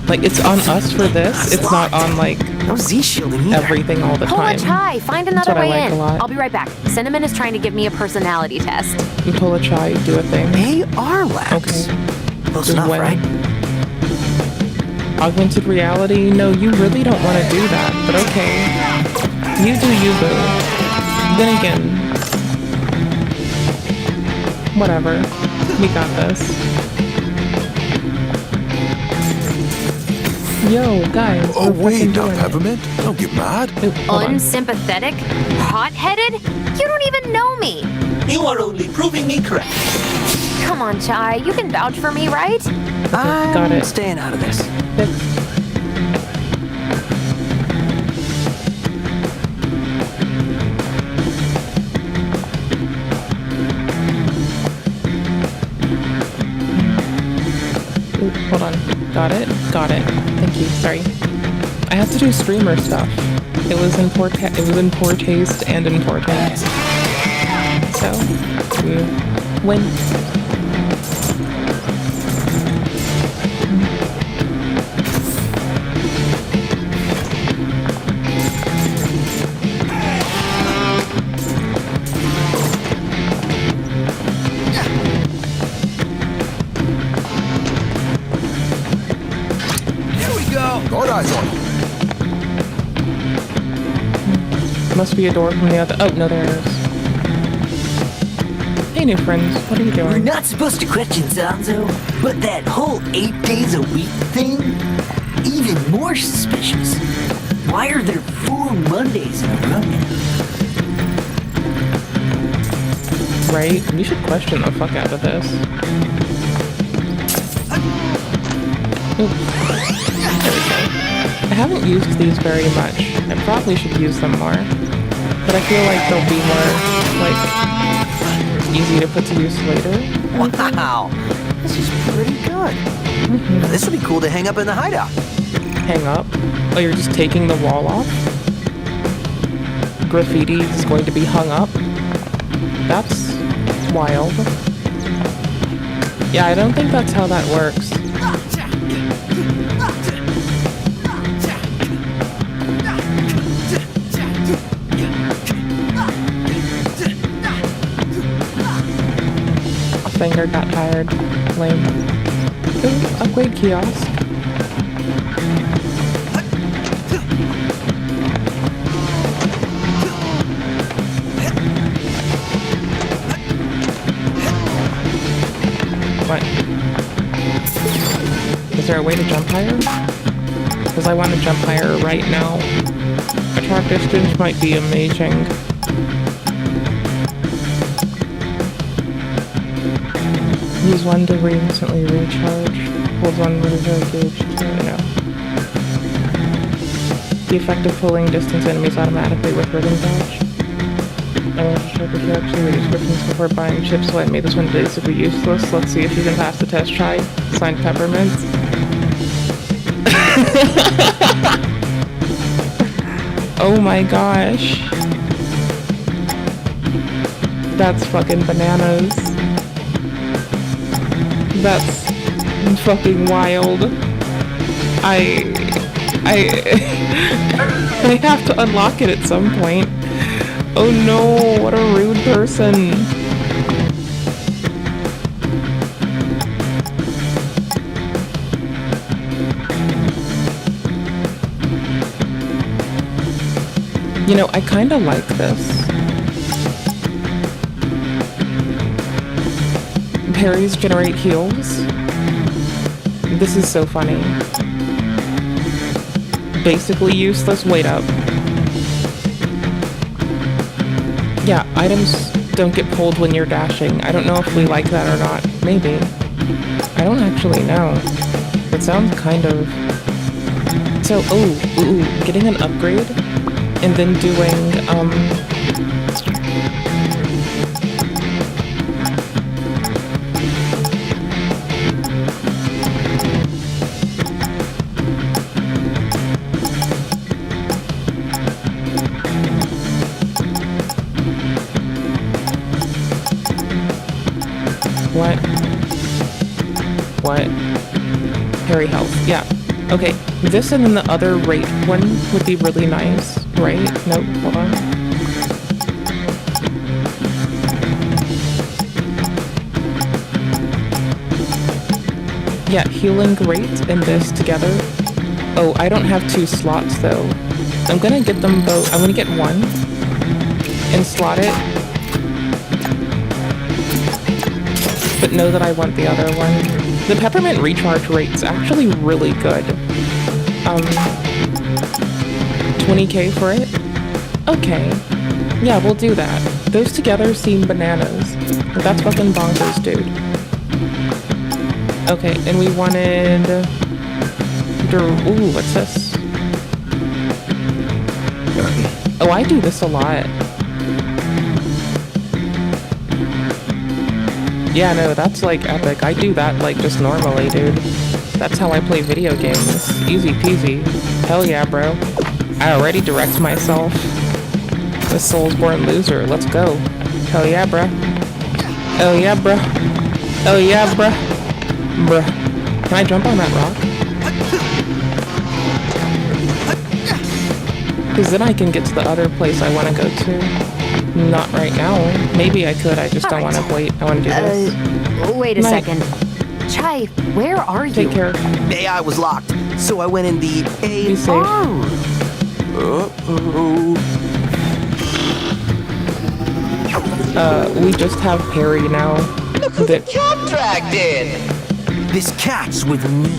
Like, it's on us for this. It's not on, like, no Z shielding everything all the time. Polachai, find That's another what I way like in. a lot. I'll be right back. Cinnamon is trying to give me a personality test. And Polachai, do a thing. AR labs. Okay. Close Just enough, when- right? Augmented reality? No, you really don't want to do that, but okay. You do you, boo. Then again, whatever. We got this. Yo, guys. Oh, we're wait, fucking now, doing it. Peppermint. Don't get mad. Hold on. Unsympathetic? Hot-headed? You don't even know me. You are only proving me correct. Come on, Chai. You can vouch for me, right? Got it. Staying out of this. Ooh, hold on. Got it. Got it. Thank you. Sorry. I have to do streamer stuff. It was in poor taste and in poor taste. So, win. Got eyes on him. Must be a door from the other. Oh, no, there it is. Hey, new friends. What are you We're doing? not supposed to question Zanzo, but that whole 8 days a week thing, even more suspicious. Why are there 4 Mondays in a row now? Right? We should question the fuck out of this. Ooh. There we go. I haven't used these very much. I probably should use them more. But I feel like they'll be more, like, easy to put to use later. Wow, this is pretty good. This would be cool to hang up in the hideout. Hang up? Oh, you're just taking the wall off? Graffiti is going to be hung up? That's wild. Yeah, I don't think that's how that works. A finger got tired. Lame. Ooh, upgrade kiosk. Is there a way to jump higher? Because I want to jump higher right now. Attack distance might be amazing. Use one to instantly recharge. Hold on with a gauge to no. The effect of pulling distance enemies automatically with rhythm dodge. I want to check if you actually read descriptions before buying chips, so I made this one basically useless. Let's see if you can pass the test. Try. Signed Peppermint. Oh my gosh. That's fucking bananas. That's fucking wild. I have to unlock it at some point. Oh no, what a rude person. You know, I kinda like this. Parries generate heals. This is so funny. Basically useless. Wait up. Yeah, items don't get pulled when you're dashing. I don't know if we like that or not. Maybe. I don't actually know. It sounds kind of... So, getting an upgrade and then doing, What? Parry health. Yeah. Okay. This and then the other rate one would be really nice, right? Nope. Hold on. Yeah, healing rate and this together. Oh, I don't have 2 slots though. I'm gonna get them both. I'm gonna get one and slot it. But know that I want the other one. The peppermint recharge rate's actually really good. 20k for it? Okay. Yeah, we'll do that. Those together seem bananas. But that's fucking bonkers, dude. Okay, and we wanted... Ooh, what's this? Oh, I do this a lot. Yeah, no, that's like epic. I do that like just normally, dude. That's how I play video games. Easy peasy. Hell yeah, bro. I already direct myself. The Soulsborne loser. Let's go. Hell yeah, bro. Hell yeah, bro. Hell yeah, bro. Bruh. Can I jump on that rock? Because then I can get to the other place I want to go to. Not right now. Maybe I could, I just don't want to wait. I want to do this. Wait a second. Chai, where are you? Take care. The AI was locked, so I went in the AR room. We just have Perry now. Look who the cat dragged in! This cat's with me.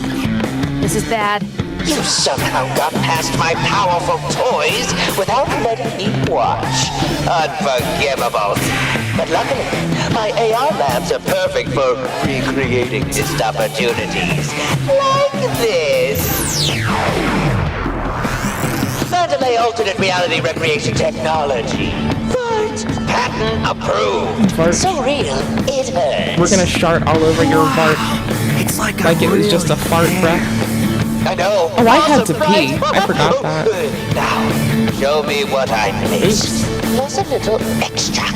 This is bad. You somehow got past my powerful toys without letting me watch. Unforgivable. But luckily, my AR labs are perfect for recreating missed opportunities. Like this. Mandalay alternate reality recreation technology. Fart. Patent approved. Fart. So real, it hurts. We're gonna shart all over your fart. It's like it was just a fart, bruh. I know. Oh, I had to pee. I forgot that. Now, show me what I missed. Plus a little extra.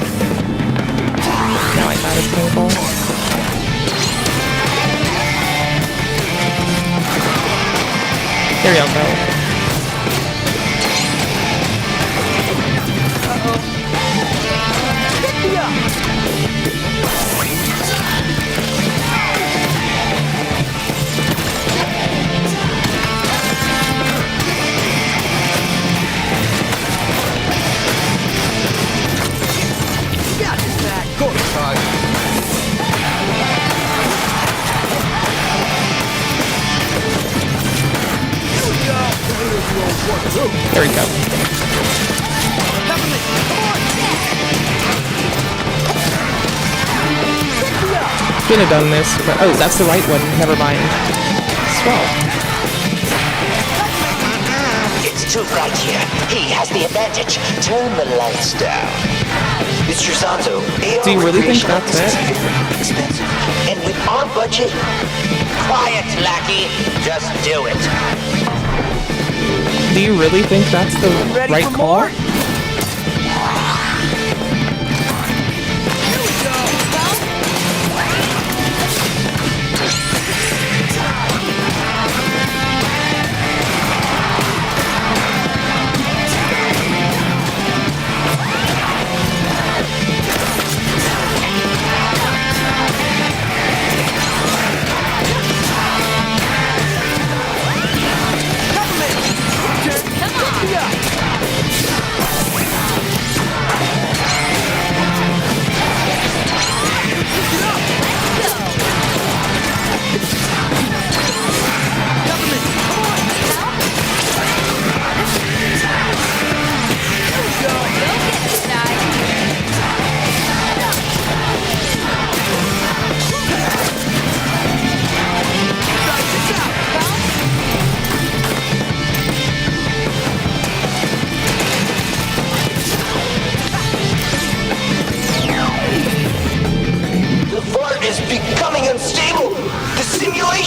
Now I got a table. There you go. There we go. Should have done this, but oh, that's the right one. Never mind. Swell. It's too bright here. He has the advantage. Turn the lights down. Mr. Zanzo, Do you really think that's it? Expensive. And with our budget, quiet, lackey. Just do it. Do you really think that's the right call?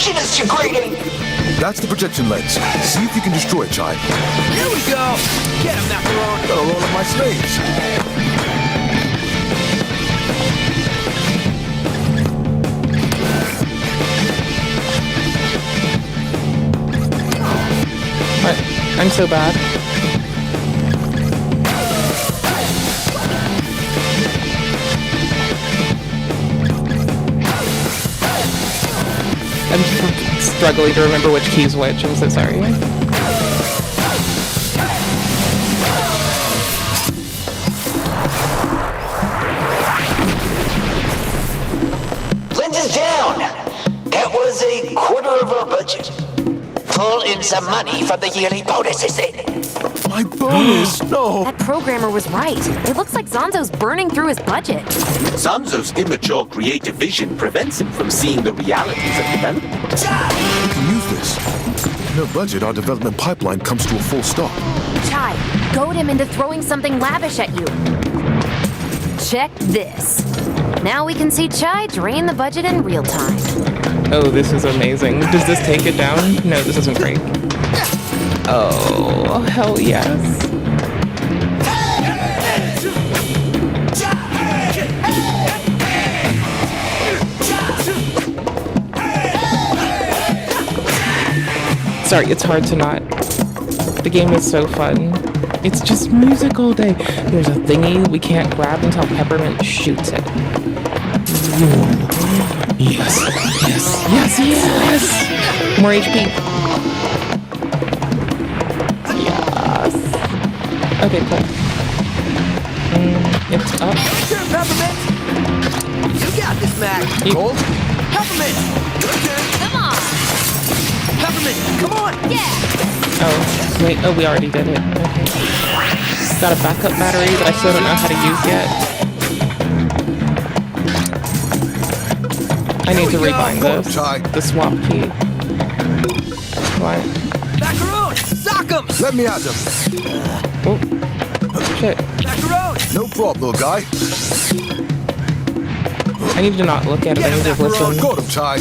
Is degrading. That's the projection lens. See if you can destroy it, Chai. Here we go. Get him, Macaron. Gotta roll up my sleeves. I'm so bad. I'm struggling to remember which key's which. I'm so sorry. Lenses down. That was a quarter of our budget. Pull in some money from the yearly bonuses. My bonus? No. That programmer was right. It looks like Zanzo's burning through his budget. Zanzo's immature creative vision prevents him from seeing the realities of development. We can use this. No budget, our development pipeline comes to a full stop. Chai, goad him into throwing something lavish at you. Check this. Now we can see Chai drain the budget in real time. Oh, this is amazing. Does this take it down? No, this doesn't break. Oh, hell yes. Sorry, it's hard to not. The game is so fun. It's just music all day. There's a thingy we can't grab until Peppermint shoots it. Yes, yes, yes, yes! More HP. Yes. Okay, cool. It's up. Sure, Peppermint. You got this, Mac. Gold? Peppermint. Your turn. Come on. Peppermint, come on. Yeah. Oh, wait. Oh, we already did it. Okay. Got a backup battery that I still don't know how to use yet. I need to rebind this. The swap key. What? Macaron, sock 'em. Let me at him. Oh, shit. Macaron. No problem, little guy. I need to not look at it. I need to listen. Got him, Chai.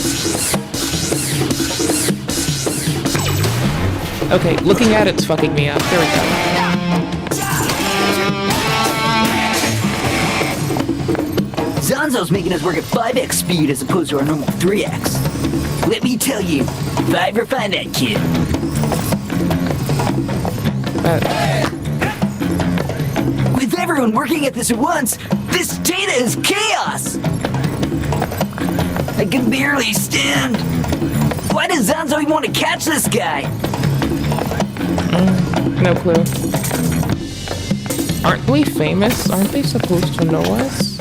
Okay, looking at it's fucking me up. There we go. Zanzo's making us work at 5x speed as opposed to our normal 3x. Let me tell you, if I ever find that kid. With everyone working at this at once, this data is chaos! I can barely stand. Why does Zanzo even want to catch this guy? No clue. Aren't we famous? Aren't they supposed to know us?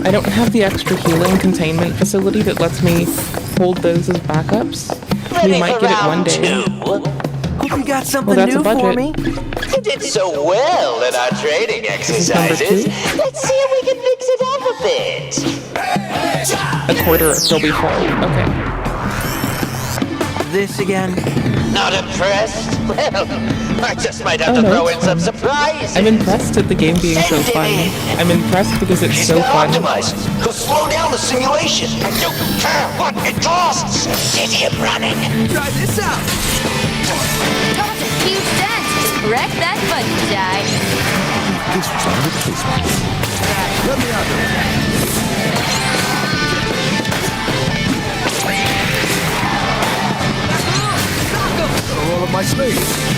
I don't have the extra healing containment facility that lets me hold those as backups. We might get it one day. Hope you got something that's a new for budget. me. You did so well in our training exercises. Let's see if we can fix it up a bit. A quarter still be full. Okay. This again? Not impressed? Well, I just might have to no, throw it's in some fun. surprises. I'm impressed at the game being so fun. I'm impressed because it's so fun. Optimized. He'll slow down the simulation. I don't care what it costs. Get him running. Try this out. Cause a huge dent. Wreck that bungee jive. This was not a replacement. Let me out roll up my sleeves.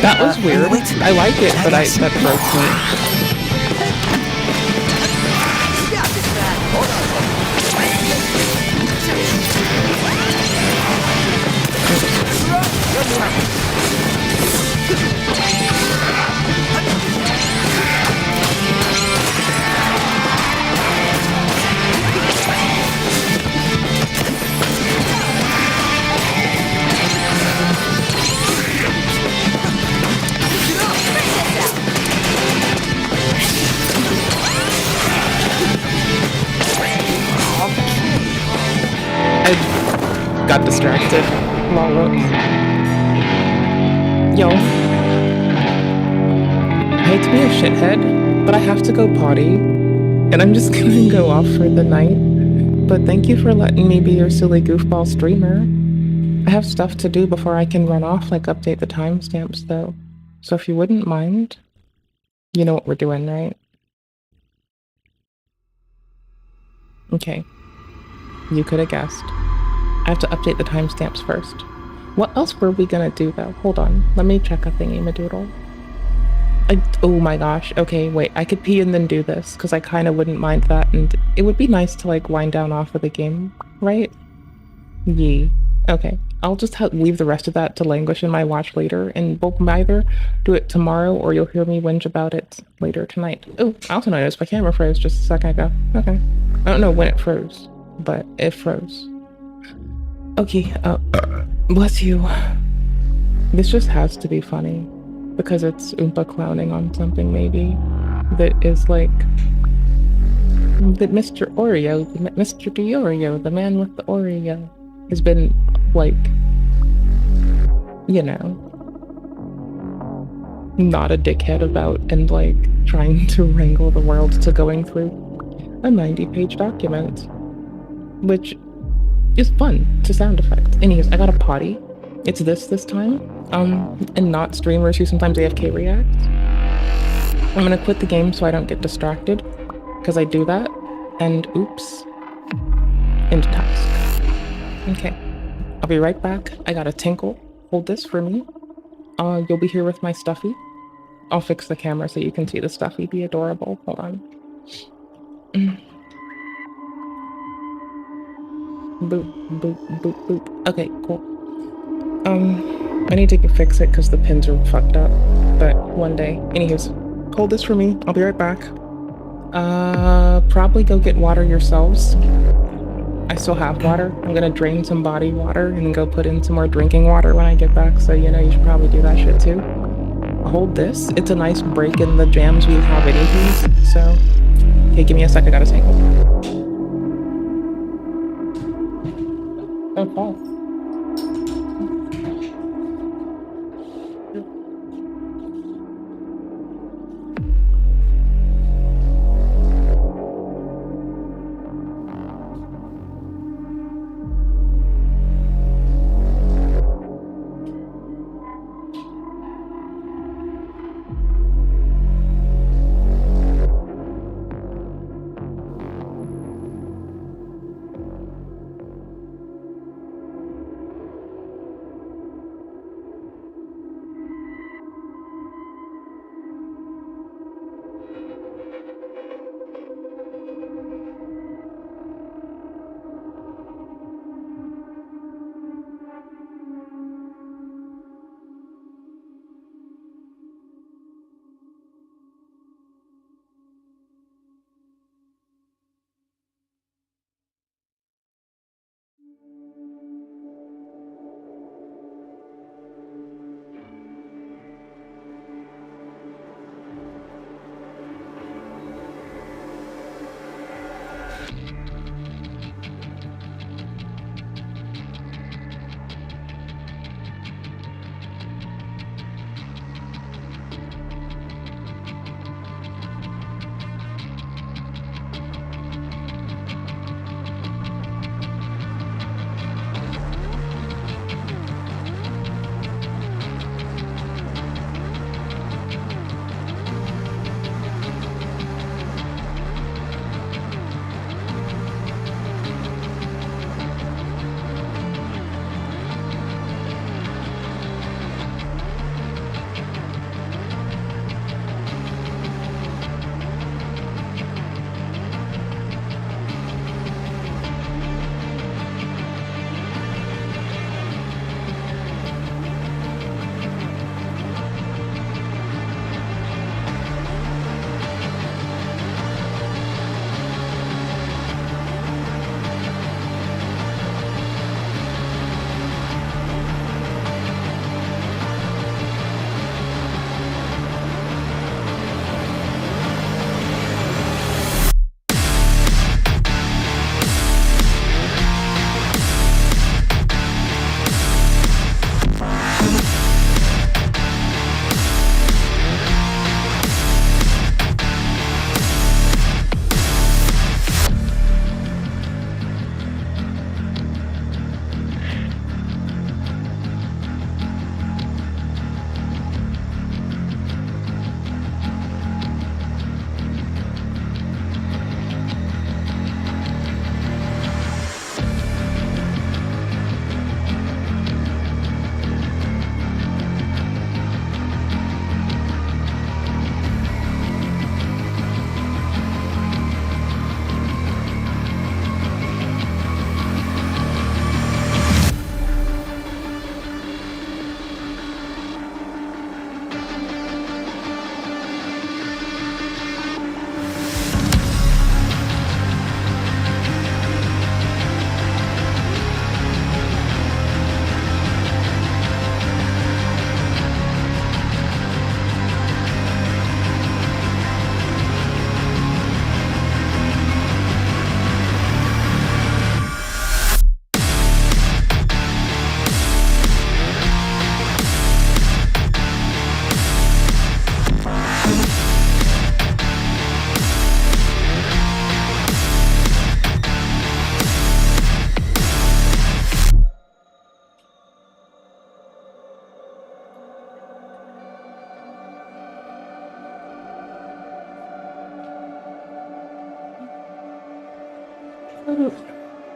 That was weird. I like it, but that broke me. I got distracted. Yo. I hate to be a shithead, but I have to go potty. And I'm just gonna go off for the night. But thank you for letting me be your silly goofball streamer. I have stuff to do before I can run off, like update the timestamps though. So if you wouldn't mind, you know what we're doing, right? Okay. You could have guessed. I have to update the timestamps first. What else were we gonna do though? Hold on. Let me check a thingy madoodle. Oh my gosh. Okay, wait. I could pee and then do this because I kind of wouldn't mind that, and it would be nice to like wind down off of the game, right? Yee. Okay. I'll just leave the rest of that to languish in my watch later, and we'll either do it tomorrow or you'll hear me whinge about it later tonight. Oh, I also noticed my camera froze just a second ago. Okay. I don't know when it froze, but it froze. Okay, bless you. This just has to be funny, because it's Oompa clowning on something maybe that is like, that Mr. Oreo, Mr. Diorio, the man with the Oreo, has been like, you know, not a dickhead about and like trying to wrangle the world to going through a 90-page document, which is fun to sound effects. Anyways, I got a potty. It's this time, and not streamers who sometimes AFK reacts. I'm gonna quit the game so I don't get distracted, because I do that, and oops, into task. Okay, I'll be right back. I got a tinkle. Hold this for me. You'll be here with my stuffy. I'll fix the camera so you can see the stuffy be adorable. Hold on. Boop, boop, boop, boop. Okay, cool. I need to fix it because the pins are fucked up, but one day. Anyways, hold this for me. I'll be right back. Probably go get water yourselves. I still have water. I'm gonna drain some body water and then go put in some more drinking water when I get back. So, you know, you should probably do that shit too. Hold this. It's a nice break in the jams we have anyways. So, okay, give me a sec. I gotta tangle. Don't fall.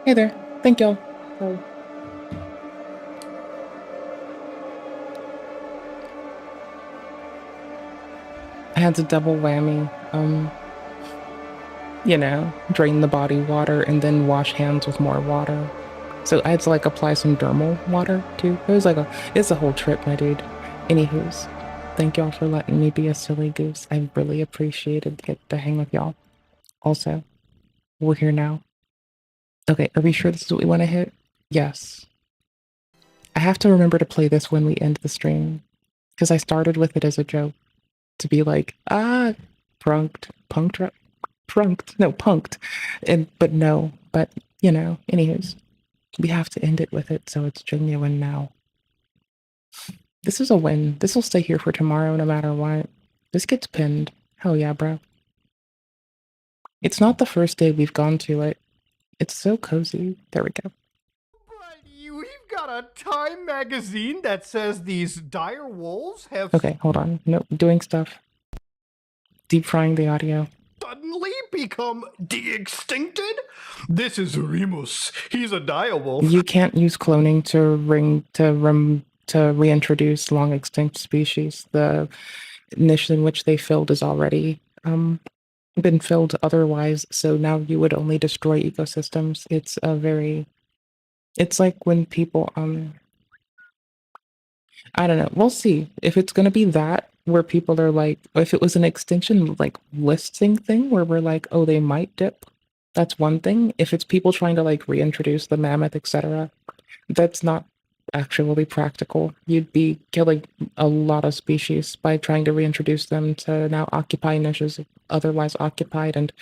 Hey there. Thank y'all. Sorry. I had to double whammy. You know, drain the body water and then wash hands with more water. So I had to like apply some dermal water too. It's a whole trip, my dude. Anywho's, thank y'all for letting me be a silly goose. I really appreciated get to hang with y'all. Also, we're here now. Okay, are we sure this is what we want to hit? Yes. I have to remember to play this when we end the stream, because I started with it as a joke, to be like, punked, but you know, anyways, we have to end it with it so it's genuine now. This is a win. This will stay here for tomorrow no matter what. This gets pinned. Hell yeah, bro. It's not the first day we've gone to it. It's so cozy. There we go. We've got a Time magazine that says these dire wolves have Okay, hold on. Nope, doing stuff. Deep frying the audio. suddenly become de-extincted? This is Remus. He's a dire wolf. You can't use cloning to reintroduce long extinct species. The niche in which they filled is already been filled otherwise, so now you would only destroy ecosystems. It's like when people I don't know. We'll see if it's gonna be that where people are like, if it was an extinction like listing thing where we're like, oh, they might dip. That's one thing. If it's people trying to like reintroduce the mammoth, etc., that's not actually practical. You'd be killing a lot of species by trying to reintroduce them to now occupy niches otherwise occupied, and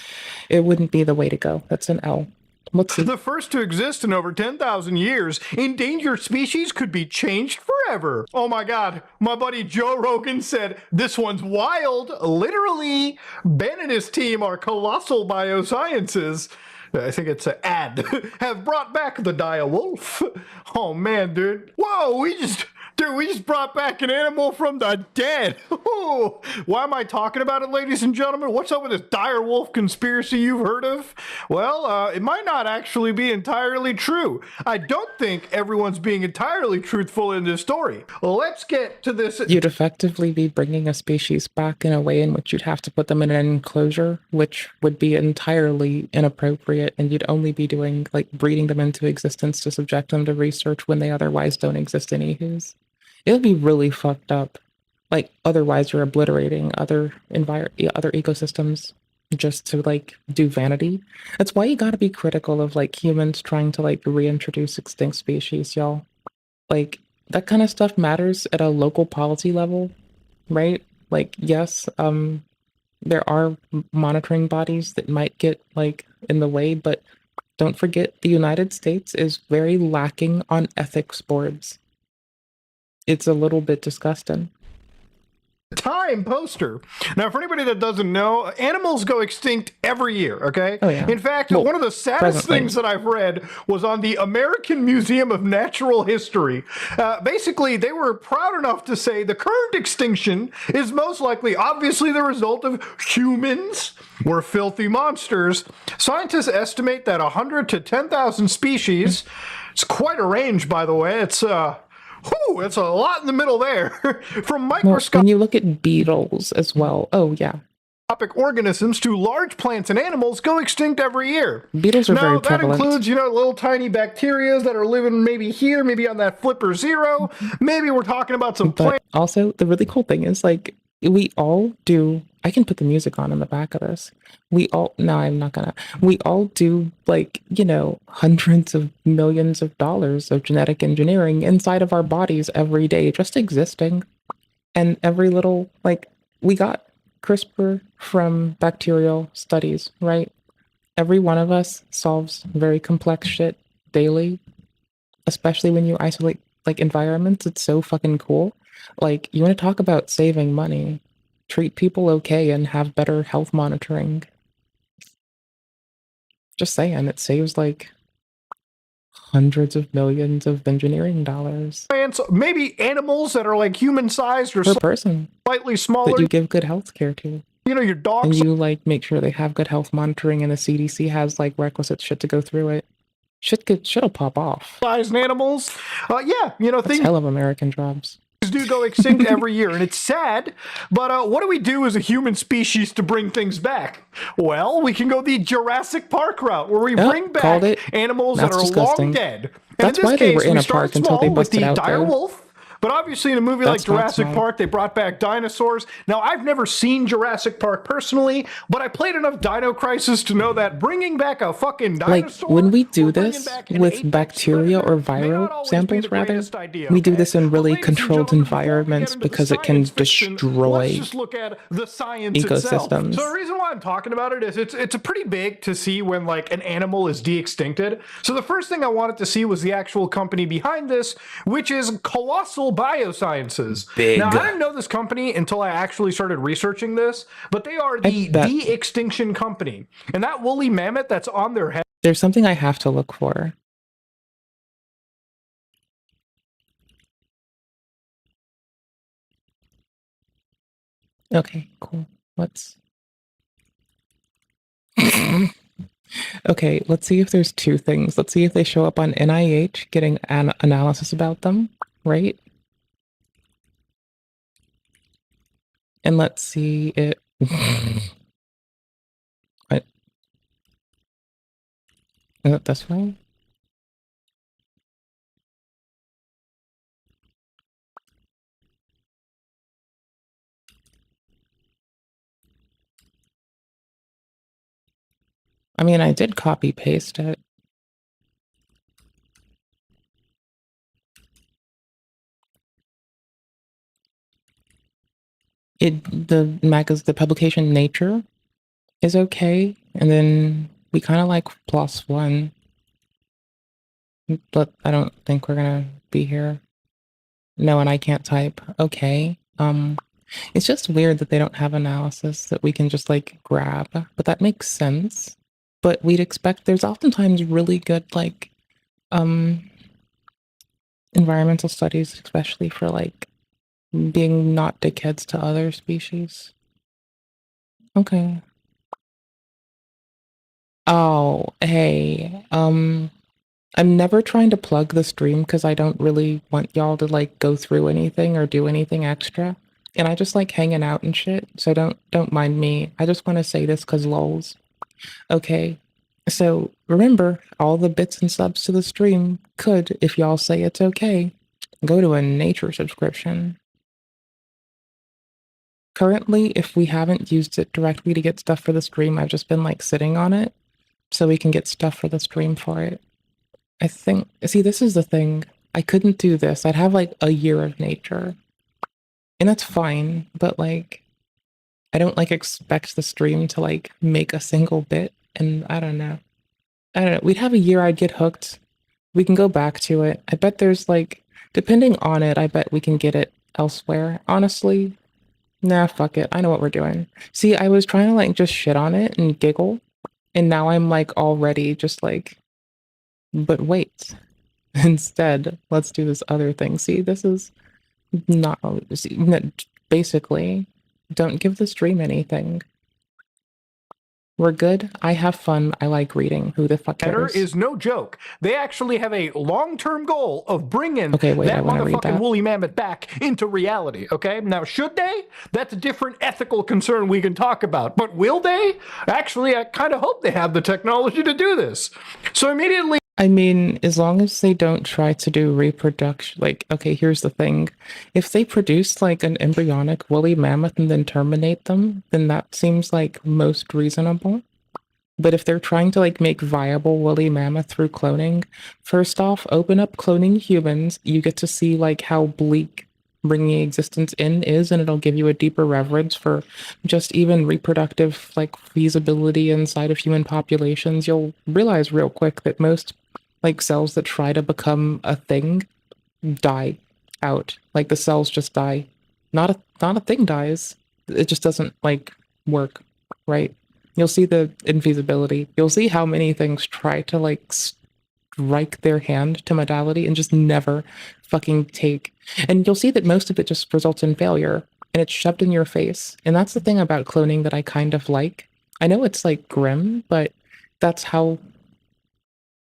it wouldn't be the way to go. That's an L. Let's see. The first to exist in over 10,000 years, endangered species could be changed forever. Oh my god, my buddy Joe Rogan said, this one's wild. Literally, Ben and his team are colossal biosciences. I think it's an ad. Have brought back the dire wolf. Oh man, dude. Whoa, we just brought back an animal from the dead. Ooh, why am I talking about it, ladies and gentlemen? What's up with this dire wolf conspiracy you've heard of? Well, it might not actually be entirely true. I don't think everyone's being entirely truthful in this story. Let's get to this. You'd effectively be bringing a species back in a way in which you'd have to put them in an enclosure, which would be entirely inappropriate, and you'd only be doing, like, breeding them into existence to subject them to research when they otherwise don't exist anywho's. It would be really fucked up. Like, otherwise you're obliterating other ecosystems just to, like, do vanity. That's why you gotta be critical of, like, humans trying to, like, reintroduce extinct species, y'all. Like, that kind of stuff matters at a local policy level, right? Like, yes, there are monitoring bodies that might get, like, in the way, but don't forget the United States is very lacking on ethics boards. It's a little bit disgusting. Time poster. Now, for anybody that doesn't know, animals go extinct every year, okay? Oh, yeah. In fact, one of the saddest things that I've read was on the American Museum of Natural History. Basically, they were proud enough to say the current extinction is most likely obviously the result of humans. We're filthy monsters. Scientists estimate that 100 to 10,000 species, it's quite a range, by the way, it's a lot in the middle there. From microscopic when you look at beetles as well, oh yeah. Organisms to large plants and animals go extinct every year. Beetles are very prevalent. That includes, little tiny bacteria that are living maybe here, maybe on that flipper zero. Maybe we're talking about some plants. Also, the really cool thing is, like, we all do, I can put the music on in the back of this. We all do, like, hundreds of millions of dollars of genetic engineering inside of our bodies every day, just existing. And every little, like, we got CRISPR from bacterial studies, right? Every one of us solves very complex shit daily, especially when you isolate, like, environments. It's so fucking cool. Like, you want to talk about saving money, treat people okay and have better health monitoring. Just saying, it saves, like, hundreds of millions of engineering dollars. Plants, maybe animals that are, like, human-sized or per person slightly smaller. That you give good health care to. Your dogs. And you, like, make sure they have good health monitoring, and the CDC has, like, requisite shit to go through it. Shit'll pop off. Sized animals. That's things. Hell of American jobs. Do go extinct every year, and it's sad, but what do we do as a human species to bring things back? Well, we can go the Jurassic Park route, where we bring back animals that are long dead. That's why they were in a park until they busted out dire wolf, But obviously in a movie like That's not Jurassic small. Park, they brought back dinosaurs. Now, I've never seen Jurassic Park personally, but I played enough Dino Crisis to know that bringing back a fucking Like, dinosaur when we do this with bacteria or viral samples, rather, idea, we do okay? this in But really ladies and controlled gentlemen, before we get environments into the because it can science fiction, destroy let's just look at the science itself. ecosystems. So the reason why I'm talking about it is it's a pretty big to see when like an animal is de-extincted. So the first thing I wanted to see was the actual company behind this, which is Colossal Biosciences. Big. Now, I didn't know this company until I actually started researching this, but they are the bet. de-extinction company. And that woolly mammoth that's on their head. There's something I have to look for. Okay, cool. Let's... Okay, let's see if there's two things. Let's see if they show up on NIH getting an analysis about them, right? And let's see it. What? Is it this way? I mean, I did copy paste it. The publication Nature is okay, and then we kind of like +1, but I don't think we're gonna be here. No, and I can't type. Okay. It's just weird that they don't have analysis that we can just like grab, but that makes sense. But we'd expect there's oftentimes really good like environmental studies, especially for like being not dickheads to other species. Okay. Oh, hey. I'm never trying to plug the stream because I don't really want y'all to like go through anything or do anything extra. And I just like hanging out and shit, so don't mind me. I just want to say this because lols. Okay. So remember, all the bits and subs to the stream could, if y'all say it's okay, go to a nature subscription. Currently, if we haven't used it directly to get stuff for the stream, I've just been like sitting on it so we can get stuff for the stream for it. I think, see, this is the thing. I couldn't do this. I'd have like a year of nature. And that's fine, but like, I don't like expect the stream to like make a single bit. And I don't know. We'd have a year, I'd get hooked. We can go back to it. I bet there's like, depending on it, I bet we can get it elsewhere. Honestly, nah, fuck it. I know what we're doing. See, I was trying to like just shit on it and giggle. And now I'm like already just like, but wait. Instead, let's do this other thing. See, this is not, see, basically, don't give the stream anything. We're good. I have fun. I like reading. Who the fuck cares? Is no joke. They actually have a long-term goal of bringing that read motherfucking that. woolly mammoth back into reality, okay? Now, should they? That's a different ethical concern we can talk about. But will they? Actually, I kind of hope they have the technology to do this. So immediately... I mean, as long as they don't try to do reproduction, like, okay, here's the thing. If they produce like an embryonic woolly mammoth and then terminate them, then that seems like most reasonable. But if they're trying to like make viable woolly mammoth through cloning, first off, open up cloning humans. You get to see like how bleak bringing existence in is, and it'll give you a deeper reverence for just even reproductive like feasibility inside of human populations. You'll realize real quick that most like cells that try to become a thing die out. Like the cells just die. Not a thing dies. It just doesn't like work, right? You'll see the infeasibility. You'll see how many things try to like strike their hand to modality and just never fucking take. And you'll see that most of it just results in failure and it's shoved in your face. And that's the thing about cloning that I kind of like. I know it's like grim, but that's how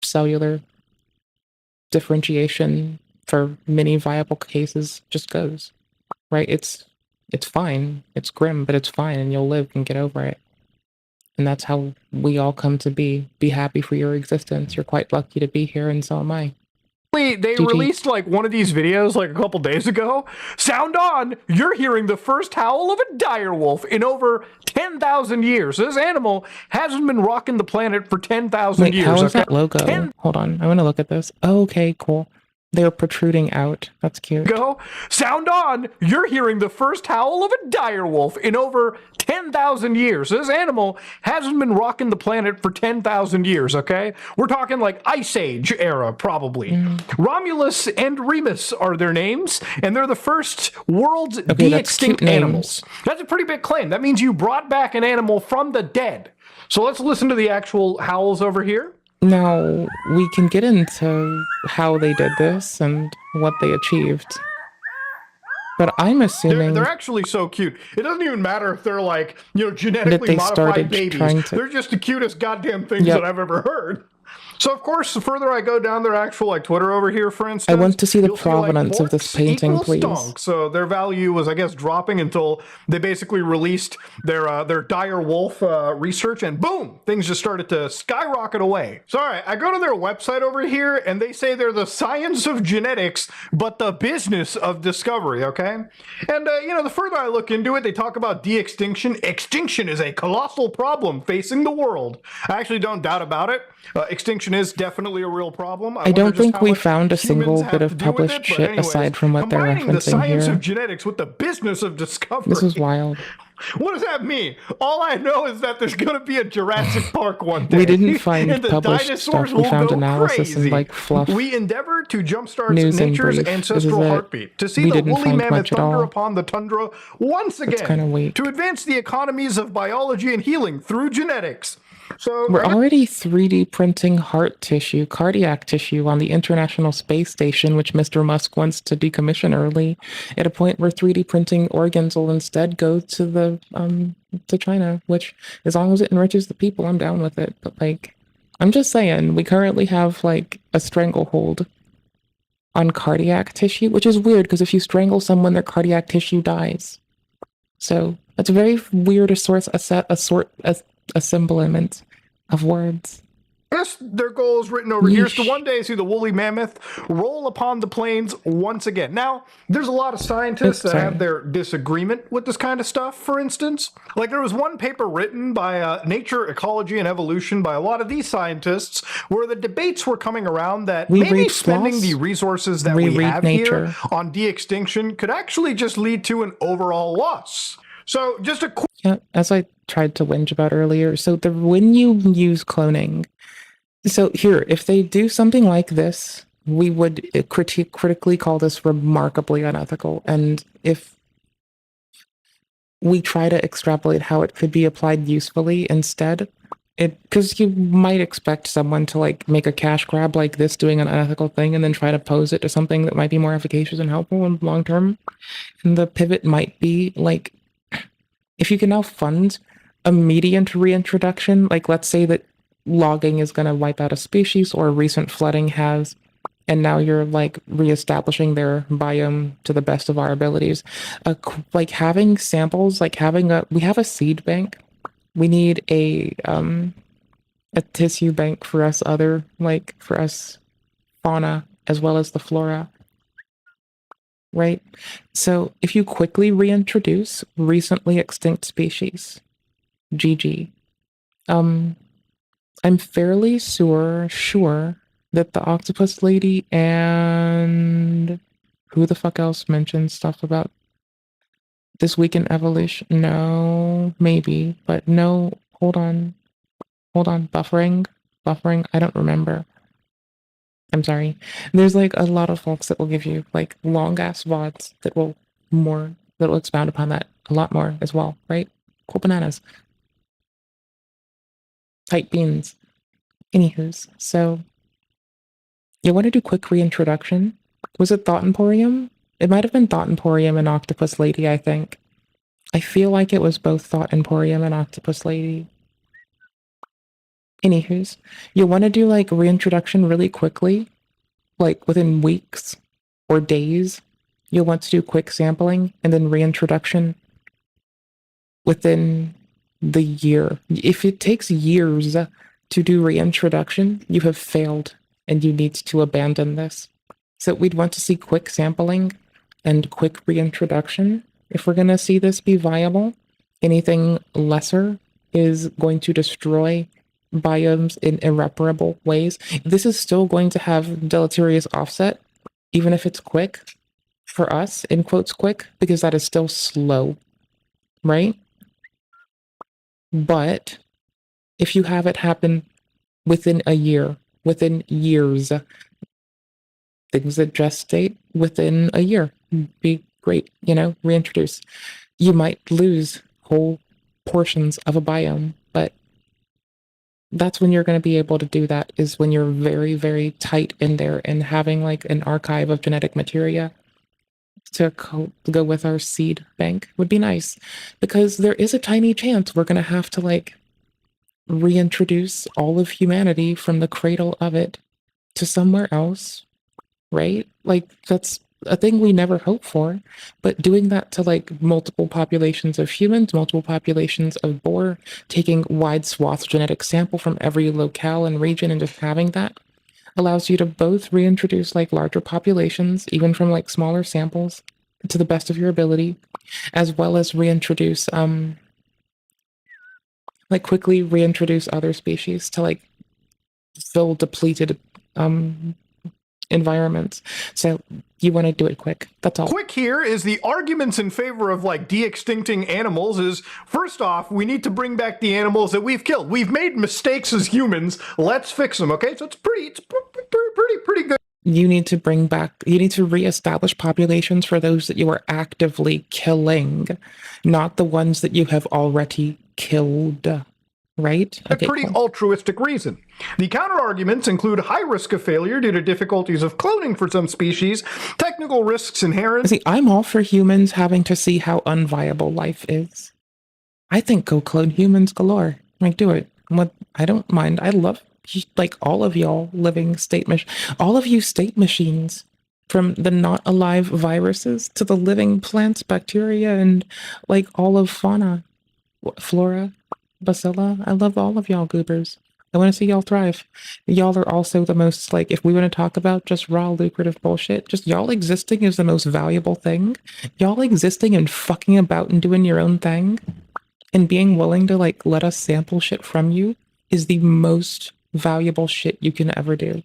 cellular differentiation for many viable cases just goes, right? It's fine. It's grim, but it's fine and you'll live and get over it. And that's how we all come to be. Be happy for your existence. You're quite lucky to be here, and so am I. They GG. released like one of these videos like a couple days ago. Sound on! You're hearing the first howl of a direwolf in over 10,000 years. This animal hasn't been rocking the planet for 10,000 Wait, years. how is okay? that logo? Hold on, I want to look at this. Okay, cool. They're protruding out. That's cute. Go. Sound on! You're hearing the first howl of a direwolf in over 10,000 years. This animal hasn't been rocking the planet for 10,000 years, okay? We're talking like Ice Age era, probably. Romulus and Remus are their names, and they're the first world's de-extinct animals. That's a pretty big claim. That means you brought back an animal from the dead. So let's listen to the actual howls over here. Now, we can get into how they did this and what they achieved. But I'm assuming they're actually so cute. It doesn't even matter if they're like, genetically modified babies. They're just the cutest goddamn things that I've ever heard. So, of course, the further I go down their actual Twitter over here, for instance, I want to see the provenance of this painting, please. Stonk. So their value was, I guess, dropping until they basically released their dire wolf research, and boom, things just started to skyrocket away. So, all right, I go to their website over here, and they say they're the science of genetics, but the business of discovery, okay? And, the further I look into it, they talk about de-extinction. Extinction is a colossal problem facing the world. I actually don't doubt about it. Extinction is definitely a real problem. I don't think we found a single bit of published shit aside from what they're referencing the science here. of genetics with the business of discovery. This is wild. What does that mean? All I know is that there's going to be a Jurassic Park one day. We didn't find and the published dinosaurs stuff. We will found go analysis crazy. and fluff. We endeavor to jumpstart News and nature's brief. ancestral heartbeat, to see the woolly mammoth thunder upon the tundra once again, to advance the economies of biology and healing through genetics. So we're already 3D printing heart tissue, cardiac tissue on the International Space Station, which Mr. Musk wants to decommission early, at a point where 3D printing organs will instead go to the to China, which, as long as it enriches the people, I'm down with it. But I'm just saying, we currently have a stranglehold on cardiac tissue, which is weird because if you strangle someone, their cardiac tissue dies. So that's a very weird assemblement of words. Yes, their goal is written over here is to one day see the woolly mammoth roll upon the plains once again. Now, there's a lot of scientists that have their disagreement with this kind of stuff, for instance. There was one paper written by Nature, Ecology, and Evolution by a lot of these scientists where the debates were coming around that maybe spending the resources that we have here on de-extinction could actually just lead to an overall loss. So, just a quick... Yeah, as I tried to whinge about earlier, so when you use cloning, so here, if they do something like this, we would critically call this remarkably unethical. And if we try to extrapolate how it could be applied usefully instead, because you might expect someone to make a cash grab like this, doing an unethical thing, and then try to pose it to something that might be more efficacious and helpful in the long term. And the pivot might be if you can now fund a median reintroduction, let's say that logging is going to wipe out a species or recent flooding has, and now you're reestablishing their biome to the best of our abilities. Having samples, we have a seed bank. We need a tissue bank for us for us fauna as well as the flora. Right? So if you quickly reintroduce recently extinct species, GG. I'm fairly sure that the octopus lady and who the fuck else mentioned stuff about this week in evolution? No, maybe, but no, hold on. Buffering, I don't remember. I'm sorry. There's a lot of folks that will give you long ass VODs that will expound upon that a lot more as well, right? Cool bananas. Tight beans. Anywho's, so you want to do quick reintroduction? Was it Thought Emporium? It might have been Thought Emporium and Octopus Lady, I think. I feel like it was both Thought Emporium and Octopus Lady. Anywho's, you want to do reintroduction really quickly, within weeks or days. You'll want to do quick sampling and then reintroduction within the year. If it takes years to do reintroduction, you have failed and you need to abandon this. So we'd want to see quick sampling and quick reintroduction. If we're going to see this be viable, anything lesser is going to destroy biomes in irreparable ways. This is still going to have deleterious offset, even if it's quick, for us, in quotes quick, because that is still slow, right? But if you have it happen within a year, within years, things that gestate within a year be great, you know, reintroduce. You might lose whole portions of a biome, but that's when you're going to be able to do that, is when you're very, very tight in there, and having like an archive of genetic materia to go with our seed bank would be nice, because there is a tiny chance we're going to have to like reintroduce all of humanity from the cradle of it to somewhere else, right? Like, that's a thing we never hope for, but doing that to like multiple populations of humans, multiple populations of boar, taking wide swaths of genetic sample from every locale and region, and just having that allows you to both reintroduce like larger populations, even from like smaller samples, to the best of your ability, as well as reintroduce like quickly reintroduce other species to like fill depleted environments. So you want to do it quick. That's all. Quick here is the arguments in favor of like de-extincting animals is, first off, we need to bring back the animals that we've killed. We've made mistakes as humans. Let's fix them. Okay, so it's pretty good. You need to bring back, you need to reestablish populations for those that you are actively killing, not the ones that you have already killed. Right? A pretty altruistic reason. The counter-arguments include high risk of failure due to difficulties of cloning for some species, technical risks inherent. See, I'm all for humans having to see how unviable life is. I think go clone humans galore. Like, do it. I don't mind. I love, like, all of y'all living all of you state machines, from the not alive viruses to the living plants, bacteria, and like all of fauna, flora. Bacilla, I love all of y'all goobers. I want to see y'all thrive. Y'all are also the most, like, if we want to talk about just raw lucrative bullshit, just y'all existing is the most valuable thing. Y'all existing and fucking about and doing your own thing and being willing to, like, let us sample shit from you is the most valuable shit you can ever do.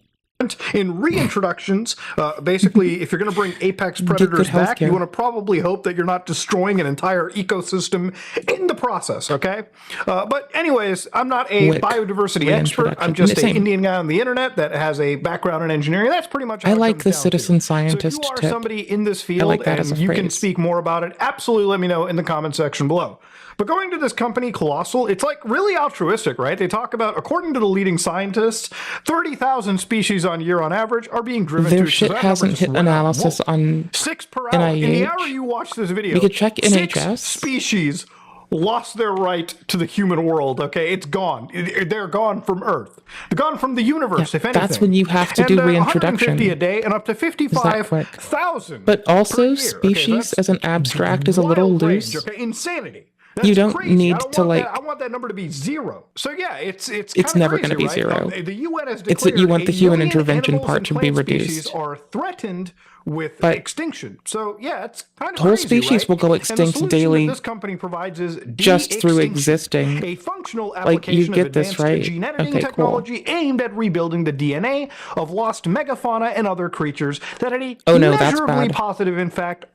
In reintroductions, basically, if you're going to bring apex predators back, you want to probably hope that you're not destroying an entire ecosystem in the process, okay? But anyways, I'm not a biodiversity expert. I'm just an Indian guy on the internet that has a background in engineering. That's pretty much how I like the citizen scientist tip. So if you are somebody in this field and you can speak more about it, absolutely let me know in the comment section below. But going to this company, Colossal, it's like really altruistic, right? They talk about, according to the leading scientists, 30,000 species on year on average are being driven to. Their shit hasn't hit analysis on 6 per hour. NIH. In the hour you watch this video, we could check NHS. 6 species lost their right to the human world, okay? It's gone. They're gone from Earth. They're gone from the universe, if anything. That's when you have to do reintroduction. 150 a day and up to 55,000. But also, species as an abstract is a little loose. Okay? Insanity. That's you don't crazy. need to like. I want that number to be 0. So yeah, it's never going to be 0. It's that you want the human intervention part to be reduced. Are threatened with extinction. So yeah, it's kind of whole crazy, species right? will go extinct daily. This company provides is just through existing. A functional application you get of advanced this right. Gene editing technology aimed at rebuilding the DNA of lost megafauna and other creatures that had a measurably positive impact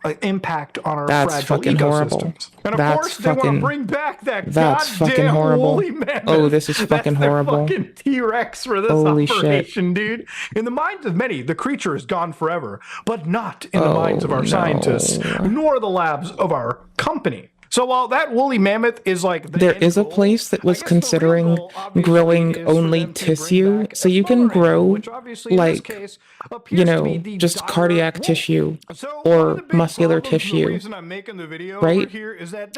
on our fragile ecosystems. Horrible. And of course, they want to bring back that goddamn woolly mammoth. Oh, this is fucking horrible. That's fucking T-Rex for this operation, dude. In the minds of many, the creature is gone forever, but not in the minds of our scientists, nor the labs of our company. So while that woolly mammoth is like there is a place that was considering growing only tissue, so you can grow like, you know, just cardiac tissue or muscular tissue, right?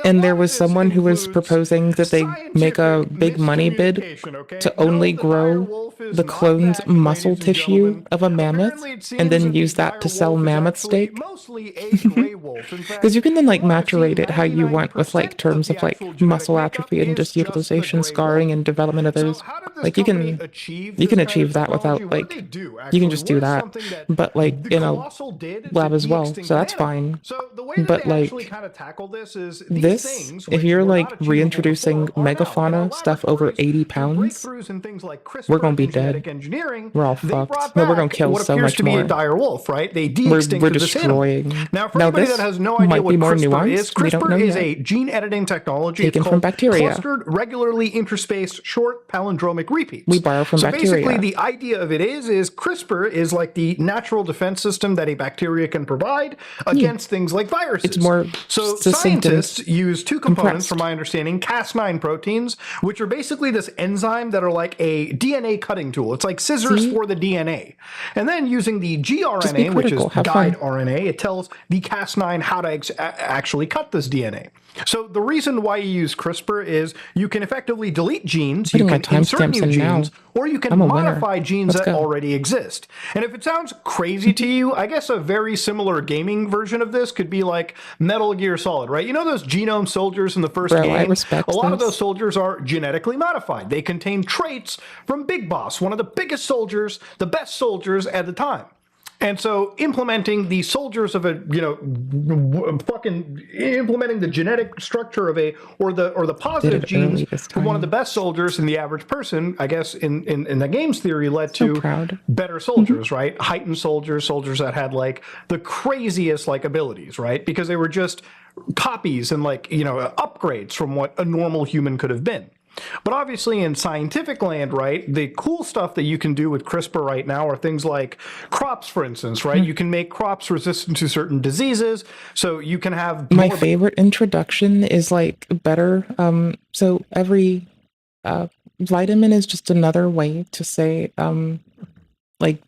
And there was someone who was proposing that they make a big money bid to only grow the clone's muscle tissue of a mammoth and then use that to sell mammoth steak. Because you can then like maturate it how you want went with like terms of like muscle atrophy and just utilization, scarring, and development of those. Like you can achieve that without like you can just do that, but like in a lab as well, so that's fine. But like this, if you're like reintroducing megafauna stuff over 80 pounds, we're gonna be dead. We're all fucked. No, we're gonna kill so much more. Dire wolf, right? They We're de-extincted this animal. destroying. Now, for anybody that has no idea might what be more CRISPR nuanced. is, We don't know CRISPR is yet. a gene editing technology. Taken It's from called bacteria. clustered, regularly interspaced, short palindromic repeats. We borrow from so bacteria. basically, the idea of it is CRISPR is like the natural defense system that a bacteria can provide against things like viruses. It's more so succinct and scientists use two components, from my understanding, Cas9 proteins, which are basically this enzyme that are like a DNA cutting tool. It's like scissors for the DNA. And then using the gRNA, which is guide RNA, it tells the Cas9 how to actually cut this DNA. So the reason why you use CRISPR is you can effectively delete genes, you can insert new genes, or you can modify genes that already exist. And if it sounds crazy to you, I guess a very similar gaming version of this could be like Metal Gear Solid, right? You know those genome soldiers in the first game? A lot of those soldiers are genetically modified. They contain traits from Big Boss, one of the biggest soldiers, the best soldiers at the time. And so implementing the soldiers of a, implementing the genetic structure of or the positive genes from one of the best soldiers in the average person, I guess in the game's theory led to better soldiers, right? Heightened soldiers that had like the craziest like abilities, right? Because they were just copies and like, upgrades from what a normal human could have been. But obviously in scientific land, right, the cool stuff that you can do with CRISPR right now are things like crops, for instance, right? You can make crops resistant to certain diseases, so you can have my favorite introduction is like better. So every vitamin is just another way to say like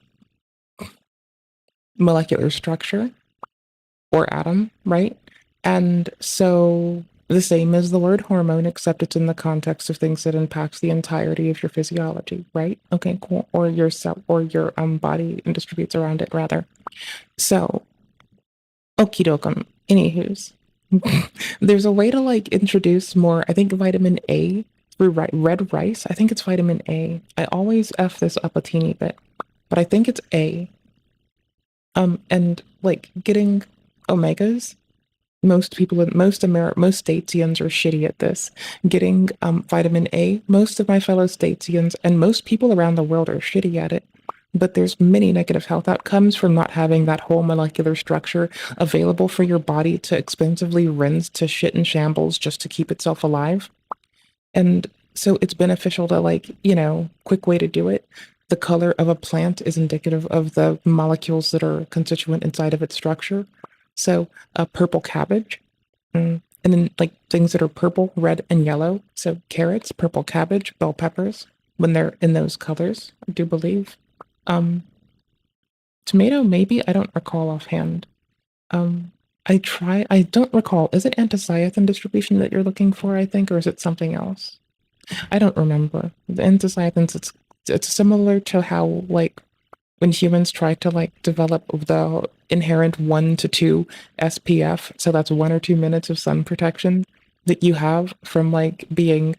molecular structure or atom, right? And so the same as the word hormone, except it's in the context of things that impacts the entirety of your physiology, right? Okay, cool. Or your cell, or your body and distributes around it, rather. So, okie dokum. Anywho's, there's a way to like introduce more. I think vitamin A through red rice. I think it's vitamin A. I always f this up a teeny bit, but I think it's A. And like getting omegas. Most people in most Statesians are shitty at this. Getting vitamin A, most of my fellow Statesians and most people around the world are shitty at it. But there's many negative health outcomes from not having that whole molecular structure available for your body to expensively rinse to shit and shambles just to keep itself alive. And so it's beneficial to like, quick way to do it. The color of a plant is indicative of the molecules that are constituent inside of its structure. So purple cabbage, and then like things that are purple, red, and yellow. So carrots, purple cabbage, bell peppers, when they're in those colors, I do believe. Tomato, maybe, I don't recall offhand. I don't recall. Is it anthocyathin distribution that you're looking for, I think, or is it something else? I don't remember. The anthocyatins, it's similar to how like when humans try to like develop the inherent 1 to 2 SPF, so that's 1 or 2 minutes of sun protection that you have from like being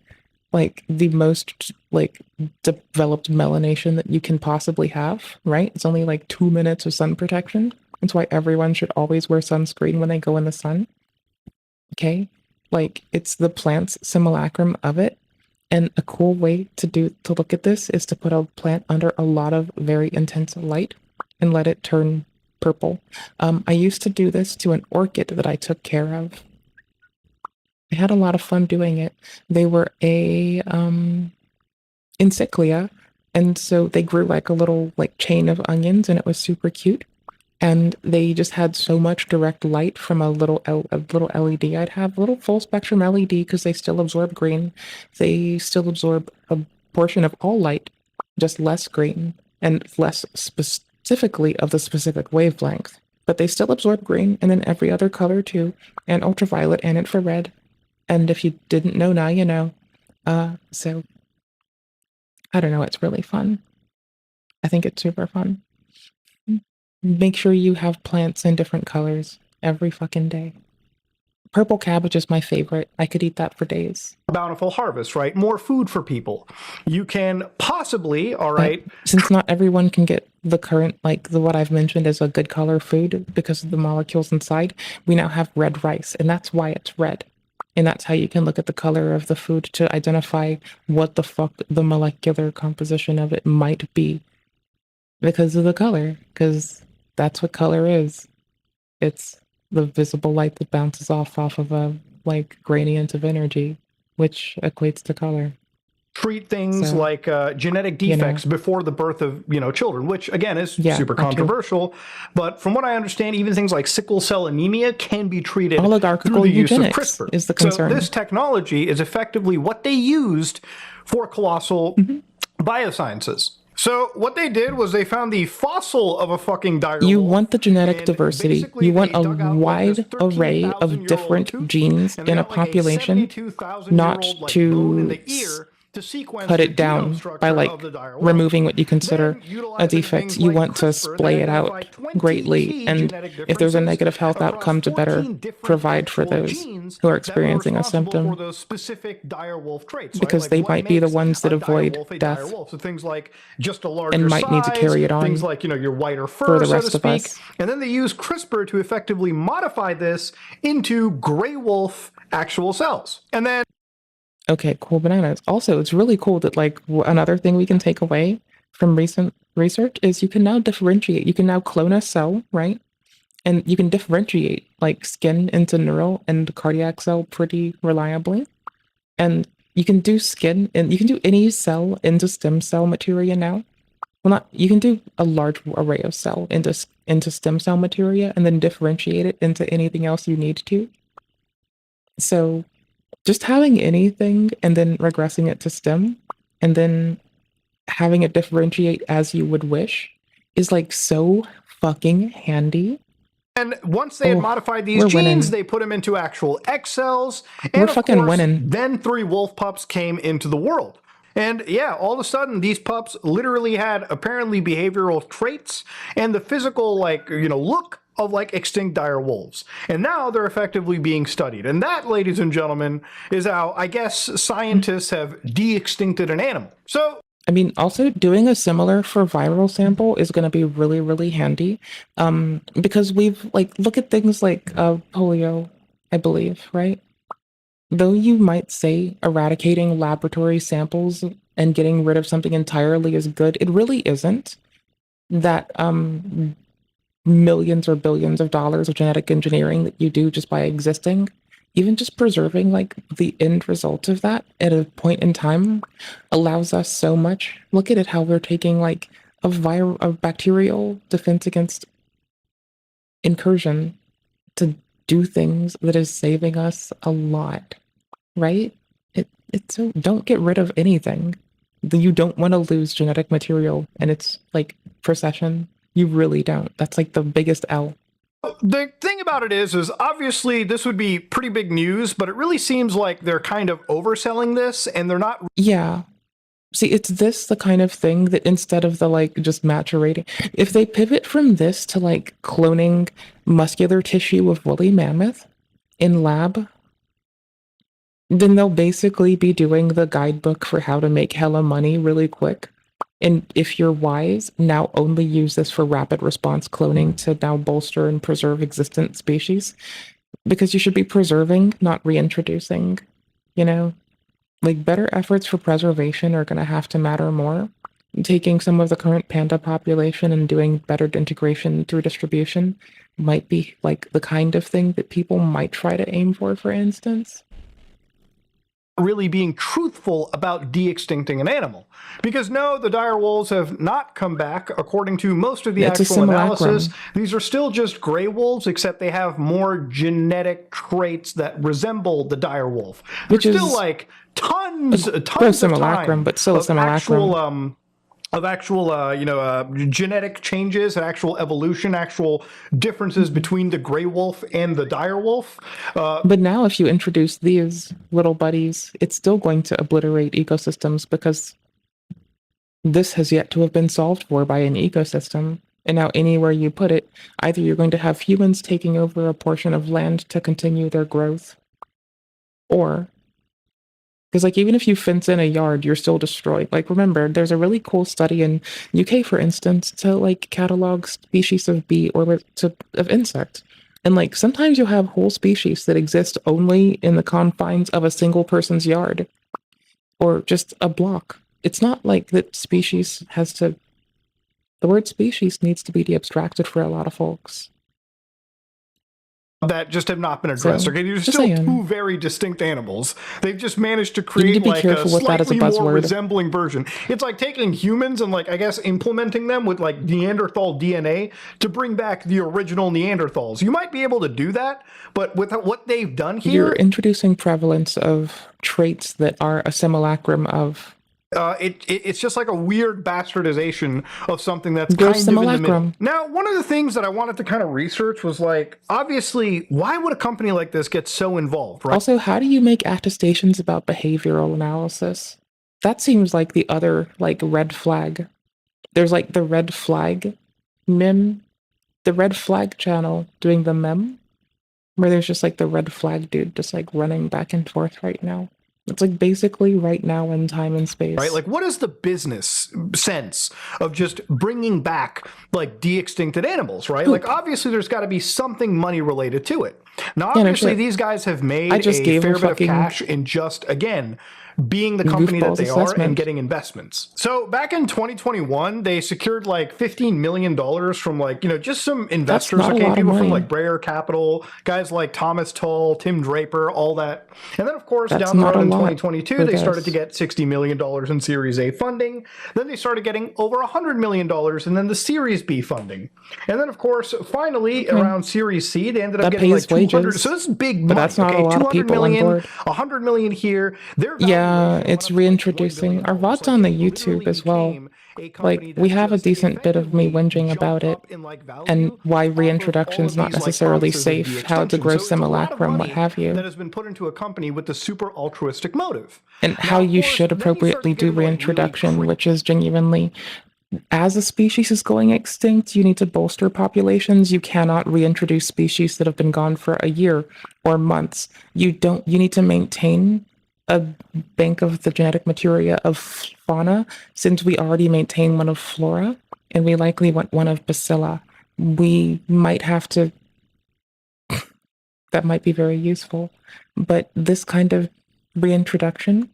like the most like developed melanation that you can possibly have, right? It's only like 2 minutes of sun protection. That's why everyone should always wear sunscreen when they go in the sun. Okay? Like it's the plant's simulacrum of it. And a cool way to look at this is to put a plant under a lot of very intense light and let it turn purple. I used to do this to an orchid that I took care of. I had a lot of fun doing it. They were a encyclia, and so they grew like a little like chain of onions, and it was super cute. And they just had so much direct light from a little LED I'd have, a little full spectrum LED, because they still absorb green. They still absorb a portion of all light, just less green and less specifically of the specific wavelength. But they still absorb green and then every other color too, and ultraviolet and infrared. And if you didn't know, now you know. So I don't know, it's really fun. I think it's super fun. Make sure you have plants in different colors every fucking day. Purple cabbage is my favorite. I could eat that for days. Bountiful harvest, right? More food for people. You can possibly, all right. Since not everyone can get the current, like what I've mentioned as a good color food because of the molecules inside, we now have red rice, and that's why it's red. And that's how you can look at the color of the food to identify what the fuck the molecular composition of it might be. Because of the color, because that's what color is. It's the visible light that bounces off of a like gradient of energy, which equates to color. Treat things So, like genetic defects before the birth of children, which again is super controversial. But from what I understand, even things like sickle cell anemia can be treated oligarchical through the use of eugenics CRISPR. is the concern. So this technology is effectively what they used for colossal biosciences. So what they did was they found the fossil of a fucking dire You wolf. want the genetic diversity. You want a wide array of different genes in a population, not to cut it down by like removing what you consider a defect. You want to splay it out greatly, and if there's a negative health outcome, to better provide for those who are experiencing a symptom, those specific dire wolf traits, because they might be the ones that avoid death so things like just a larger and might need to carry it on things like your whiter fur, for the so rest to of speak. us. And then they use CRISPR to effectively modify this into gray wolf actual cells. And then Okay, cool bananas. Also, it's really cool that like another thing we can take away from recent research is you can now differentiate. You can now clone a cell, right? And you can differentiate like skin into neural and cardiac cell pretty reliably. And you can do skin and you can do any cell into stem cell materia now. Well, not you can do a large array of cell into stem cell materia and then differentiate it into anything else you need to. So just having anything and then regressing it to stem and then having it differentiate as you would wish is like so fucking handy. And once they had modified these genes, winning. they put them into actual X cells. We're And of fucking course, winning. then 3 wolf pups came into the world. And yeah, all of a sudden, these pups literally had apparently behavioral traits and the physical, look of like extinct dire wolves. And now they're effectively being studied. And that, ladies and gentlemen, is how I guess scientists have de-extincted an animal. So I mean, also doing a similar for viral sample is going to be really, really handy. Because we've look at things like polio, I believe, right? Though you might say eradicating laboratory samples and getting rid of something entirely is good, it really isn't. That millions or billions of dollars of genetic engineering that you do just by existing, even just preserving the end result of that at a point in time allows us so much. Look at it, how we're taking a bacterial defense against incursion to do things that is saving us a lot, right? It's so don't get rid of anything. You don't want to lose genetic material and it's like procession. You really don't. That's like the biggest L. the thing about it is obviously this would be pretty big news, but it really seems like they're kind of overselling this and they're not. Yeah. See, it's the kind of thing that instead of the just maturating, if they pivot from this to cloning muscular tissue of woolly mammoth in lab, then they'll basically be doing the guidebook for how to make hella money really quick. And if you're wise, now only use this for rapid response cloning to now bolster and preserve existent species. Because you should be preserving, not reintroducing, better efforts for preservation are going to have to matter more. Taking some of the current panda population and doing better integration through distribution might be the kind of thing that people might try to aim for instance. Really being truthful about de-extincting an animal. Because no, the dire wolves have not come back according to most of the actual analysis. These are still just gray wolves, except they have more genetic traits that resemble the dire wolf. There's still tons of time but still a simulacrum. Of actual genetic changes and actual evolution, actual differences between the gray wolf and the dire wolf. But now if you introduce these little buddies, it's still going to obliterate ecosystems because this has yet to have been solved for by an ecosystem. And now anywhere you put it, either you're going to have humans taking over a portion of land to continue their growth, or because like even if you fence in a yard, you're still destroyed. Like remember, there's a really cool study in UK, for instance, to like catalog species of bee or of insect. And like sometimes you'll have whole species that exist only in the confines of a single person's yard or just a block. It's not like that species has to, the word species needs to be de-abstracted for a lot of folks. That just have not been addressed. So, Okay, you're just still saying. two very distinct animals. They've just managed to You need create to be like a careful with that as a slightly more buzzword. resembling version. It's like taking humans and like I guess implementing them with like Neanderthal DNA to bring back the original Neanderthals. You might be able to do that, but with what they've done here, You're introducing prevalence of traits that are a simulacrum of it's just like a weird bastardization of something that's gross kind of in the middle. simulacrum. Now, one of the things that I wanted to kind of research was like, obviously, why would a company like this get so involved, right? Also, how do you make attestations about behavioral analysis? That seems like the other like red flag. There's like the red flag meme, the red flag channel doing the meme, where there's just like the red flag dude just like running back and forth right now. It's like basically right now in time and space. Right? Like, what is the business sense of just bringing back like de-extincted animals, right? Like, obviously, there's got to be something money related to it. Now, obviously, these guys have made a fair bit of cash in just, again, being the company that they are and getting investments. So back in 2021, they secured like $15 million from like, you know, just some investors, okay, people from like Breyer Capital, guys like Thomas Tull, Tim Draper, all that. And then of course, down the road in 2022, they started to get $60 million in Series A funding. Then they started getting over $100 million and then the Series B funding. And then of course, finally around Series C, they ended up getting like 200. So this is big money. But that's not a lot of people on board. 100 million here. They're it's reintroducing our VODs on the YouTube as well. Like, we have a decent bit of me whinging about it and why reintroduction is not necessarily safe, how it's a gross simulacrum, what have you. That has been put into a company with the super altruistic motive. And how you should appropriately do reintroduction, which is genuinely, as a species is going extinct, you need to bolster populations. You cannot reintroduce species that have been gone for a year or months. You need to maintain a bank of the genetic materia of fauna, since we already maintain one of flora, and we likely want one of bacilla. We might have to, that might be very useful, but this kind of reintroduction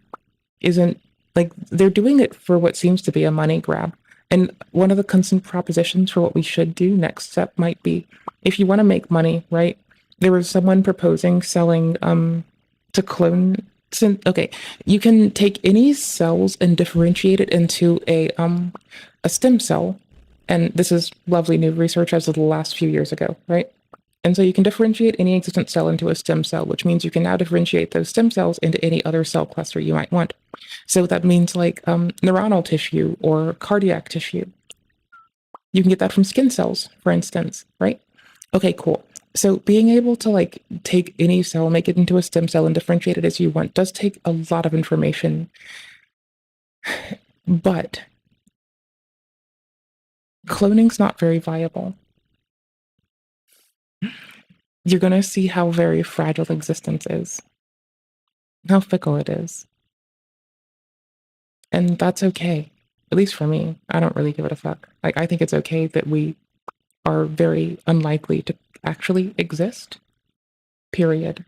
isn't, like, they're doing it for what seems to be a money grab. And one of the constant propositions for what we should do next step might be, if you want to make money, right? There was someone proposing selling to clone. Okay, you can take any cells and differentiate it into a stem cell, and this is lovely new research as of the last few years ago, right? And so you can differentiate any existent cell into a stem cell, which means you can now differentiate those stem cells into any other cell cluster you might want. So that means like neuronal tissue or cardiac tissue. You can get that from skin cells, for instance, right? Okay, cool. So being able to like take any cell, make it into a stem cell and differentiate it as you want does take a lot of information. But cloning's not very viable. You're going to see how very fragile existence is, how fickle it is. And that's okay. At least for me, I don't really give it a fuck. Like, I think it's okay that we are very unlikely to actually exist. Period.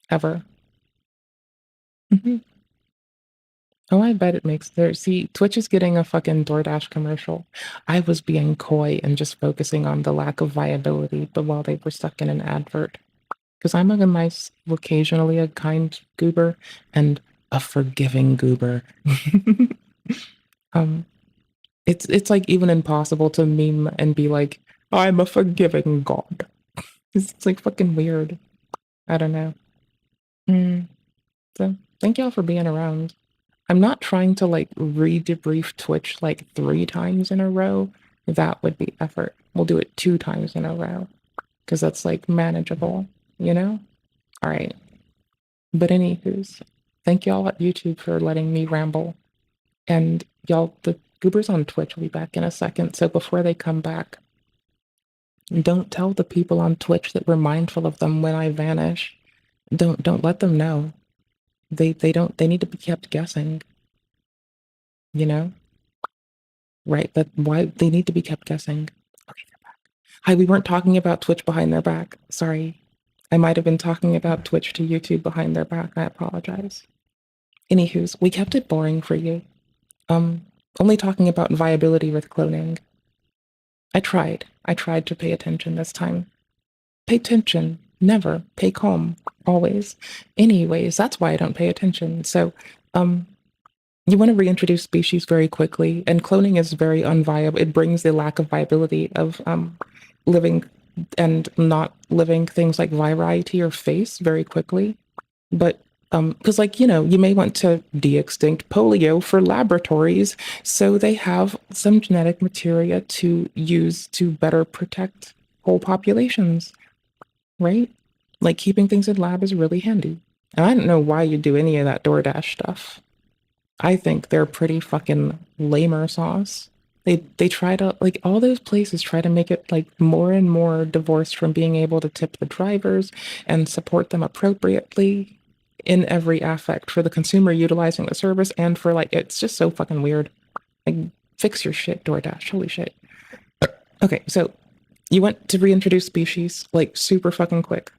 Ever. Oh, I bet it makes there. See, Twitch is getting a fucking DoorDash commercial. I was being coy and just focusing on the lack of viability, but while they were stuck in an advert. Because I'm a nice, occasionally a kind goober and a forgiving goober. It's like even impossible to meme and be like, I'm a forgiving god. It's like fucking weird. I don't know. So thank y'all for being around. I'm not trying to like re-debrief Twitch like 3 times in a row. That would be effort. We'll do it 2 times in a row because that's like manageable, you know? All right. But anywho's, thank y'all at YouTube for letting me ramble. And y'all, the Goober's on Twitch. Will be back in a second. So before they come back, don't tell the people on Twitch that we're mindful of them when I vanish. Don't let them know. They need to be kept guessing. You know? Right? That why they need to be kept guessing. Okay, they're back. Hi, we weren't talking about Twitch behind their back. Sorry. I might have been talking about Twitch to YouTube behind their back. I apologize. Anywho's, we kept it boring for you. Only talking about viability with cloning. I tried to pay attention this time. Pay attention. Never. Pay calm. Always. Anyways, that's why I don't pay attention. So, you want to reintroduce species very quickly, and cloning is very unviable. It brings the lack of viability of living and not living things like viri to your face very quickly. But because, like, you know, you may want to de-extinct polio for laboratories, so they have some genetic materia to use to better protect whole populations, right? Like, keeping things in lab is really handy. And I don't know why you do any of that DoorDash stuff. I think they're pretty fucking lamer sauce. They try to, like, all those places try to make it like more and more divorced from being able to tip the drivers and support them appropriately in every affect for the consumer utilizing the service, and for, like, it's just so fucking weird. Like, fix your shit, DoorDash. Holy shit. Okay, so you want to reintroduce species like super fucking quick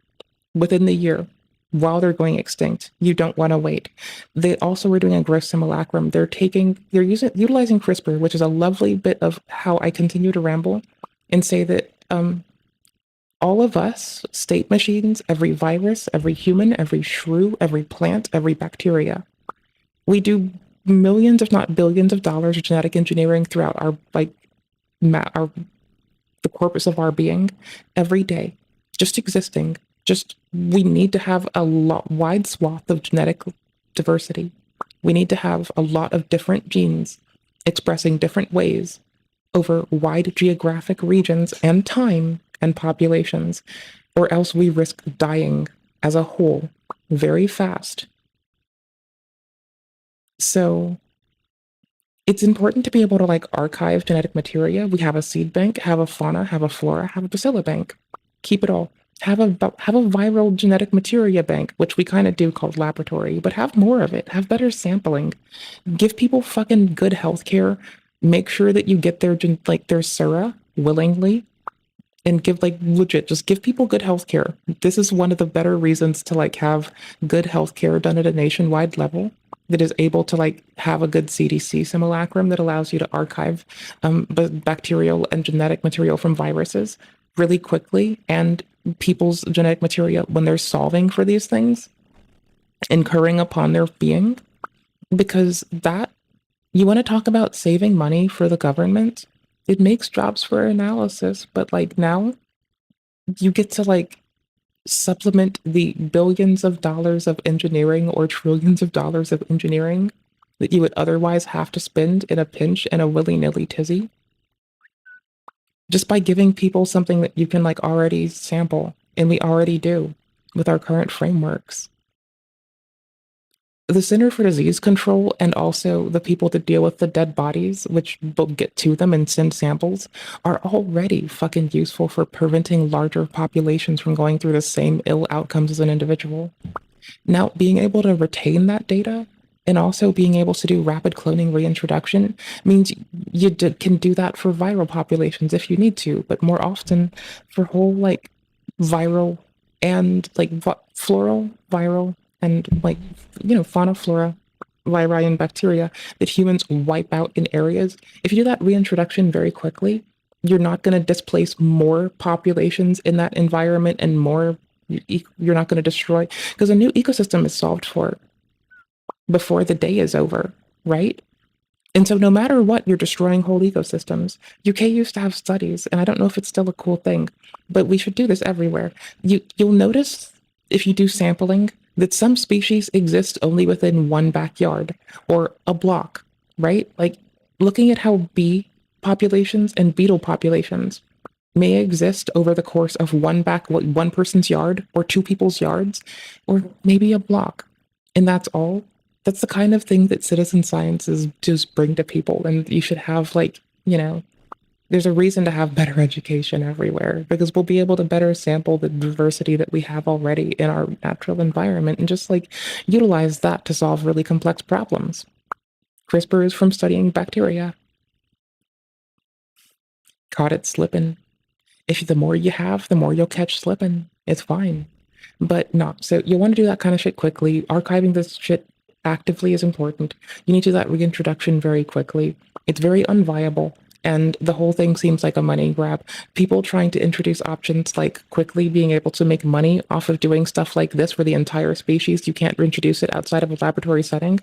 within the year. While they're going extinct, you don't want to wait. They also were doing a gross simulacrum. They're utilizing CRISPR, which is a lovely bit of how I continue to ramble and say that all of us, state machines, every virus, every human, every shrew, every plant, every bacteria, we do millions, if not billions of dollars of genetic engineering throughout our, like, the corpus of our being every day, just existing. Just, we need to have a wide swath of genetic diversity. We need to have a lot of different genes expressing different ways over wide geographic regions and time and populations, or else we risk dying as a whole very fast. So it's important to be able to, like, archive genetic materia. We have a seed bank, have a fauna, have a flora, have a bacilla bank. Keep it all. Have a viral genetic materia bank, which we kind of do called laboratory, but have more of it. Have better sampling. Give people fucking good healthcare. Make sure that you get their Sura willingly, and give, like, legit, just give people good healthcare. This is one of the better reasons to, like, have good healthcare done at a nationwide level that is able to, like, have a good CDC simulacrum that allows you to archive bacterial and genetic material from viruses really quickly, and people's genetic materia when they're solving for these things, incurring upon their being. Because that, you want to talk about saving money for the government, it makes jobs for analysis, but, like, now you get to, like, supplement the billions of dollars of engineering or trillions of dollars of engineering that you would otherwise have to spend in a pinch and a willy-nilly tizzy, just by giving people something that you can, like, already sample, and we already do with our current frameworks. The Center for Disease Control and also the people that deal with the dead bodies, which will get to them and send samples, are already fucking useful for preventing larger populations from going through the same ill outcomes as an individual. Now, being able to retain that data and also being able to do rapid cloning reintroduction means you can do that for viral populations if you need to, but more often for whole, like, viral and, like, floral, viral, and, like, you know, fauna, flora, viri, and bacteria that humans wipe out in areas. If you do that reintroduction very quickly, you're not going to displace more populations in that environment, and you're not going to destroy, because a new ecosystem is solved for before the day is over, right? And so no matter what, you're destroying whole ecosystems. UK used to have studies, and I don't know if it's still a cool thing, but we should do this everywhere. You'll notice, if you do sampling, that some species exist only within one backyard or a block, right? Like, looking at how bee populations and beetle populations may exist over the course of one person's yard or two people's yards, or maybe a block. And that's all. That's the kind of thing that citizen sciences just bring to people. And you should have, like, there's a reason to have better education everywhere, because we'll be able to better sample the diversity that we have already in our natural environment and just like utilize that to solve really complex problems. CRISPR is from studying bacteria. Caught it slipping. If the more you have, the more you'll catch slipping. It's fine. But no, so you want to do that kind of shit quickly. Archiving this shit actively is important. You need to do that reintroduction very quickly. It's very unviable. And the whole thing seems like a money grab. People trying to introduce options like quickly being able to make money off of doing stuff like this for the entire species. You can't reintroduce it outside of a laboratory setting,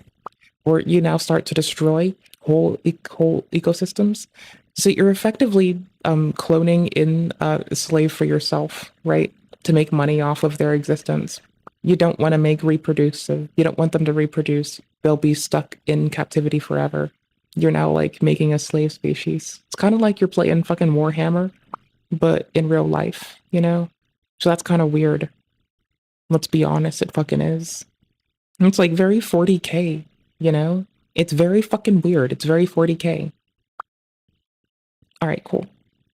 or you now start to destroy whole ecosystems. So you're effectively cloning in a slave for yourself, right? To make money off of their existence. You don't want to make reproducive. You don't want them to reproduce. They'll be stuck in captivity forever. You're now like making a slave species. It's kind of like you're playing fucking Warhammer, but in real life, So that's kind of weird. Let's be honest, it fucking is. And it's like very 40K, It's very fucking weird. It's very 40K. All right, cool.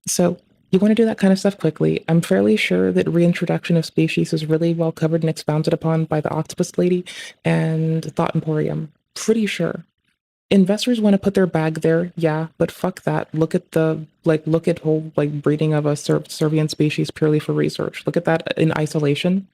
So you want to do that kind of stuff quickly. I'm fairly sure that reintroduction of species is really well covered and expounded upon by the Octopus Lady and Thought Emporium. Pretty sure. Investors want to put their bag there, yeah, but fuck that. Look at whole breeding of a Servian species purely for research. Look at that in isolation.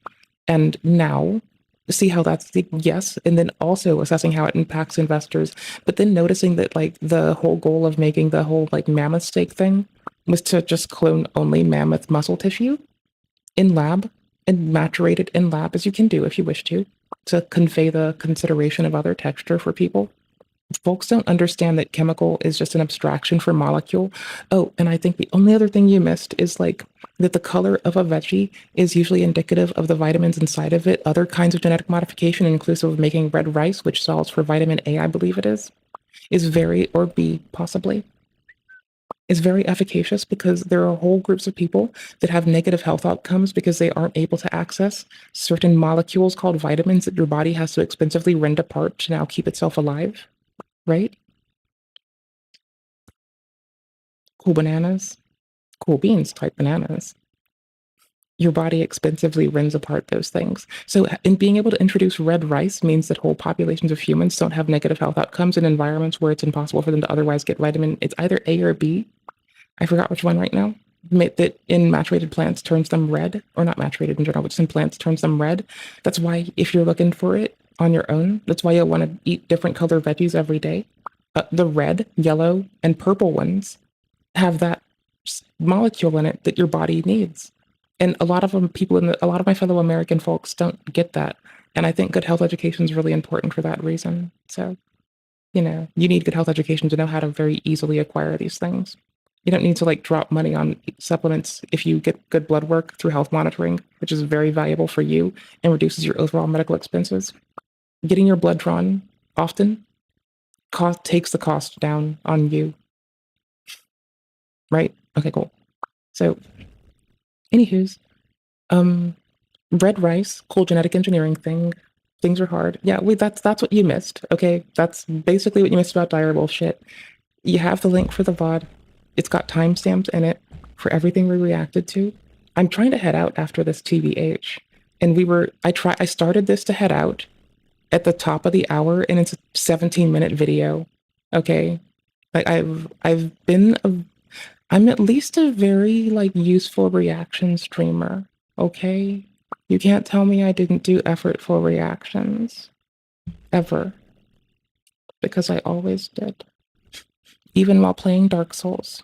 And now see how that's yes, and then also assessing how it impacts investors, but then noticing that the whole goal of making the whole mammoth steak thing was to just clone only mammoth muscle tissue in lab and maturate it in lab, as you can do if you wish to convey the consideration of other texture for people. Folks don't understand that chemical is just an abstraction for molecule. Oh, and I think the only other thing you missed is that the color of a veggie is usually indicative of the vitamins inside of it. Other kinds of genetic modification, inclusive of making red rice, which solves for vitamin A, I believe it is very, or B possibly, is very efficacious because there are whole groups of people that have negative health outcomes because they aren't able to access certain molecules called vitamins that your body has to expensively rend apart to now keep itself alive. Right? Cool bananas, cool beans type bananas. Your body expensively rends apart those things. So in being able to introduce red rice means that whole populations of humans don't have negative health outcomes in environments where it's impossible for them to otherwise get vitamin. It's either A or B. I forgot which one right now. That in maturated plants turns them red, or not maturated in general, but just in plants turns them red. That's why if you're looking for it on your own, that's why you'll want to eat different color veggies every day. The red, yellow, and purple ones have that molecule in it that your body needs. And a lot of a lot of my fellow American folks don't get that. And I think good health education is really important for that reason. So, you need good health education to know how to very easily acquire these things. You don't need to drop money on supplements if you get good blood work through health monitoring, which is very valuable for you and reduces your overall medical expenses. Getting your blood drawn often takes the cost down on you. Right? Okay, cool. So, anywho's, red rice, cool genetic engineering thing. Things are hard. Yeah, that's what you missed. Okay, that's basically what you missed about dire bullshit. You have the link for the VOD. It's got timestamps in it for everything we reacted to. I'm trying to head out after this TBH, and I started this to head out at the top of the hour, and it's a 17-minute video. Okay, I'm at least a very useful reaction streamer. Okay, you can't tell me I didn't do effortful reactions ever, because I always did, even while playing Dark Souls.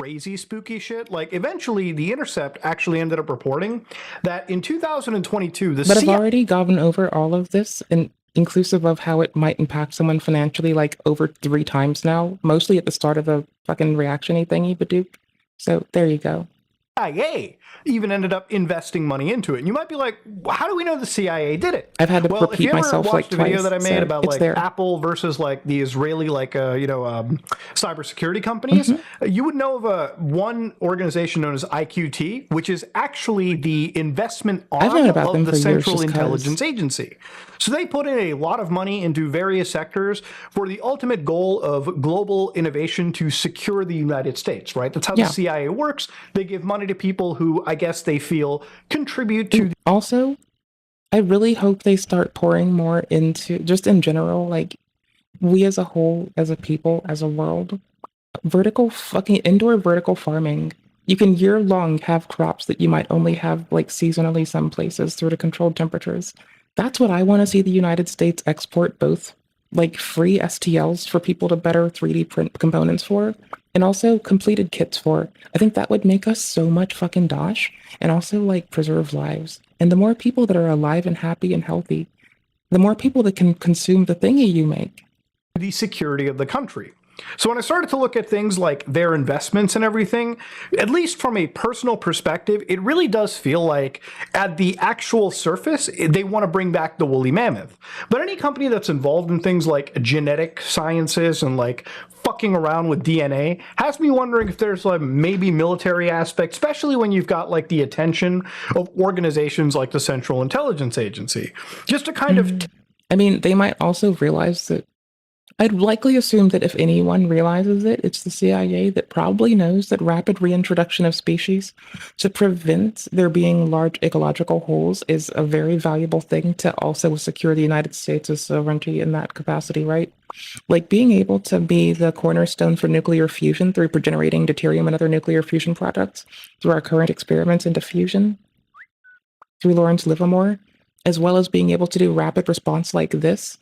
Crazy spooky shit. Eventually, The Intercept actually ended up reporting that in 2022, But I've already gone over all of this, and inclusive of how it might impact someone financially over 3 times now, mostly at the start of the fucking reaction-y thingy, Badook. So there you go. CIA even ended up investing money into it. And you might be like, well, how do we know the CIA did it? I've had to Well, if repeat you ever myself watched like a video twice, that I made so about it's like there. Apple versus like the Israeli cybersecurity companies, you would know of one organization known as IQT, which is actually the investment I've arm known about of them the for years Central just 'cause. Intelligence Agency. So they put in a lot of money into various sectors for the ultimate goal of global innovation to secure the United States, right? That's how Yeah. the CIA works. They give money to people who I guess they feel contribute to. Also, I really hope they start pouring more into, just in general, like, we as a whole, as a people, as a world, indoor vertical farming. You can year long have crops that you might only have like seasonally some places through to controlled temperatures. That's what I want to see the United States export, both like free STLs for people to better 3D print components for, and also completed kits for. I think that would make us so much fucking dosh, and also like preserve lives. And the more people that are alive and happy and healthy, the more people that can consume the thingy you make. The security of the country. So when I started to look at things like their investments and everything, at least from a personal perspective, it really does feel like at the actual surface, they want to bring back the woolly mammoth. But any company that's involved in things like genetic sciences and like fucking around with DNA has me wondering if there's like maybe military aspect, especially when you've got like the attention of organizations like the Central Intelligence Agency. Just to kind of... I mean, they might also realize that I'd likely assume that if anyone realizes it, it's the CIA that probably knows that rapid reintroduction of species to prevent there being large ecological holes is a very valuable thing to also secure the United States' sovereignty in that capacity, right? Like being able to be the cornerstone for nuclear fusion through generating deuterium and other nuclear fusion products through our current experiments into fusion, through Lawrence Livermore, as well as being able to do rapid response like this,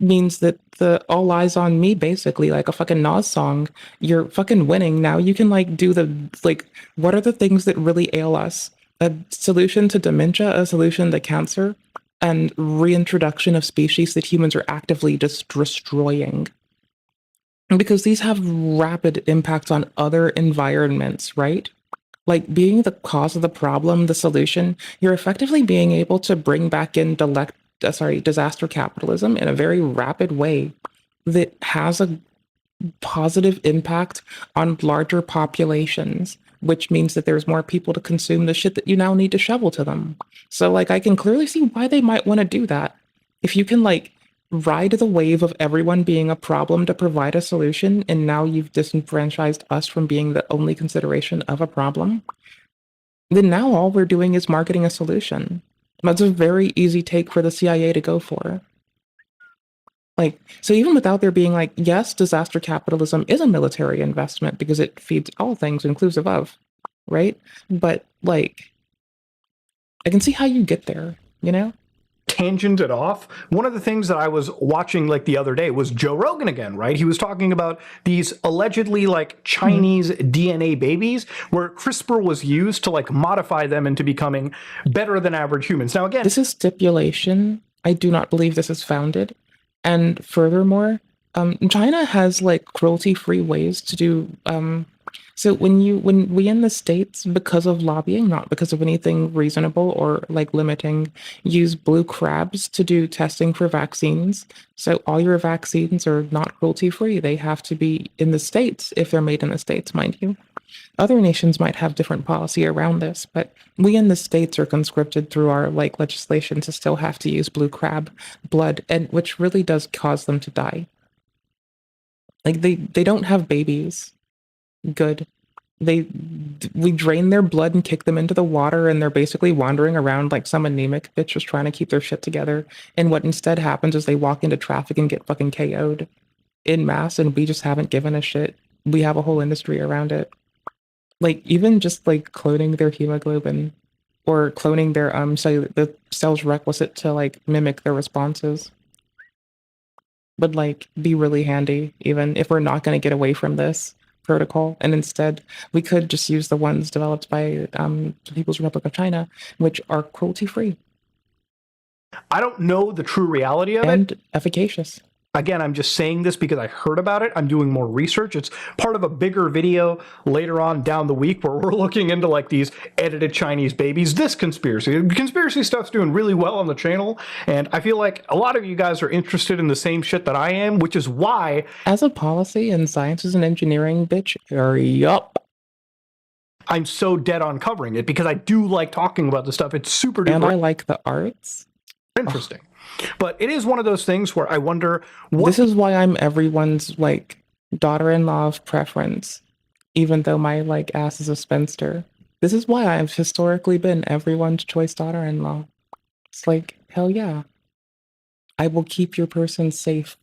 means that the all eyes on me, basically, like a fucking Nas song, you're fucking winning. Now you can like do the, like, what are the things that really ail us? A solution to dementia, a solution to cancer, and reintroduction of species that humans are actively just destroying. Because these have rapid impacts on other environments, right? Like being the cause of the problem, the solution, you're effectively being able to bring back in disaster capitalism in a very rapid way that has a positive impact on larger populations, which means that there's more people to consume the shit that you now need to shovel to them. So like I can clearly see why they might want to do that. If you can like ride the wave of everyone being a problem to provide a solution, and now you've disenfranchised us from being the only consideration of a problem, then now all we're doing is marketing a solution. That's a very easy take for the CIA to go for. Like, so even without there being like, yes, disaster capitalism is a military investment because it feeds all things inclusive of, right? But like, I can see how you get there, you know? Tangented off. One of the things that I was watching like the other day was Joe Rogan again, right? He was talking about these allegedly like Chinese DNA babies where CRISPR was used to like modify them into becoming better than average humans. Now again, this is stipulation. I do not believe this is founded. And furthermore, China has like cruelty-free ways to do so when we in the States, because of lobbying, not because of anything reasonable or like limiting, use blue crabs to do testing for vaccines. So all your vaccines are not cruelty-free. They have to be in the States if they're made in the States, mind you. Other nations might have different policy around this, but we in the States are conscripted through our like legislation to still have to use blue crab blood, and which really does cause them to die. Like they don't have babies. Good. We drain their blood and kick them into the water, and they're basically wandering around like some anemic bitch just trying to keep their shit together. And what instead happens is they walk into traffic and get fucking KO'd in mass, and we just haven't given a shit. We have a whole industry around it. Like even just like cloning their hemoglobin or cloning their the cells requisite to like mimic their responses would like be really handy, even if we're not going to get away from this protocol, and instead we could just use the ones developed by the People's Republic of China, which are cruelty free. I don't know the true reality of it. And efficacious. Again, I'm just saying this because I heard about it. I'm doing more research. It's part of a bigger video later on down the week where we're looking into like these edited Chinese babies. This conspiracy stuff's doing really well on the channel, and I feel like a lot of you guys are interested in the same shit that I am, which is why, as a policy in sciences and engineering, bitch, yup, I'm so dead on covering it because I do like talking about the stuff. It's super duper. And I like the arts. Interesting. But it is one of those things where I wonder what... This is why I'm everyone's, like, daughter-in-law of preference, even though my, like, ass is a spinster. This is why I've historically been everyone's choice daughter-in-law. It's like, hell yeah. I will keep your person safe.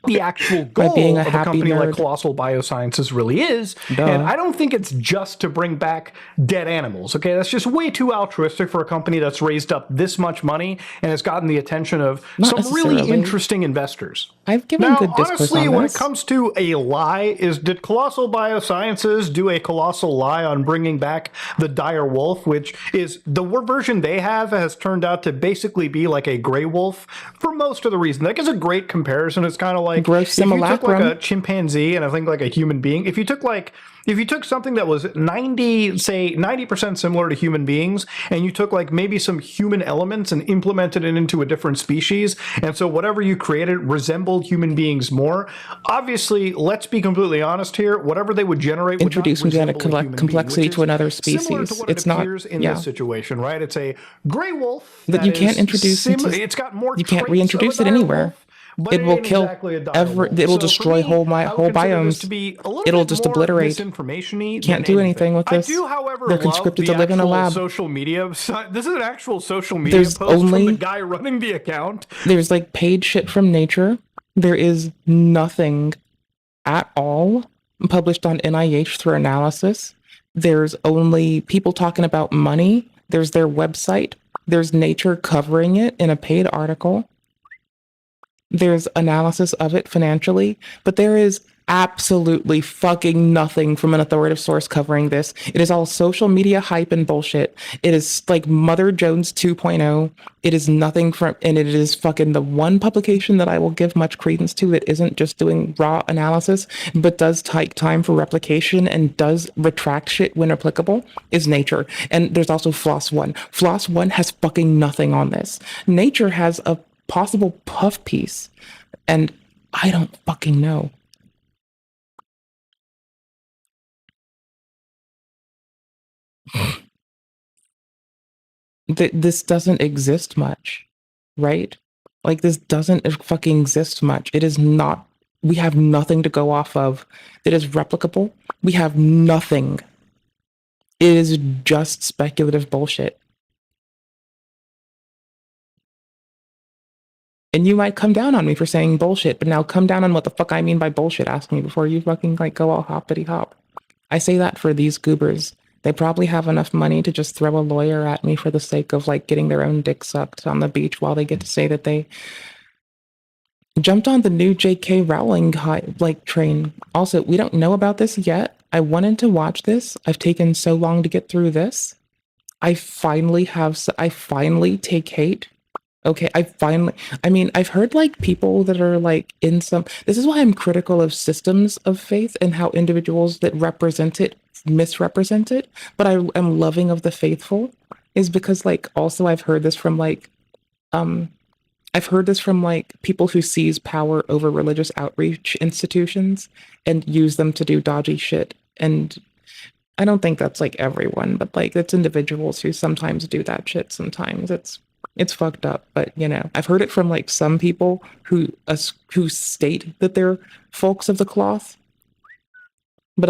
The actual goal being of a company like Colossal Biosciences really is. Duh. And I don't think it's just to bring back dead animals. Okay, that's just way too altruistic for a company that's raised up this much money and has gotten the attention of some really interesting investors. I've given good discourse honestly, on when this. it comes to a lie, did Colossal Biosciences do a colossal lie on bringing back the dire wolf, which is the version they have has turned out to basically be like a gray wolf for most of the reason. That is a great comparison. It's kind of like gross if you took like simulacrum. a chimpanzee and I think like a human being, if you took something that was 90% similar to human beings, and you took like maybe some human elements and implemented it into a different species, and so whatever you created resembled human beings more. Obviously, let's be completely honest here, whatever they would generate Introduce genetic complexity to another species. It's not in this situation, right? It's a gray wolf that you can't introduce. It's got more. You can't reintroduce it anywhere. It will kill it will destroy whole biomes. It'll just obliiterate. Can't do anything with this. I do, however, they're conscripted to live in a lab. Social media. This is an actual social media post from the guy running the account. There's like paid shit from Nature. There is nothing at all published on NIH through analysis. There's only people talking about money. There's their website. There's Nature covering it in a paid article. There's analysis of it financially, but there is absolutely fucking nothing from an authoritative source covering this. It is all social media hype and bullshit. It is like Mother Jones 2.0. It is nothing from, and it is fucking the one publication that I will give much credence to that isn't just doing raw analysis, but does take time for replication and does retract shit when applicable, is Nature. And there's also Floss One. Floss One has fucking nothing on this. Nature has a possible puff piece, and I don't fucking know. This doesn't exist much, right? Like, this doesn't fucking exist much. It is not, we have nothing to go off of that is replicable. We have nothing. It is just speculative bullshit. And you might come down on me for saying bullshit, but now come down on what the fuck I mean by bullshit. Ask me before you fucking like go all hoppity hop. I say that for these goobers. They probably have enough money to just throw a lawyer at me for the sake of like getting their own dick sucked on the beach while they get to say that they jumped on the new J.K. Rowling train. Also, we don't know about this yet. I wanted to watch this. I've taken so long to get through this. I finally take hate. Okay, I've heard like people that are like in some, this is why I'm critical of systems of faith and how individuals that represent it misrepresent it, but I am loving of the faithful, is because like also I've heard this from like people who seize power over religious outreach institutions and use them to do dodgy shit. And I don't think that's like everyone, but like it's individuals who sometimes do that shit. Sometimes it's fucked up, but you know, I've heard it from like some people who state that they're folks of the cloth, but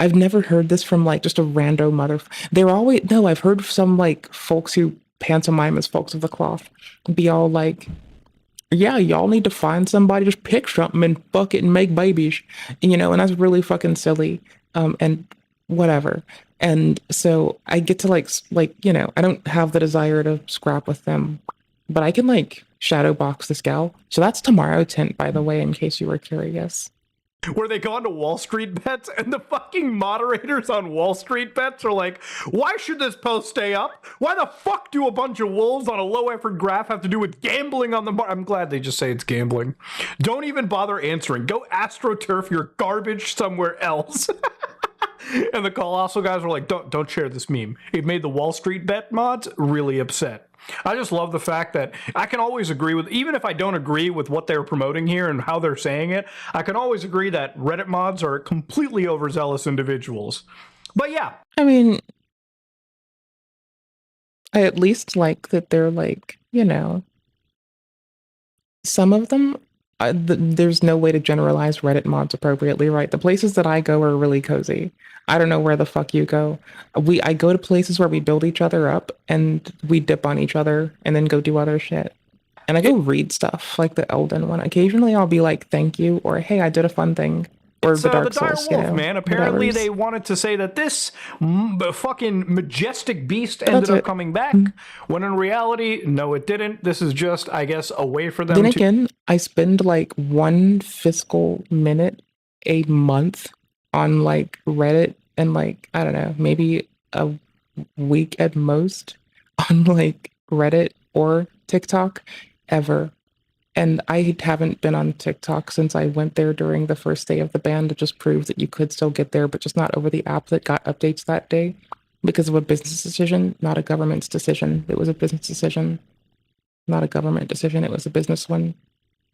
I've never heard this from like just a rando mother. I've heard some like folks who pantomime as folks of the cloth be all like, yeah, y'all need to find somebody, just pick something and fuck it and make babies, you know, and that's really fucking silly, and whatever. And so I get to like, you know, I don't have the desire to scrap with them, but I can like shadow box this gal. So that's tomorrow tint, by the way, in case you were curious. where they go on to Wall Street Bets and the fucking moderators on Wall Street Bets are like, why should this post stay up? Why the fuck do a bunch of wolves on a low effort graph have to do with gambling on the market? I'm glad they just say it's gambling. Don't even bother answering. Go astroturf your garbage somewhere else. And the Colossal guys were like, don't share this meme. It made the Wall Street Bet mods really upset. I just love the fact that I can always agree with, even if I don't agree with what they're promoting here and how they're saying it, I can always agree that Reddit mods are completely overzealous individuals. But yeah. I mean, I at least like that they're like, you know, some of them, there's no way to generalize Reddit mods appropriately, right? The places that I go are really cozy. I don't know where the fuck you go. I go to places where we build each other up and we dip on each other and then go do other shit. And I go read stuff like the Elden one. Occasionally I'll be like, thank you, or hey, I did a fun thing. Or the Dark Dire Souls, Wolf, you know, man. Apparently whatever's. they wanted to say that this fucking majestic beast ended up coming back, when in reality, no, it didn't. This is just, I guess, a way for them Then to... again, I spend like 1 fiscal minute a month on like Reddit and like, I don't know, maybe a week at most on like Reddit or TikTok ever. And I haven't been on TikTok since I went there during the first day of the ban to just prove that you could still get there, but just not over the app that got updates that day because of a business decision, not a government's decision. It was a business decision, not a government decision. It was a business one.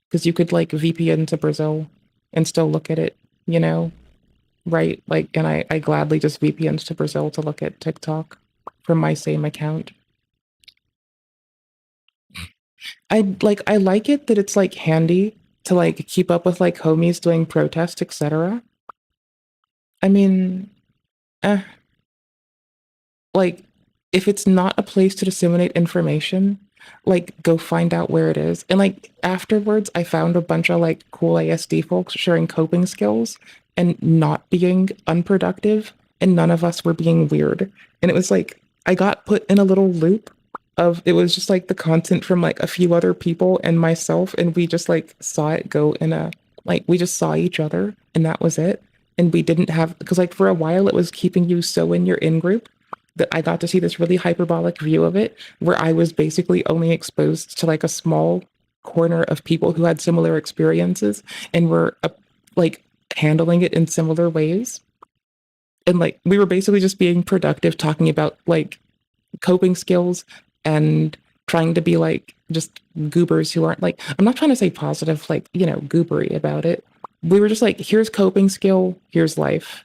Because you could like VPN to Brazil and still look at it, you know? Right? Like, and I gladly just VPNs to Brazil to look at TikTok from my same account. I like it that it's like handy to like keep up with like homies doing protests, etc. I mean, like if it's not a place to disseminate information, like go find out where it is. And like afterwards, I found a bunch of like cool ASD folks sharing coping skills and not being unproductive, and none of us were being weird. And it was like I got put in a little loop of, it was just like the content from like a few other people and myself, and we just like saw it go in a, like we just saw each other and that was it. And we didn't have, because like for a while it was keeping you so in your in-group that I got to see this really hyperbolic view of it where I was basically only exposed to like a small corner of people who had similar experiences and were like handling it in similar ways. And like we were basically just being productive, talking about like coping skills and trying to be like just goobers who aren't like, I'm not trying to say positive, like, you know, goobery about it. We were just like, here's coping skill, here's life.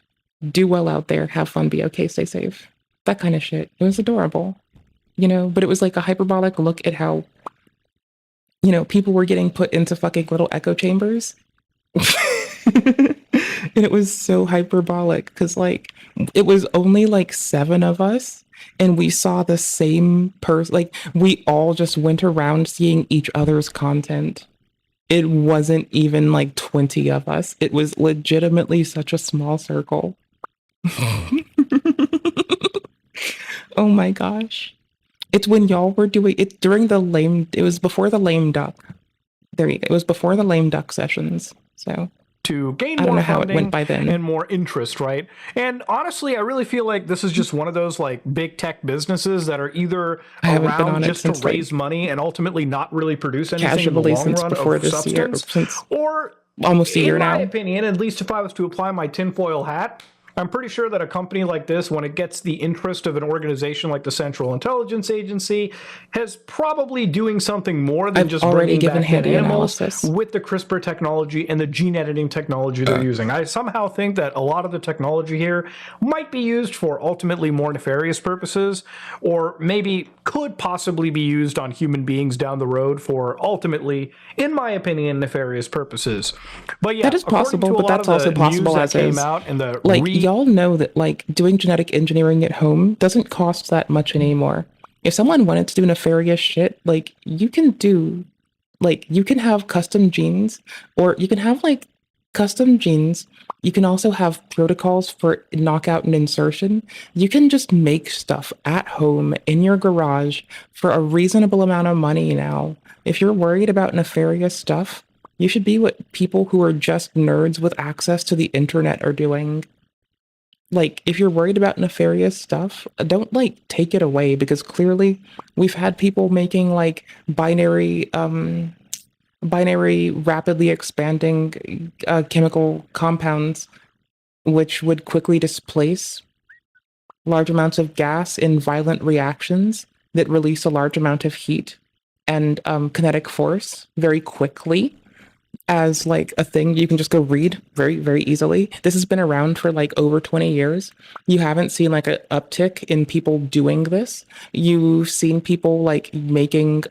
Do well out there, have fun, be okay, stay safe. That kind of shit. It was adorable, you know, but it was like a hyperbolic look at how, you know, people were getting put into fucking little echo chambers. And it was so hyperbolic because like it was only like 7 of us and we saw the same person. Like we all just went around seeing each other's content. It wasn't even like 20 of us. It was legitimately such a small circle. Oh my gosh. It's when y'all were doing it during the lame, it was before the lame duck. There you go. It was before the lame duck sessions. So to gain I don't more know how it funding went by then. and more interest, right? And honestly, I really feel like this is just one of those like big tech businesses that are either around just to raise money and ultimately not really produce anything in the long run of substance, or almost a year in my now. opinion, at least if I was to apply my tinfoil hat, I'm pretty sure that a company like this, when it gets the interest of an organization like the Central Intelligence Agency, has probably doing something more than just bringing back dead animals with the CRISPR technology and the gene editing technology they're using. I somehow think that a lot of the technology here might be used for ultimately more nefarious purposes, or maybe could possibly be used on human beings down the road for ultimately, in my opinion, nefarious purposes. But yeah, that is possible, but that's also possible as came is. out in the Like y'all know that like doing genetic engineering at home doesn't cost that much anymore. If someone wanted to do nefarious shit, like you can do, like you can have custom genes, or you can have like custom genes. You can also have protocols for knockout and insertion. You can just make stuff at home in your garage for a reasonable amount of money now. If you're worried about nefarious stuff, You should be what people who are just nerds with access to the internet are doing. Like, if you're worried about nefarious stuff, don't like take it away, because clearly we've had people making like binary rapidly expanding chemical compounds which would quickly displace large amounts of gas in violent reactions that release a large amount of heat and kinetic force very quickly, as like a thing you can just go read very, very easily. This has been around for like over 20 years. You haven't seen like an uptick in people doing this. You've seen people like making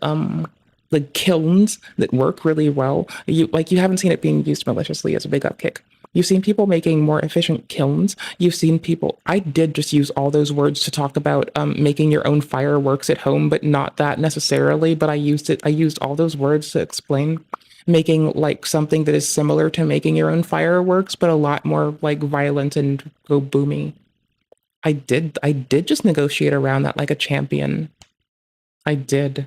like kilns that work really well. You haven't seen it being used maliciously as a big upkick. You've seen people making more efficient kilns. You've seen people, I did just use all those words to talk about making your own fireworks at home, but not that necessarily, but I used all those words to explain making like something that is similar to making your own fireworks, but a lot more like violent and go boomy. I did just negotiate around that like a champion. I did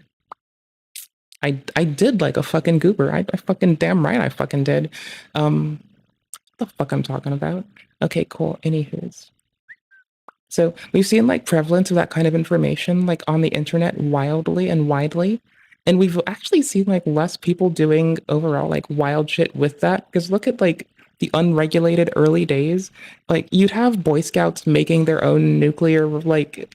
like a fucking goober. I fucking damn right I fucking did. The fuck I'm talking about. Okay, cool. Anywho's. So we've seen like prevalence of that kind of information like on the internet wildly and widely. And we've actually seen like less people doing overall like wild shit with that. Because look at like the unregulated early days. Like you'd have Boy Scouts making their own nuclear like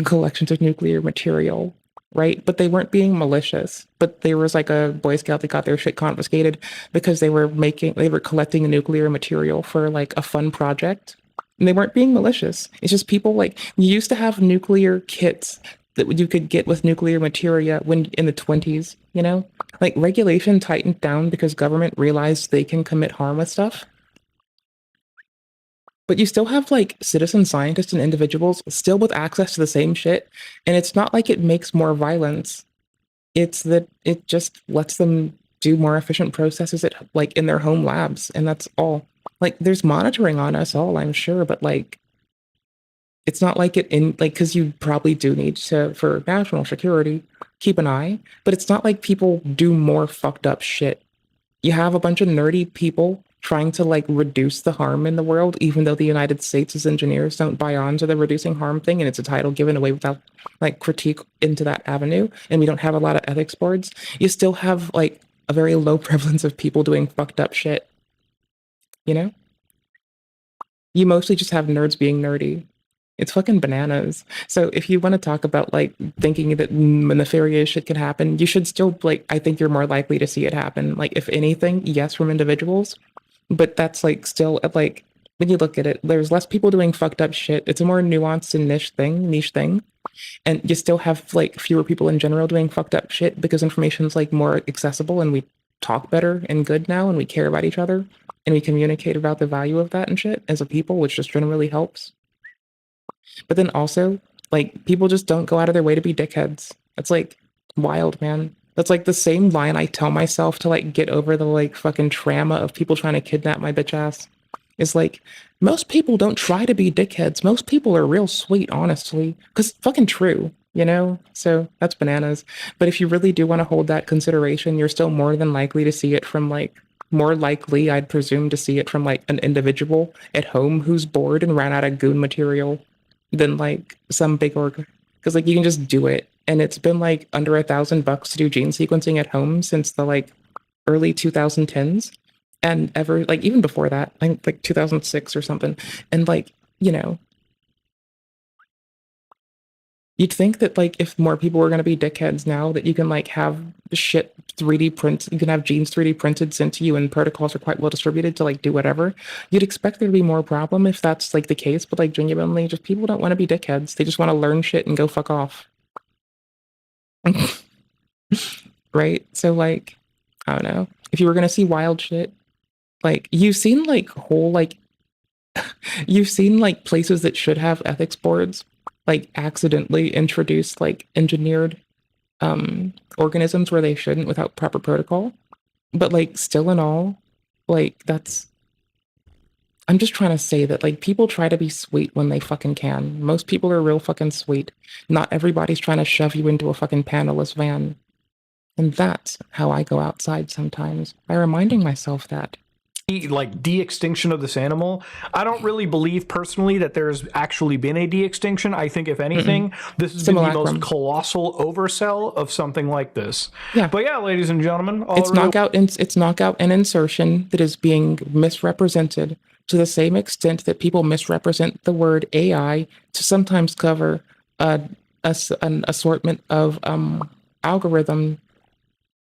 collections of nuclear material, right? But they weren't being malicious. But there was like a Boy Scout that got their shit confiscated because they were collecting nuclear material for like a fun project. And they weren't being malicious. It's just people like, you used to have nuclear kits that you could get with nuclear materia when in the 20s, you know? Like regulation tightened down because government realized they can commit harm with stuff. But you still have like citizen scientists and individuals still with access to the same shit. And it's not like it makes more violence. It's that it just lets them do more efficient processes at like in their home labs. And that's all. Like there's monitoring on us all, I'm sure, but like it's not like it in like, because you probably do need to, for national security, keep an eye, but it's not like people do more fucked up shit. You have a bunch of nerdy people trying to like reduce the harm in the world, even though the United States' engineers don't buy on to the reducing harm thing, and it's a title given away without like critique into that avenue, and we don't have a lot of ethics boards. You still have like a very low prevalence of people doing fucked up shit. You know? You mostly just have nerds being nerdy. It's fucking bananas. So if you want to talk about like thinking that nefarious shit can happen, you should still like, I think you're more likely to see it happen. Like if anything, yes, from individuals, but that's like still like, when you look at it, there's less people doing fucked up shit. It's a more nuanced and niche thing. And you still have like fewer people in general doing fucked up shit because information's like more accessible and we talk better and good now and we care about each other and we communicate about the value of that and shit as a people, which just generally helps. But then also, like, people just don't go out of their way to be dickheads. That's like wild, man. That's like the same line I tell myself to like get over the like fucking trauma of people trying to kidnap my bitch ass. It's like, most people don't try to be dickheads. Most people are real sweet, honestly. Because fucking true, you know? So that's bananas. But if you really do want to hold that consideration, you're still more than likely to see it from like, more likely, I'd presume, to see it from like an individual at home who's bored and ran out of goon material than like some big org, because like you can just do it, and it's been like under $1,000 to do gene sequencing at home since the like early 2010s, and ever like even before that, I think like 2006 or something. And like, you know, you'd think that like if more people were going to be dickheads now, that you can like have shit 3D print, you can have genes 3D printed sent to you, and protocols are quite well distributed to like do whatever. You'd expect there to be more problem if that's like the case, but like genuinely, just people don't want to be dickheads. They just want to learn shit and go fuck off. Right? So like, I don't know. If you were going to see wild shit, like you've seen like whole like, you've seen like places that should have ethics boards like accidentally introduce like engineered organisms where they shouldn't without proper protocol. But like still in all, like I'm just trying to say that like people try to be sweet when they fucking can. Most people are real fucking sweet. Not everybody's trying to shove you into a fucking panelless van. And that's how I go outside sometimes, by reminding myself that. Like de-extinction of this animal. I don't really believe personally that there's actually been a de-extinction. I think if anything, this has been the most colossal oversell of something like this. Yeah. But yeah, ladies and gentlemen, It's knockout and insertion that is being misrepresented to the same extent that people misrepresent the word AI to sometimes cover an assortment of algorithm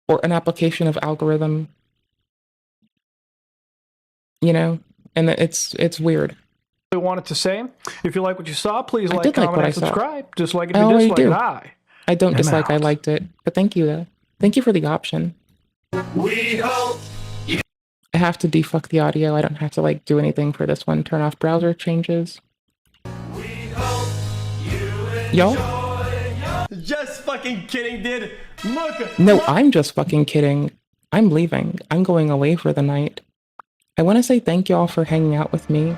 or an application of algorithm. You know, and it's weird. I wanted to say, if you like what you saw, please like, comment, and subscribe. Dislike it if I you dislike it. I don't dislike. I liked it, but thank you though. Thank you for the option. We hope you... I have to defuck the audio. I don't have to like do anything for this one. Turn off browser changes. Y'all? Just fucking kidding, dude. Look. No, I'm just fucking kidding. I'm leaving. I'm going away for the night. I want to say thank y'all for hanging out with me.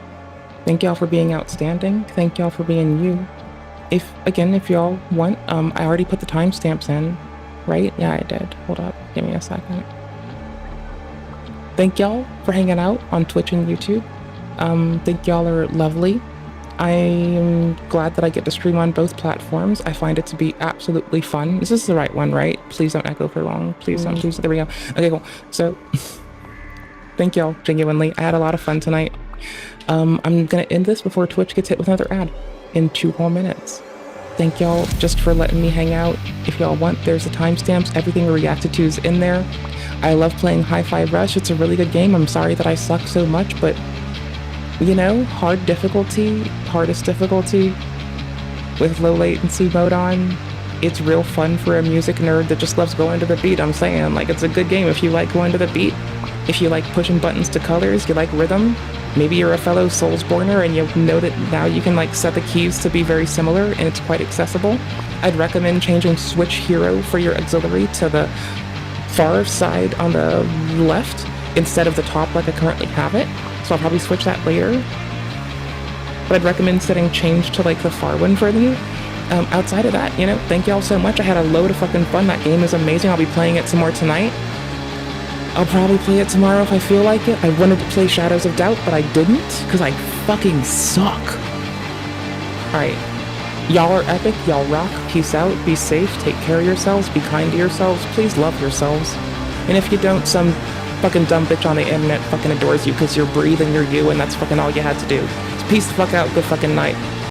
Thank y'all for being outstanding. Thank y'all for being you. If y'all want, I already put the timestamps in, right? Yeah, I did. Hold up. Give me a second. Thank y'all for hanging out on Twitch and YouTube. Think y'all are lovely. I'm glad that I get to stream on both platforms. I find it to be absolutely fun. This is the right one, right? Please don't echo for long. Please don't. Please. There we go. Okay, cool. So... Thank y'all, genuinely. I had a lot of fun tonight. I'm gonna end this before Twitch gets hit with another ad in 2 whole minutes. Thank y'all just for letting me hang out. If y'all want, there's the timestamps. Everything we reacted to is in there. I love playing Hi-Fi Rush. It's a really good game. I'm sorry that I suck so much, but you know, hardest difficulty with low latency mode on. It's real fun for a music nerd that just loves going to the beat. I'm saying, like, it's a good game if you like going to the beat. If you like pushing buttons to colors, you like rhythm, maybe you're a fellow Soulsborner and you know that now you can like set the keys to be very similar and it's quite accessible. I'd recommend changing Switch Hero for your auxiliary to the far side on the left instead of the top like I currently have it. So I'll probably switch that later. But I'd recommend setting change to like the far one for you. Outside of that, you know, thank y'all so much. I had a load of fucking fun. That game is amazing. I'll be playing it some more tonight. I'll probably play it tomorrow if I feel like it. I wanted to play Shadows of Doubt, but I didn't, because I fucking suck. Alright. Y'all are epic, y'all rock, peace out, be safe, take care of yourselves, be kind to yourselves, please love yourselves. And if you don't, some fucking dumb bitch on the internet fucking adores you because you're breathing, you're you, and that's fucking all you had to do. So peace the fuck out, good fucking night.